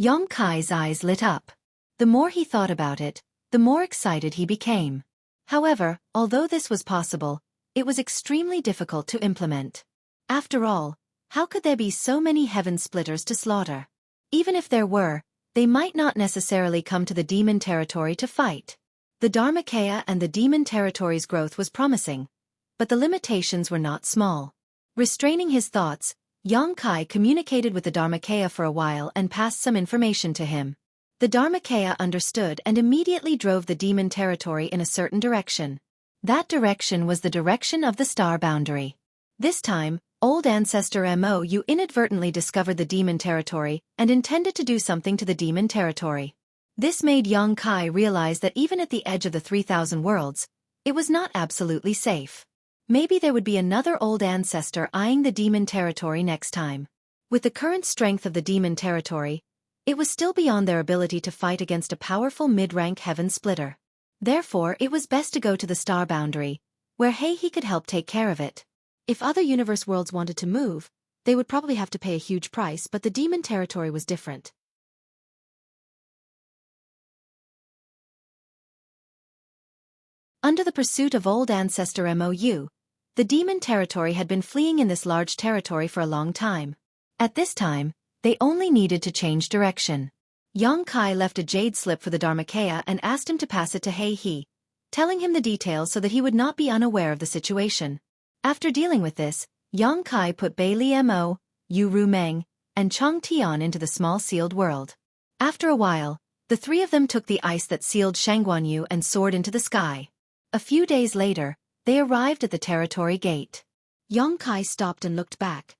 Xueqi's eyes lit up. The more he thought about it, the more excited he became. However, although this was possible, it was extremely difficult to implement. After all, how could there be so many heaven splitters to slaughter? Even if there were, they might not necessarily come to the demon territory to fight. The Dharmakaya and the demon territory's growth was promising, but the limitations were not small. Restraining his thoughts, Xueqi communicated with the Dharmakaya for a while and passed some information to him. The Dharmakaya understood and immediately drove the demon territory in a certain direction. That direction was the direction of the star boundary. This time, Old Ancestor Mo inadvertently discovered the demon territory and intended to do something to the demon territory. This made Xueqi realize that even at the edge of the 3,000 worlds, it was not absolutely safe. Maybe there would be another old ancestor eyeing the demon territory next time. With the current strength of the demon territory, it was still beyond their ability to fight against a powerful mid-rank heaven splitter. Therefore, it was best to go to the star boundary, where he could help take care of it. If other universe worlds wanted to move, they would probably have to pay a huge price, but the demon territory was different. Under the pursuit of Old Ancestor Mou, the demon territory had been fleeing in this large territory for a long time. At this time, they only needed to change direction. Xueqi left a jade slip for the Dharmakaya and asked him to pass it to He, telling him the details so that he would not be unaware of the situation. After dealing with this, Xueqi put Bailey Mo, Yu Rumeng, and Chong Tian into the small sealed world. After a while, the three of them took the ice that sealed Shangguanyu and soared into the sky. A few days later, they arrived at the territory gate. Xueqi stopped and looked back,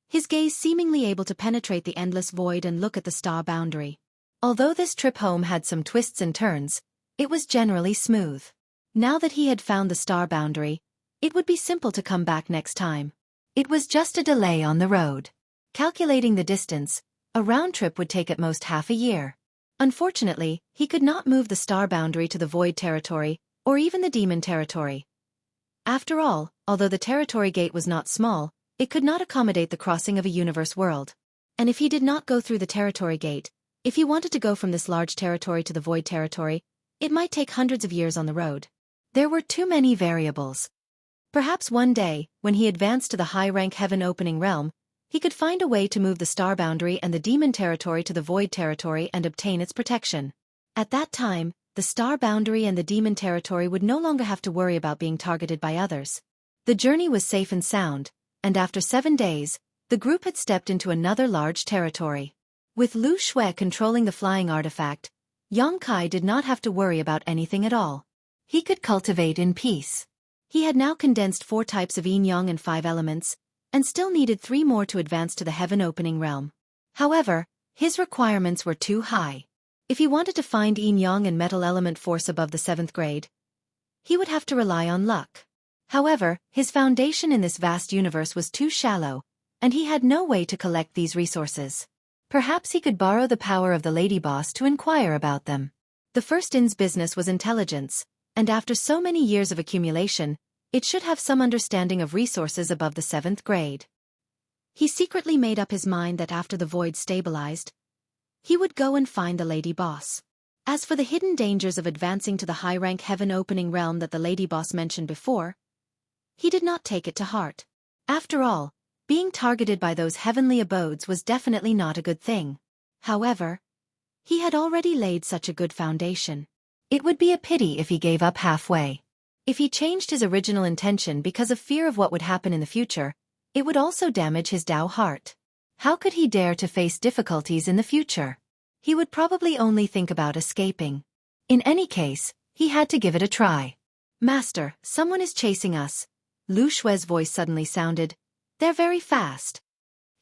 his gaze seemingly able to penetrate the endless void and look at the star boundary. Although this trip home had some twists and turns, it was generally smooth. Now that he had found the star boundary, it would be simple to come back next time. It was just a delay on the road. Calculating the distance, a round trip would take at most half a year. Unfortunately, he could not move the star boundary to the void territory, or even the demon territory. After all, although the territory gate was not small, it could not accommodate the crossing of a universe world. And if he did not go through the territory gate, if he wanted to go from this large territory to the void territory, it might take hundreds of years on the road. There were too many variables. Perhaps one day, when he advanced to the high-rank heaven-opening realm, he could find a way to move the star boundary and the demon territory to the void territory and obtain its protection. At that time, the star boundary and the demon territory would no longer have to worry about being targeted by others. The journey was safe and sound, and after 7 days, the group had stepped into another large territory. With Lu Xue controlling the flying artifact, Xueqi did not have to worry about anything at all. He could cultivate in peace. He had now condensed 4 types of yin-yang and 5 elements, and still needed 3 more to advance to the heaven-opening realm. However, his requirements were too high. If he wanted to find yin-yang and metal element force above the 7th grade, he would have to rely on luck. However, his foundation in this vast universe was too shallow, and he had no way to collect these resources. Perhaps he could borrow the power of the lady boss to inquire about them. The first in's business was intelligence, and after so many years of accumulation, it should have some understanding of resources above the 7th grade. He secretly made up his mind that after the void stabilized, he would go and find the lady boss. As for the hidden dangers of advancing to the high-rank heaven-opening realm that the lady boss mentioned before, he did not take it to heart. After all, being targeted by those heavenly abodes was definitely not a good thing. However, he had already laid such a good foundation. It would be a pity if he gave up halfway. If he changed his original intention because of fear of what would happen in the future, it would also damage his Tao heart. How could he dare to face difficulties in the future? He would probably only think about escaping. In any case, he had to give it a try. Master, someone is chasing us. Lu Shue's voice suddenly sounded. They're very fast.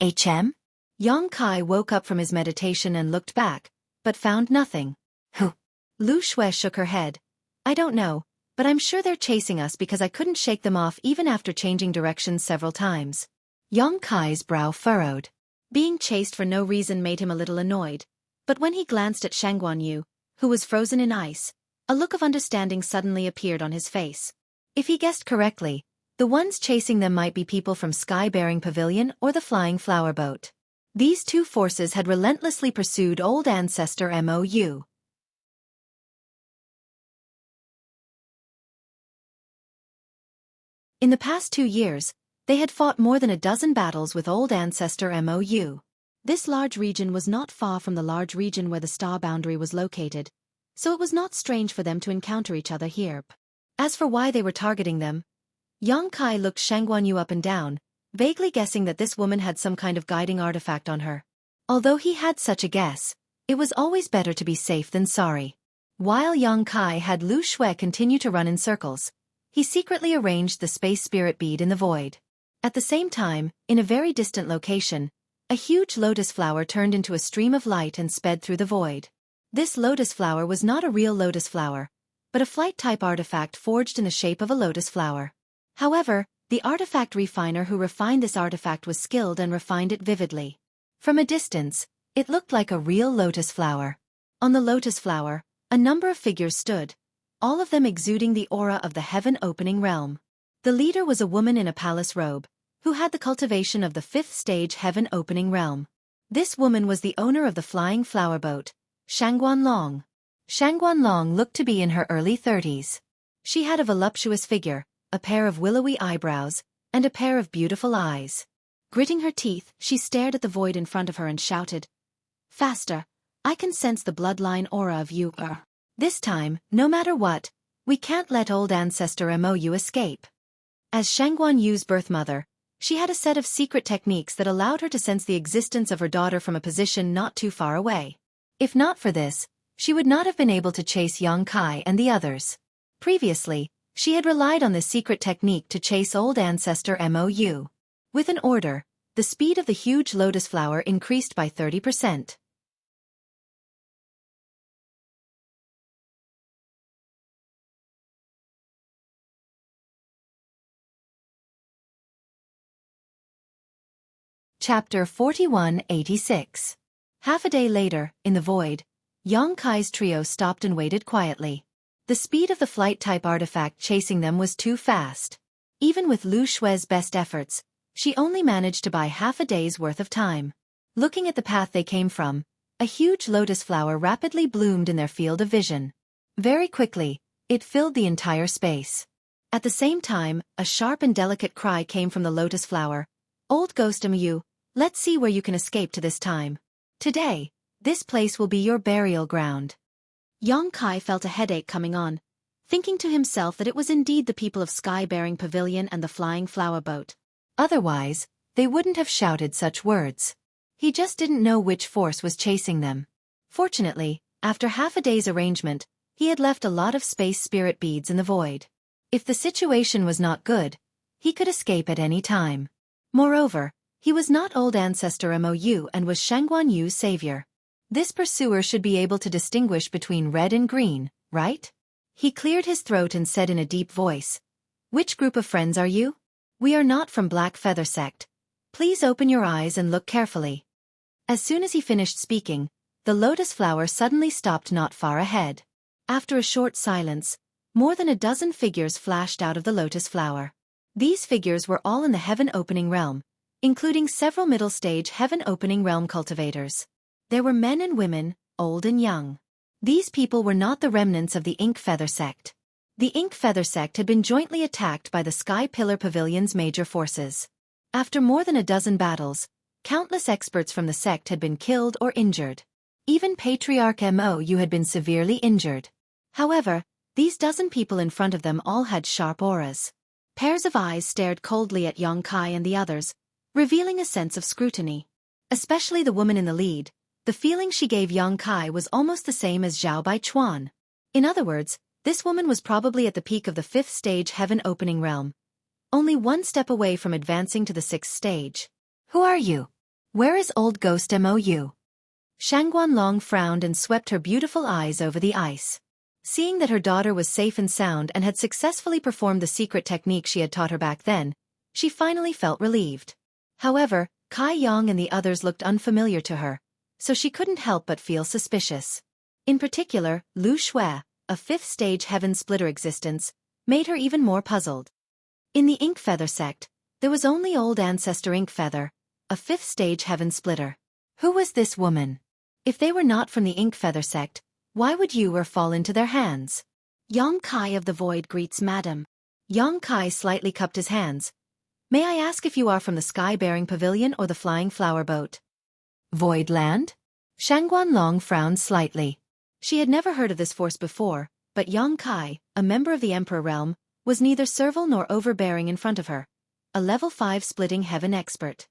HM? Yang Kai woke up from his meditation and looked back, but found nothing. Who? Lu Shue shook her head. I don't know, but I'm sure they're chasing us because I couldn't shake them off even after changing directions several times. Yang Kai's brow furrowed. Being chased for no reason made him a little annoyed, but when he glanced at Shangguan Yu, who was frozen in ice, a look of understanding suddenly appeared on his face. If he guessed correctly, the ones chasing them might be people from Sky-Bearing Pavilion or the Flying Flower Boat. These two forces had relentlessly pursued old ancestor Mou. In the past 2 years, they had fought more than a dozen battles with old ancestor Mou. This large region was not far from the large region where the star boundary was located, so it was not strange for them to encounter each other here. As for why they were targeting them, Yang Kai looked Shangguan Yu up and down, vaguely guessing that this woman had some kind of guiding artifact on her. Although he had such a guess, it was always better to be safe than sorry. While Yang Kai had Lu Shue continue to run in circles, he secretly arranged the space spirit bead in the void. At the same time, in a very distant location, a huge lotus flower turned into a stream of light and sped through the void. This lotus flower was not a real lotus flower, but a flight-type artifact forged in the shape of a lotus flower. However, the artifact refiner who refined this artifact was skilled and refined it vividly. From a distance, it looked like a real lotus flower. On the lotus flower, a number of figures stood, all of them exuding the aura of the heaven-opening realm. The leader was a woman in a palace robe, who had the cultivation of the 5th stage heaven-opening realm. This woman was the owner of the Flying Flower Boat, Shangguan Long. Shangguan Long looked to be in her early 30s. She had a voluptuous figure, a pair of willowy eyebrows, and a pair of beautiful eyes. Gritting her teeth, she stared at the void in front of her and shouted, "Faster! I can sense the bloodline aura of you. This time, no matter what, we can't let old ancestor Mou escape." As Shangguan Yu's birth mother, she had a set of secret techniques that allowed her to sense the existence of her daughter from a position not too far away. If not for this, she would not have been able to chase Yang Kai and the others. Previously, she had relied on this secret technique to chase old ancestor Mou. With an order, the speed of the huge lotus flower increased by 30%. Chapter 4186. Half a day later, in the void, Yang Kai's trio stopped and waited quietly. The speed of the flight-type artifact chasing them was too fast. Even with Lu Shue's best efforts, she only managed to buy half a day's worth of time. Looking at the path they came from, a huge lotus flower rapidly bloomed in their field of vision. Very quickly, it filled the entire space. At the same time, a sharp and delicate cry came from the lotus flower. "Old ghost Mou, let's see where you can escape to this time. Today, this place will be your burial ground." Yang Kai felt a headache coming on, thinking to himself that it was indeed the people of Sky-Bearing Pavilion and the Flying Flower Boat. Otherwise, they wouldn't have shouted such words. He just didn't know which force was chasing them. Fortunately, after half a day's arrangement, he had left a lot of space spirit beads in the void. If the situation was not good, he could escape at any time. Moreover, he was not old ancestor Mou and was Shangguan Yu's savior. This pursuer should be able to distinguish between red and green, right? He cleared his throat and said in a deep voice, "Which group of friends are you? We are not from Black Feather Sect. Please open your eyes and look carefully." As soon as he finished speaking, the lotus flower suddenly stopped not far ahead. After a short silence, more than a dozen figures flashed out of the lotus flower. These figures were all in the heaven-opening realm, including several middle-stage heaven-opening realm cultivators. There were men and women, old and young. These people were not the remnants of the Ink Feather Sect. The Ink Feather Sect had been jointly attacked by the Sky Pillar Pavilion's major forces. After more than a dozen battles, countless experts from the sect had been killed or injured. Even Patriarch Mou had been severely injured. However, These dozen people in front of them all had sharp auras. Pairs of eyes stared coldly at Yang Kai and the others, revealing a sense of scrutiny. Especially the woman in the lead, the feeling she gave Yang Kai was almost the same as Zhao Baichuan. In other words, this woman was probably at the peak of the 5th stage heaven opening realm, only one step away from advancing to the 6th stage. Who are you? Where is old ghost Mou? Shangguan Long frowned and swept her beautiful eyes over the ice. Seeing that her daughter was safe and sound and had successfully performed the secret technique she had taught her back then, she finally felt relieved. However, Kai Yang and the others looked unfamiliar to her, so she couldn't help but feel suspicious. In particular, Lu Shui, a 5th stage heaven splitter existence, made her even more puzzled. In the Ink Feather sect, there was only old ancestor Ink Feather, a 5th stage heaven splitter. Who was this woman? If they were not from the Ink Feather sect, why would you or fall into their hands? Yang Kai of the Void greets Madam. Yang Kai slightly cupped his hands. May I ask if you are from the Sky-Bearing Pavilion or the Flying Flower Boat? Void Land? Shangguan Long frowned slightly. She had never heard of this force before, but Yang Kai, a member of the Emperor Realm, was neither servile nor overbearing in front of her, a level 5 splitting heaven expert.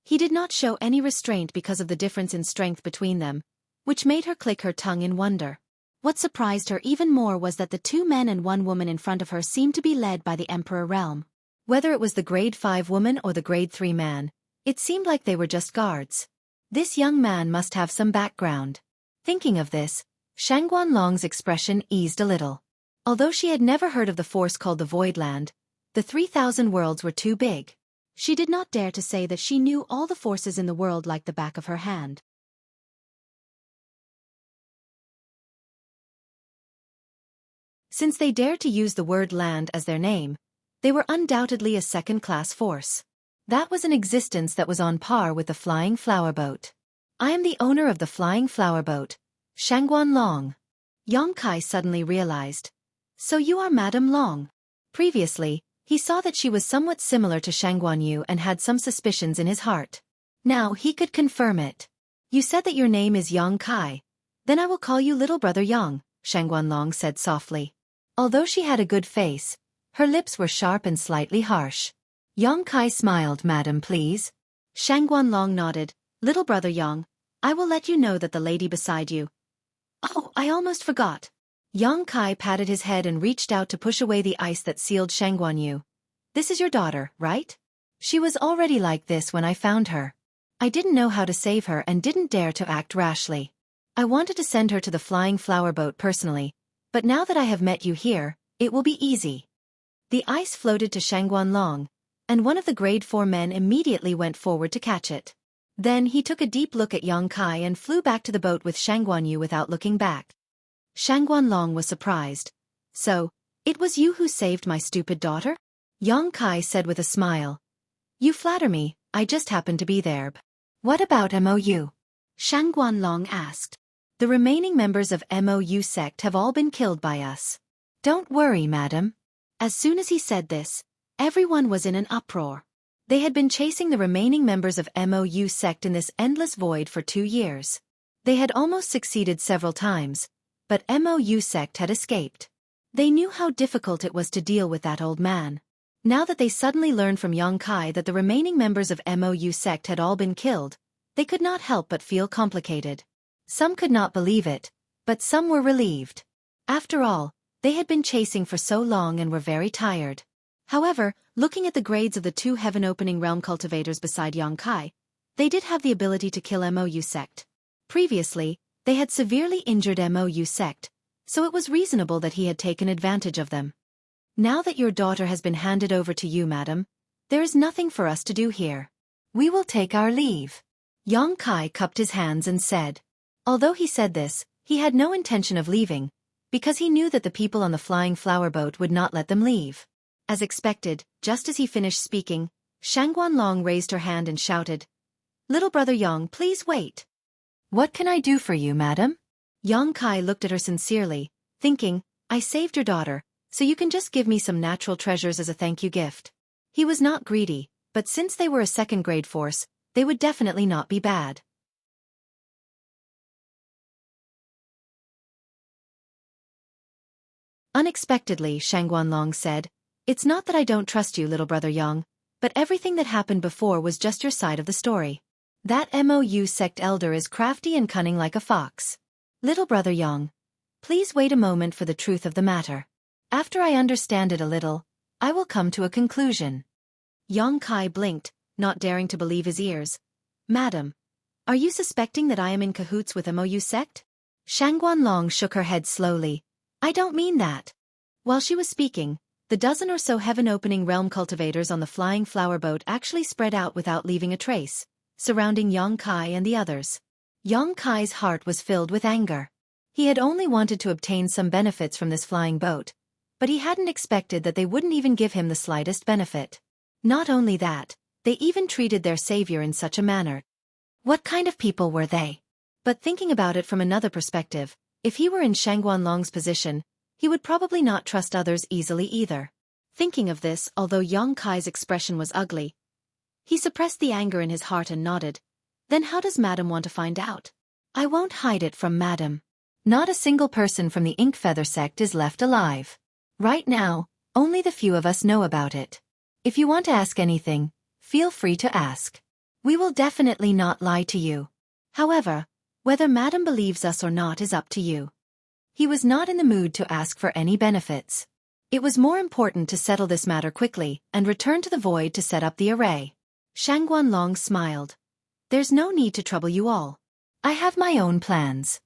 He did not show any restraint because of the difference in strength between them, which made her click her tongue in wonder. What surprised her even more was that the 2 men and 1 woman in front of her seemed to be led by the Emperor Realm. Whether it was the grade 5 woman or the grade 3 man, it seemed like they were just guards. This young man must have some background. Thinking of this, Shangguan Long's expression eased a little. Although she had never heard of the force called the Void Land, the 3,000 worlds were too big. She did not dare to say that she knew all the forces in the world like the back of her hand. Since they dared to use the word land as their name, they were undoubtedly a second-class force. That was an existence that was on par with the Flying Flower Boat. I am the owner of the Flying Flower Boat, Shangguan Long. Yang Kai suddenly realized. So you are Madame Long. Previously, he saw that she was somewhat similar to Shangguan Yu and had some suspicions in his heart. Now he could confirm it. You said that your name is Yang Kai. Then I will call you Little Brother Yang, Shangguan Long said softly. Although she had a good face, her lips were sharp and slightly harsh. Yang Kai smiled. Madam, please. Shangguan Long nodded. Little Brother Yang, I will let you know that the lady beside you. Oh, I almost forgot. Yang Kai patted his head and reached out to push away the ice that sealed Shangguan Yu. This is your daughter, right? She was already like this when I found her. I didn't know how to save her and didn't dare to act rashly. I wanted to send her to the Flying Flower Boat personally, but now that I have met you here, it will be easy. The ice floated to Shangguan Long, and one of the grade 4 men immediately went forward to catch it. Then he took a deep look at Yang Kai and flew back to the boat with Shangguan Yu without looking back. Shangguan Long was surprised. So, it was you who saved my stupid daughter? Yang Kai said with a smile. You flatter me, I just happened to be there. What about Mou? Shangguan Long asked. The remaining members of Mou sect have all been killed by us. Don't worry, madam. As soon as he said this, everyone was in an uproar. They had been chasing the remaining members of Mou sect in this endless void for 2 years. They had almost succeeded several times, but Mou sect had escaped. They knew how difficult it was to deal with that old man. Now that they suddenly learned from Yang Kai that the remaining members of Mou sect had all been killed, they could not help but feel complicated. Some could not believe it, but some were relieved. After all, they had been chasing for so long and were very tired. However, looking at the grades of the 2 heaven-opening realm cultivators beside Yang Kai, they did have the ability to kill Mou sect. Previously, they had severely injured Mou sect, so it was reasonable that he had taken advantage of them. Now that your daughter has been handed over to you, madam, there is nothing for us to do here. We will take our leave. Yang Kai cupped his hands and said. Although he said this, he had no intention of leaving, because he knew that the people on the Flying Flower Boat would not let them leave. As expected, just as he finished speaking, Shangguan Long raised her hand and shouted, Little Brother Yang, please wait. What can I do for you, madam? Yang Kai looked at her sincerely, thinking, I saved your daughter, so you can just give me some natural treasures as a thank you gift. He was not greedy, but since they were a second-grade force, they would definitely not be bad. Unexpectedly, Shangguanlong said, "It's not that I don't trust you, little brother Yang, but everything that happened before was just your side of the story. That Mou sect elder is crafty and cunning like a fox. Little brother Yang, please wait a moment for the truth of the matter. After I understand it a little, I will come to a conclusion." Yang Kai blinked, not daring to believe his ears. "Madam, are you suspecting that I am in cahoots with Mou sect?" Shangguanlong shook her head slowly. "I don't mean that." While she was speaking, the dozen or so heaven-opening realm cultivators on the flying flower boat actually spread out without leaving a trace, surrounding Yang Kai and the others. Yang Kai's heart was filled with anger. He had only wanted to obtain some benefits from this flying boat, but he hadn't expected that they wouldn't even give him the slightest benefit. Not only that, they even treated their savior in such a manner. What kind of people were they? But thinking about it from another perspective, if he were in Shangguanlong's position, he would probably not trust others easily either. Thinking of this, although Yang Kai's expression was ugly, he suppressed the anger in his heart and nodded. "Then how does Madam want to find out?" "I won't hide it from Madam. Not a single person from the Ink Feather sect is left alive. Right now, only the few of us know about it. If you want to ask anything, feel free to ask. We will definitely not lie to you. However, whether Madam believes us or not is up to you." He was not in the mood to ask for any benefits. It was more important to settle this matter quickly and return to the void to set up the array. Shangguanlong smiled. "There's no need to trouble you all. I have my own plans."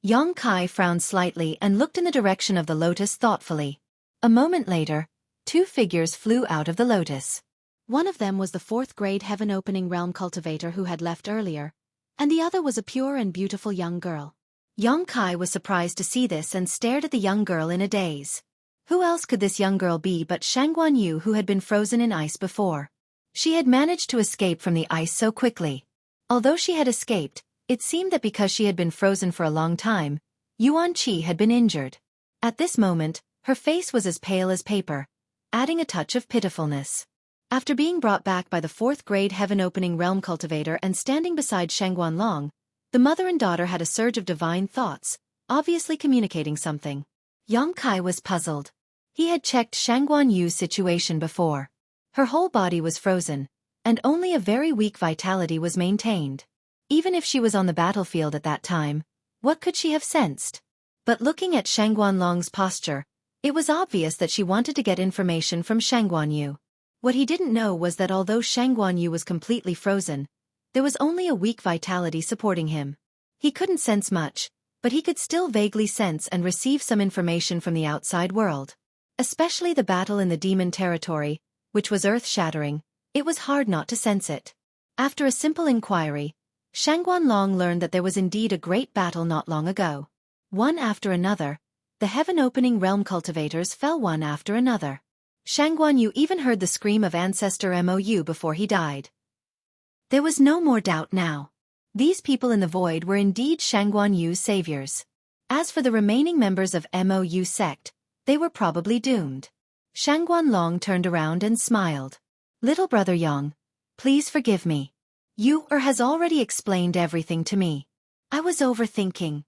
Yang Kai frowned slightly and looked in the direction of the lotus thoughtfully. A moment later, two figures flew out of the lotus. One of them was the fourth-grade heaven-opening realm cultivator who had left earlier, and the other was a pure and beautiful young girl. Yang Kai was surprised to see this and stared at the young girl in a daze. Who else could this young girl be but Shangguan, who had been frozen in ice before? She had managed to escape from the ice so quickly. Although she had escaped, it seemed that because she had been frozen for a long time, Yuan Qi had been injured. At this moment, her face was as pale as paper, adding a touch of pitifulness. After being brought back by the fourth-grade heaven-opening realm cultivator and standing beside Shangguanlong, the mother and daughter had a surge of divine thoughts, obviously communicating something. Yang Kai was puzzled. He had checked Shangguan situation before. Her whole body was frozen, and only a very weak vitality was maintained. Even if she was on the battlefield at that time, what could she have sensed? But looking at Shangguanlong's posture, it was obvious that she wanted to get information from Shangguan. What he didn't know was that although Shangguan was completely frozen, there was only a weak vitality supporting him. He couldn't sense much, but he could still vaguely sense and receive some information from the outside world. Especially the battle in the demon territory, which was earth-shattering, it was hard not to sense it. After a simple inquiry, Shangguanlong learned that there was indeed a great battle not long ago. One after another, the heaven-opening realm cultivators fell one after another. Shangguan even heard the scream of ancestor Mou before he died. There was no more doubt now. These people in the void were indeed Shangguan saviors. As for the remaining members of Mou sect, they were probably doomed. Shangguanlong turned around and smiled. "Little brother Yang, please forgive me. You has already explained everything to me. I was overthinking."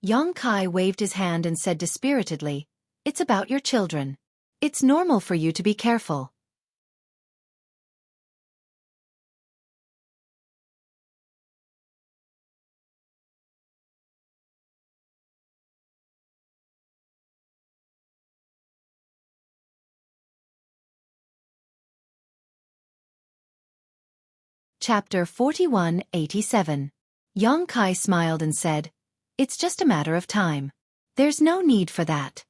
Yang Kai waved his hand and said dispiritedly, "It's about your children. It's normal for you to be careful." Chapter 4187. Yang Kai smiled and said, "It's just a matter of time. There's no need for that."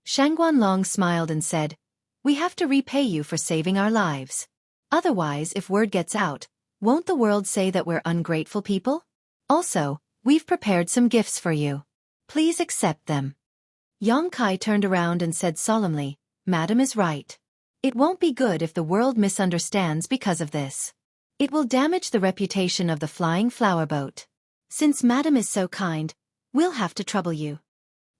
Shangguanlong smiled and said, "We have to repay you for saving our lives. Otherwise, if word gets out, won't the world say that we're ungrateful people? Also, we've prepared some gifts for you. Please accept them." Yang Kai turned around and said solemnly, "Madam is right. It won't be good if the world misunderstands because of this. It will damage the reputation of the flying flower boat. Since Madam is so kind, we'll have to trouble you."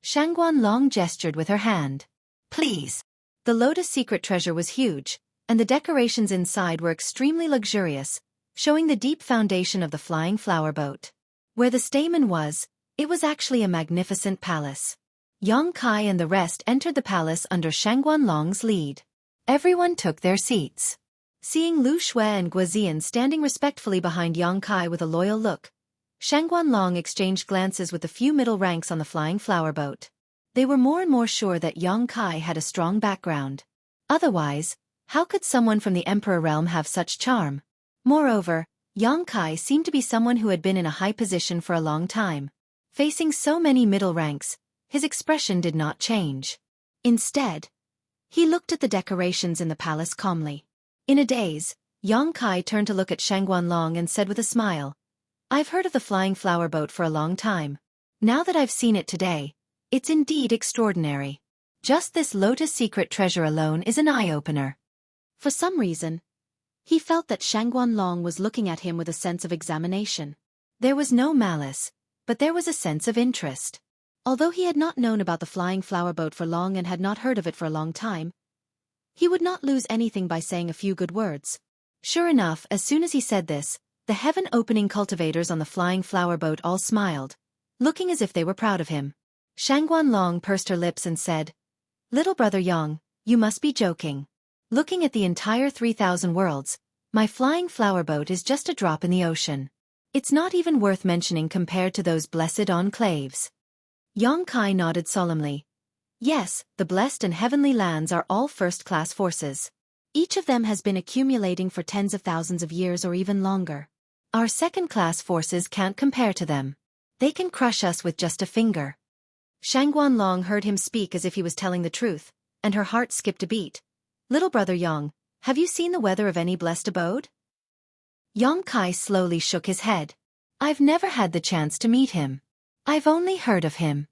Shangguanlong gestured with her hand. "Please." The lotus secret treasure was huge, and the decorations inside were extremely luxurious, showing the deep foundation of the flying flower boat. Where the stamen was, it was actually a magnificent palace. Yang Kai and the rest entered the palace under Shangguanlong's lead. Everyone took their seats. Seeing Lu Xue and Guozian standing respectfully behind Yang Kai with a loyal look, Shangguanlong exchanged glances with the few middle ranks on the flying flower boat. They were more and more sure that Yang Kai had a strong background. Otherwise, how could someone from the Emperor realm have such charm? Moreover, Yang Kai seemed to be someone who had been in a high position for a long time. Facing so many middle ranks, his expression did not change. Instead, he looked at the decorations in the palace calmly. In a daze, Yang Kai turned to look at Shangguanlong and said with a smile, "I've heard of the flying flower boat for a long time. Now that I've seen it today, it's indeed extraordinary. Just this lotus secret treasure alone is an eye-opener." For some reason, he felt that Shangguanlong was looking at him with a sense of examination. There was no malice, but there was a sense of interest. Although he had not known about the flying flower boat for long and had not heard of it for a long time, he would not lose anything by saying a few good words. Sure enough, as soon as he said this, the heaven-opening cultivators on the flying flower boat all smiled, looking as if they were proud of him. Shangguanlong pursed her lips and said, "Little brother Yang, you must be joking. Looking at the entire 3,000 worlds, my flying flower boat is just a drop in the ocean. It's not even worth mentioning compared to those blessed enclaves." Yang Kai nodded solemnly. Yes, the blessed and heavenly lands are all first-class forces. Each of them has been accumulating for tens of thousands of years or even longer. Our second-class forces can't compare to them. They can crush us with just a finger. Shangguanlong heard him speak as if he was telling the truth, and her heart skipped a beat. "Little brother Yang, have you seen the weather of any blessed abode?" Yang Kai slowly shook his head. "I've never had the chance to meet him. I've only heard of him."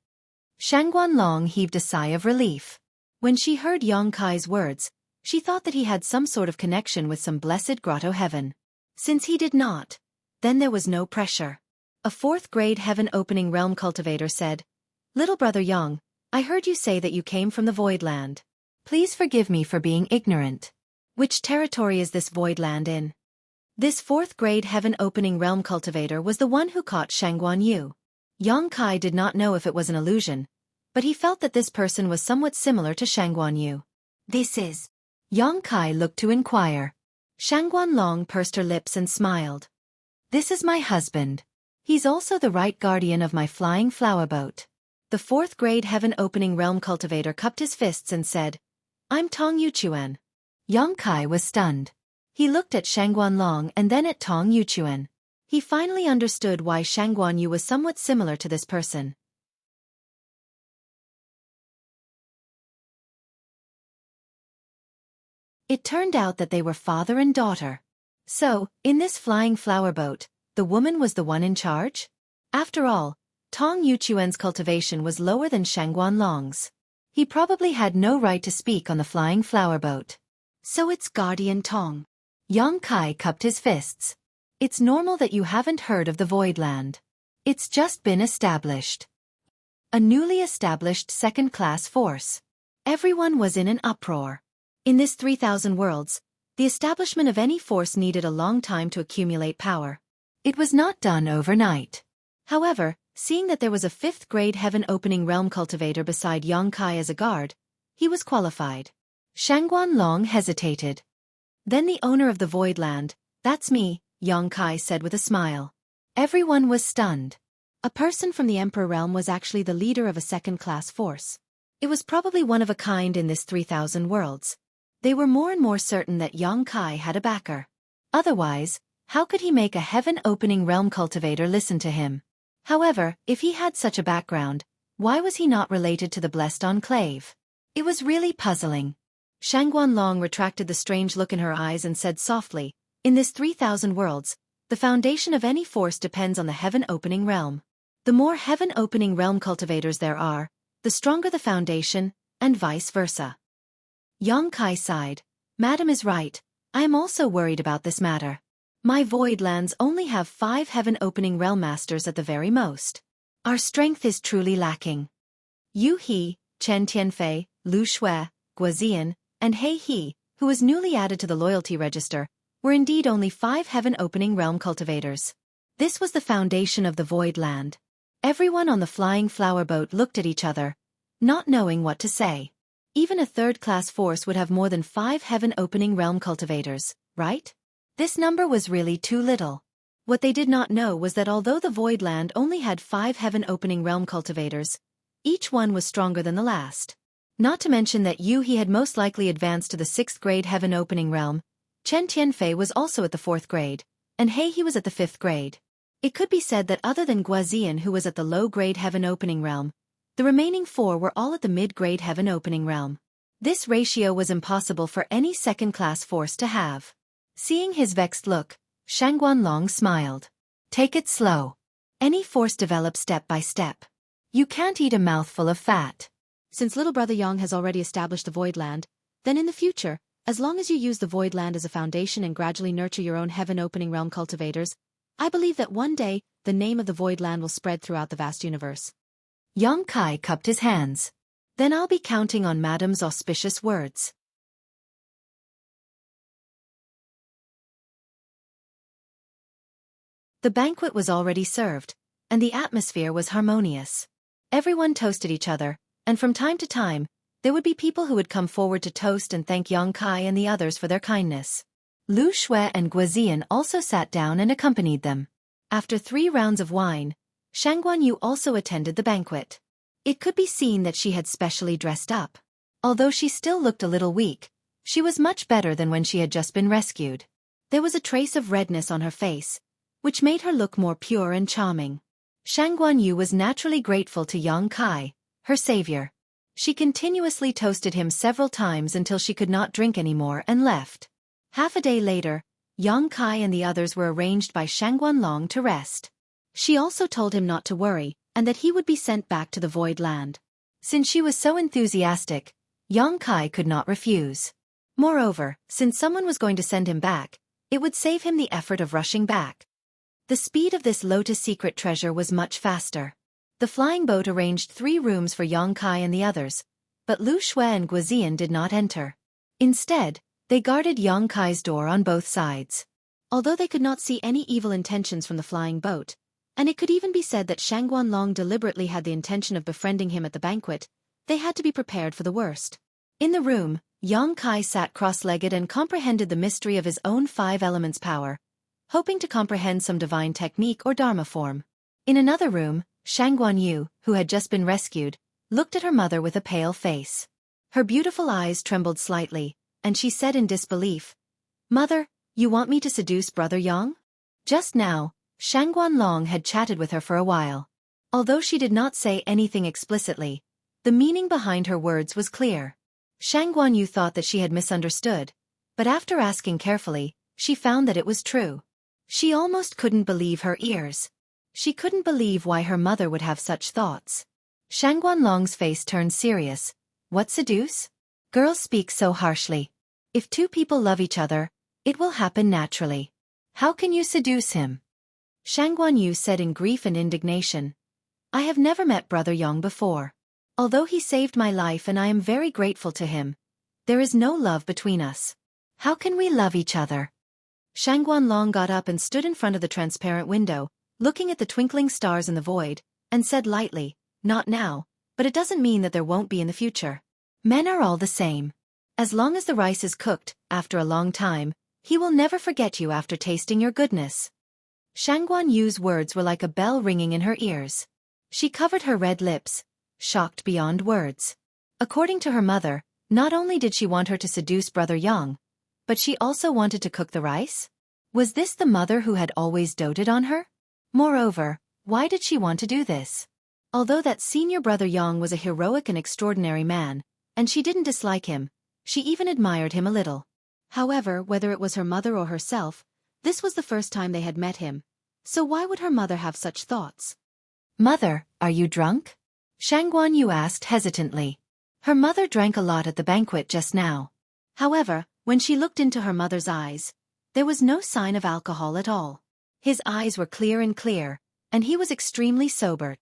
Shangguanlong heaved a sigh of relief. When she heard Yang Kai's words, she thought that he had some sort of connection with some blessed grotto heaven. Since he did not, then there was no pressure. A fourth-grade heaven-opening realm cultivator said, "Little brother Yang, I heard you say that you came from the Void Land. Please forgive me for being ignorant. Which territory is this Void Land in?" This fourth-grade heaven-opening realm cultivator was the one who caught Shangguan Yu. Yang Kai did not know if it was an illusion, but he felt that this person was somewhat similar to Shangguan Yu. "This is..." Yang Kai looked to inquire. Shangguanlong pursed her lips and smiled. "This is my husband. He's also the right guardian of my flying flower boat." The fourth-grade heaven-opening realm cultivator cupped his fists and said, "I'm Tong Yuchuan." Yang Kai was stunned. He looked at Shangguanlong and then at Tong Yuchuan. He finally understood why Shangguan Yu was somewhat similar to this person. It turned out that they were father and daughter. So, in this flying flower boat, the woman was the one in charge? After all, Tong Yuchuan's cultivation was lower than Shangguanlong's. He probably had no right to speak on the flying flower boat. So it's Guardian Tong. Yang Kai cupped his fists. It's normal that you haven't heard of the Void Land. It's just been established. A newly established second-class force. Everyone was in an uproar. In this 3,000 worlds, the establishment of any force needed a long time to accumulate power. It was not done overnight. However, seeing that there was a fifth-grade heaven-opening realm cultivator beside Yang Kai as a guard, he was qualified. Shangguanlong hesitated. Then the owner of the Void Land, "That's me," Yang Kai said with a smile. Everyone was stunned. A person from the Emperor realm was actually the leader of a second-class force. It was probably one of a kind in this 3,000 worlds. They were more and more certain that Yang Kai had a backer. Otherwise, how could he make a heaven-opening realm cultivator listen to him? However, if he had such a background, why was he not related to the Blessed Enclave? It was really puzzling. Shangguanlong retracted the strange look in her eyes and said softly, "In this 3,000 worlds, the foundation of any force depends on the heaven-opening realm. The more heaven-opening realm cultivators there are, the stronger the foundation, and vice versa." Yang Kai sighed. "Madam is right. I am also worried about this matter. My Void Lands only have 5 heaven-opening realm masters at the very most. Our strength is truly lacking." Yu He, Chen Tianfei, Lu Xue, Guozian, and He He, who was newly added to the loyalty register, were indeed only 5 heaven-opening realm cultivators. This was the foundation of the Void Land. Everyone on the flying flower boat looked at each other, not knowing what to say. Even a third-class force would have more than 5 heaven-opening realm cultivators, right? This number was really too little. What they did not know was that although the Void Land only had 5 heaven-opening realm cultivators, each one was stronger than the last. Not to mention that he had most likely advanced to the 6th grade heaven-opening realm. Chen Tianfei was also at the 4th grade, and he was at the 5th grade. It could be said that other than Guazian, who was at the low-grade heaven-opening realm, the remaining 4 were all at the mid-grade heaven-opening realm. This ratio was impossible for any second-class force to have. Seeing his vexed look, Shangguanlong smiled. Take it slow. Any force develops step by step. You can't eat a mouthful of fat. Since little brother Yang has already established the Void Land, then in the future, as long as you use the Void Land as a foundation and gradually nurture your own heaven-opening realm cultivators, I believe that one day, the name of the Void Land will spread throughout the vast universe. Yang Kai cupped his hands. Then I'll be counting on Madam's auspicious words. The banquet was already served, and the atmosphere was harmonious. Everyone toasted each other, and from time to time, there would be people who would come forward to toast and thank Yang Kai and the others for their kindness. Lu Shui and Guazian also sat down and accompanied them. After 3 rounds of wine, Shangguanyu also attended the banquet. It could be seen that she had specially dressed up. Although she still looked a little weak, she was much better than when she had just been rescued. There was a trace of redness on her face, which made her look more pure and charming. Shangguanyu was naturally grateful to Yang Kai, her savior. She continuously toasted him several times until she could not drink anymore and left. Half a day later, Yang Kai and the others were arranged by Shangguanlong to rest. She also told him not to worry, and that he would be sent back to the Void Land. Since she was so enthusiastic, Yang Kai could not refuse. Moreover, since someone was going to send him back, it would save him the effort of rushing back. The speed of this Lotus secret treasure was much faster. The flying boat arranged 3 rooms for Yang Kai and the others, but Lu Shui and Guazian did not enter. Instead, they guarded Yang Kai's door on both sides. Although they could not see any evil intentions from the flying boat, and it could even be said that Shangguanlong deliberately had the intention of befriending him at the banquet, they had to be prepared for the worst. In the room, Yang Kai sat cross-legged and comprehended the mystery of his own 5 elements power, hoping to comprehend some divine technique or dharma form. In another room, Shangguanyu, who had just been rescued, looked at her mother with a pale face. Her beautiful eyes trembled slightly, and she said in disbelief, "Mother, you want me to seduce Brother Yang?" Just now, Shangguanlong had chatted with her for a while. Although she did not say anything explicitly, the meaning behind her words was clear. Shangguanyu thought that she had misunderstood, but after asking carefully, she found that it was true. She almost couldn't believe her ears. She couldn't believe why her mother would have such thoughts. Shangguanlong's face turned serious. What seduce? Girls speak so harshly. If 2 people love each other, it will happen naturally. How can you seduce him? Shangguanyu said in grief and indignation. I have never met Brother Yang before. Although he saved my life and I am very grateful to him, there is no love between us. How can we love each other? Shangguanlong got up and stood in front of the transparent window, looking at the twinkling stars in the void, and said lightly, Not now, but it doesn't mean that there won't be in the future. Men are all the same. As long as the rice is cooked, after a long time, he will never forget you after tasting your goodness. Shangguanyu's words were like a bell ringing in her ears. She covered her red lips, shocked beyond words. According to her mother, not only did she want her to seduce Brother Yang, but she also wanted to cook the rice? Was this the mother who had always doted on her? Moreover, why did she want to do this? Although that senior Brother Yang was a heroic and extraordinary man, and she didn't dislike him, she even admired him a little. However, whether it was her mother or herself, this was the first time they had met him, so why would her mother have such thoughts? Mother, are you drunk? Shangguanyu asked hesitantly. Her mother drank a lot at the banquet just now. However, when she looked into her mother's eyes, there was no sign of alcohol at all. His eyes were clear, and he was extremely sober.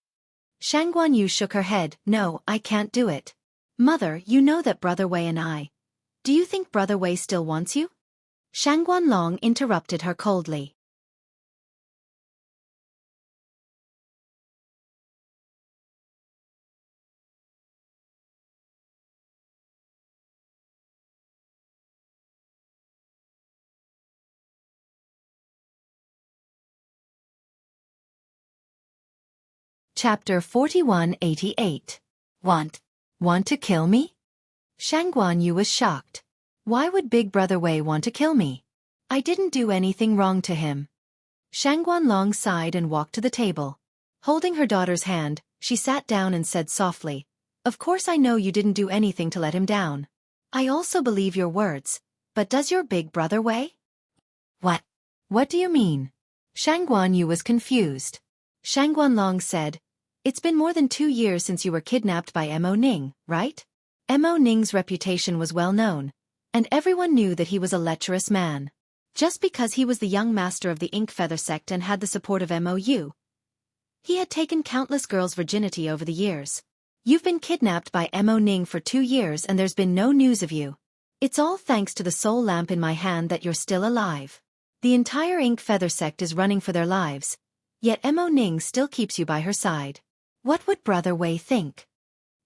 Shangguanyu shook her head. No, I can't do it. Mother, you know that Brother Wei and I. Do you think Brother Wei still wants you? Shangguanlong interrupted her coldly. Chapter 4188. Want to kill me? Shangguan Yu was shocked. Why would Big Brother Wei want to kill me? I didn't do anything wrong to him. Shangguan Long sighed and walked to the table. Holding her daughter's hand, she sat down and said softly, "Of course I know you didn't do anything to let him down. I also believe your words, but does your Big Brother Wei?" What do you mean? Shangguan Yu was confused. Shangguan Long said, "It's been more than 2 years since you were kidnapped by Mo Ning, right?" Mo Ning's reputation was well known, and everyone knew that he was a lecherous man. Just because he was the young master of the Ink Feather sect and had the support of Mo, he had taken countless girls' virginity over the years. You've been kidnapped by Mo Ning for 2 years and there's been no news of you. It's all thanks to the soul lamp in my hand that you're still alive. The entire Ink Feather sect is running for their lives, yet Mo Ning still keeps you by her side. What would Brother Wei think?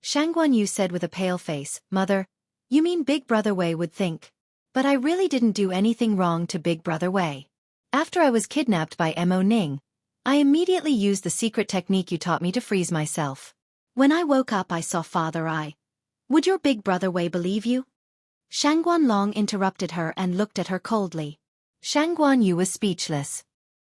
Shangguan Yu said with a pale face, "Mother, you mean Big Brother Wei would think? But I really didn't do anything wrong to Big Brother Wei. After I was kidnapped by Mo Ning, I immediately used the secret technique you taught me to freeze myself. When I woke up I saw Father Eye. Would your Big Brother Wei believe you?" Shangguan Long interrupted her and looked at her coldly. Shangguan Yu was speechless.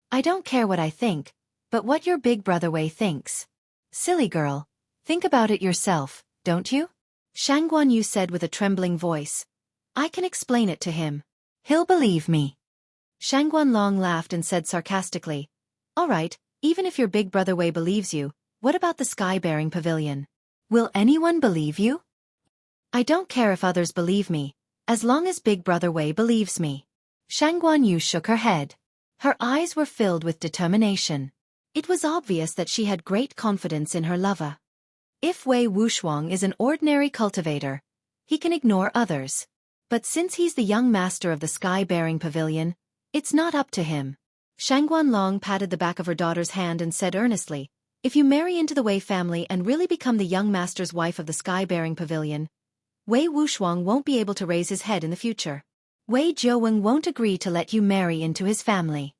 "I don't care what I think, but what your Big Brother Wei thinks. Silly girl, think about it yourself, don't you?" Shangguan Yu said with a trembling voice. "I can explain it to him. He'll believe me." Shangguan Long laughed and said sarcastically, "All right, even if your Big Brother Wei believes you, what about the sky-bearing pavilion? Will anyone believe you?" "I don't care if others believe me, as long as Big Brother Wei believes me." Shangguan Yu shook her head. Her eyes were filled with determination. It was obvious that she had great confidence in her lover. If Wei Wuxiang is an ordinary cultivator, he can ignore others. But since he's the young master of the sky-bearing pavilion, it's not up to him. Shangguan Long patted the back of her daughter's hand and said earnestly, "If you marry into the Wei family and really become the young master's wife of the sky-bearing pavilion, Wei Wuxiang won't be able to raise his head in the future. Wei Jiaweng won't agree to let you marry into his family."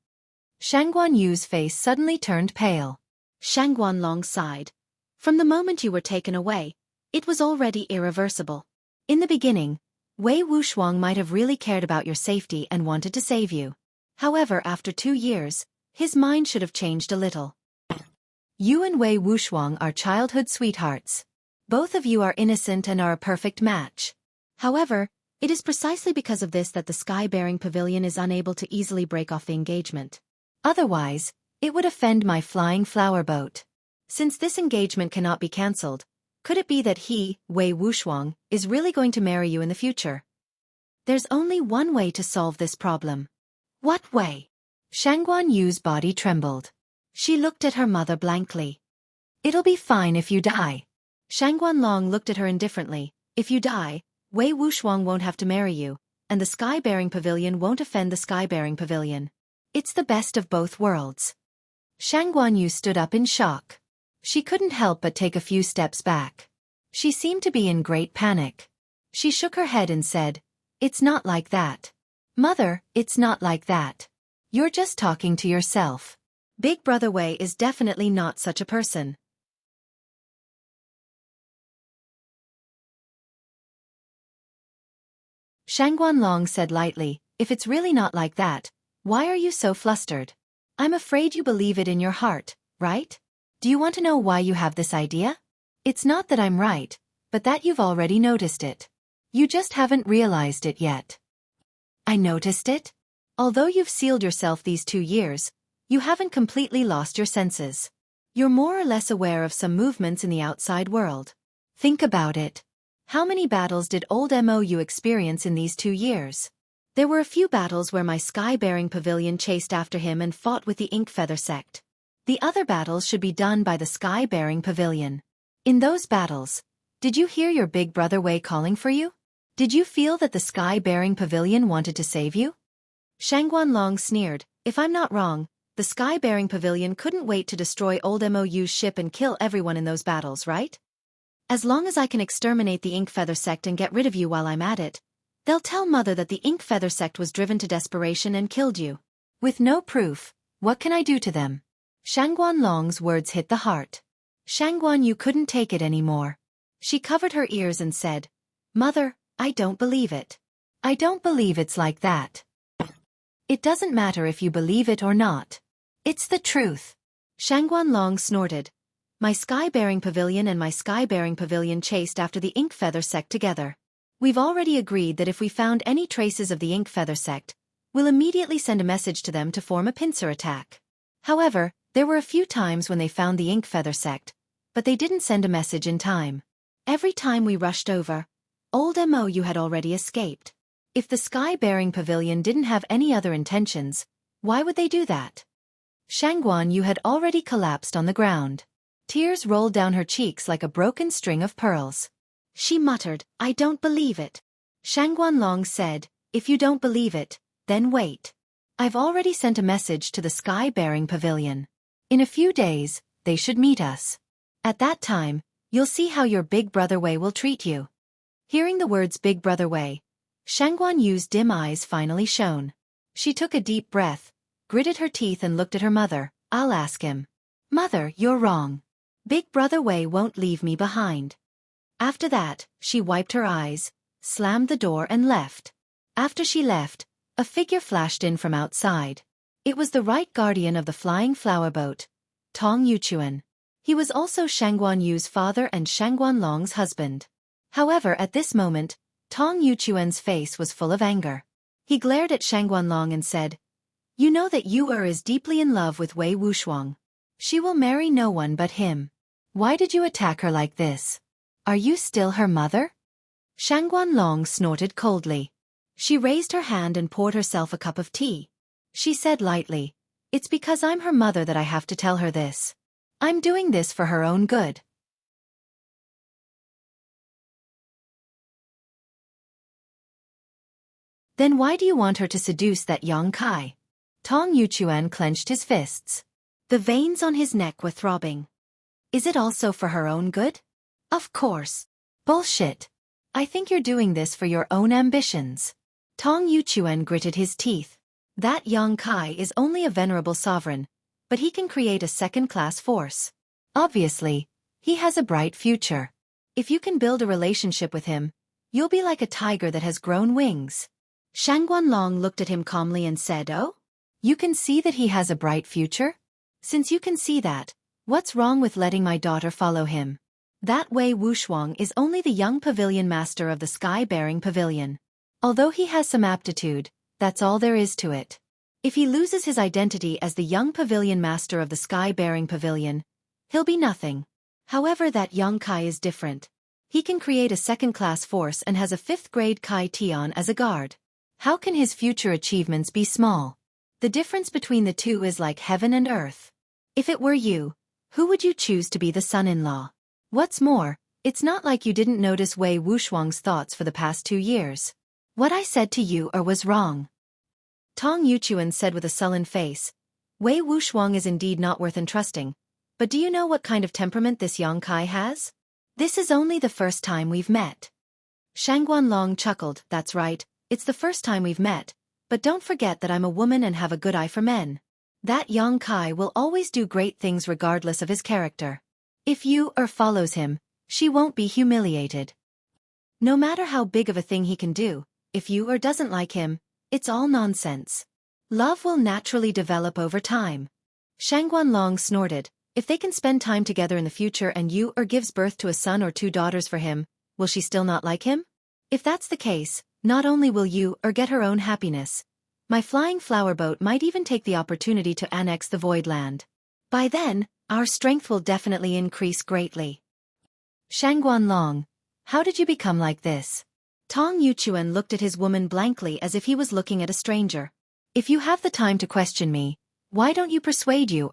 Shangguan Yu's face suddenly turned pale. Shangguan Long sighed. "From the moment you were taken away, it was already irreversible. In the beginning, Wei Wuxiang might have really cared about your safety and wanted to save you. However, after 2 years, his mind should have changed a little. You and Wei Wuxiang are childhood sweethearts. Both of you are innocent and are a perfect match. However, it is precisely because of this that the sky-bearing pavilion is unable to easily break off the engagement. Otherwise, it would offend my flying flower boat. Since this engagement cannot be cancelled, could it be that he, Wei Wuxiang, is really going to marry you in the future? There's only one way to solve this problem." "What way?" Shangguan Yu's body trembled. She looked at her mother blankly. "It'll be fine if you die." Shangguan Long looked at her indifferently. "If you die, Wei Wuxiang won't have to marry you, and the sky-bearing pavilion won't offend the sky-bearing pavilion. It's the best of both worlds." Shangguan Yu stood up in shock. She couldn't help but take a few steps back. She seemed to be in great panic. She shook her head and said, "It's not like that. Mother, it's not like that. You're just talking to yourself. Big Brother Wei is definitely not such a person." Shangguan Long said lightly, "If it's really not like that, why are you so flustered? I'm afraid you believe it in your heart, right? Do you want to know why you have this idea? It's not that I'm right, but that you've already noticed it. You just haven't realized it yet." "I noticed it? Although you've sealed yourself these 2 years, you haven't completely lost your senses. You're more or less aware of some movements in the outside world. Think about it. How many battles did old Mo experience in these 2 years? There were a few battles where my sky-bearing pavilion chased after him and fought with the Ink Feather sect. The other battles should be done by the sky-bearing pavilion. In those battles, did you hear your Big Brother Wei calling for you? Did you feel that the sky-bearing pavilion wanted to save you?" Shangguan Long sneered, "If I'm not wrong, the sky-bearing pavilion couldn't wait to destroy old Mo's ship and kill everyone in those battles, right? As long as I can exterminate the Ink Feather sect and get rid of you while I'm at it, they'll tell Mother that the Ink Feather sect was driven to desperation and killed you. With no proof, what can I do to them?" Shangguan Long's words hit the heart. Shangguan Yu couldn't take it anymore. She covered her ears and said, "Mother, I don't believe it. I don't believe it's like that." "It doesn't matter if you believe it or not. It's the truth." Shangguan Long snorted. "My sky-bearing pavilion and my sky-bearing pavilion chased after the ink feather sect together. We've already agreed that if we found any traces of the ink feather sect, we'll immediately send a message to them to form a pincer attack. However, there were a few times when they found the ink feather sect, but they didn't send a message in time. Every time we rushed over, old Mou had already escaped. If the sky-bearing pavilion didn't have any other intentions, why would they do that?" Shangguan Yu had already collapsed on the ground. Tears rolled down her cheeks like a broken string of pearls. She muttered, "I don't believe it." Shangguan Long said, "If you don't believe it, then wait. I've already sent a message to the sky-bearing pavilion. In a few days, they should meet us. At that time, you'll see how your big brother Wei will treat you." Hearing the words Big Brother Wei, Shangguan Yu's dim eyes finally shone. She took a deep breath, gritted her teeth and looked at her mother. "I'll ask him." "Mother, you're wrong. Big Brother Wei won't leave me behind." After that, she wiped her eyes, slammed the door and left. After she left, a figure flashed in from outside. It was the right guardian of the flying flower boat, Tong Yuchuan. He was also Shangguan Yu's father and Shangguan Long's husband. However, at this moment, Tong Yuchuan's face was full of anger. He glared at Shangguan Long and said, "You know that you is deeply in love with Wei Wuxiang. She will marry no one but him. Why did you attack her like this? Are you still her mother?" Shangguan Long snorted coldly. She raised her hand and poured herself a cup of tea. She said lightly, "It's because I'm her mother that I have to tell her this. I'm doing this for her own good." "Then why do you want her to seduce that Yang Kai?" Tong Yuchuan clenched his fists. The veins on his neck were throbbing. "Is it also for her own good?" "Of course. Bullshit. I think you're doing this for your own ambitions." Tong Yuchuan gritted his teeth. That Yang Kai is only a venerable sovereign, but he can create a second-class force. Obviously, he has a bright future. If you can build a relationship with him, you'll be like a tiger that has grown wings. Shangguan Long looked at him calmly and said, "Oh? You can see that he has a bright future? Since you can see that, what's wrong with letting my daughter follow him? That Wei Wuxiang is only the young pavilion master of the sky-bearing pavilion. Although he has some aptitude, that's all there is to it. If he loses his identity as the young pavilion master of the sky-bearing pavilion, he'll be nothing. However, that Yang Kai is different. He can create a second-class force and has a 5th-grade Kai Tian as a guard. How can his future achievements be small? The difference between the two is like heaven and earth. If it were you, who would you choose to be the son-in-law? What's more, it's not like you didn't notice Wei Wuxiang's thoughts for the past 2 years. What I said to you was wrong." Tong Yuchuan said with a sullen face, "Wei Wuxiang is indeed not worth entrusting, but do you know what kind of temperament this Yang Kai has? This is only the first time we've met." Shangguan Long chuckled. "That's right, it's the first time we've met, but don't forget that I'm a woman and have a good eye for men. That Yang Kai will always do great things regardless of his character. If you follows him, she won't be humiliated. No matter how big of a thing he can do, if you doesn't like him, it's all nonsense. Love will naturally develop over time." Shangguan Long snorted. "If they can spend time together in the future and you gives birth to a son or 2 daughters for him, will she still not like him? If that's the case, not only will you get her own happiness, my flying flower boat might even take the opportunity to annex the Void Land. By then, our strength will definitely increase greatly." "Shangguan Long, how did you become like this?" Tong Yuchuan looked at his woman blankly as if he was looking at a stranger. "If you have the time to question me, why don't you persuade you?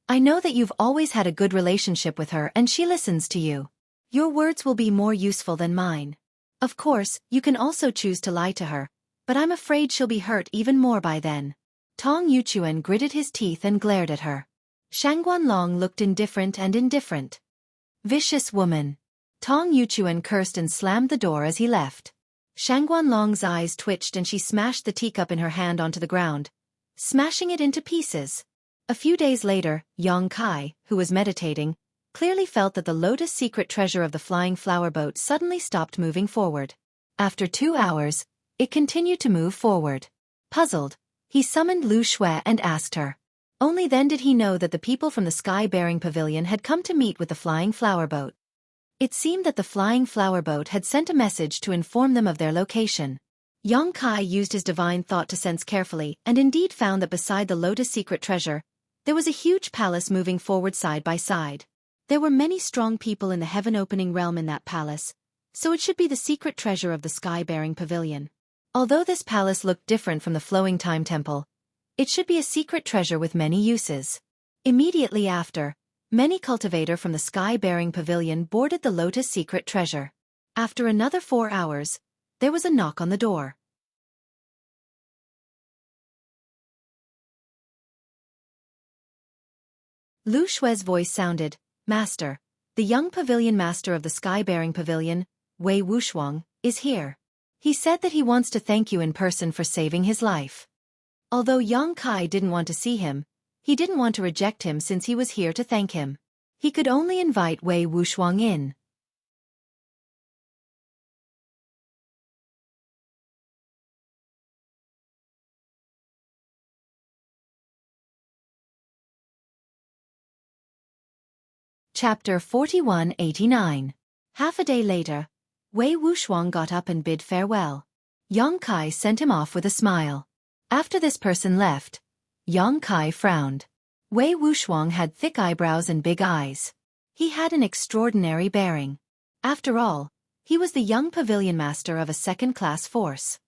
I know that you've always had a good relationship with her and she listens to you. Your words will be more useful than mine. Of course, you can also choose to lie to her, but I'm afraid she'll be hurt even more by then." Tong Yuchuan gritted his teeth and glared at her. Shangguan Long looked indifferent. "Vicious woman." Tong Yuchuan cursed and slammed the door as he left. Shangguan Long's eyes twitched and she smashed the teacup in her hand onto the ground, smashing it into pieces. A few days later, Yang Kai, who was meditating, clearly felt that the lotus secret treasure of the flying flower boat suddenly stopped moving forward. After 2 hours, it continued to move forward. Puzzled, he summoned Lu Xue and asked her. Only then did he know that the people from the sky-bearing pavilion had come to meet with the flying flower boat. It seemed that the flying flower boat had sent a message to inform them of their location. Yang Kai used his divine thought to sense carefully and indeed found that beside the lotus secret treasure, there was a huge palace moving forward side by side. There were many strong people in the heaven-opening realm in that palace, so it should be the secret treasure of the sky-bearing pavilion. Although this palace looked different from the flowing time temple, it should be a secret treasure with many uses. Immediately after, many cultivator from the sky-bearing pavilion boarded the lotus secret treasure. After another 4 hours, there was a knock on the door. Lu Xue's voice sounded, "Master, the young pavilion master of the sky-bearing pavilion, Wei Wuxuang, is here. He said that he wants to thank you in person for saving his life." Although Yang Kai didn't want to see him, he didn't want to reject him since he was here to thank him. He could only invite Wei Wuxuang in. Chapter 4189. Half a day later, Wei Wuxuang got up and bid farewell. Yang Kai sent him off with a smile. After this person left, Yang Kai frowned. Wei Wuxuang had thick eyebrows and big eyes. He had an extraordinary bearing. After all, he was the young pavilion master of a second-class force.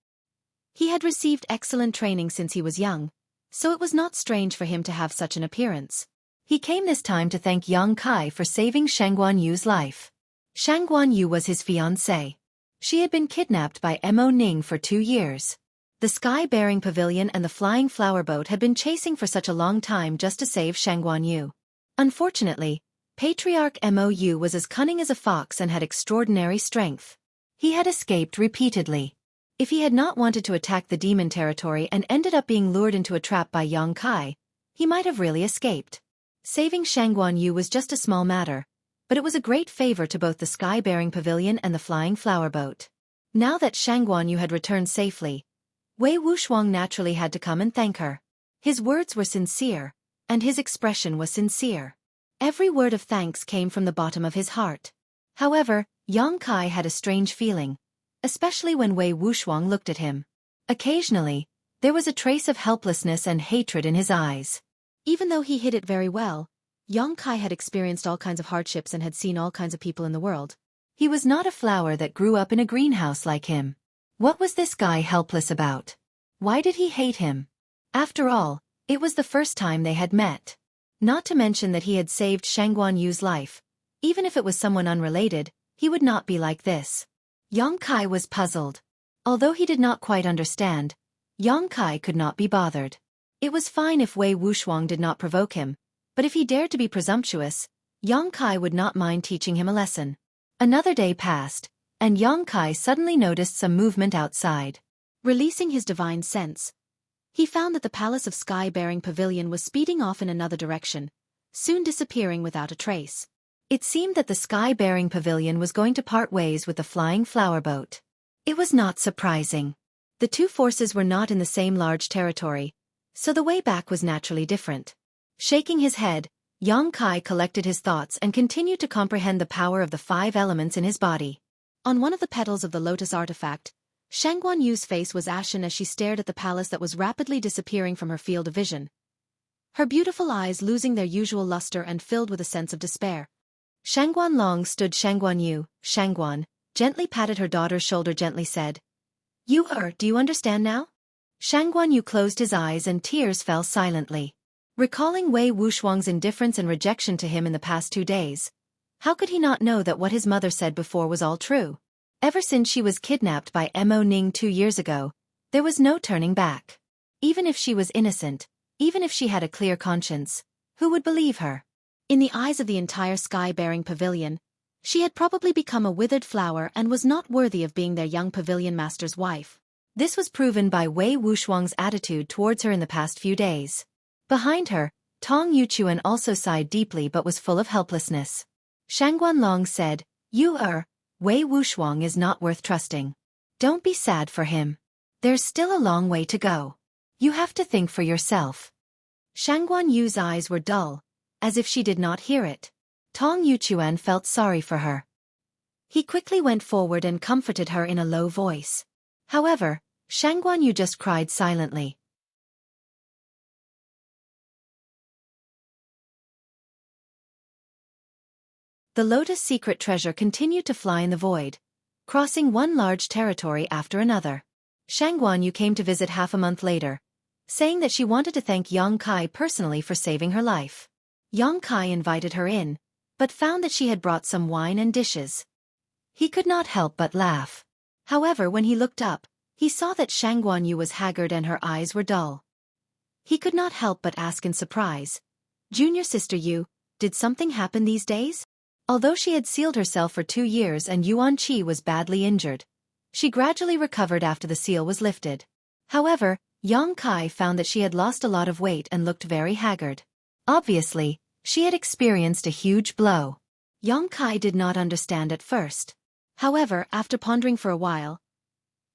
He had received excellent training since he was young, so it was not strange for him to have such an appearance. He came this time to thank Yang Kai for saving Shangguan Yu's life. Shangguan Yu was his fiancée. She had been kidnapped by Mo Ning for 2 years. The sky-bearing pavilion and the flying flower boat had been chasing for such a long time just to save Shangguan Yu. Unfortunately, Patriarch Mo Yu was as cunning as a fox and had extraordinary strength. He had escaped repeatedly. If he had not wanted to attack the demon territory and ended up being lured into a trap by Yang Kai, he might have really escaped. Saving Shangguan Yu was just a small matter, but it was a great favor to both the sky-bearing pavilion and the flying flower boat. Now that Shangguan Yu had returned safely, Wei Wuxuang naturally had to come and thank her. His words were sincere, and his expression was sincere. Every word of thanks came from the bottom of his heart. However, Yang Kai had a strange feeling, especially when Wei Wuxuang looked at him. Occasionally, there was a trace of helplessness and hatred in his eyes. Even though he hid it very well, Yang Kai had experienced all kinds of hardships and had seen all kinds of people in the world. He was not a flower that grew up in a greenhouse like him. What was this guy helpless about? Why did he hate him? After all, it was the first time they had met. Not to mention that he had saved Shangguan Yu's life. Even if it was someone unrelated, he would not be like this. Yang Kai was puzzled. Although he did not quite understand, Yang Kai could not be bothered. It was fine if Wei Wuxuang did not provoke him, but if he dared to be presumptuous, Yang Kai would not mind teaching him a lesson. Another day passed, and Yang Kai suddenly noticed some movement outside. Releasing his divine sense, he found that the Palace of Sky-bearing Pavilion was speeding off in another direction, soon disappearing without a trace. It seemed that the Sky-bearing Pavilion was going to part ways with the flying flower boat. It was not surprising. The two forces were not in the same large territory, so the way back was naturally different. Shaking his head, Yang Kai collected his thoughts and continued to comprehend the power of the 5 elements in his body. On one of the petals of the lotus artifact, Shangguan Yu's face was ashen as she stared at the palace that was rapidly disappearing from her field of vision. Her beautiful eyes losing their usual luster and filled with a sense of despair. Shangguan Long stood Shangguan Yu. Shangguan gently patted her daughter's shoulder, gently said, "Do you understand now?" Shangguan Yu closed his eyes and tears fell silently. Recalling Wei Wuxuang's indifference and rejection to him in the past 2 days, how could he not know that what his mother said before was all true? Ever since she was kidnapped by Mo Ning 2 years ago, there was no turning back. Even if she was innocent, even if she had a clear conscience, who would believe her? In the eyes of the entire sky-bearing pavilion, she had probably become a withered flower and was not worthy of being their young pavilion master's wife. This was proven by Wei Wuxuang's attitude towards her in the past few days. Behind her, Tong Yuchuan also sighed deeply but was full of helplessness. Shangguanlong said, Wei Wuxuang is not worth trusting. Don't be sad for him. There's still a long way to go. You have to think for yourself. Shangguan Yu's eyes were dull, as if she did not hear it. Tong Yuchuan felt sorry for her. He quickly went forward and comforted her in a low voice. However, Shangguan Yu just cried silently. The Lotus secret treasure continued to fly in the void, crossing one large territory after another. Shangguan Yu came to visit half a month later, saying that she wanted to thank Yang Kai personally for saving her life. Yang Kai invited her in, but found that she had brought some wine and dishes. He could not help but laugh. However, when he looked up, he saw that Shangguan Yu was haggard and her eyes were dull. He could not help but ask in surprise, "Junior sister Yu, did something happen these days?" Although she had sealed herself for 2 years and Yuan Qi was badly injured, she gradually recovered after the seal was lifted. However, Yang Kai found that she had lost a lot of weight and looked very haggard. Obviously, she had experienced a huge blow. Yang Kai did not understand at first. However, after pondering for a while,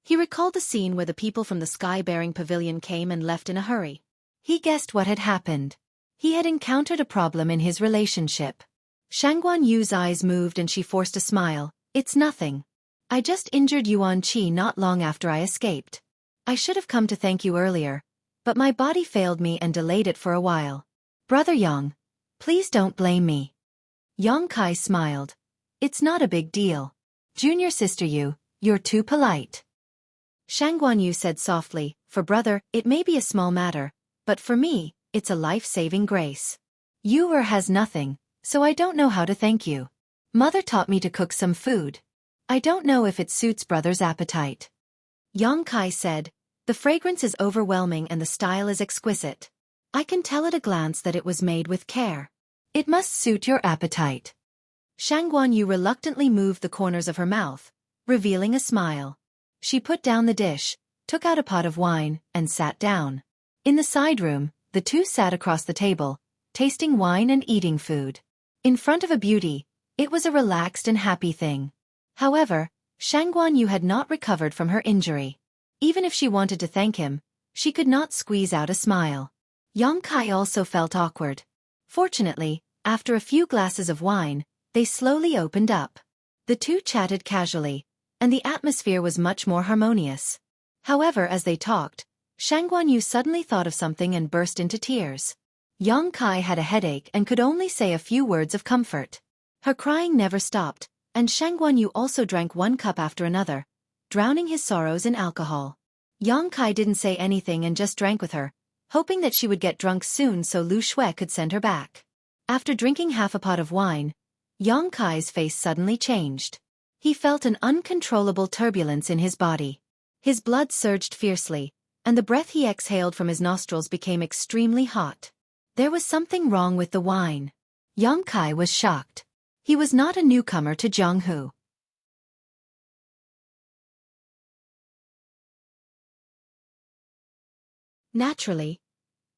he recalled the scene where the people from the sky-bearing pavilion came and left in a hurry. He guessed what had happened. He had encountered a problem in his relationship. Shangguan Yu's eyes moved and she forced a smile. "It's nothing. I just injured Yuan Qi not long after I escaped. I should have come to thank you earlier, but my body failed me and delayed it for a while. Brother Yang, please don't blame me." Yang Kai smiled. "It's not a big deal. Junior sister Yu, you're too polite." Shangguan Yu said softly, "For brother, it may be a small matter, but for me, it's a life-saving grace. Yu has nothing, so I don't know how to thank you. Mother taught me to cook some food. I don't know if it suits brother's appetite." Yang Kai said, "The fragrance is overwhelming and the style is exquisite. I can tell at a glance that it was made with care. It must suit your appetite." Shangguan Yu reluctantly moved the corners of her mouth, revealing a smile. She put down the dish, took out a pot of wine, and sat down. In the side room, the two sat across the table, tasting wine and eating food. In front of a beauty, it was a relaxed and happy thing. However, Shangguan Yu had not recovered from her injury. Even if she wanted to thank him, she could not squeeze out a smile. Yang Kai also felt awkward. Fortunately, after a few glasses of wine, they slowly opened up. The two chatted casually, and the atmosphere was much more harmonious. However, as they talked, Shangguan Yu suddenly thought of something and burst into tears. Yang Kai had a headache and could only say a few words of comfort. Her crying never stopped, and Shangguan Yu also drank one cup after another, drowning his sorrows in alcohol. Yang Kai didn't say anything and just drank with her, hoping that she would get drunk soon so Lu Shui could send her back. After drinking half a pot of wine, Yang Kai's face suddenly changed. He felt an uncontrollable turbulence in his body. His blood surged fiercely, and the breath he exhaled from his nostrils became extremely hot. There was something wrong with the wine. Yang Kai was shocked. He was not a newcomer to Jianghu. Naturally,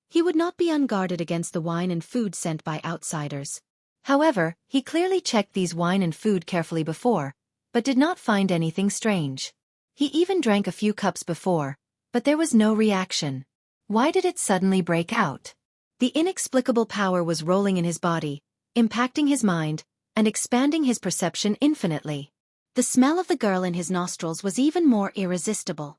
he would not be unguarded against the wine and food sent by outsiders. However, he clearly checked these wine and food carefully before, but did not find anything strange. He even drank a few cups before, but there was no reaction. Why did it suddenly break out? The inexplicable power was rolling in his body, impacting his mind, and expanding his perception infinitely. The smell of the girl in his nostrils was even more irresistible.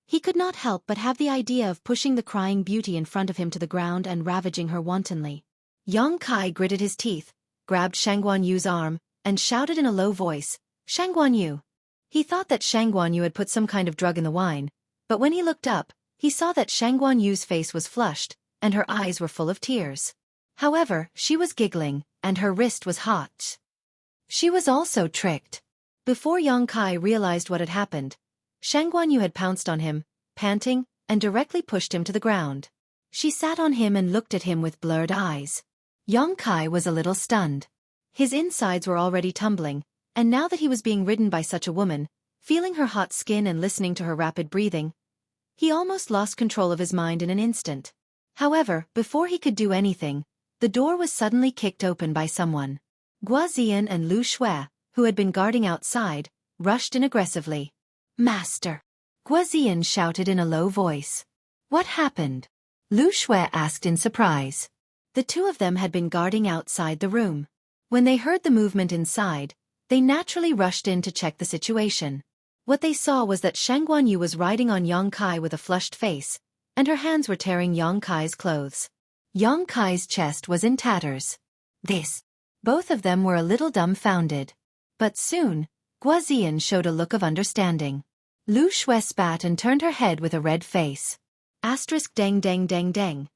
He could not help but have the idea of pushing the crying beauty in front of him to the ground and ravaging her wantonly. Yang Kai gritted his teeth, grabbed Shangguan Yu's arm, and shouted in a low voice, "Shangguan Yu." He thought that Shangguan Yu had put some kind of drug in the wine, but when he looked up, he saw that Shangguan Yu's face was flushed, and her eyes were full of tears. However, she was giggling, and her wrist was hot. She was also tricked. Before Yang Kai realized what had happened, Shangguan Yu had pounced on him, panting, and directly pushed him to the ground. She sat on him and looked at him with blurred eyes. Yang Kai was a little stunned. His insides were already tumbling, and now that he was being ridden by such a woman, feeling her hot skin and listening to her rapid breathing, he almost lost control of his mind in an instant. However, before he could do anything, the door was suddenly kicked open by someone. Guoziyan and Lu Xue, who had been guarding outside, rushed in aggressively. "Master!" Guoziyan shouted in a low voice. "What happened?" Lu Xue asked in surprise. The two of them had been guarding outside the room. When they heard the movement inside, they naturally rushed in to check the situation. What they saw was that Shang Guanyu was riding on Yang Kai with a flushed face, and her hands were tearing Yang Kai's clothes. Yang Kai's chest was in tatters. Both of them were a little dumbfounded. But soon, Guoziyan showed a look of understanding. Lu Xue spat and turned her head with a red face. Dang dang dang dang.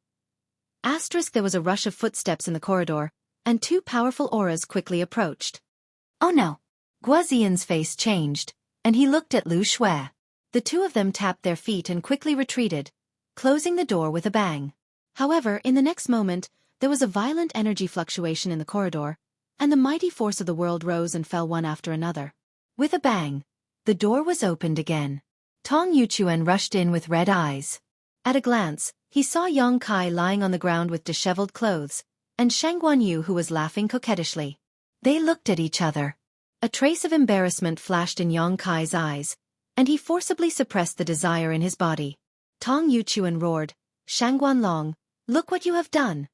There was a rush of footsteps in the corridor, and two powerful auras quickly approached. "Oh no!" Guoziyan's face changed, and he looked at Lu Xue. The two of them tapped their feet and quickly retreated, closing the door with a bang. However, in the next moment, there was a violent energy fluctuation in the corridor, and the mighty force of the world rose and fell one after another. With a bang, the door was opened again. Tong Yuchuan rushed in with red eyes. At a glance, he saw Yang Kai lying on the ground with disheveled clothes, and Shang Guanyu who was laughing coquettishly. They looked at each other. A trace of embarrassment flashed in Yang Kai's eyes, and he forcibly suppressed the desire in his body. Tong Yuchuan roared, "Shang Guanlong, look what you have done!"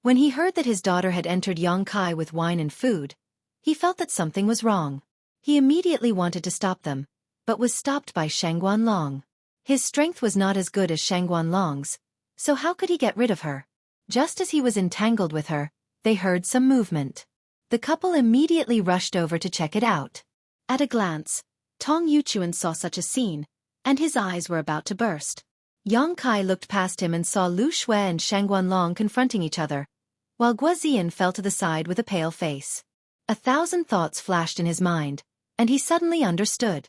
When he heard that his daughter had entered Yang Kai with wine and food, he felt that something was wrong. He immediately wanted to stop them, but was stopped by Shang Guanlong. His strength was not as good as Shang Guanlong's, so how could he get rid of her? Just as he was entangled with her, they heard some movement. The couple immediately rushed over to check it out. At a glance, Tong Yuchuan saw such a scene, and his eyes were about to burst. Yang Kai looked past him and saw Lu Xue and Shang Guanlong confronting each other, while Guoziyan fell to the side with a pale face. 1,000 thoughts flashed in his mind, and he suddenly understood.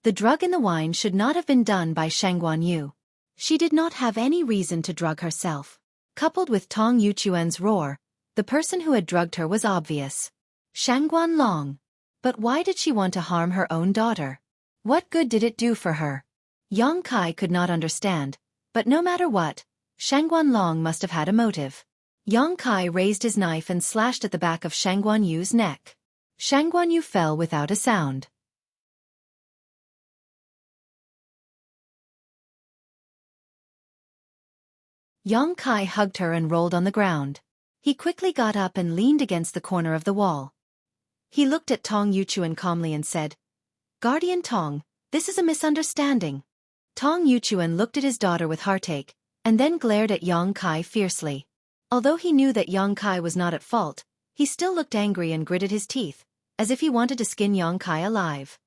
The drug in the wine should not have been done by Shang Guanyu. She did not have any reason to drug herself. Coupled with Tong Yuchuan's roar, the person who had drugged her was obvious. Shang Guanlong. But why did she want to harm her own daughter? What good did it do for her? Yang Kai could not understand, but no matter what, Shang Guanlong must have had a motive. Yang Kai raised his knife and slashed at the back of Shang Guanyu's neck. Shang Guanyu fell without a sound. Yang Kai hugged her and rolled on the ground. He quickly got up and leaned against the corner of the wall. He looked at Tong Yuchuan calmly and said, "Guardian Tong, this is a misunderstanding." Tong Yuchuan looked at his daughter with heartache, and then glared at Yang Kai fiercely. Although he knew that Yang Kai was not at fault, he still looked angry and gritted his teeth, as if he wanted to skin Yang Kai alive.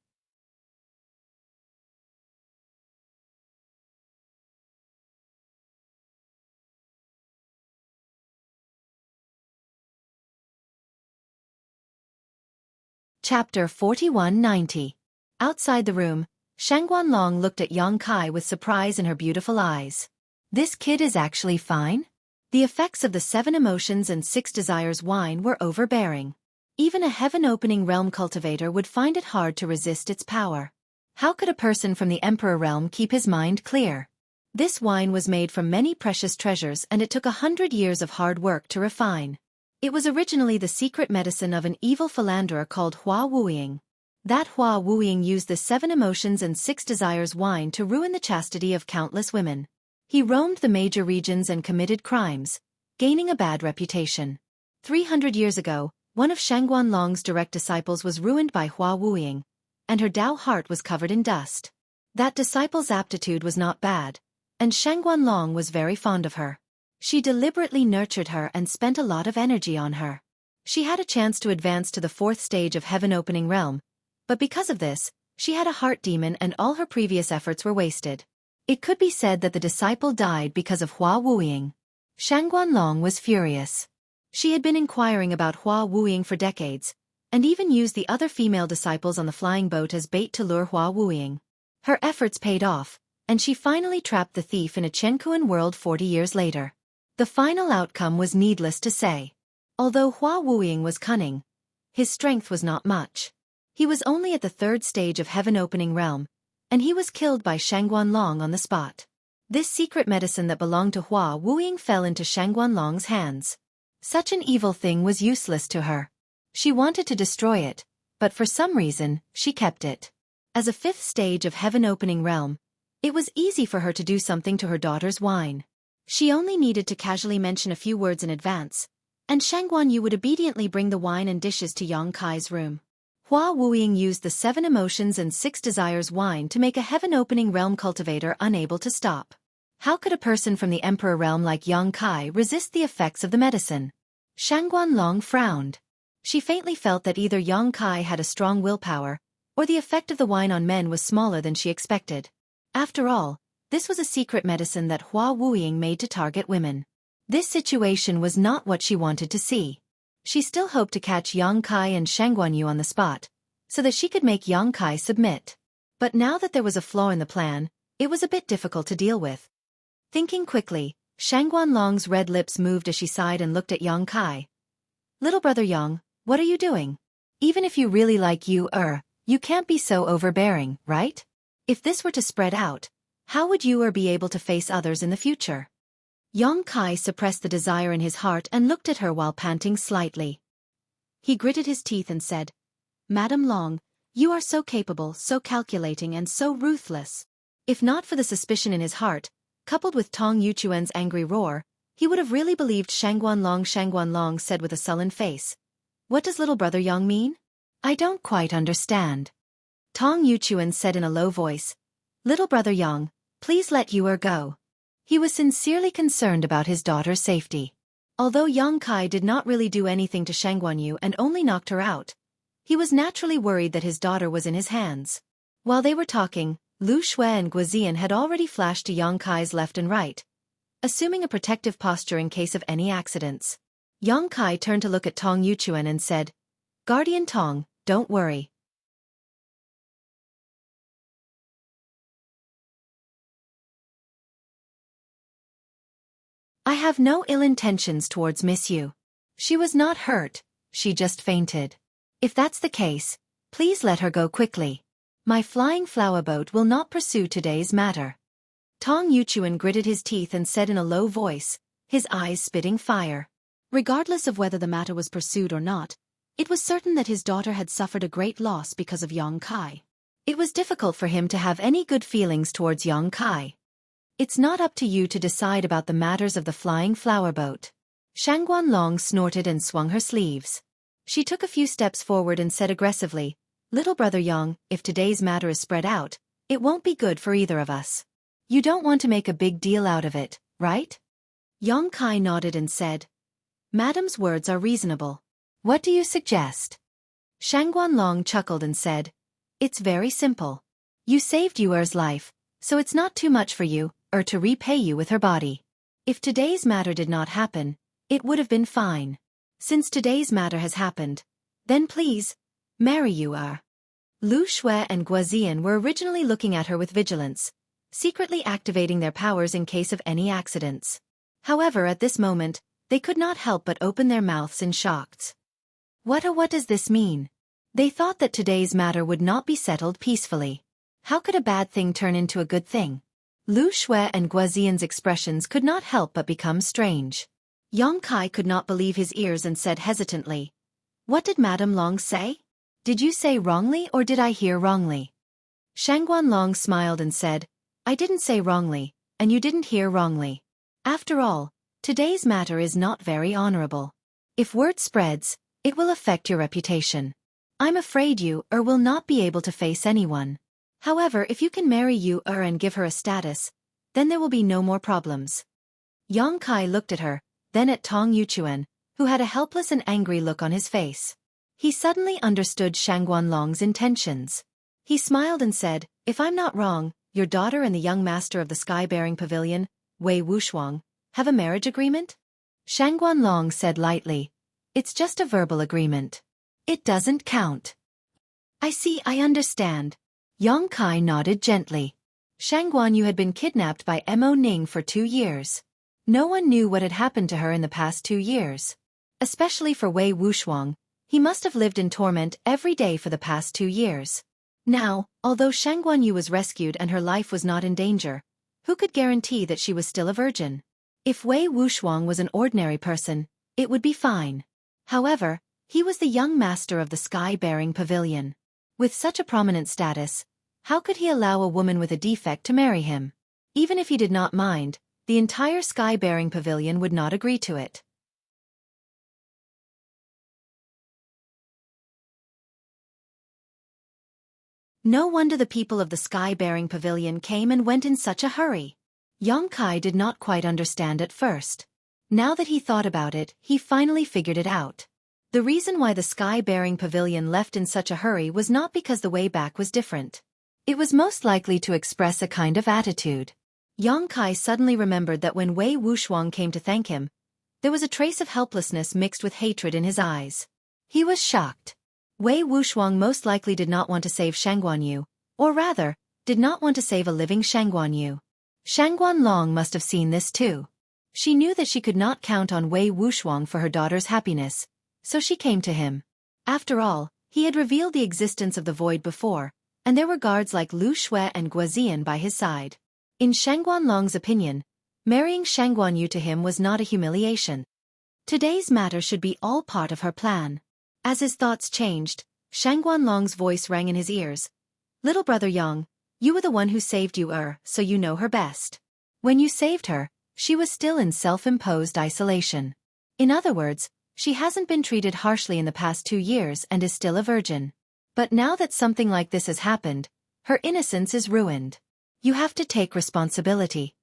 Chapter 4190. Outside the room, Shang Guanlong looked at Yang Kai with surprise in her beautiful eyes. This kid is actually fine? The effects of the 7 emotions and 6 desires wine were overbearing. Even a heaven-opening realm cultivator would find it hard to resist its power. How could a person from the Emperor realm keep his mind clear? This wine was made from many precious treasures and it took 100 years of hard work to refine. It was originally the secret medicine of an evil philanderer called Hua Wuying. That Hua Wuying used the 7 emotions and 6 desires wine to ruin the chastity of countless women. He roamed the major regions and committed crimes, gaining a bad reputation. 300 years ago, one of Shang Guanlong's direct disciples was ruined by Hua Wuying, and her Dao heart was covered in dust. That disciple's aptitude was not bad, and Shang Guanlong was very fond of her. She deliberately nurtured her and spent a lot of energy on her. She had a chance to advance to the 4th stage of heaven-opening realm, but because of this, she had a heart demon and all her previous efforts were wasted. It could be said that the disciple died because of Hua Wuying. Shang Guanlong was furious. She had been inquiring about Hua Wuying for decades, and even used the other female disciples on the flying boat as bait to lure Hua Wuying. Her efforts paid off, and she finally trapped the thief in a Chenkuan world 40 years later. The final outcome was needless to say. Although Hua Wuying was cunning, his strength was not much. He was only at the 3rd stage of heaven-opening realm, and he was killed by Shang Guanlong on the spot. This secret medicine that belonged to Hua Wuying fell into Shang Guanlong's hands. Such an evil thing was useless to her. She wanted to destroy it, but for some reason, she kept it. As a fifth stage of heaven-opening realm, it was easy for her to do something to her daughter's wine. She only needed to casually mention a few words in advance, and Shangguan would obediently bring the wine and dishes to Yang Kai's room. Hua Wuying used the 7 emotions and 6 desires wine to make a heaven-opening realm cultivator unable to stop. How could a person from the Emperor realm like Yang Kai resist the effects of the medicine? Shangguan frowned. She faintly felt that either Yang Kai had a strong willpower, or the effect of the wine on men was smaller than she expected. After all, this was a secret medicine that Hua Wuying made to target women. This situation was not what she wanted to see. She still hoped to catch Yang Kai and Shangguan on the spot, so that she could make Yang Kai submit. But now that there was a flaw in the plan, it was a bit difficult to deal with. Thinking quickly, Shangguan's red lips moved as she sighed and looked at Yang Kai. "Little brother Yang, what are you doing? Even if you really like you can't be so overbearing, right? If this were to spread out, how would you be able to face others in the future?" Yang Kai suppressed the desire in his heart and looked at her while panting slightly. He gritted his teeth and said, "Madam Long, you are so capable, so calculating and so ruthless." If not for the suspicion in his heart, coupled with Tong Yuchuan's angry roar, he would have really believed Shangguan Long said with a sullen face. "What does little brother Yang mean? I don't quite understand." Tong Yuchuan said in a low voice, "Little brother Yang, please let Yu go." He was sincerely concerned about his daughter's safety. Although Yang Kai did not really do anything to Shangguan and only knocked her out, he was naturally worried that his daughter was in his hands. While they were talking, Lu Shui and Guozian had already flashed to Yang Kai's left and right, assuming a protective posture in case of any accidents. Yang Kai turned to look at Tong Yuchuan and said, "Guardian Tong, don't worry. I have no ill intentions towards Miss Yu. She was not hurt, she just fainted. If that's the case, please let her go quickly. My flying flower boat will not pursue today's matter." Tong Yuchuan gritted his teeth and said in a low voice, his eyes spitting fire. Regardless of whether the matter was pursued or not, it was certain that his daughter had suffered a great loss because of Yang Kai. It was difficult for him to have any good feelings towards Yang Kai. "It's not up to you to decide about the matters of the flying flower boat." Shangguan snorted and swung her sleeves. She took a few steps forward and said aggressively, "Little brother Yang, if today's matter is spread out, it won't be good for either of us. You don't want to make a big deal out of it, right?" Yang Kai nodded and said, "Madam's words are reasonable. What do you suggest?" Shangguan chuckled and said, "It's very simple. You saved Yuer's life, so it's not too much for you, to repay you with her body. If today's matter did not happen, it would have been fine. Since today's matter has happened, then please, marry Yuer." Lu Shui and Guozian were originally looking at her with vigilance, secretly activating their powers in case of any accidents. However, at this moment, they could not help but open their mouths in shock. What does this mean? They thought that today's matter would not be settled peacefully. How could a bad thing turn into a good thing? Lu Shui and Guozian's expressions could not help but become strange. Yang Kai could not believe his ears and said hesitantly, "What did Madame Long say? Did you say wrongly or did I hear wrongly?" Shangguan smiled and said, "I didn't say wrongly, and you didn't hear wrongly. After all, today's matter is not very honorable. If word spreads, it will affect your reputation. I'm afraid you will not be able to face anyone. However, if you can marry Yu and give her a status, then there will be no more problems." Yang Kai looked at her, then at Tong Yuchuan, who had a helpless and angry look on his face. He suddenly understood Shangguan intentions. He smiled and said, "If I'm not wrong, your daughter and the young master of the sky-bearing pavilion, Wei Wuxiang, have a marriage agreement?" Shangguan said lightly, "It's just a verbal agreement. It doesn't count." "I see, I understand." Yang Kai nodded gently. Shangguan had been kidnapped by Mo Ning for 2 years. No one knew what had happened to her in the past 2 years. Especially for Wei Wuxiang, he must have lived in torment every day for the past 2 years. Now, although Shangguan was rescued and her life was not in danger, who could guarantee that she was still a virgin? If Wei Wuxiang was an ordinary person, it would be fine. However, He was the young master of the sky-bearing pavilion. With such a prominent status, how could he allow a woman with a defect to marry him? Even if he did not mind, the entire sky-bearing pavilion would not agree to it. No wonder the people of the sky-bearing pavilion came and went in such a hurry. Xueqi did not quite understand at first. Now that he thought about it, he finally figured it out. The reason why the sky-bearing pavilion left in such a hurry was not because the way back was different. It was most likely to express a kind of attitude. Xueqi suddenly remembered that when Wei Wuxiang came to thank him, there was a trace of helplessness mixed with hatred in his eyes. He was shocked. Wei Wuxiang most likely did not want to save Shangguanyu, or rather, did not want to save a living Shangguanyu. Shangguanlong must have seen this too. She knew that she could not count on Wei Wuxiang for her daughter's happiness, so she came to him. After all, he had revealed the existence of the void before, and there were guards like Lu Shui and Guozian by his side. In Shangguanlong's opinion, marrying Shangguanyu to him was not a humiliation. Today's matter should be all part of her plan. As his thoughts changed, Shangguanlong's voice rang in his ears. Little brother Yang, you were the one who saved Yu, so you know her best. When you saved her, she was still in self-imposed isolation. In other words, she hasn't been treated harshly in the past 2 years and is still a virgin. But now that something like this has happened, her innocence is ruined. You have to take responsibility.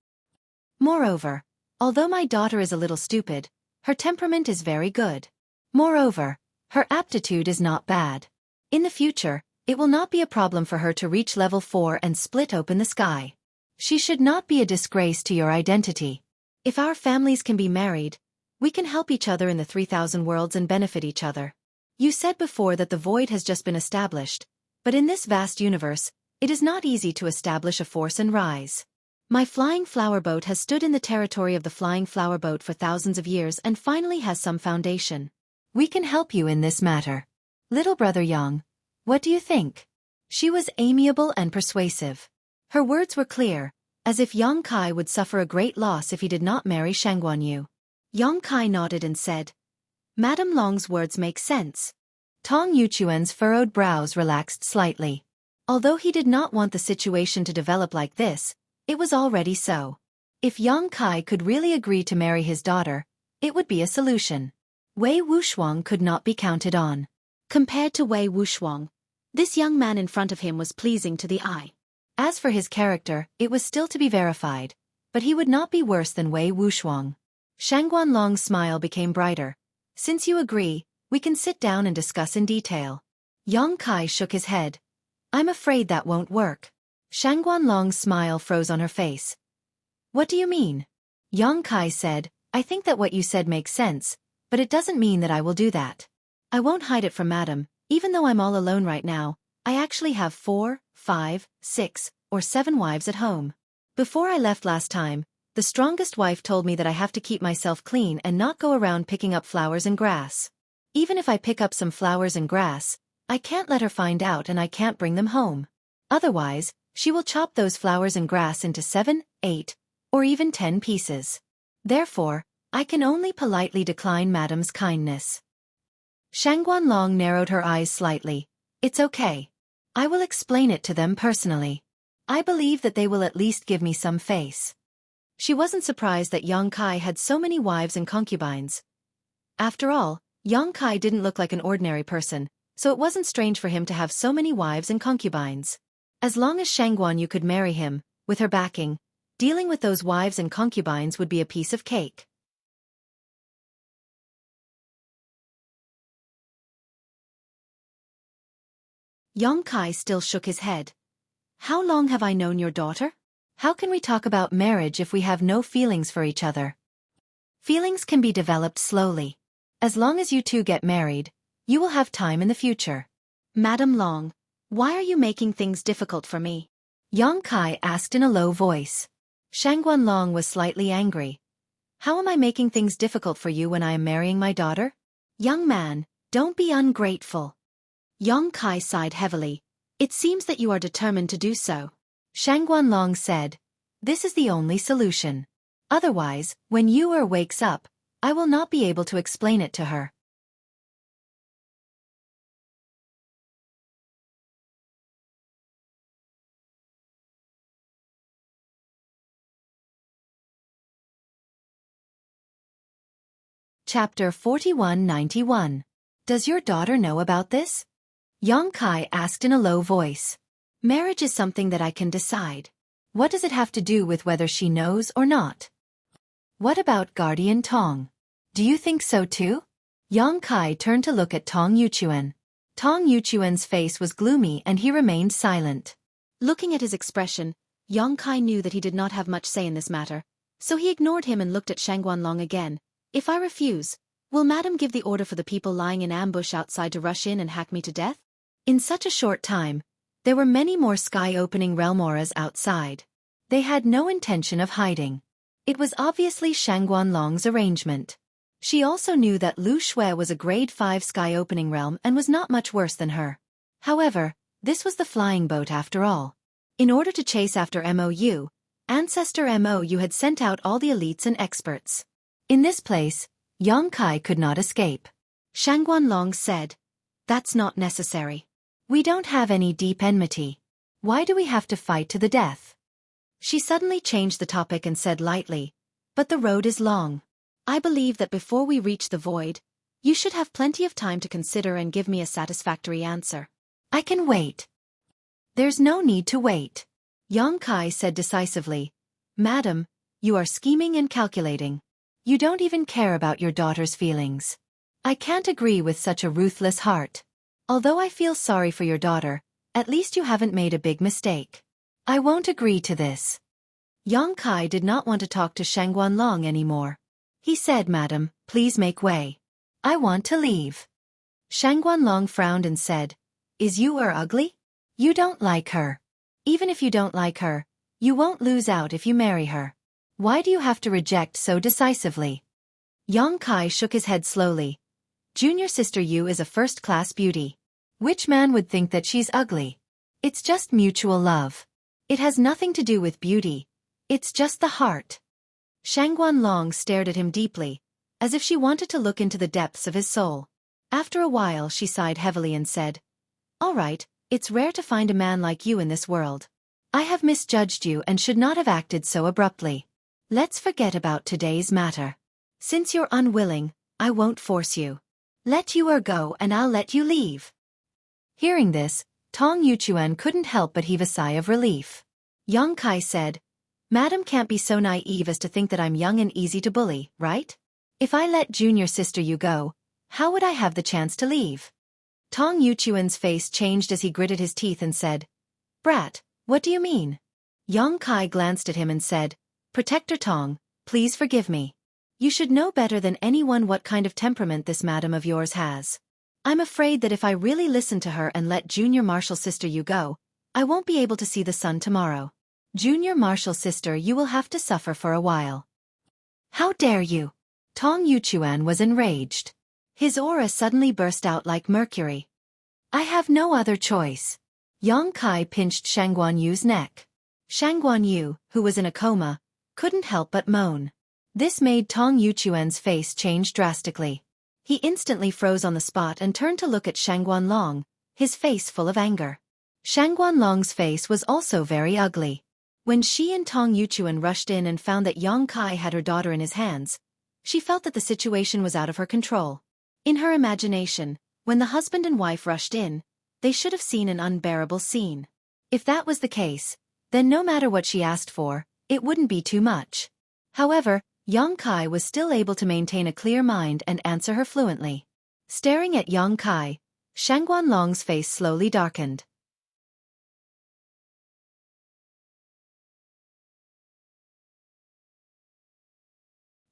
Moreover, although my daughter is a little stupid, her temperament is very good. Moreover, her aptitude is not bad. In the future, it will not be a problem for her to reach level 4 and split open the sky. She should not be a disgrace to your identity. If our families can be married, we can help each other in the 3,000 worlds and benefit each other. You said before that the void has just been established, but in this vast universe, it is not easy to establish a force and rise. My flying flower boat has stood in the territory of the flying flower boat for thousands of years and finally has some foundation. We can help you in this matter. Little brother Yang, what do you think? She was amiable and persuasive. Her words were clear, as if Xueqi would suffer a great loss if he did not marry Shangguanyu. Xueqi nodded and said, Madame Long's words make sense. Tong Yuchuan's furrowed brows relaxed slightly. Although he did not want the situation to develop like this, it was already so. If Xueqi could really agree to marry his daughter, it would be a solution. Wei Wuxiang could not be counted on. Compared to Wei Wuxiang, this young man in front of him was pleasing to the eye. As for his character, it was still to be verified, but he would not be worse than Wei Wuxiang. Shangguanlong's smile became brighter. Since you agree, we can sit down and discuss in detail. Xueqi shook his head. I'm afraid that won't work. Shangguanlong's smile froze on her face. What do you mean? Xueqi said, I think that what you said makes sense, but it doesn't mean that I will do that. I won't hide it from Madam, even though I'm all alone right now, I actually have 4, 5, 6, or 7 wives at home. Before I left last time, the strongest wife told me that I have to keep myself clean and not go around picking up flowers and grass. Even if I pick up some flowers and grass, I can't let her find out and I can't bring them home. Otherwise, she will chop those flowers and grass into 7, 8, or even 10 pieces. Therefore, I can only politely decline Madam's kindness. Shangguanlong narrowed her eyes slightly. It's okay. I will explain it to them personally. I believe that they will at least give me some face. She wasn't surprised that Xueqi had so many wives and concubines. After all, Xueqi didn't look like an ordinary person, so it wasn't strange for him to have so many wives and concubines. As long as Shangguanyu could marry him, with her backing, dealing with those wives and concubines would be a piece of cake. Xueqi still shook his head. How long have I known your daughter? How can we talk about marriage if we have no feelings for each other? Feelings can be developed slowly. As long as you two get married, you will have time in the future. Madam Long, why are you making things difficult for me? Xueqi asked in a low voice. Shangguanlong was slightly angry. How am I making things difficult for you when I am marrying my daughter? Young man, don't be ungrateful. Xueqi sighed heavily. It seems that you are determined to do so. Shangguanlong said, this is the only solution. Otherwise, when Yu wakes up, I will not be able to explain it to her. Chapter 4191. Does your daughter know about this? Yang Kai asked in a low voice. Marriage is something that I can decide. What does it have to do with whether she knows or not? What about Guardian Tong? Do you think so too? Yang Kai turned to look at Tong Yuchuan. Tong Yuchuan's face was gloomy and he remained silent. Looking at his expression, Yang Kai knew that he did not have much say in this matter, so he ignored him and looked at Shangguanlong again. If I refuse, will Madam give the order for the people lying in ambush outside to rush in and hack me to death? In such a short time, there were many more sky-opening realm auras outside. They had no intention of hiding. It was obviously Shangguanlong's arrangement. She also knew that Lu Shui was a grade 5 sky-opening realm and was not much worse than her. However, this was the flying boat after all. In order to chase after MOU, Ancestor MOU had sent out all the elites and experts. In this place, Yang Kai could not escape. Shangguanlong said, "That's not necessary. We don't have any deep enmity. Why do we have to fight to the death?" She suddenly changed the topic and said lightly, "But the road is long. I believe that before we reach the void, you should have plenty of time to consider and give me a satisfactory answer." "I can wait." "There's no need to wait," Yang Kai said decisively. "Madam, you are scheming and calculating. You don't even care about your daughter's feelings. I can't agree with such a ruthless heart. Although I feel sorry for your daughter, at least you haven't made a big mistake. I won't agree to this." Yang Kai did not want to talk to Shangguanlong anymore. He said, "Madam, please make way. I want to leave." Shangguanlong frowned and said, "Is you are ugly? You don't like her. Even if you don't like her, you won't lose out if you marry her. Why do you have to reject so decisively?" Yang Kai shook his head slowly. "Junior sister Yu is a first-class beauty. Which man would think that she's ugly? It's just mutual love. It has nothing to do with beauty. It's just the heart." Shangguanlong stared at him deeply, as if she wanted to look into the depths of his soul. After a while she sighed heavily and said, "All right, it's rare to find a man like you in this world. I have misjudged you and should not have acted so abruptly. Let's forget about today's matter. Since you're unwilling, I won't force you. Let you go and I'll let you leave." Hearing this, Tong Yuchuan couldn't help but heave a sigh of relief. Yang Kai said, "Madam can't be so naive as to think that I'm young and easy to bully, right? If I let junior sister you go, how would I have the chance to leave?" Tong Yuchuan's face changed as he gritted his teeth and said, "Brat, what do you mean?" Yang Kai glanced at him and said, "Protector Tong, please forgive me. You should know better than anyone what kind of temperament this madam of yours has. I'm afraid that if I really listen to her and let junior martial sister you go, I won't be able to see the sun tomorrow. Junior martial sister you will have to suffer for a while." "How dare you!" Tong Yuchuan was enraged. His aura suddenly burst out like mercury. "I have no other choice." Yang Kai pinched Shangguan Yu's neck. Shangguan Yu, who was in a coma, couldn't help but moan. This made Tong Yuchuan's face change drastically. He instantly froze on the spot and turned to look at Shangguanlong, his face full of anger. Shangguanlong's face was also very ugly. When she and Tong Yuchuan rushed in and found that Yang Kai had her daughter in his hands, she felt that the situation was out of her control. In her imagination, when the husband and wife rushed in, they should have seen an unbearable scene. If that was the case, then no matter what she asked for, it wouldn't be too much. However, Yang Kai was still able to maintain a clear mind and answer her fluently. Staring at Yang Kai, Shangguanlong's face slowly darkened.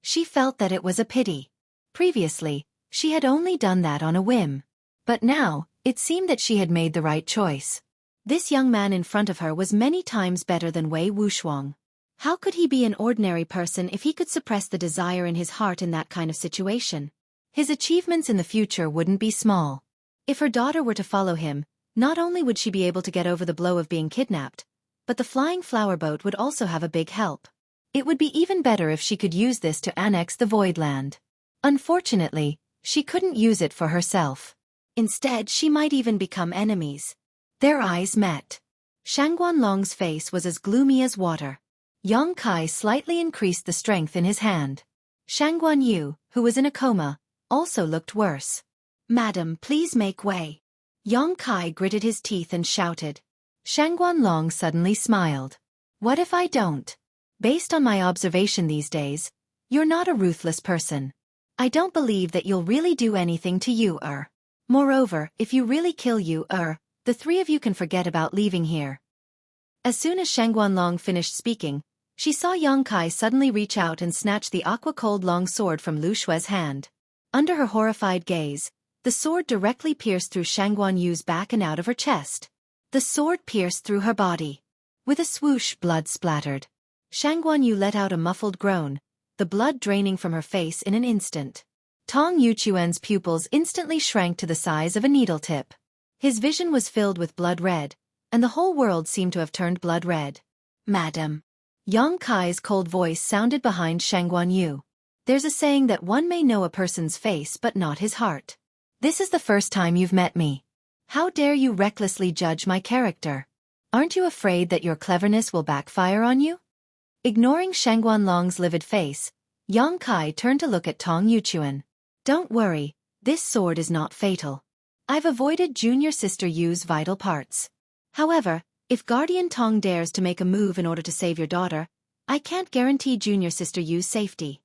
She felt that it was a pity. Previously, she had only done that on a whim. But now, it seemed that she had made the right choice. This young man in front of her was many times better than Wei Wuxuang. How could he be an ordinary person if he could suppress the desire in his heart in that kind of situation? His achievements in the future wouldn't be small. If her daughter were to follow him, not only would she be able to get over the blow of being kidnapped, but the flying flower boat would also have a big help. It would be even better if she could use this to annex the Void Land. Unfortunately, she couldn't use it for herself. Instead, she might even become enemies. Their eyes met. Shangguanlong's face was as gloomy as water. Yang Kai slightly increased the strength in his hand. Shangguan Yu, who was in a coma, also looked worse. "Madam, please make way." Yang Kai gritted his teeth and shouted. Shangguan Long suddenly smiled. "What if I don't? Based on my observation these days, you're not a ruthless person. I don't believe that you'll really do anything to you. Moreover, if you really kill you, the three of you can forget about leaving here." As soon as Shangguan Long finished speaking, she saw Yang Kai suddenly reach out and snatch the aqua-cold long sword from Lu Xue's hand. Under her horrified gaze, the sword directly pierced through Shangguan Yu's back and out of her chest. The sword pierced through her body. With a swoosh, blood splattered. Shangguan Yu let out a muffled groan, the blood draining from her face in an instant. Tong Yuchuan's pupils instantly shrank to the size of a needle tip. His vision was filled with blood red, and the whole world seemed to have turned blood red. "Madam." Yang Kai's cold voice sounded behind Shangguan Yu. "There's a saying that one may know a person's face but not his heart. This is the first time you've met me. How dare you recklessly judge my character? Aren't you afraid that your cleverness will backfire on you?" Ignoring Shangguan Long's livid face, Yang Kai turned to look at Tong Yuchuan. "Don't worry, this sword is not fatal. I've avoided junior sister Yu's vital parts. However, if Guardian Tong dares to make a move in order to save your daughter, I can't guarantee junior sister Yu's safety."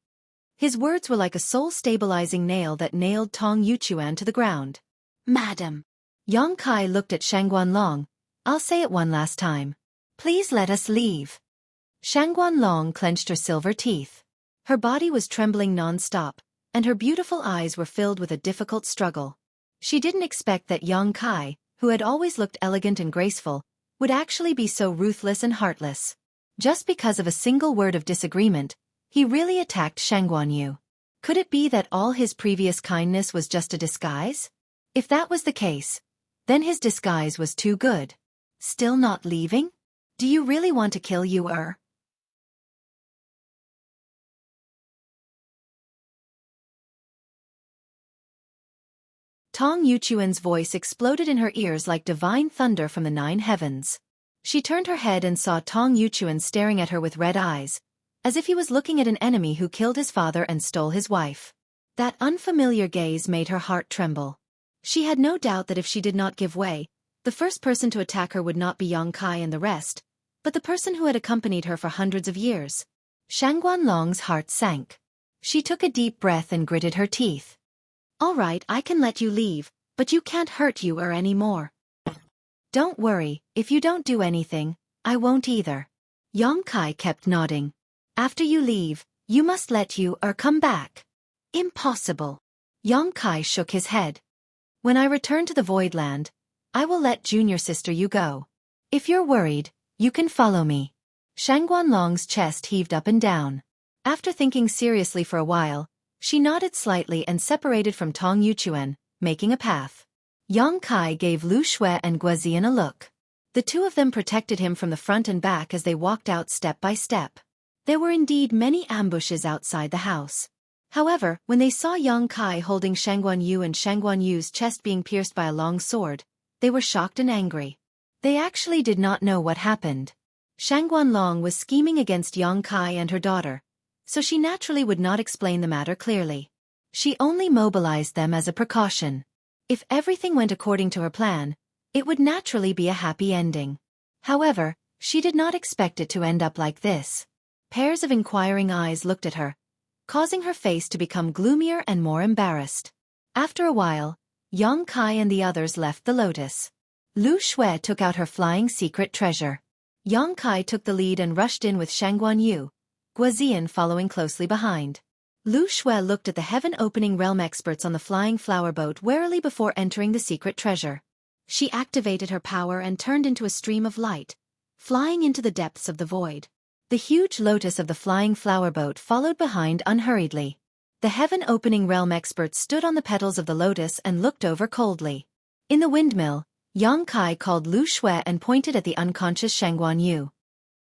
His words were like a soul-stabilizing nail that nailed Tong Yuchuan to the ground. "Madam." Yang Kai looked at Shangguan Long. "I'll say it one last time. Please let us leave." Shangguan Long clenched her silver teeth. Her body was trembling non-stop, and her beautiful eyes were filled with a difficult struggle. She didn't expect that Yang Kai, who had always looked elegant and graceful, would actually be so ruthless and heartless. Just because of a single word of disagreement, he really attacked Shangguan Yu. Could it be that all his previous kindness was just a disguise? If that was the case, then his disguise was too good. "Still not leaving? Do you really want to kill you, Tong Yuchuan's voice exploded in her ears like divine thunder from the 9 heavens. She turned her head and saw Tong Yuchuan staring at her with red eyes, as if he was looking at an enemy who killed his father and stole his wife. That unfamiliar gaze made her heart tremble. She had no doubt that if she did not give way, the first person to attack her would not be Yang Kai and the rest, but the person who had accompanied her for hundreds of years. Shangguan Long's heart sank. She took a deep breath and gritted her teeth. "All right, I can let you leave, but you can't hurt you anymore. Don't worry, if you don't do anything, I won't either." Yang Kai kept nodding. "After you leave, you must let you come back." "Impossible." Yang Kai shook his head. "When I return to the Void Land, I will let junior sister you go. If you're worried, you can follow me." Shangguan Long's chest heaved up and down. After thinking seriously for a while, she nodded slightly and separated from Tong Yuchuan, making a path. Yang Kai gave Lu Xue and Guazian a look. The two of them protected him from the front and back as they walked out step by step. There were indeed many ambushes outside the house. However, when they saw Yang Kai holding Shangguan Yu and Shangguan Yu's chest being pierced by a long sword, they were shocked and angry. They actually did not know what happened. Shangguan Long was scheming against Yang Kai and her daughter, so she naturally would not explain the matter clearly. She only mobilized them as a precaution. If everything went according to her plan, it would naturally be a happy ending. However, she did not expect it to end up like this. Pairs of inquiring eyes looked at her, causing her face to become gloomier and more embarrassed. After a while, Yang Kai and the others left the lotus. Lu Xue took out her flying secret treasure. Yang Kai took the lead and rushed in with Shangguan Yu, Guazian following closely behind. Lu Xue looked at the heaven-opening realm experts on the flying flower boat warily before entering the secret treasure. She activated her power and turned into a stream of light, flying into the depths of the void. The huge lotus of the flying flower boat followed behind unhurriedly. The heaven-opening realm experts stood on the petals of the lotus and looked over coldly. In the windmill, Yang Kai called Lu Xue and pointed at the unconscious Shangguan Yu.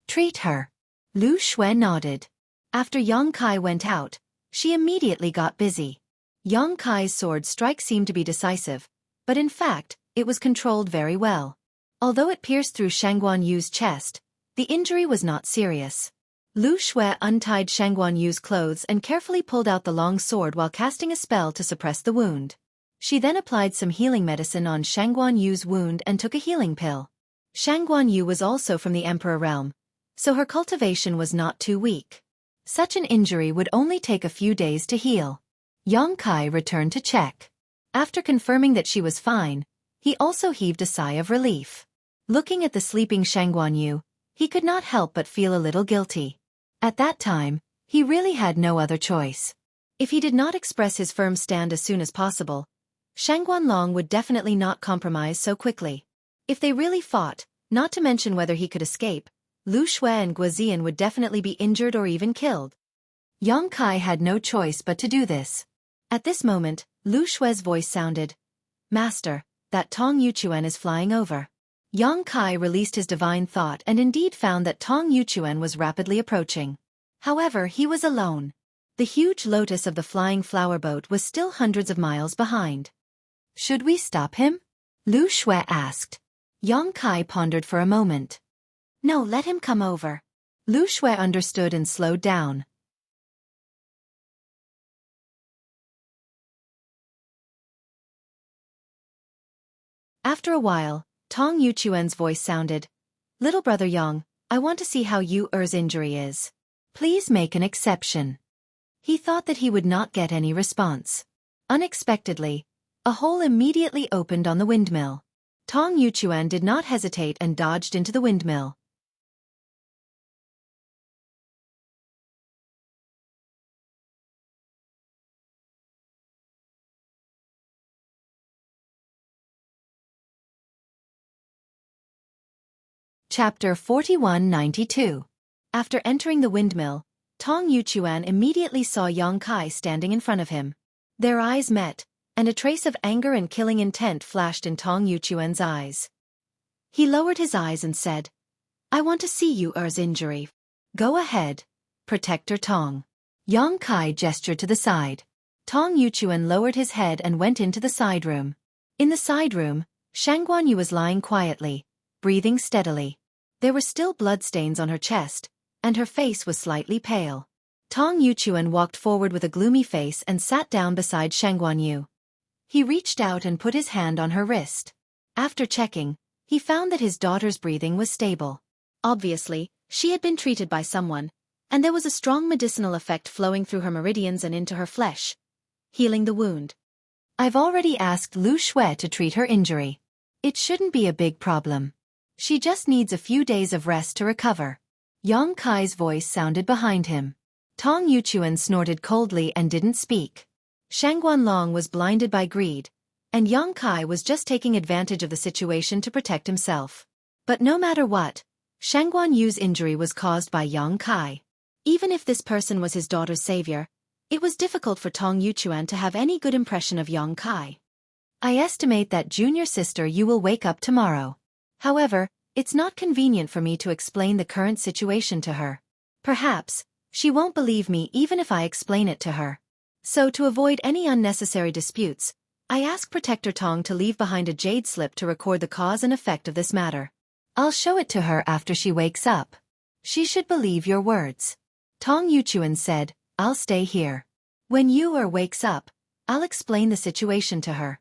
"Treat her." Lu Xue nodded. After Yang Kai went out, she immediately got busy. Yang Kai's sword strike seemed to be decisive, but in fact, it was controlled very well. Although it pierced through Shangguan Yu's chest, the injury was not serious. Lu Xue untied Shangguan Yu's clothes and carefully pulled out the long sword while casting a spell to suppress the wound. She then applied some healing medicine on Shangguan Yu's wound and took a healing pill. Shangguan Yu was also from the Emperor realm, so her cultivation was not too weak. Such an injury would only take a few days to heal. Yang Kai returned to check. After confirming that she was fine, he also heaved a sigh of relief. Looking at the sleeping Shangguan Yu, he could not help but feel a little guilty. At that time, he really had no other choice. If he did not express his firm stand as soon as possible, Shangguan Long would definitely not compromise so quickly. If they really fought, not to mention whether he could escape, Lu Xue and Guozian would definitely be injured or even killed. Yang Kai had no choice but to do this. At this moment, Lu Xue's voice sounded, "Master, that Tong Yuchuan is flying over." Yang Kai released his divine thought and indeed found that Tong Yuchuan was rapidly approaching. However, he was alone. The huge lotus of the flying flower boat was still hundreds of miles behind. "Should we stop him?" Lu Xue asked. Yang Kai pondered for a moment. "No, let him come over." Lu Xue understood and slowed down. After a while, Tong Yuchuan's voice sounded, "Little brother Yang, I want to see how Yu Er's injury is. Please make an exception." He thought that he would not get any response. Unexpectedly, a hole immediately opened on the windmill. Tong Yuchuan did not hesitate and dodged into the windmill. Chapter 4192. After entering the windmill, Tong Yuchuan immediately saw Yang Kai standing in front of him. Their eyes met, and a trace of anger and killing intent flashed in Tong Yuchuan's eyes. He lowered his eyes and said, "I want to see Yu Er's injury." "Go ahead, Protector Tong." Yang Kai gestured to the side. Tong Yuchuan lowered his head and went into the side room. In the side room, Shangguan Yu was lying quietly, breathing steadily. There were still bloodstains on her chest, and her face was slightly pale. Tong Yuchuan walked forward with a gloomy face and sat down beside Shangguan Yu. He reached out and put his hand on her wrist. After checking, he found that his daughter's breathing was stable. Obviously, she had been treated by someone, and there was a strong medicinal effect flowing through her meridians and into her flesh, healing the wound. "I've already asked Lu Xue to treat her injury. It shouldn't be a big problem. She just needs a few days of rest to recover." Yang Kai's voice sounded behind him. Tong Yuchuan snorted coldly and didn't speak. Shangguan Long was blinded by greed, and Yang Kai was just taking advantage of the situation to protect himself. But no matter what, Shangguan Yu's injury was caused by Yang Kai. Even if this person was his daughter's savior, it was difficult for Tong Yuchuan to have any good impression of Yang Kai. "I estimate that junior sister you will wake up tomorrow. However, it's not convenient for me to explain the current situation to her. Perhaps, she won't believe me even if I explain it to her. So to avoid any unnecessary disputes, I ask Protector Tong to leave behind a jade slip to record the cause and effect of this matter. I'll show it to her after she wakes up. She should believe your words." Tong Yuchuan said, "I'll stay here. When Yu Er wakes up, I'll explain the situation to her."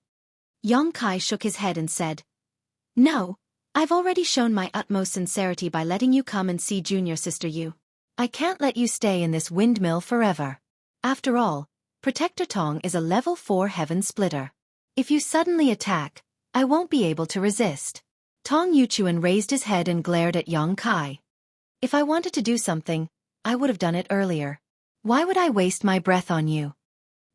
Yang Kai shook his head and said, "No, I've already shown my utmost sincerity by letting you come and see junior sister Yu. I can't let you stay in this windmill forever. After all, Protector Tong is a level 4 heaven splitter. If you suddenly attack, I won't be able to resist." Tong Yuchuan raised his head and glared at Yang Kai. "If I wanted to do something, I would have done it earlier. Why would I waste my breath on you?"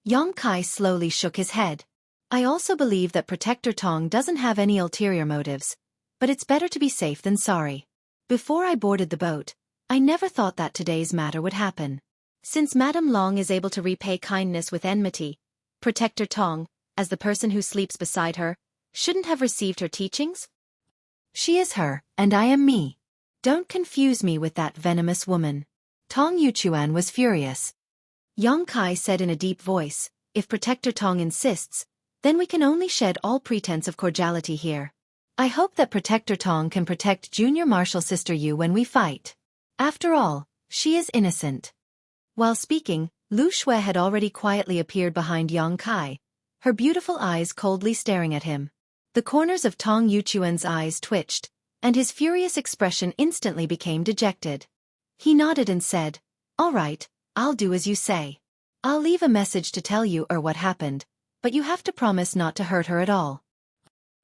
Yang Kai slowly shook his head. "I also believe that Protector Tong doesn't have any ulterior motives, but it's better to be safe than sorry. Before I boarded the boat, I never thought that today's matter would happen. Since Madame Long is able to repay kindness with enmity, Protector Tong, as the person who sleeps beside her, shouldn't have received her teachings? She is her, and I am me. Don't confuse me with that venomous woman." Tong Yuchuan was furious. Yang Kai said in a deep voice, "If Protector Tong insists, then we can only shed all pretense of cordiality here. I hope that Protector Tong can protect junior martial sister Yu when we fight. After all, She is innocent. While speaking, Lu Xue had already quietly appeared behind Yang Kai, her beautiful eyes coldly staring at him. The corners of Tong Yuchuan's eyes twitched, and his furious expression instantly became dejected. He nodded and said, "All right, I'll do as you say. I'll leave a message to tell you what happened, but you have to promise not to hurt her at all.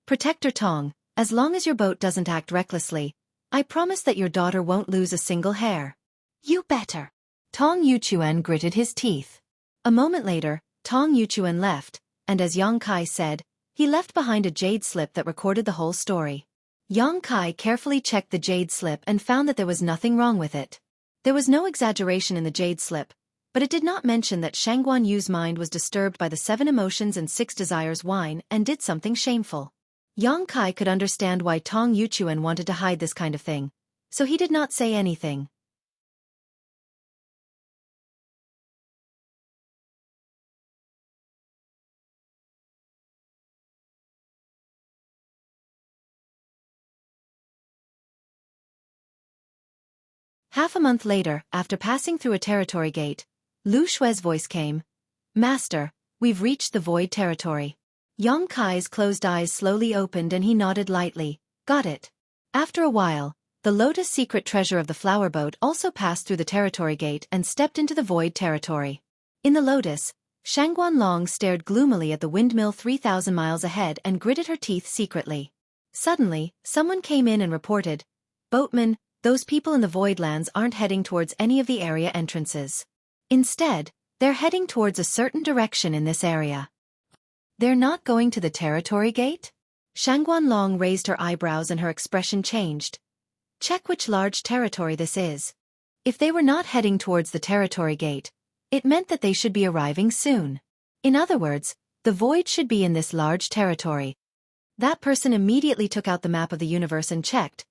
Protector Tong, as long as your boat doesn't act recklessly, I promise that your daughter won't lose a single hair." "You better." Tong Yuchuan gritted his teeth. A moment later, Tong Yuchuan left, and as Yang Kai said, he left behind a jade slip that recorded the whole story. Yang Kai carefully checked the jade slip and found that there was nothing wrong with it. There was no exaggeration in the jade slip, but it did not mention that Shangguan Yu's mind was disturbed by the 7 emotions and 6 desires wine and did something shameful. Yang Kai could understand why Tong Yuchuan wanted to hide this kind of thing, so he did not say anything. Half a month later, after passing through a territory gate, Lu Xue's voice came. "Master, we've reached the void territory." Yang Kai's closed eyes slowly opened and he nodded lightly. "Got it." After a while, the Lotus secret treasure of the flower boat also passed through the territory gate and stepped into the void territory. In the Lotus, Shangguan Long stared gloomily at the windmill 3,000 miles ahead and gritted her teeth secretly. Suddenly, someone came in and reported, "Boatman, those people in the Voidlands aren't heading towards any of the area entrances. Instead, they're heading towards a certain direction in this area." "They're not going to the territory gate?" Shangguan Long raised her eyebrows and her expression changed. "Check which large territory this is." If they were not heading towards the territory gate, it meant that they should be arriving soon. In other words, the void should be in this large territory. That person immediately took out the map of the universe and checked.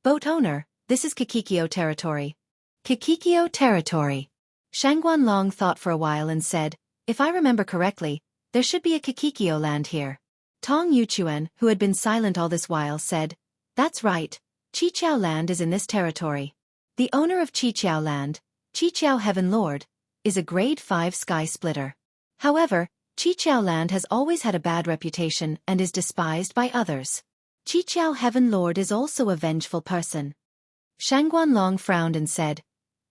"Boat owner, this is Kikikyo territory." "Kikikyo territory." Shangguan Long thought for a while and said, "If I remember correctly, there should be a Kikikyo land here." Tong Yuchuan, who had been silent all this while, said, "That's right, Qiqiao land is in this territory. The owner of Qiqiao land, Qiqiao Heaven Lord, is a grade 5 sky splitter. However, Qiqiao land has always had a bad reputation and is despised by others. Qiqiao Heaven Lord is also a vengeful person." Shangguan Long frowned and said,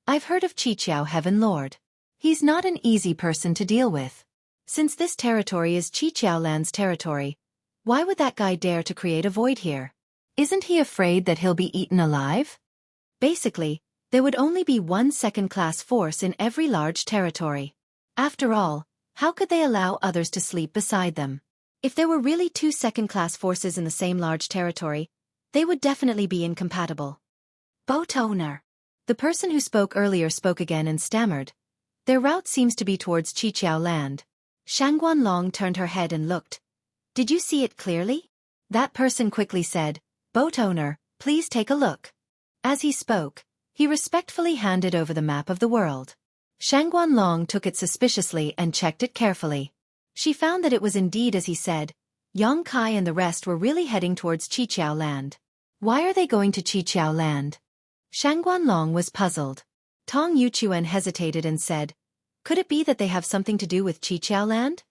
"I've heard of Qiqiao Heaven Lord. He's not an easy person to deal with. Since this territory is Qiqiao land's territory, why would that guy dare to create a void here? Isn't he afraid that he'll be eaten alive?" Basically, there would only be one second-class force in every large territory. After all, how could they allow others to sleep beside them? If there were really 2 second-class forces in the same large territory, they would definitely be incompatible. "Boat owner." The person who spoke earlier spoke again and stammered. "Their route seems to be towards Qiqiao land." Shangguan Long turned her head and looked. "Did you see it clearly?" That person quickly said, "Boat owner, please take a look." As he spoke, he respectfully handed over the map of the world. Shangguan Long took it suspiciously and checked it carefully. She found that it was indeed as he said. Yang Kai and the rest were really heading towards Qiqiao land. Why are they going to Qiqiao land? Shangguan Long was puzzled. Tong Yuchuan hesitated and said, "Could it be that they have something to do with Qiqiao land?"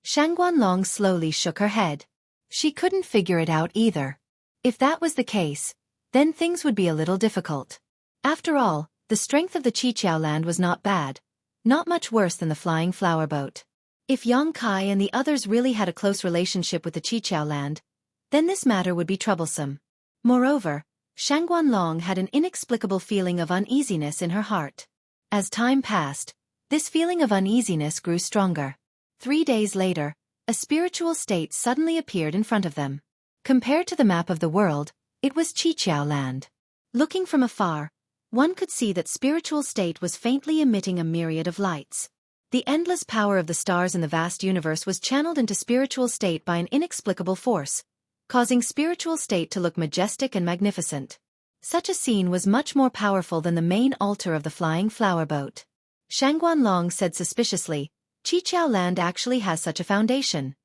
Shangguan Long slowly shook her head. She couldn't figure it out either. If that was the case, then things would be a little difficult. After all, the strength of the Qiqiao land was not bad, not much worse than the flying flower boat. If Yang Kai and the others really had a close relationship with the Qiqiao land, then this matter would be troublesome. Moreover, Shangguan Long had an inexplicable feeling of uneasiness in her heart. As time passed, this feeling of uneasiness grew stronger. 3 days later, a spiritual state suddenly appeared in front of them. Compared to the map of the world, it was Qiqiao land. Looking from afar, one could see that spiritual state was faintly emitting a myriad of lights. The endless power of the stars in the vast universe was channeled into spiritual state by an inexplicable force, causing spiritual state to look majestic and magnificent. Such a scene was much more powerful than the main altar of the flying flower boat. Shangguan Long said suspiciously, "Qiqiao land actually has such a foundation."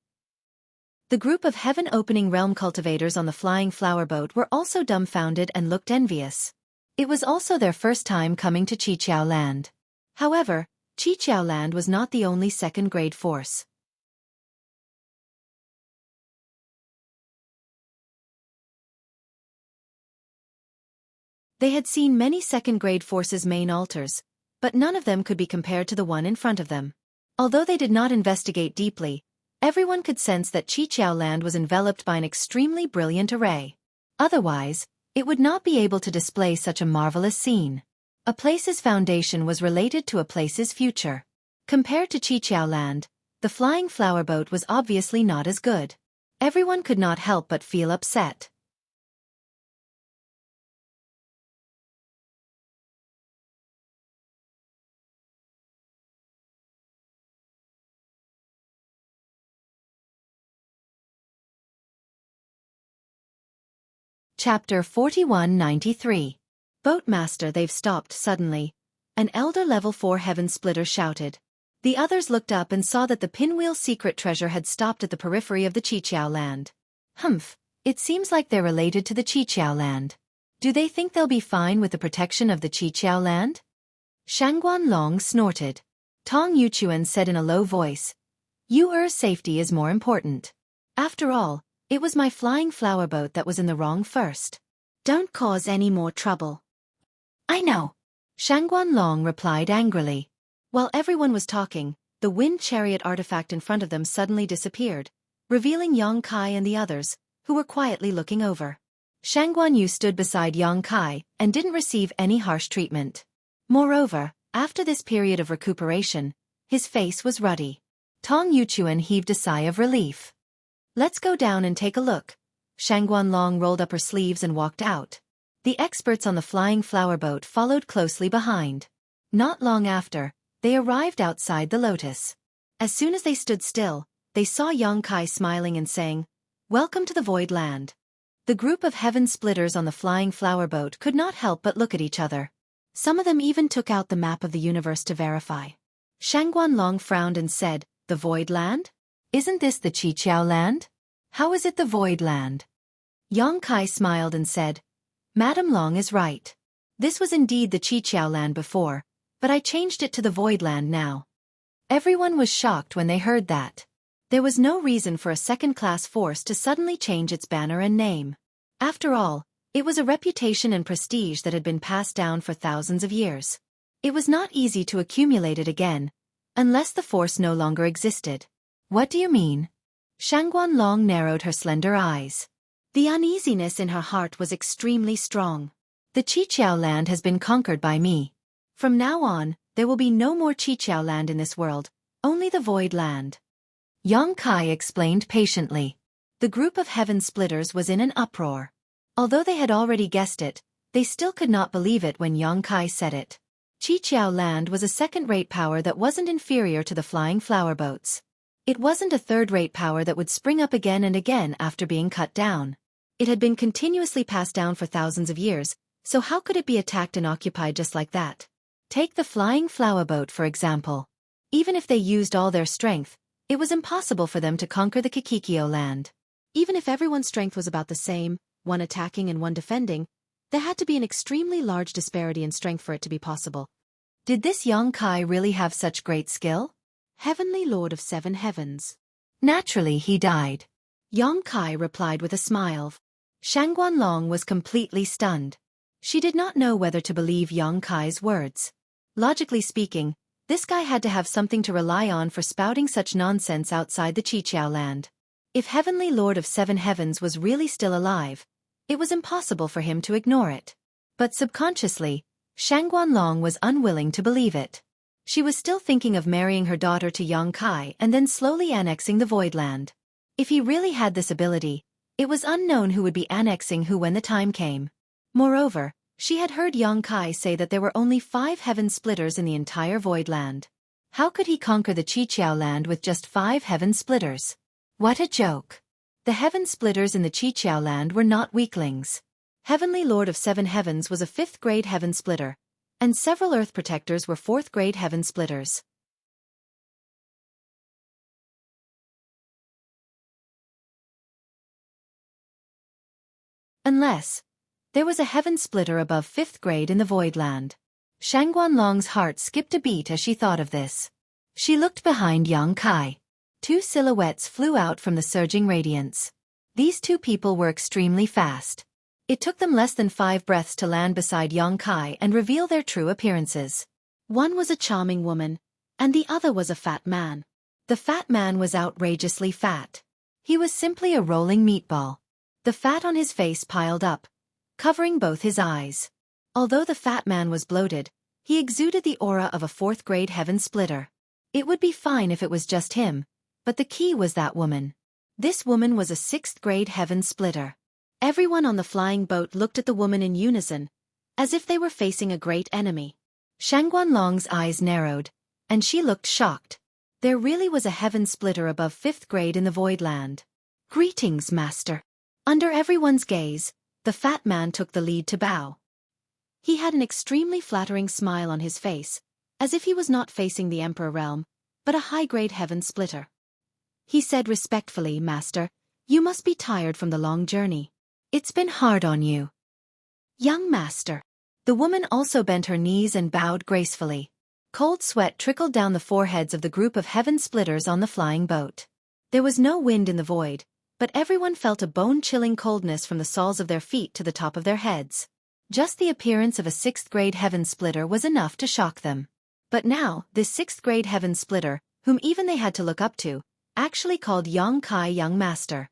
The group of heaven-opening realm cultivators on the flying flower boat were also dumbfounded and looked envious. It was also their first time coming to Qiqiao Land. However, Qiqiao Land was not the only second-grade force. They had seen many second-grade forces' main altars, but none of them could be compared to the one in front of them. Although they did not investigate deeply, everyone could sense that Qiqiao Land was enveloped by an extremely brilliant array. Otherwise, it would not be able to display such a marvelous scene. A place's foundation was related to a place's future. Compared to Qiqiao Land, the flying flower boat was obviously not as good. Everyone could not help but feel upset. Chapter 4193. Boatmaster, they've stopped suddenly. An elder level 4 heaven splitter shouted. The others looked up and saw that the pinwheel secret treasure had stopped at the periphery of the Qiqiao Land. Humph, it seems like they're related to the Qiqiao Land. Do they think they'll be fine with the protection of the Qiqiao Land? Shangguan Long snorted. Tong Yuchuan said in a low voice, Your safety is more important. After all, it was my flying flower boat that was in the wrong first. Don't cause any more trouble. I know. Shangguan Long replied angrily. While everyone was talking, the wind chariot artifact in front of them suddenly disappeared, revealing Yang Kai and the others, who were quietly looking over. Shangguan Yu stood beside Yang Kai and didn't receive any harsh treatment. Moreover, after this period of recuperation, his face was ruddy. Tong Yuchuan heaved a sigh of relief. Let's go down and take a look. Shangguan Long rolled up her sleeves and walked out. The experts on the flying flower boat followed closely behind. Not long after, they arrived outside the lotus. As soon as they stood still, they saw Yang Kai smiling and saying, Welcome to the Void Land. The group of heaven splitters on the flying flower boat could not help but look at each other. Some of them even took out the map of the universe to verify. Shangguan Long frowned and said, The Void Land? Isn't this the Qiqiao Land? How is it the Void Land? Yang Kai smiled and said, Madam Long is right. This was indeed the Qiqiao Land before, but I changed it to the Void Land now. Everyone was shocked when they heard that. There was no reason for a second-class force to suddenly change its banner and name. After all, it was a reputation and prestige that had been passed down for thousands of years. It was not easy to accumulate it again, unless the force no longer existed. What do you mean? Shangguan Long narrowed her slender eyes. The uneasiness in her heart was extremely strong. The Qiqiao Land has been conquered by me. From now on, there will be no more Qiqiao Land in this world, only the Void Land. Yang Kai explained patiently. The group of heaven splitters was in an uproar. Although they had already guessed it, they still could not believe it when Yang Kai said it. Qiqiao Land was a second-rate power that wasn't inferior to the flying flower boats. It wasn't a third-rate power that would spring up again and again after being cut down. It had been continuously passed down for thousands of years, so how could it be attacked and occupied just like that? Take the flying flower boat for example. Even if they used all their strength, it was impossible for them to conquer the Qiqiao Land. Even if everyone's strength was about the same, one attacking and one defending, there had to be an extremely large disparity in strength for it to be possible. Did this Yang Kai really have such great skill? Heavenly Lord of 7 Heavens. Naturally he died. Yang Kai replied with a smile. Shangguan Long was completely stunned. She did not know whether to believe Yang Kai's words. Logically speaking, this guy had to have something to rely on for spouting such nonsense outside the Qiqiao Land. If Heavenly Lord of 7 Heavens was really still alive, it was impossible for him to ignore it. But subconsciously, Shangguan Long was unwilling to believe it. She was still thinking of marrying her daughter to Yang Kai and then slowly annexing the Void Land. If he really had this ability, it was unknown who would be annexing who when the time came. Moreover, she had heard Yang Kai say that there were only 5 heaven splitters in the entire Void Land. How could he conquer the Qiqiao Land with just 5 heaven splitters? What a joke! The heaven splitters in the Qiqiao Land were not weaklings. Heavenly Lord of 7 Heavens was a 5th-grade heaven splitter, and several Earth Protectors were 4th-grade heaven splitters. Unless There was a heaven splitter above 5th grade in the void land. Shangguanlong's heart skipped a beat as she thought of this. She looked behind Yang Kai. 2 silhouettes flew out from the surging radiance. These 2 people were extremely fast. It took them less than 5 breaths to land beside Yang Kai and reveal their true appearances. One was a charming woman, and the other was a fat man. The fat man was outrageously fat. He was simply a rolling meatball. The fat on his face piled up, covering both his eyes. Although the fat man was bloated, he exuded the aura of a 4th grade heaven splitter. It would be fine if it was just him, but the key was that woman. This woman was a 6th grade heaven splitter. Everyone on the flying boat looked at the woman in unison, as if they were facing a great enemy. Shangguanlong's eyes narrowed, and she looked shocked. There really was a heaven splitter above 5th grade in the void land. Greetings, master. Under everyone's gaze, the fat man took the lead to bow. He had an extremely flattering smile on his face, as if he was not facing the Emperor realm, but a high-grade heaven splitter. He said respectfully, Master, you must be tired from the long journey. It's been hard on you. Young master. The woman also bent her knees and bowed gracefully. Cold sweat trickled down the foreheads of the group of heaven splitters on the flying boat. There was no wind in the void, but everyone felt a bone-chilling coldness from the soles of their feet to the top of their heads. Just the appearance of a 6th grade heaven splitter was enough to shock them. But now, this 6th grade heaven splitter, whom even they had to look up to, actually called Yang Kai young master.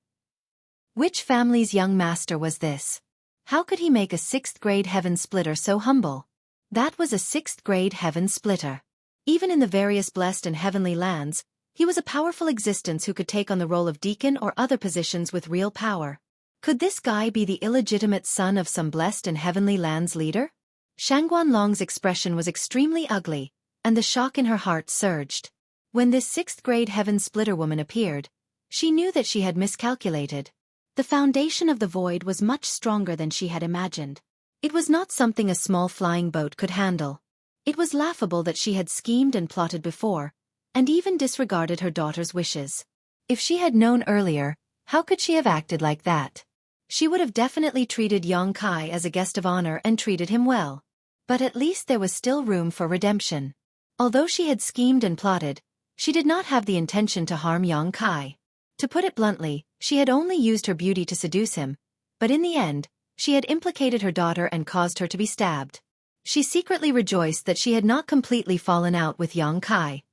Which family's young master was this? How could he make a 6th grade heaven splitter so humble? That was a 6th grade heaven splitter. Even in the various blessed and heavenly lands, he was a powerful existence who could take on the role of deacon or other positions with real power. Could this guy be the illegitimate son of some blessed and heavenly land's leader? Shangguanlong's expression was extremely ugly, and the shock in her heart surged. When this 6th grade heaven splitter woman appeared, she knew that she had miscalculated. The foundation of the void was much stronger than she had imagined. It was not something a small flying boat could handle. It was laughable that she had schemed and plotted before, and even disregarded her daughter's wishes. If she had known earlier, how could she have acted like that? She would have definitely treated Yang Kai as a guest of honor and treated him well. But at least there was still room for redemption. Although she had schemed and plotted, she did not have the intention to harm Yang Kai. To put it bluntly, she had only used her beauty to seduce him, but in the end, she had implicated her daughter and caused her to be stabbed. She secretly rejoiced that she had not completely fallen out with Yang Kai.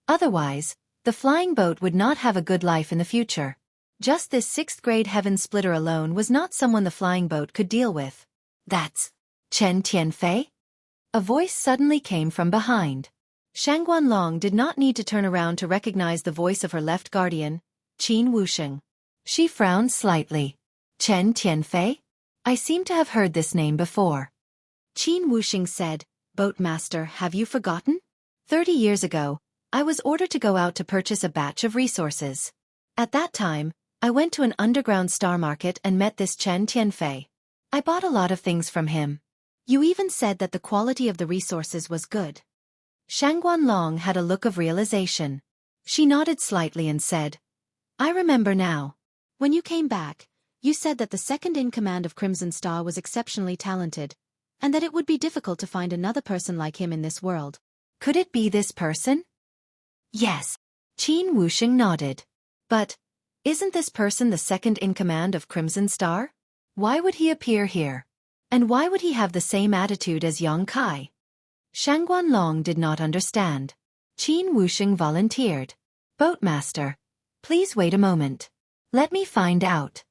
Otherwise, the flying boat would not have a good life in the future. Just this 6th grade heaven splitter alone was not someone the flying boat could deal with. That's Chen Tianfei? A voice suddenly came from behind. Shangguanlong did not need to turn around to recognize the voice of her left guardian, Qin Wusheng. She frowned slightly. Chen Tianfei? I seem to have heard this name before. Qin Wusheng said, Boatmaster, have you forgotten? 30 years ago, I was ordered to go out to purchase a batch of resources. At that time, I went to an underground star market and met this Chen Tianfei. I bought a lot of things from him. You even said that the quality of the resources was good. Shangguanlong had a look of realization. She nodded slightly and said, I remember now. When you came back, you said that the second-in-command of Crimson Star was exceptionally talented, and that it would be difficult to find another person like him in this world. Could it be this person? Yes. Qin Wusheng nodded. But, isn't this person the second-in-command of Crimson Star? Why would he appear here? And why would he have the same attitude as Yang Kai? Shangguanlong did not understand. Qin Wusheng volunteered. Boatmaster, please wait a moment. Let me find out.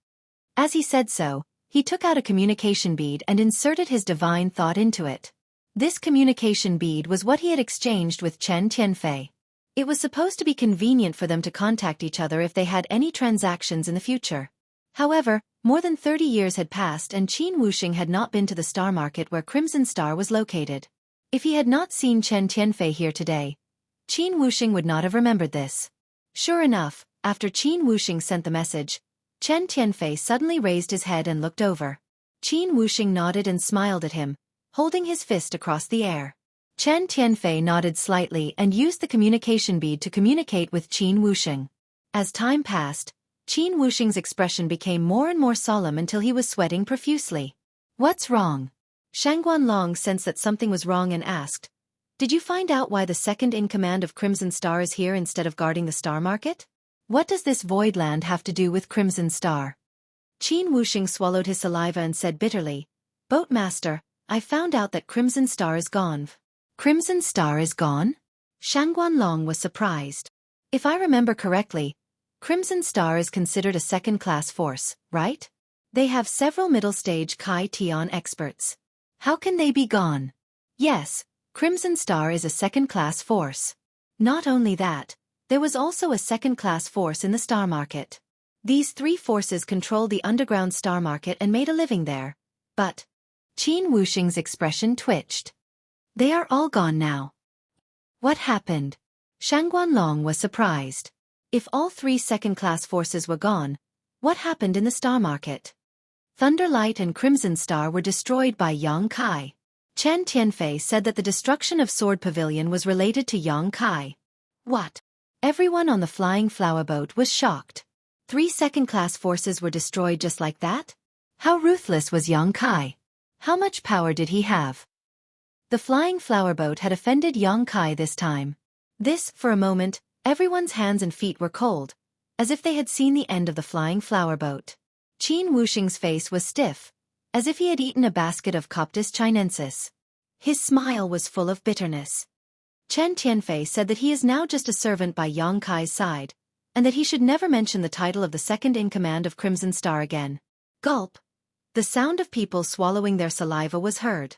As he said so, he took out a communication bead and inserted his divine thought into it. This communication bead was what he had exchanged with Chen Tianfei. It was supposed to be convenient for them to contact each other if they had any transactions in the future. However, more than 30 years had passed and Qin Wusheng had not been to the star market where Crimson Star was located. If he had not seen Chen Tianfei here today, Qin Wusheng would not have remembered this. Sure enough, after Qin Wusheng sent the message, Chen Tianfei suddenly raised his head and looked over. Qin Wusheng nodded and smiled at him, holding his fist across the air. Chen Tianfei nodded slightly and used the communication bead to communicate with Qin Wusheng. As time passed, Qin Wusheng's expression became more and more solemn until he was sweating profusely. What's wrong? Shangguanlong sensed that something was wrong and asked, Did you find out why the second-in-command of Crimson Star is here instead of guarding the star market? What does this void land have to do with Crimson Star? Qin Wusheng swallowed his saliva and said bitterly, Boatmaster, I found out that Crimson Star is gone. Crimson Star is gone? Shangguanlong was surprised. If I remember correctly, Crimson Star is considered a second-class force, right? They have several middle-stage Kai Tian experts. How can they be gone? Yes, Crimson Star is a second-class force. Not only that, there was also a second-class force in the star market. These three forces controlled the underground star market and made a living there. But Qin Wusheng's expression twitched. They are all gone now. What happened? Shangguanlong was surprised. If all three second-class forces were gone, what happened in the star market? Thunderlight and Crimson Star were destroyed by Yang Kai. Chen Tianfei said that the destruction of Sword Pavilion was related to Yang Kai. What? Everyone on the flying flower boat was shocked. Three second-class forces were destroyed just like that? How ruthless was Yang Kai? How much power did he have? The flying flower boat had offended Yang Kai this time. This, for a moment, everyone's hands and feet were cold, as if they had seen the end of the flying flower boat. Qin Wusheng's face was stiff, as if he had eaten a basket of Coptis chinensis. His smile was full of bitterness. Chen Tianfei said that he is now just a servant by Yang Kai's side, and that he should never mention the title of the second-in-command of Crimson Star again. Gulp! The sound of people swallowing their saliva was heard.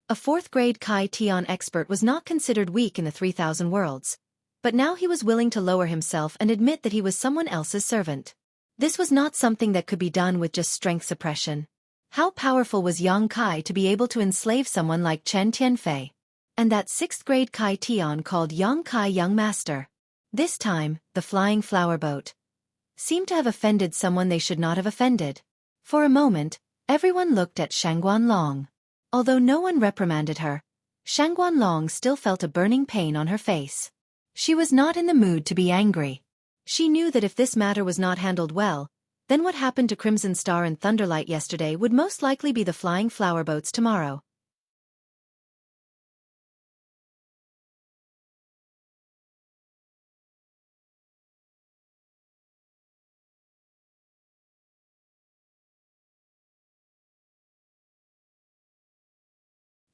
A fourth-grade Kai Tian expert was not considered weak in the 3,000 worlds, but now he was willing to lower himself and admit that he was someone else's servant. This was not something that could be done with just strength suppression. How powerful was Yang Kai to be able to enslave someone like Chen Tianfei? And that sixth-grade Kai Tian called Yang Kai Young Master. This time, the flying flower boat seemed to have offended someone they should not have offended. For a moment, everyone looked at Shangguanlong. Although no one reprimanded her, Shangguanlong still felt a burning pain on her face. She was not in the mood to be angry. She knew that if this matter was not handled well, then what happened to Crimson Star and Thunderlight yesterday would most likely be the flying flower boats tomorrow.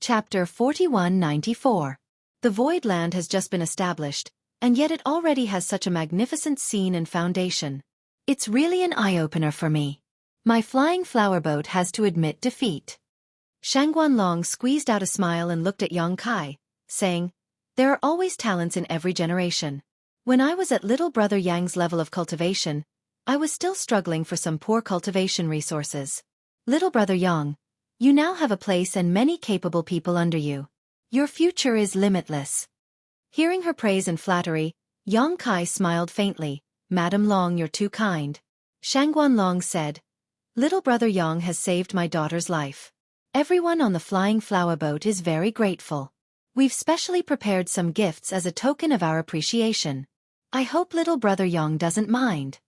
Chapter 4194. The Void Land has just been established, and yet it already has such a magnificent scene and foundation. It's really an eye-opener for me. My flying flower boat has to admit defeat. Shangguanlong squeezed out a smile and looked at Yang Kai, saying, There are always talents in every generation. When I was at little brother Yang's level of cultivation, I was still struggling for some poor cultivation resources. Little brother Yang, you now have a place and many capable people under you. Your future is limitless. Hearing her praise and flattery, Yang Kai smiled faintly. Madam Long, you're too kind. Shangguanlong said, Little brother Yang has saved my daughter's life. Everyone on the flying flower boat is very grateful. We've specially prepared some gifts as a token of our appreciation. I hope little brother Yang doesn't mind.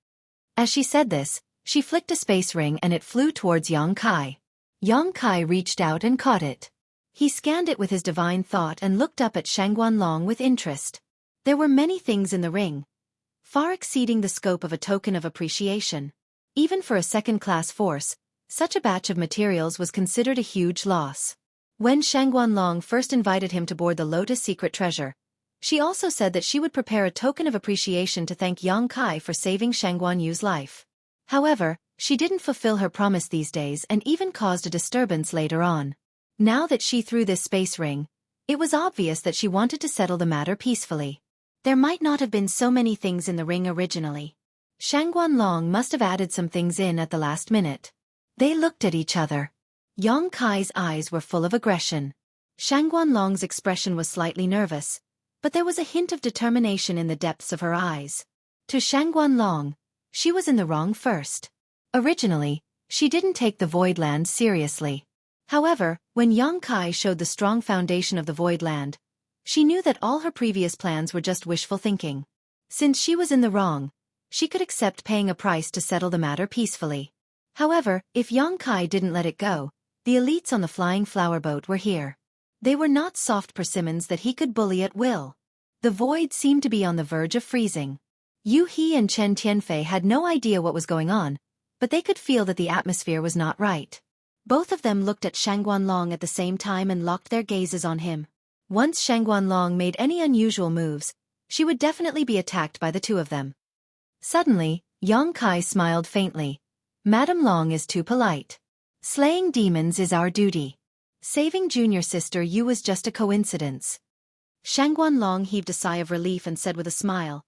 As she said this, she flicked a space ring and it flew towards Yang Kai. Yang Kai reached out and caught it. He scanned it with his divine thought and looked up at Shangguanlong with interest. There were many things in the ring, far exceeding the scope of a token of appreciation. Even for a second-class force, such a batch of materials was considered a huge loss. When Shangguanlong first invited him to board the Lotus Secret Treasure, she also said that she would prepare a token of appreciation to thank Yang Kai for saving Shangguanyu's life. However, she didn't fulfill her promise these days and even caused a disturbance later on. Now that she threw this space ring, it was obvious that she wanted to settle the matter peacefully. There might not have been so many things in the ring originally. Shangguanlong must have added some things in at the last minute. They looked at each other. Yang Kai's eyes were full of aggression. Shangguanlong's expression was slightly nervous, but there was a hint of determination in the depths of her eyes. To Shangguanlong, She was in the wrong first. Originally, she didn't take the Void Land seriously. However, when Xueqi showed the strong foundation of the Void Land, she knew that all her previous plans were just wishful thinking. Since she was in the wrong, she could accept paying a price to settle the matter peacefully. However, if Xueqi didn't let it go, the elites on the flying flower boat were here. They were not soft persimmons that he could bully at will. The void seemed to be on the verge of freezing. Yu He and Chen Tianfei had no idea what was going on, but they could feel that the atmosphere was not right. Both of them looked at Shangguanlong at the same time and locked their gazes on him. Once Shangguanlong made any unusual moves, she would definitely be attacked by the two of them. Suddenly, Xueqi smiled faintly. Madame Long is too polite. Slaying demons is our duty. Saving junior sister Yu was just a coincidence. Shangguanlong heaved a sigh of relief and said with a smile,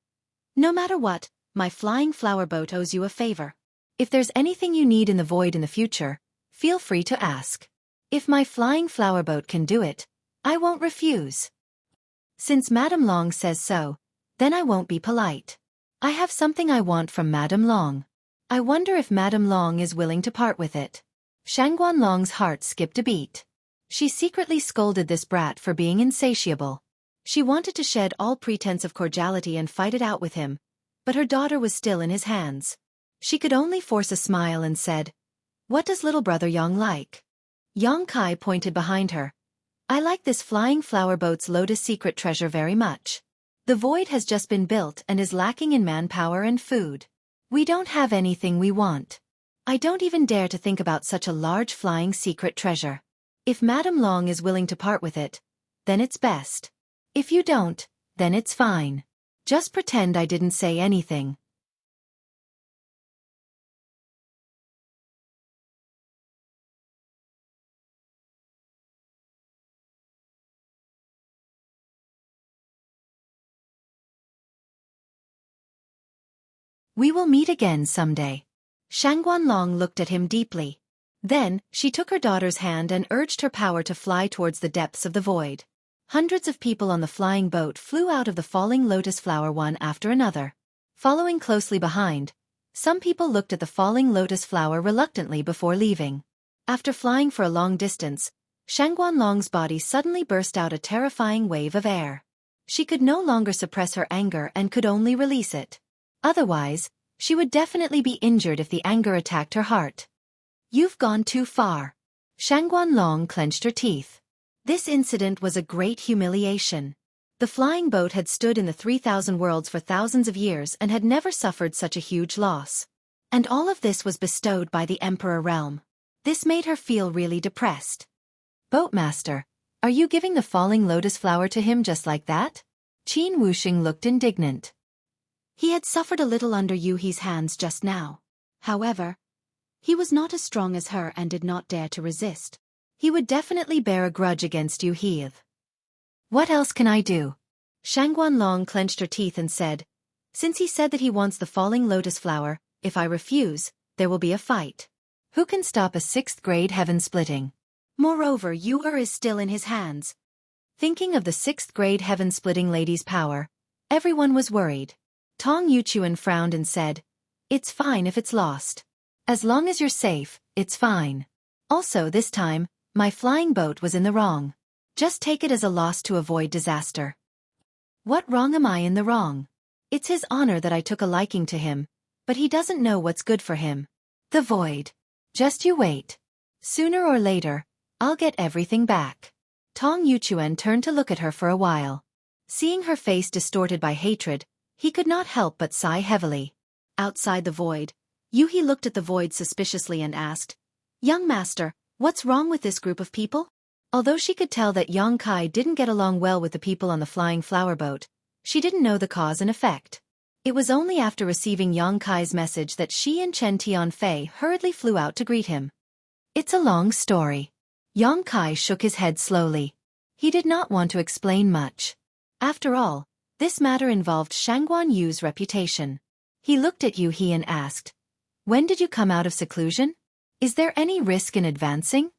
"No matter what, my flying flower boat owes you a favor. If there's anything you need in the void in the future, feel free to ask. If my flying flower boat can do it, I won't refuse. Since Madame Long says so, then I won't be polite. I have something I want from Madame Long. I wonder if Madame Long is willing to part with it." Shangguanlong's heart skipped a beat. She secretly scolded this brat for being insatiable. She wanted to shed all pretense of cordiality and fight it out with him, but her daughter was still in his hands. She could only force a smile and said, "What does little brother Yang like?" Xueqi pointed behind her. "I like this flying flower boat's lotus secret treasure very much. The void has just been built and is lacking in manpower and food. We don't have anything we want. I don't even dare to think about such a large flying secret treasure. If Madame Long is willing to part with it, then it's best. If you don't, then it's fine. Just pretend I didn't say anything." "We will meet again someday." Shangguanlong looked at him deeply. Then, she took her daughter's hand and urged her power to fly towards the depths of the void. Hundreds of people on the flying boat flew out of the falling lotus flower one after another. Following closely behind, some people looked at the falling lotus flower reluctantly before leaving. After flying for a long distance, Shangguanlong's body suddenly burst out a terrifying wave of air. She could no longer suppress her anger and could only release it. Otherwise, she would definitely be injured if the anger attacked her heart. "You've gone too far." Shangguanlong clenched her teeth. This incident was a great humiliation. The flying boat had stood in the 3,000 worlds for thousands of years and had never suffered such a huge loss. And all of this was bestowed by the Emperor realm. This made her feel really depressed. "Boatmaster, are you giving the falling lotus flower to him just like that?" Qin Wuxing looked indignant. He had suffered a little under Yu He's hands just now. However, he was not as strong as her and did not dare to resist. He would definitely bear a grudge against Yu He. "What else can I do?" Shangguanlong clenched her teeth and said, "Since he said that he wants the falling lotus flower, if I refuse, there will be a fight. Who can stop a 6th grade heaven splitting? Moreover, Yu is still in his hands." Thinking of the 6th grade heaven splitting lady's power, everyone was worried. Tong Yuchuan frowned and said, "It's fine if it's lost. As long as you're safe, it's fine. Also this time, my flying boat was in the wrong. Just take it as a loss to avoid disaster." "What wrong am I in the wrong? It's his honor that I took a liking to him, but he doesn't know what's good for him. The void. Just you wait. Sooner or later, I'll get everything back." Tong Yuchuan turned to look at her for a while. Seeing her face distorted by hatred, he could not help but sigh heavily. Outside the void, Yu He looked at the void suspiciously and asked, "Young master, what's wrong with this group of people?" Although she could tell that Xueqi didn't get along well with the people on the flying flower boat, she didn't know the cause and effect. It was only after receiving Xueqi's message that she and Chen Tianfei hurriedly flew out to greet him. "It's a long story." Xueqi shook his head slowly. He did not want to explain much. After all, this matter involved Shangguan Yu's reputation. He looked at Yu He and asked, "When did you come out of seclusion? Is there any risk in advancing?"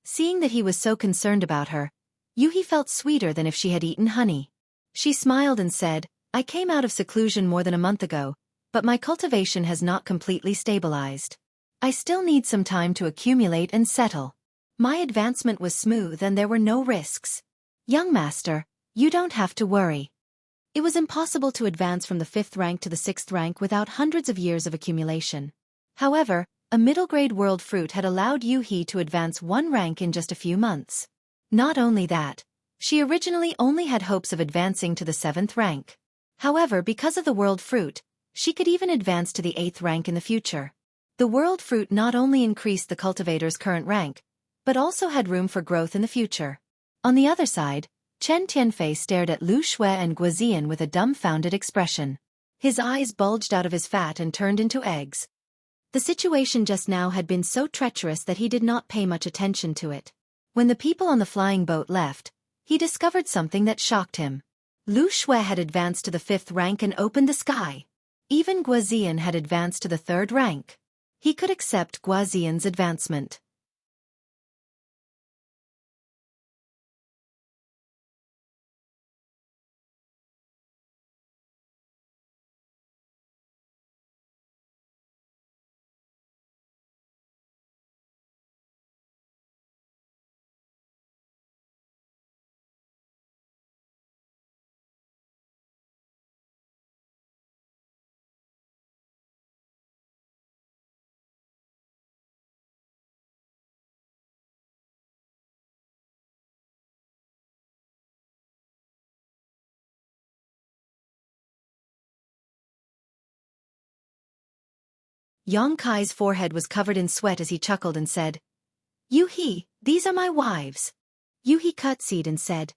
Seeing that he was so concerned about her, Yu He felt sweeter than if she had eaten honey. She smiled and said, "I came out of seclusion more than a month ago, but my cultivation has not completely stabilized. I still need some time to accumulate and settle. My advancement was smooth and there were no risks. Young master, you don't have to worry. It was impossible to advance from the 5th rank to the 6th rank without hundreds of years of accumulation. However, a middle-grade world fruit had allowed Xueqi to advance 1 rank in just a few months. Not only that, she originally only had hopes of advancing to the 7th rank. However, because of the world fruit, she could even advance to the 8th rank in the future. The world fruit not only increased the cultivator's current rank, but also had room for growth in the future. On the other side, Chen Tianfei stared at Lu Shui and Guoziyan with a dumbfounded expression. His eyes bulged out of his fat and turned into eggs. The situation just now had been so treacherous that he did not pay much attention to it. When the people on the flying boat left, he discovered something that shocked him. Lu Shui had advanced to the 5th rank and opened the sky. Even Guoziyan had advanced to the 3rd rank. He could accept Guoziyan's advancement. Yang Kai's forehead was covered in sweat as he chuckled and said, Xueqi, these are my wives. Xueqi curtsied and said,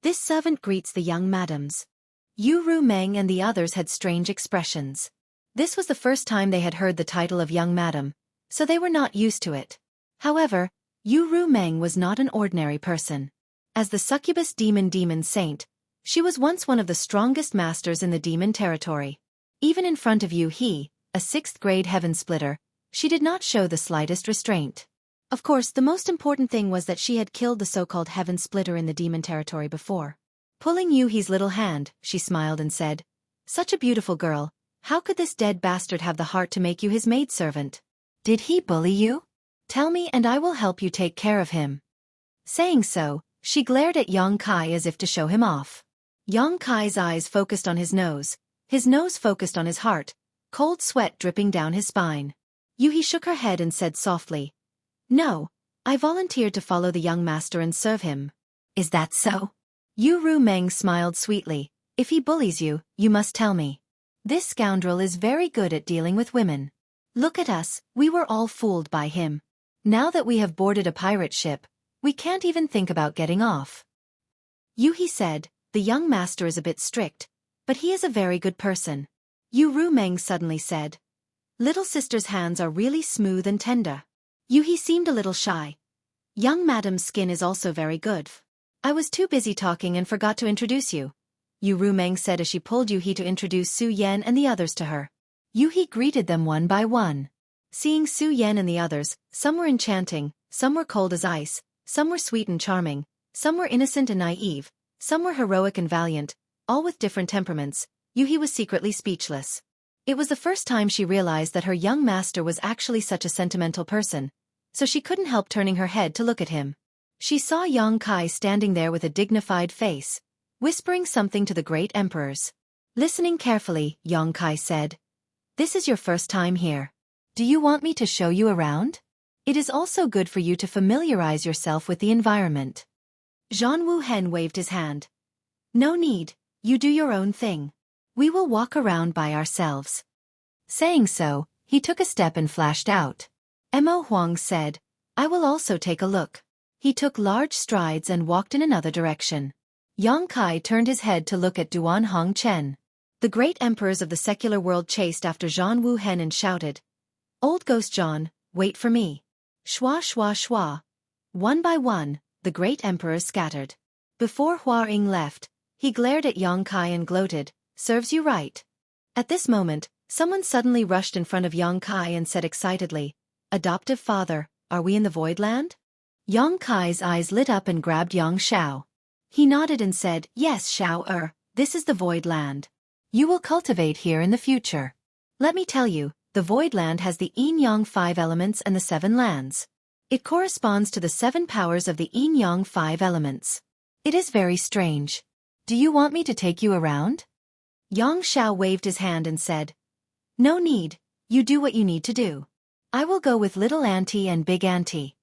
This servant greets the young madams. Yu Ru Meng and the others had strange expressions. This was the first time they had heard the title of young madam, so they were not used to it. However, Yu Ru Meng was not an ordinary person. As the succubus demon saint, she was once one of the strongest masters in the demon territory. Even in front of Xueqi, a 6th-grade heaven splitter, she did not show the slightest restraint. Of course, the most important thing was that she had killed the so-called heaven splitter in the demon territory before. Pulling Yuhi's little hand, she smiled and said, Such a beautiful girl, how could this dead bastard have the heart to make you his maidservant? Did he bully you? Tell me and I will help you take care of him. Saying so, she glared at Yang Kai as if to show him off. Yang Kai's eyes focused on his nose focused on his heart, cold sweat dripping down his spine. Xueqi shook her head and said softly, No, I volunteered to follow the young master and serve him. Is that so? Yu Ru Meng smiled sweetly. If he bullies you, you must tell me. This scoundrel is very good at dealing with women. Look at us, we were all fooled by him. Now that we have boarded a pirate ship, we can't even think about getting off. Xueqi said, The young master is a bit strict, but he is a very good person. Yu Ru Meng suddenly said, Little sister's hands are really smooth and tender. Xueqi seemed a little shy. Young madam's skin is also very good. I was too busy talking and forgot to introduce you, Yu Ru Meng said as she pulled Xueqi to introduce Su Yan and the others to her. Xueqi greeted them one by one. Seeing Su Yan and the others, some were enchanting, some were cold as ice, some were sweet and charming, some were innocent and naive, some were heroic and valiant, all with different temperaments. Xueqi was secretly speechless. It was the first time she realized that her young master was actually such a sentimental person, so she couldn't help turning her head to look at him. She saw Yang Kai standing there with a dignified face, whispering something to the great emperors. Listening carefully, Yang Kai said, This is your first time here. Do you want me to show you around? It is also good for you to familiarize yourself with the environment. Zhan Wuhen waved his hand. No need, you do your own thing. We will walk around by ourselves. Saying so, he took a step and flashed out. Mo Huang said, I will also take a look. He took large strides and walked in another direction. Yang Kai turned his head to look at Duan Hong Chen. The great emperors of the secular world chased after Zhan Wuhen and shouted, Old Ghost Zhan, wait for me. Shua shua shua. One by one, the great emperors scattered. Before Hua Ying left, he glared at Yang Kai and gloated, Serves you right. At this moment, someone suddenly rushed in front of Yang Kai and said excitedly, Adoptive father, are we in the Void Land? Yang Kai's eyes lit up and grabbed Yang Shao. He nodded and said, Yes, Shao, this is the Void Land. You will cultivate here in the future. Let me tell you, the Voidland has the yin-yang 5 elements and the 7 lands. It corresponds to the 7 powers of the yin-yang 5 elements. It is very strange. Do you want me to take you around? Yang Xiao waved his hand and said, No need, you do what you need to do. I will go with little auntie and big auntie.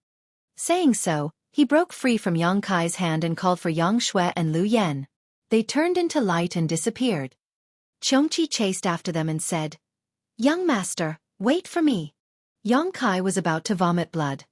Saying so, he broke free from Yang Kai's hand and called for Yang Shui and Lu Yan. They turned into light and disappeared. Xueqi chased after them and said, Young master, wait for me. Yang Kai was about to vomit blood.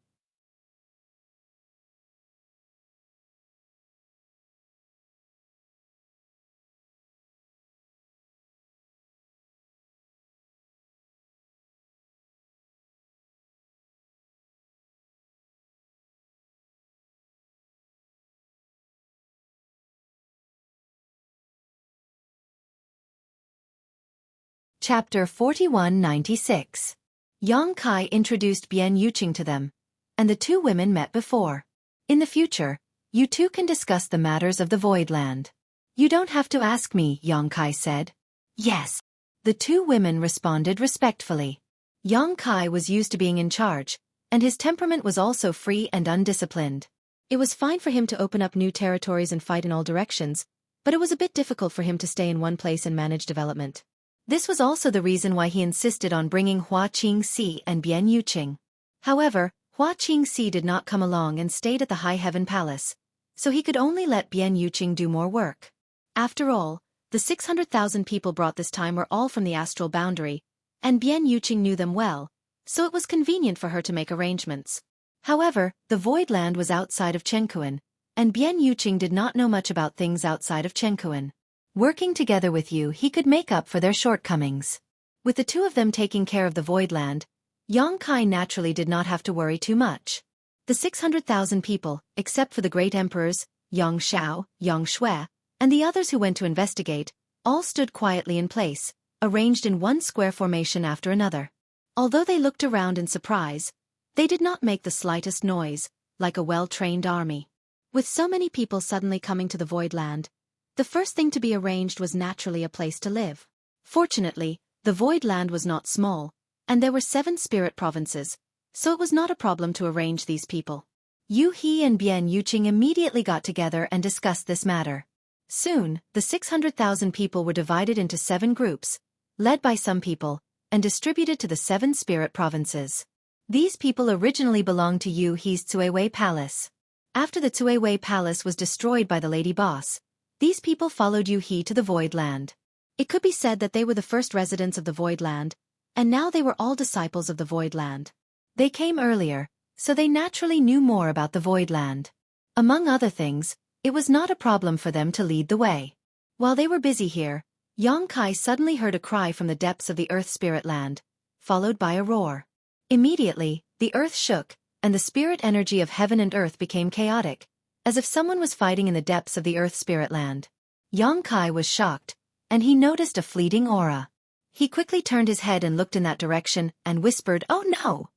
Chapter 4196. Yang Kai introduced Bian Yuqing to them, and the two women met before. In the future, you two can discuss the matters of the Voidland. You don't have to ask me, Yang Kai said. Yes. The two women responded respectfully. Yang Kai was used to being in charge, and his temperament was also free and undisciplined. It was fine for him to open up new territories and fight in all directions, but it was a bit difficult for him to stay in one place and manage development. This was also the reason why he insisted on bringing Hua Qingxi and Bian Yuqing. However, Hua Qingxi did not come along and stayed at the High Heaven Palace, so he could only let Bian Yuqing do more work. After all, the 600,000 people brought this time were all from the astral boundary, and Bian Yuqing knew them well, so it was convenient for her to make arrangements. However, the Voidland was outside of Chengkuan, and Bian Yuqing did not know much about things outside of Chengkuan. Working together with you, he could make up for their shortcomings. With the two of them taking care of the Voidland, Yang Kai naturally did not have to worry too much. The 600,000 people, except for the great emperors, Yang Xiao, Yang Shui, and the others who went to investigate, all stood quietly in place, arranged in one square formation after another. Although they looked around in surprise, they did not make the slightest noise, like a well-trained army. With so many people suddenly coming to the Voidland, the first thing to be arranged was naturally a place to live. Fortunately, the Voidland was not small, and there were 7 spirit provinces, so it was not a problem to arrange these people. Yu He and Bian Yuqing immediately got together and discussed this matter. Soon, the 600,000 people were divided into 7 groups, led by some people, and distributed to the 7 spirit provinces. These people originally belonged to Yu He's Xueqi Palace. After the Xueqi Palace was destroyed by the Lady Boss, these people followed Yu He to the Voidland. It could be said that they were the first residents of the Voidland, and now they were all disciples of the Voidland. They came earlier, so they naturally knew more about the Voidland. Among other things, it was not a problem for them to lead the way. While they were busy here, Yang Kai suddenly heard a cry from the depths of the Earth Spirit Land, followed by a roar. Immediately, the earth shook, and the spirit energy of heaven and earth became chaotic, as if someone was fighting in the depths of the Earth Spirit Land. Yang Kai was shocked, and he noticed a fleeting aura. He quickly turned his head and looked in that direction, and whispered, "Oh no!"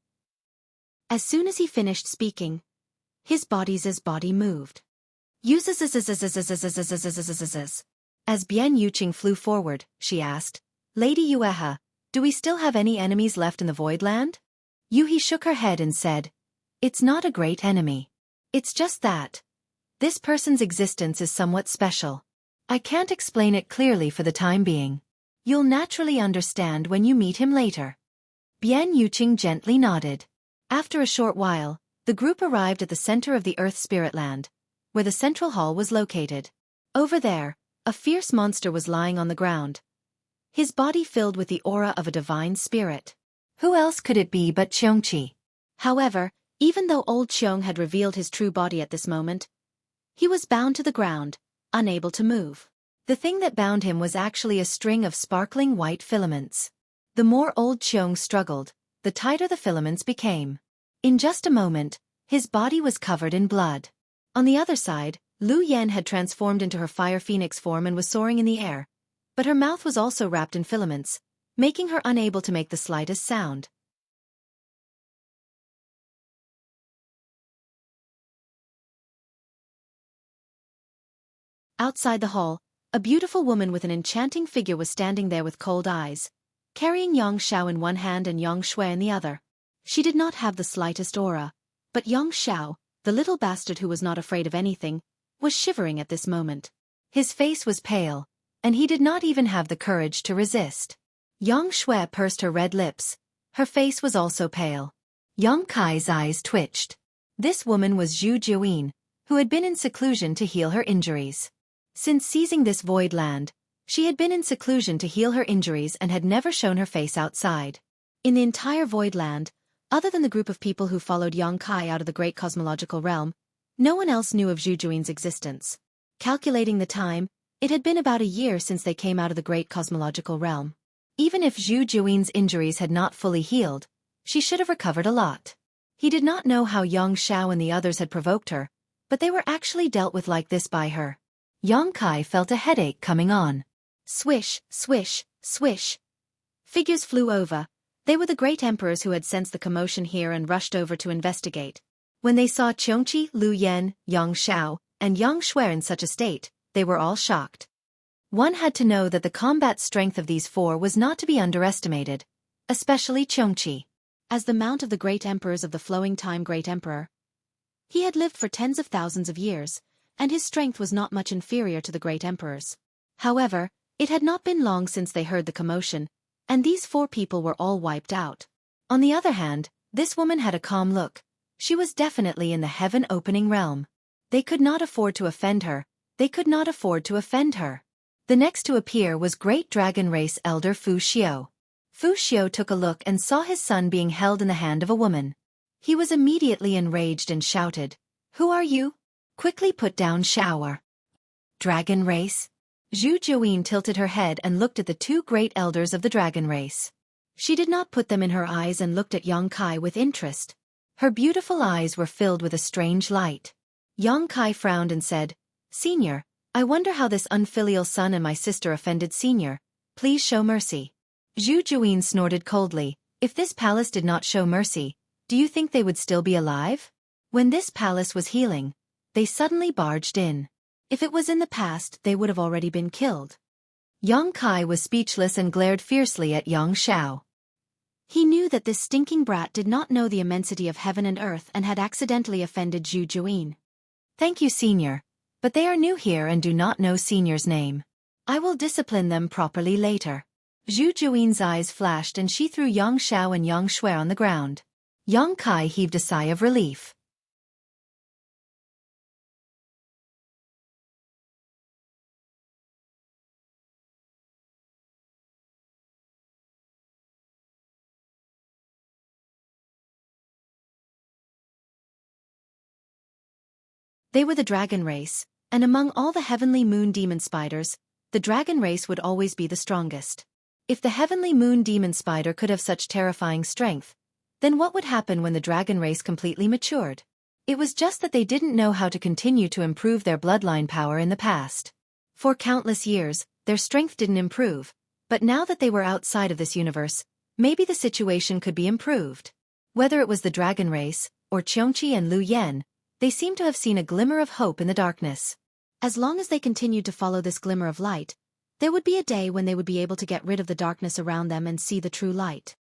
As soon as he finished speaking, his body moved. As Bian Yuqing flew forward, she asked, "Lady Yueha, do we still have any enemies left in the Voidland?" Yu He shook her head and said, "It's not a great enemy. It's just that this person's existence is somewhat special. I can't explain it clearly for the time being. You'll naturally understand when you meet him later." Bian Yuqing gently nodded. After a short while, the group arrived at the center of the Earth Spirit Land, where the central hall was located. Over there, a fierce monster was lying on the ground, his body filled with the aura of a divine spirit. Who else could it be but Xueqi? However, even though old Xiong had revealed his true body at this moment, he was bound to the ground, unable to move. The thing that bound him was actually a string of sparkling white filaments. The more old Xiong struggled, the tighter the filaments became. In just a moment, his body was covered in blood. On the other side, Lu Yan had transformed into her fire phoenix form and was soaring in the air, but her mouth was also wrapped in filaments, making her unable to make the slightest sound. Outside the hall, a beautiful woman with an enchanting figure was standing there with cold eyes. carrying Yang Xiao in one hand and Yang Shui in the other. She did not have the slightest aura, but Yang Xiao, the little bastard who was not afraid of anything, was shivering at this moment. His face was pale, and he did not even have the courage to resist. Yang Shui pursed her red lips. Her face was also pale. Yang Kai's eyes twitched. This woman was Zhu Juyin, who had been in seclusion to heal her injuries. Since seizing this void land, she had been in seclusion to heal her injuries and had never shown her face outside. In the entire void land, other than the group of people who followed Yang Kai out of the great cosmological realm, no one else knew of Zhu Juin's existence. Calculating the time, it had been about a year since they came out of the great cosmological realm. Even if Zhu Juin's injuries had not fully healed, she should have recovered a lot. He did not know how Yang Xiao and the others had provoked her, but they were actually dealt with like this by her. Yang Kai felt a headache coming on. Swish, swish, swish. Figures flew over. They were the great emperors who had sensed the commotion here and rushed over to investigate. When they saw Xueqi, Lu Yan, Yang Xiao, and Yang Shui in such a state, they were all shocked. One had to know that the combat strength of these four was not to be underestimated, especially Xueqi. As the mount of the great emperors of the flowing time great emperor, he had lived for tens of thousands of years, and his strength was not much inferior to the great emperors. However, it had not been long since they heard the commotion, and these four people were all wiped out. On the other hand, this woman had a calm look. She was definitely in the heaven-opening realm. They could not afford to offend her. They could not afford to offend her. The next to appear was Great Dragon Race Elder Fu Xiu. Fu Xiu took a look and saw his son being held in the hand of a woman. He was immediately enraged and shouted, "Who are you? Quickly put down shower." Dragon Race? Zhu Juyin tilted her head and looked at the two great elders of the dragon race. She did not put them in her eyes and looked at Yang Kai with interest. Her beautiful eyes were filled with a strange light. Yang Kai frowned and said, "Senior, I wonder how this unfilial son and my sister offended Senior. Please show mercy." Zhu Juyin snorted coldly. If this palace did not show mercy, do you think they would still be alive? When this palace was healing, they suddenly barged in. If it was in the past, they would have already been killed. Yang Kai was speechless and glared fiercely at Yang Xiao. He knew that this stinking brat did not know the immensity of heaven and earth and had accidentally offended Zhu Juyin. "Thank you, Senior, but they are new here and do not know Senior's name. I will discipline them properly later." Zhu Juin's eyes flashed and she threw Yang Xiao and Yang Shui on the ground. Yang Kai heaved a sigh of relief. They were the dragon race, and among all the heavenly moon demon spiders, the dragon race would always be the strongest. If the heavenly moon demon spider could have such terrifying strength, then what would happen when the dragon race completely matured? It was just that they didn't know how to continue to improve their bloodline power in the past. For countless years, their strength didn't improve, but now that they were outside of this universe, maybe the situation could be improved. Whether it was the dragon race, or Xueqi and Lu Yan, they seemed to have seen a glimmer of hope in the darkness. As long as they continued to follow this glimmer of light, there would be a day when they would be able to get rid of the darkness around them and see the true light.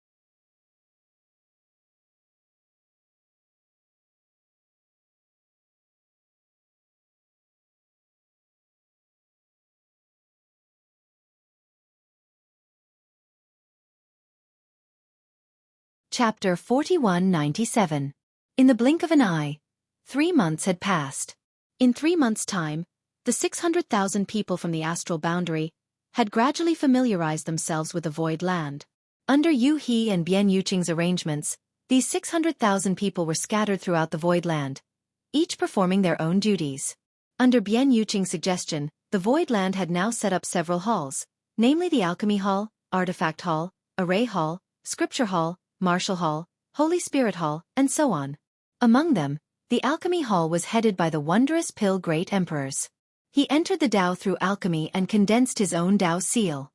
Chapter 4197. In the blink of an eye, 3 months had passed. In 3 months' time, the 600,000 people from the astral boundary had gradually familiarized themselves with the void land. Under Yu He and Bian Yuqing's arrangements, these 600,000 people were scattered throughout the void land, each performing their own duties. Under Bian Yuqing's suggestion, the void land had now set up several halls, namely the Alchemy Hall, Artifact Hall, Array Hall, Scripture Hall, Martial Hall, Holy Spirit Hall, and so on. Among them, the Alchemy Hall was headed by the wondrous Pill Great Emperors. He entered the Tao through alchemy and condensed his own Tao seal.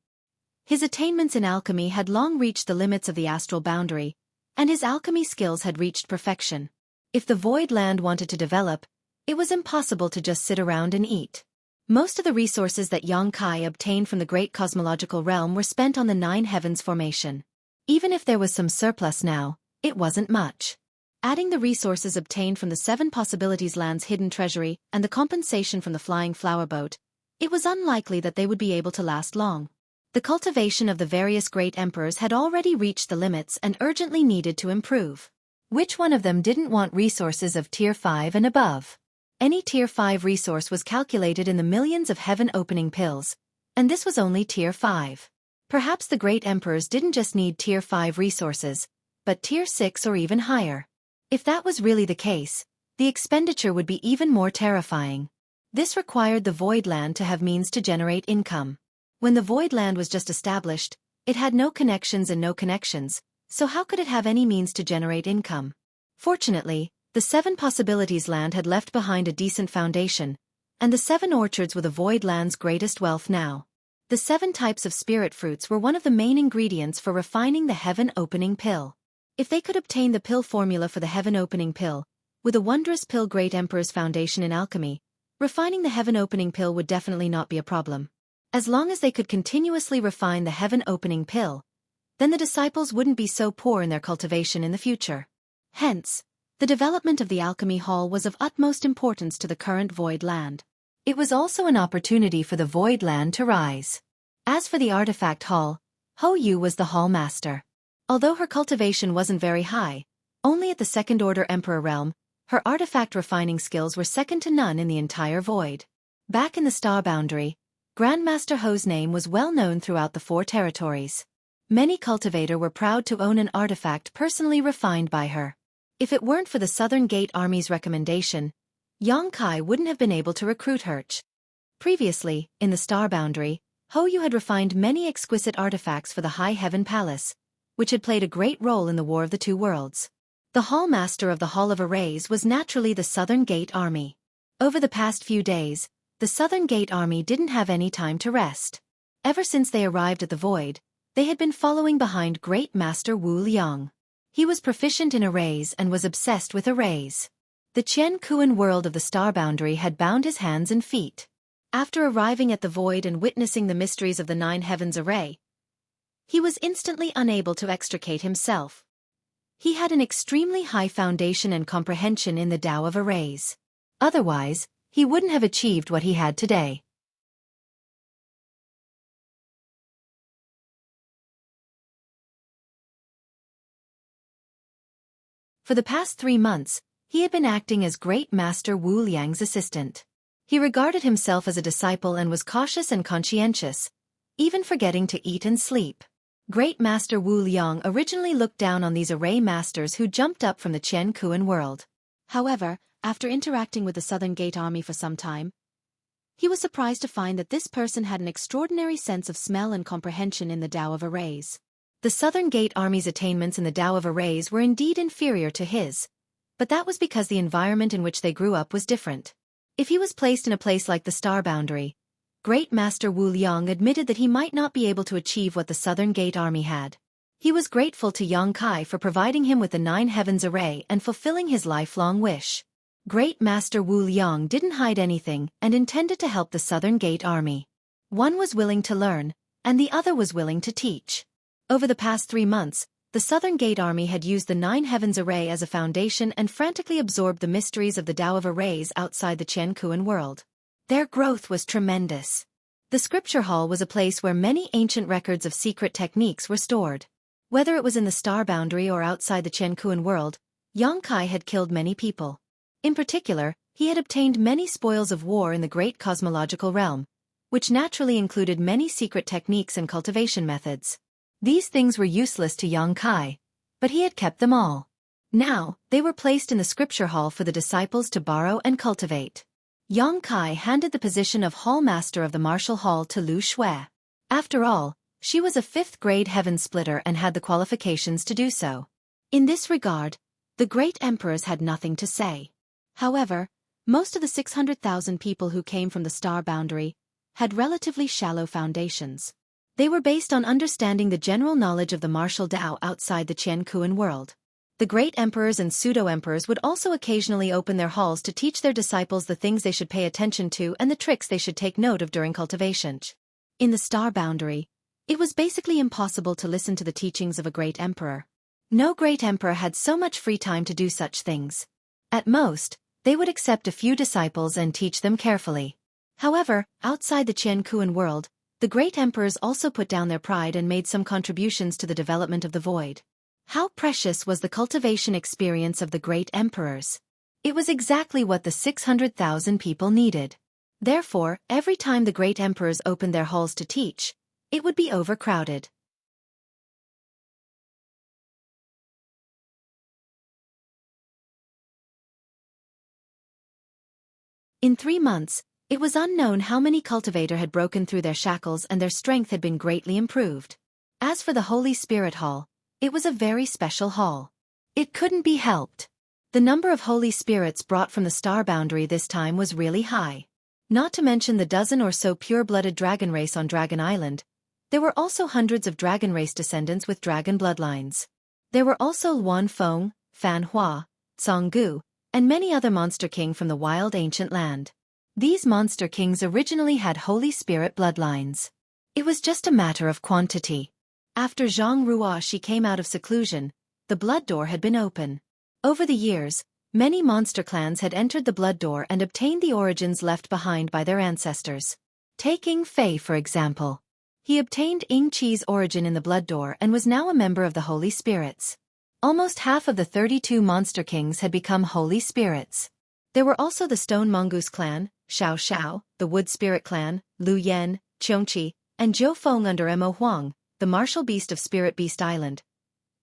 His attainments in alchemy had long reached the limits of the astral boundary, and his alchemy skills had reached perfection. If the void land wanted to develop, it was impossible to just sit around and eat. Most of the resources that Yang Kai obtained from the great cosmological realm were spent on the Nine Heavens formation. Even if there was some surplus now, it wasn't much. Adding the resources obtained from the Seven Possibilities Land's hidden treasury and the compensation from the flying flower boat, it was unlikely that they would be able to last long. The cultivation of the various great emperors had already reached the limits and urgently needed to improve. Which one of them didn't want resources of Tier 5 and above? Any Tier 5 resource was calculated in the millions of heaven-opening pills, and this was only Tier 5. Perhaps the great emperors didn't just need Tier 5 resources, but Tier 6 or even higher. If that was really the case, the expenditure would be even more terrifying. This required the Void Land to have means to generate income. When the Void Land was just established, it had no connections and no connections, so how could it have any means to generate income? Fortunately, the Seven Possibilities Land had left behind a decent foundation, and the 7 orchards were the Void Land's greatest wealth now. The 7 types of spirit fruits were one of the main ingredients for refining the heaven-opening pill. If they could obtain the pill formula for the heaven-opening pill, with a wondrous pill Great Emperor's foundation in alchemy, refining the heaven-opening pill would definitely not be a problem. As long as they could continuously refine the heaven-opening pill, then the disciples wouldn't be so poor in their cultivation in the future. Hence, the development of the alchemy hall was of utmost importance to the current Void Land. It was also an opportunity for the Void Land to rise. As for the artifact hall, Hou Yu was the hall master. Although her cultivation wasn't very high, only at the second-order emperor realm, her artifact refining skills were second to none in the entire void. Back in the star boundary, Grandmaster Hou's name was well known throughout the 4 territories. Many cultivators were proud to own an artifact personally refined by her. If it weren't for the Southern Gate Army's recommendation, Yang Kai wouldn't have been able to recruit her. Previously, in the star boundary, Hou Yu had refined many exquisite artifacts for the High Heaven Palace, which had played a great role in the War of the Two Worlds. The hall master of the Hall of Arrays was naturally the Southern Gate Army. Over the past few days, the Southern Gate Army didn't have any time to rest. Ever since they arrived at the Void, they had been following behind Great Master Wu Liang. He was proficient in arrays and was obsessed with arrays. The Qian Kuan world of the star boundary had bound his hands and feet. After arriving at the Void and witnessing the mysteries of the 9 Heavens array, he was instantly unable to extricate himself. He had an extremely high foundation and comprehension in the Tao of arrays. Otherwise, he wouldn't have achieved what he had today. For the past 3 months, he had been acting as Great Master Wu Liang's assistant. He regarded himself as a disciple and was cautious and conscientious, even forgetting to eat and sleep. Great Master Wu Liang originally looked down on these array masters who jumped up from the Qian Kuan world. However, after interacting with the Southern Gate Army for some time, he was surprised to find that this person had an extraordinary sense of smell and comprehension in the Tao of arrays. The Southern Gate Army's attainments in the Tao of arrays were indeed inferior to his, but that was because the environment in which they grew up was different. If he was placed in a place like the Star Boundary, Great Master Wu Liang admitted that he might not be able to achieve what the Southern Gate Army had. He was grateful to Yang Kai for providing him with the 9 Heavens array and fulfilling his lifelong wish. Great Master Wu Liang didn't hide anything and intended to help the Southern Gate Army. One was willing to learn, and the other was willing to teach. Over the past 3 months, the Southern Gate Army had used the 9 Heavens array as a foundation and frantically absorbed the mysteries of the Tao of arrays outside the Qian Kuan world. Their growth was tremendous. The scripture hall was a place where many ancient records of secret techniques were stored. Whether it was in the Star Boundary or outside the Qian Kuan world, Yang Kai had killed many people. In particular, he had obtained many spoils of war in the great cosmological realm, which naturally included many secret techniques and cultivation methods. These things were useless to Yang Kai, but he had kept them all. Now, they were placed in the scripture hall for the disciples to borrow and cultivate. Yang Kai handed the position of Hall Master of the Martial Hall to Lu Xue. After all, she was a 5th-grade Heaven Splitter and had the qualifications to do so. In this regard, the great emperors had nothing to say. However, most of the 600,000 people who came from the Star Boundary had relatively shallow foundations. They were based on understanding the general knowledge of the martial Tao outside the Qian Kuan world. The great emperors and pseudo-emperors would also occasionally open their halls to teach their disciples the things they should pay attention to and the tricks they should take note of during cultivation. In the star boundary, it was basically impossible to listen to the teachings of a great emperor. No great emperor had so much free time to do such things. At most, they would accept a few disciples and teach them carefully. However, outside the Qiankuan world, the great emperors also put down their pride and made some contributions to the development of the void. How precious was the cultivation experience of the great emperors! It was exactly what the 600,000 people needed. Therefore, every time the great emperors opened their halls to teach, it would be overcrowded. In 3 months, it was unknown how many cultivators had broken through their shackles and their strength had been greatly improved. As for the Holy Spirit Hall, it was a very special hall. It couldn't be helped. The number of Holy Spirits brought from the star boundary this time was really high. Not to mention the dozen or so pure-blooded dragon race on Dragon Island, there were also hundreds of dragon race descendants with dragon bloodlines. There were also Luan Feng, Fan Hua, Conggu, and many other monster king from the wild ancient land. These monster kings originally had Holy Spirit bloodlines. It was just a matter of quantity. After Zhang Ruoxi came out of seclusion, the blood door had been open. Over the years, many monster clans had entered the blood door and obtained the origins left behind by their ancestors. Take Ying Fei for example. He obtained Ying Qi's origin in the blood door and was now a member of the Holy Spirits. Almost half of the 32 monster kings had become Holy Spirits. There were also the Stone Mongoose clan, Xiao Xiao, the Wood Spirit clan, Lu Yan, Xueqi, and Zhou Feng under Mo Huang, the martial beast of Spirit Beast Island.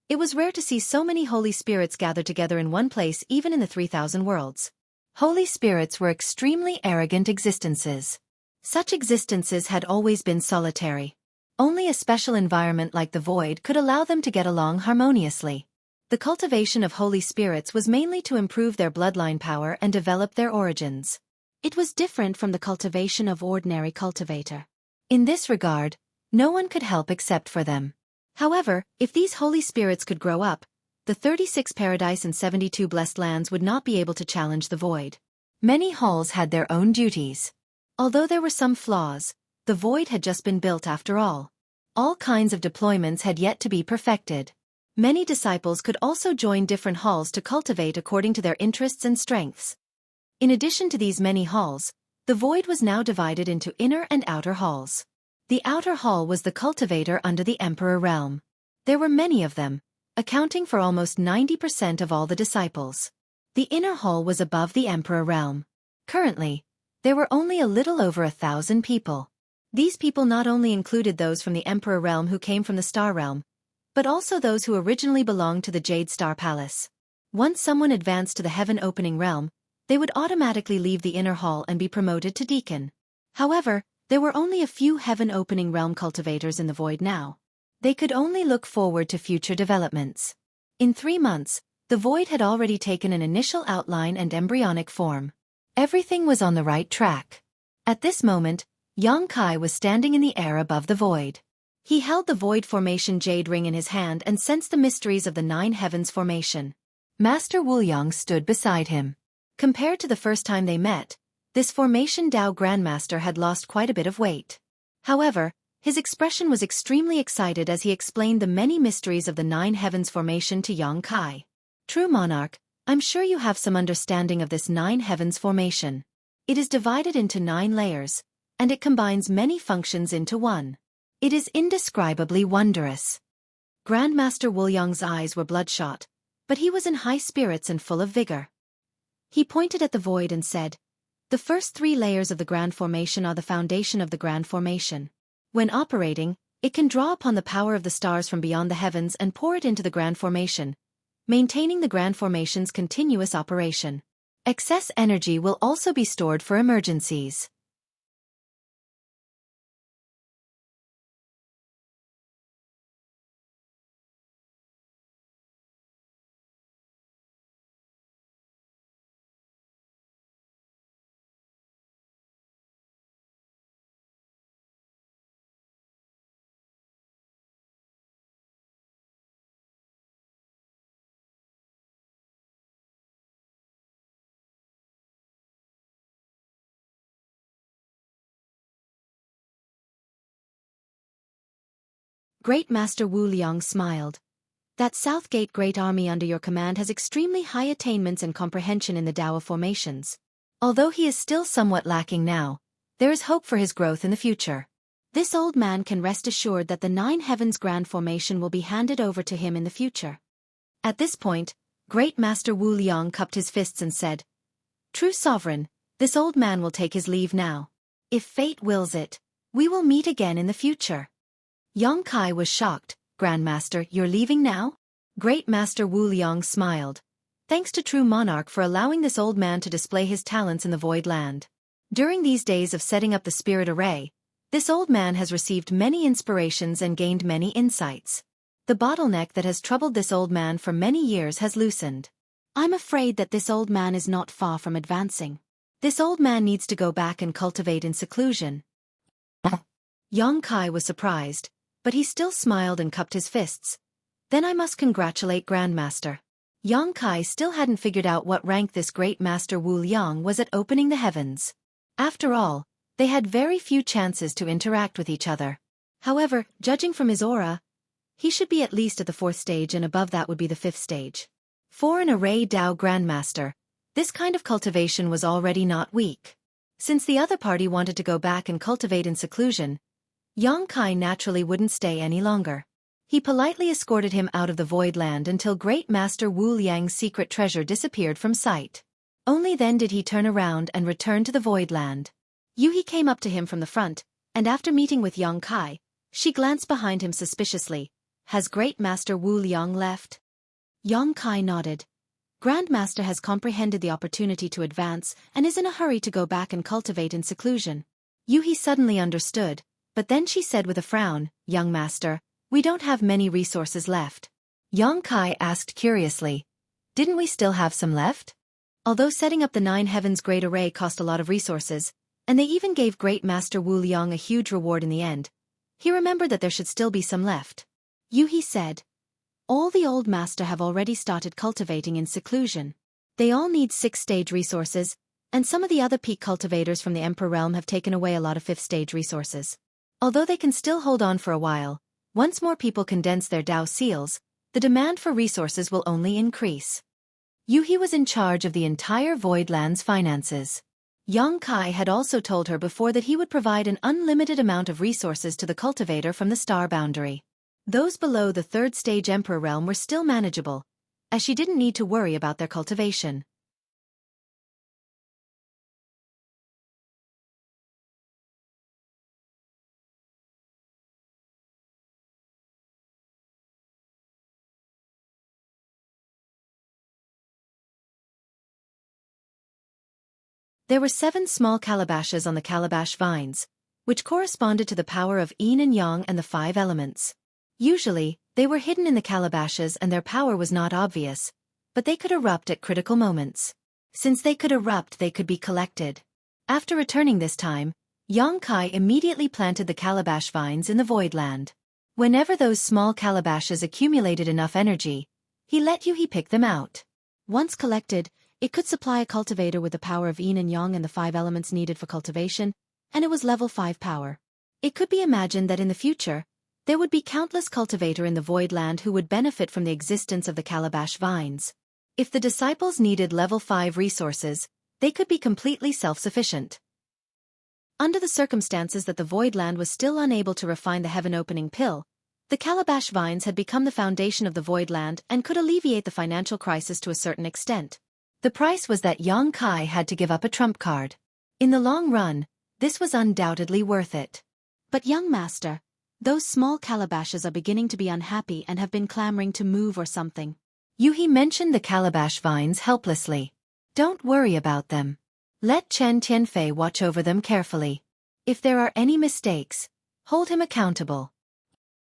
It was rare to see so many Holy Spirits gathered together in one place even in the 3,000 worlds. Holy Spirits were extremely arrogant existences. Such existences had always been solitary. Only a special environment like the void could allow them to get along harmoniously. The cultivation of Holy Spirits was mainly to improve their bloodline power and develop their origins. It was different from the cultivation of ordinary cultivator. In this regard, no one could help except for them. However, if these Holy Spirits could grow up, the 36 paradise and 72 blessed lands would not be able to challenge the void. Many halls had their own duties. Although there were some flaws, the void had just been built after all. All kinds of deployments had yet to be perfected. Many disciples could also join different halls to cultivate according to their interests and strengths. In addition to these many halls, the void was now divided into inner and outer halls. The outer hall was the cultivator under the Emperor realm. There were many of them, accounting for almost 90% of all the disciples. The inner hall was above the Emperor realm. Currently, there were only a little over 1,000 people. These people not only included those from the Emperor realm who came from the Star realm, but also those who originally belonged to the Jade Star Palace. Once someone advanced to the Heaven Opening realm, they would automatically leave the inner hall and be promoted to deacon. However, there were only a few Heaven Opening realm cultivators in the void now. They could only look forward to future developments. In 3 months, the void had already taken an initial outline and embryonic form. Everything was on the right track. At this moment, Yang Kai was standing in the air above the void. He held the Void Formation Jade Ring in his hand and sensed the mysteries of the 9 Heavens Formation. Master Wuliang stood beside him. Compared to the first time they met, this Formation Dao Grandmaster had lost quite a bit of weight. However, his expression was extremely excited as he explained the many mysteries of the 9 Heavens Formation to Yang Kai. True Monarch, I'm sure you have some understanding of this 9 Heavens Formation. It is divided into 9 layers, and it combines many functions into one. It is indescribably wondrous. Grandmaster Wuliang's eyes were bloodshot, but he was in high spirits and full of vigor. He pointed at the void and said, "The first 3 layers of the Grand Formation are the foundation of the Grand Formation. When operating, it can draw upon the power of the stars from beyond the heavens and pour it into the Grand Formation, maintaining the Grand Formation's continuous operation. Excess energy will also be stored for emergencies." Great Master Wu Liang smiled. That Southgate Great Army under your command has extremely high attainments and comprehension in the Tao of formations. Although he is still somewhat lacking now, there is hope for his growth in the future. This old man can rest assured that the Nine Heavens Grand Formation will be handed over to him in the future. At this point, Great Master Wu Liang cupped his fists and said, True Sovereign, this old man will take his leave now. If fate wills it, we will meet again in the future. Yang Kai was shocked. Grandmaster, you're leaving now? Great Master Wu Liang smiled. Thanks to True Monarch for allowing this old man to display his talents in the Void Land. During these days of setting up the Spirit Array, this old man has received many inspirations and gained many insights. The bottleneck that has troubled this old man for many years has loosened. I'm afraid that this old man is not far from advancing. This old man needs to go back and cultivate in seclusion. Yang Kai was surprised, but he still smiled and cupped his fists. Then I must congratulate Grandmaster. Yang Kai still hadn't figured out what rank this Great Master Wu Liang was at opening the heavens. After all, they had very few chances to interact with each other. However, judging from his aura, he should be at least at the 4th stage, and above that would be the 5th stage. For an Array Dao Grandmaster, this kind of cultivation was already not weak. Since the other party wanted to go back and cultivate in seclusion, Yang Kai naturally wouldn't stay any longer. He politely escorted him out of the Void Land until Great Master Wu Liang's secret treasure disappeared from sight. Only then did he turn around and return to the Void Land. Yuhi came up to him from the front, and after meeting with Yang Kai, she glanced behind him suspiciously. Has Great Master Wu Liang left? Yang Kai nodded. Grandmaster has comprehended the opportunity to advance and is in a hurry to go back and cultivate in seclusion. Yuhi suddenly understood, but then she said with a frown, Young Master, we don't have many resources left. Yang Kai asked curiously, didn't we still have some left? Although setting up the Nine Heavens Great Array cost a lot of resources, and they even gave Great Master Wu Liang a huge reward in the end, he remembered that there should still be some left. Yuhi said, all the old master have already started cultivating in seclusion. They all need 6th-stage resources, and some of the other peak cultivators from the Emperor Realm have taken away a lot of 5th-stage resources. Although they can still hold on for a while, once more people condense their Dao seals, the demand for resources will only increase. Yuhi was in charge of the entire Void Land's finances. Yang Kai had also told her before that he would provide an unlimited amount of resources to the cultivator from the star boundary. Those below the 3rd stage Emperor Realm were still manageable, as she didn't need to worry about their cultivation. There were 7 small calabashes on the calabash vines, which corresponded to the power of yin and yang and the 5 elements. Usually, they were hidden in the calabashes and their power was not obvious, but they could erupt at critical moments. Since they could erupt, they could be collected. After returning this time, Yang Kai immediately planted the calabash vines in the Void Land. Whenever those small calabashes accumulated enough energy, he let Yuhi pick them out. Once collected, it could supply a cultivator with the power of yin and yang and the 5 elements needed for cultivation, and it was level 5 power. It could be imagined that in the future, there would be countless cultivator in the Void Land who would benefit from the existence of the calabash vines. If the disciples needed level 5 resources, they could be completely self-sufficient. Under the circumstances that the Void Land was still unable to refine the heaven-opening pill, the calabash vines had become the foundation of the Void Land and could alleviate the financial crisis to a certain extent. The price was that Yang Kai had to give up a trump card. In the long run, this was undoubtedly worth it. But young master, those small calabashes are beginning to be unhappy and have been clamoring to move or something. Yuhi mentioned the calabash vines helplessly. Don't worry about them. Let Chen Tianfei watch over them carefully. If there are any mistakes, hold him accountable.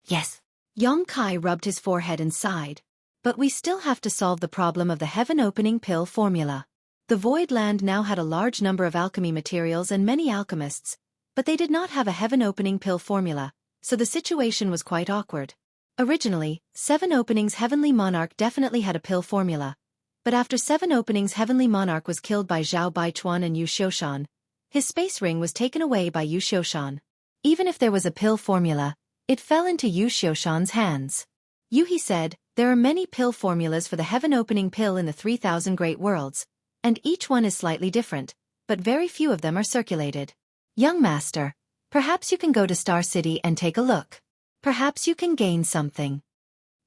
Yes. Yang Kai rubbed his forehead and sighed. But we still have to solve the problem of the heaven-opening pill formula. The Void Land now had a large number of alchemy materials and many alchemists, but they did not have a heaven-opening pill formula, so the situation was quite awkward. Originally, 7 Openings Heavenly Monarch definitely had a pill formula, but after 7 Openings Heavenly Monarch was killed by Zhao Baichuan and Yu Xiushan, his space ring was taken away by Yu Xiushan. Even if there was a pill formula, It fell into Yu Xiushan's hands. He said, "There are many pill formulas for the heaven-opening pill in the 3,000 great worlds, and each one is slightly different, but very few of them are circulated. Young master, perhaps you can go to Star City and take a look. Perhaps you can gain something."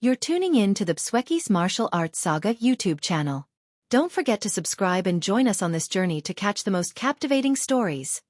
You're tuning in to the Xueqi's Martial Arts Saga YouTube channel. Don't forget to subscribe and join us on this journey to catch the most captivating stories.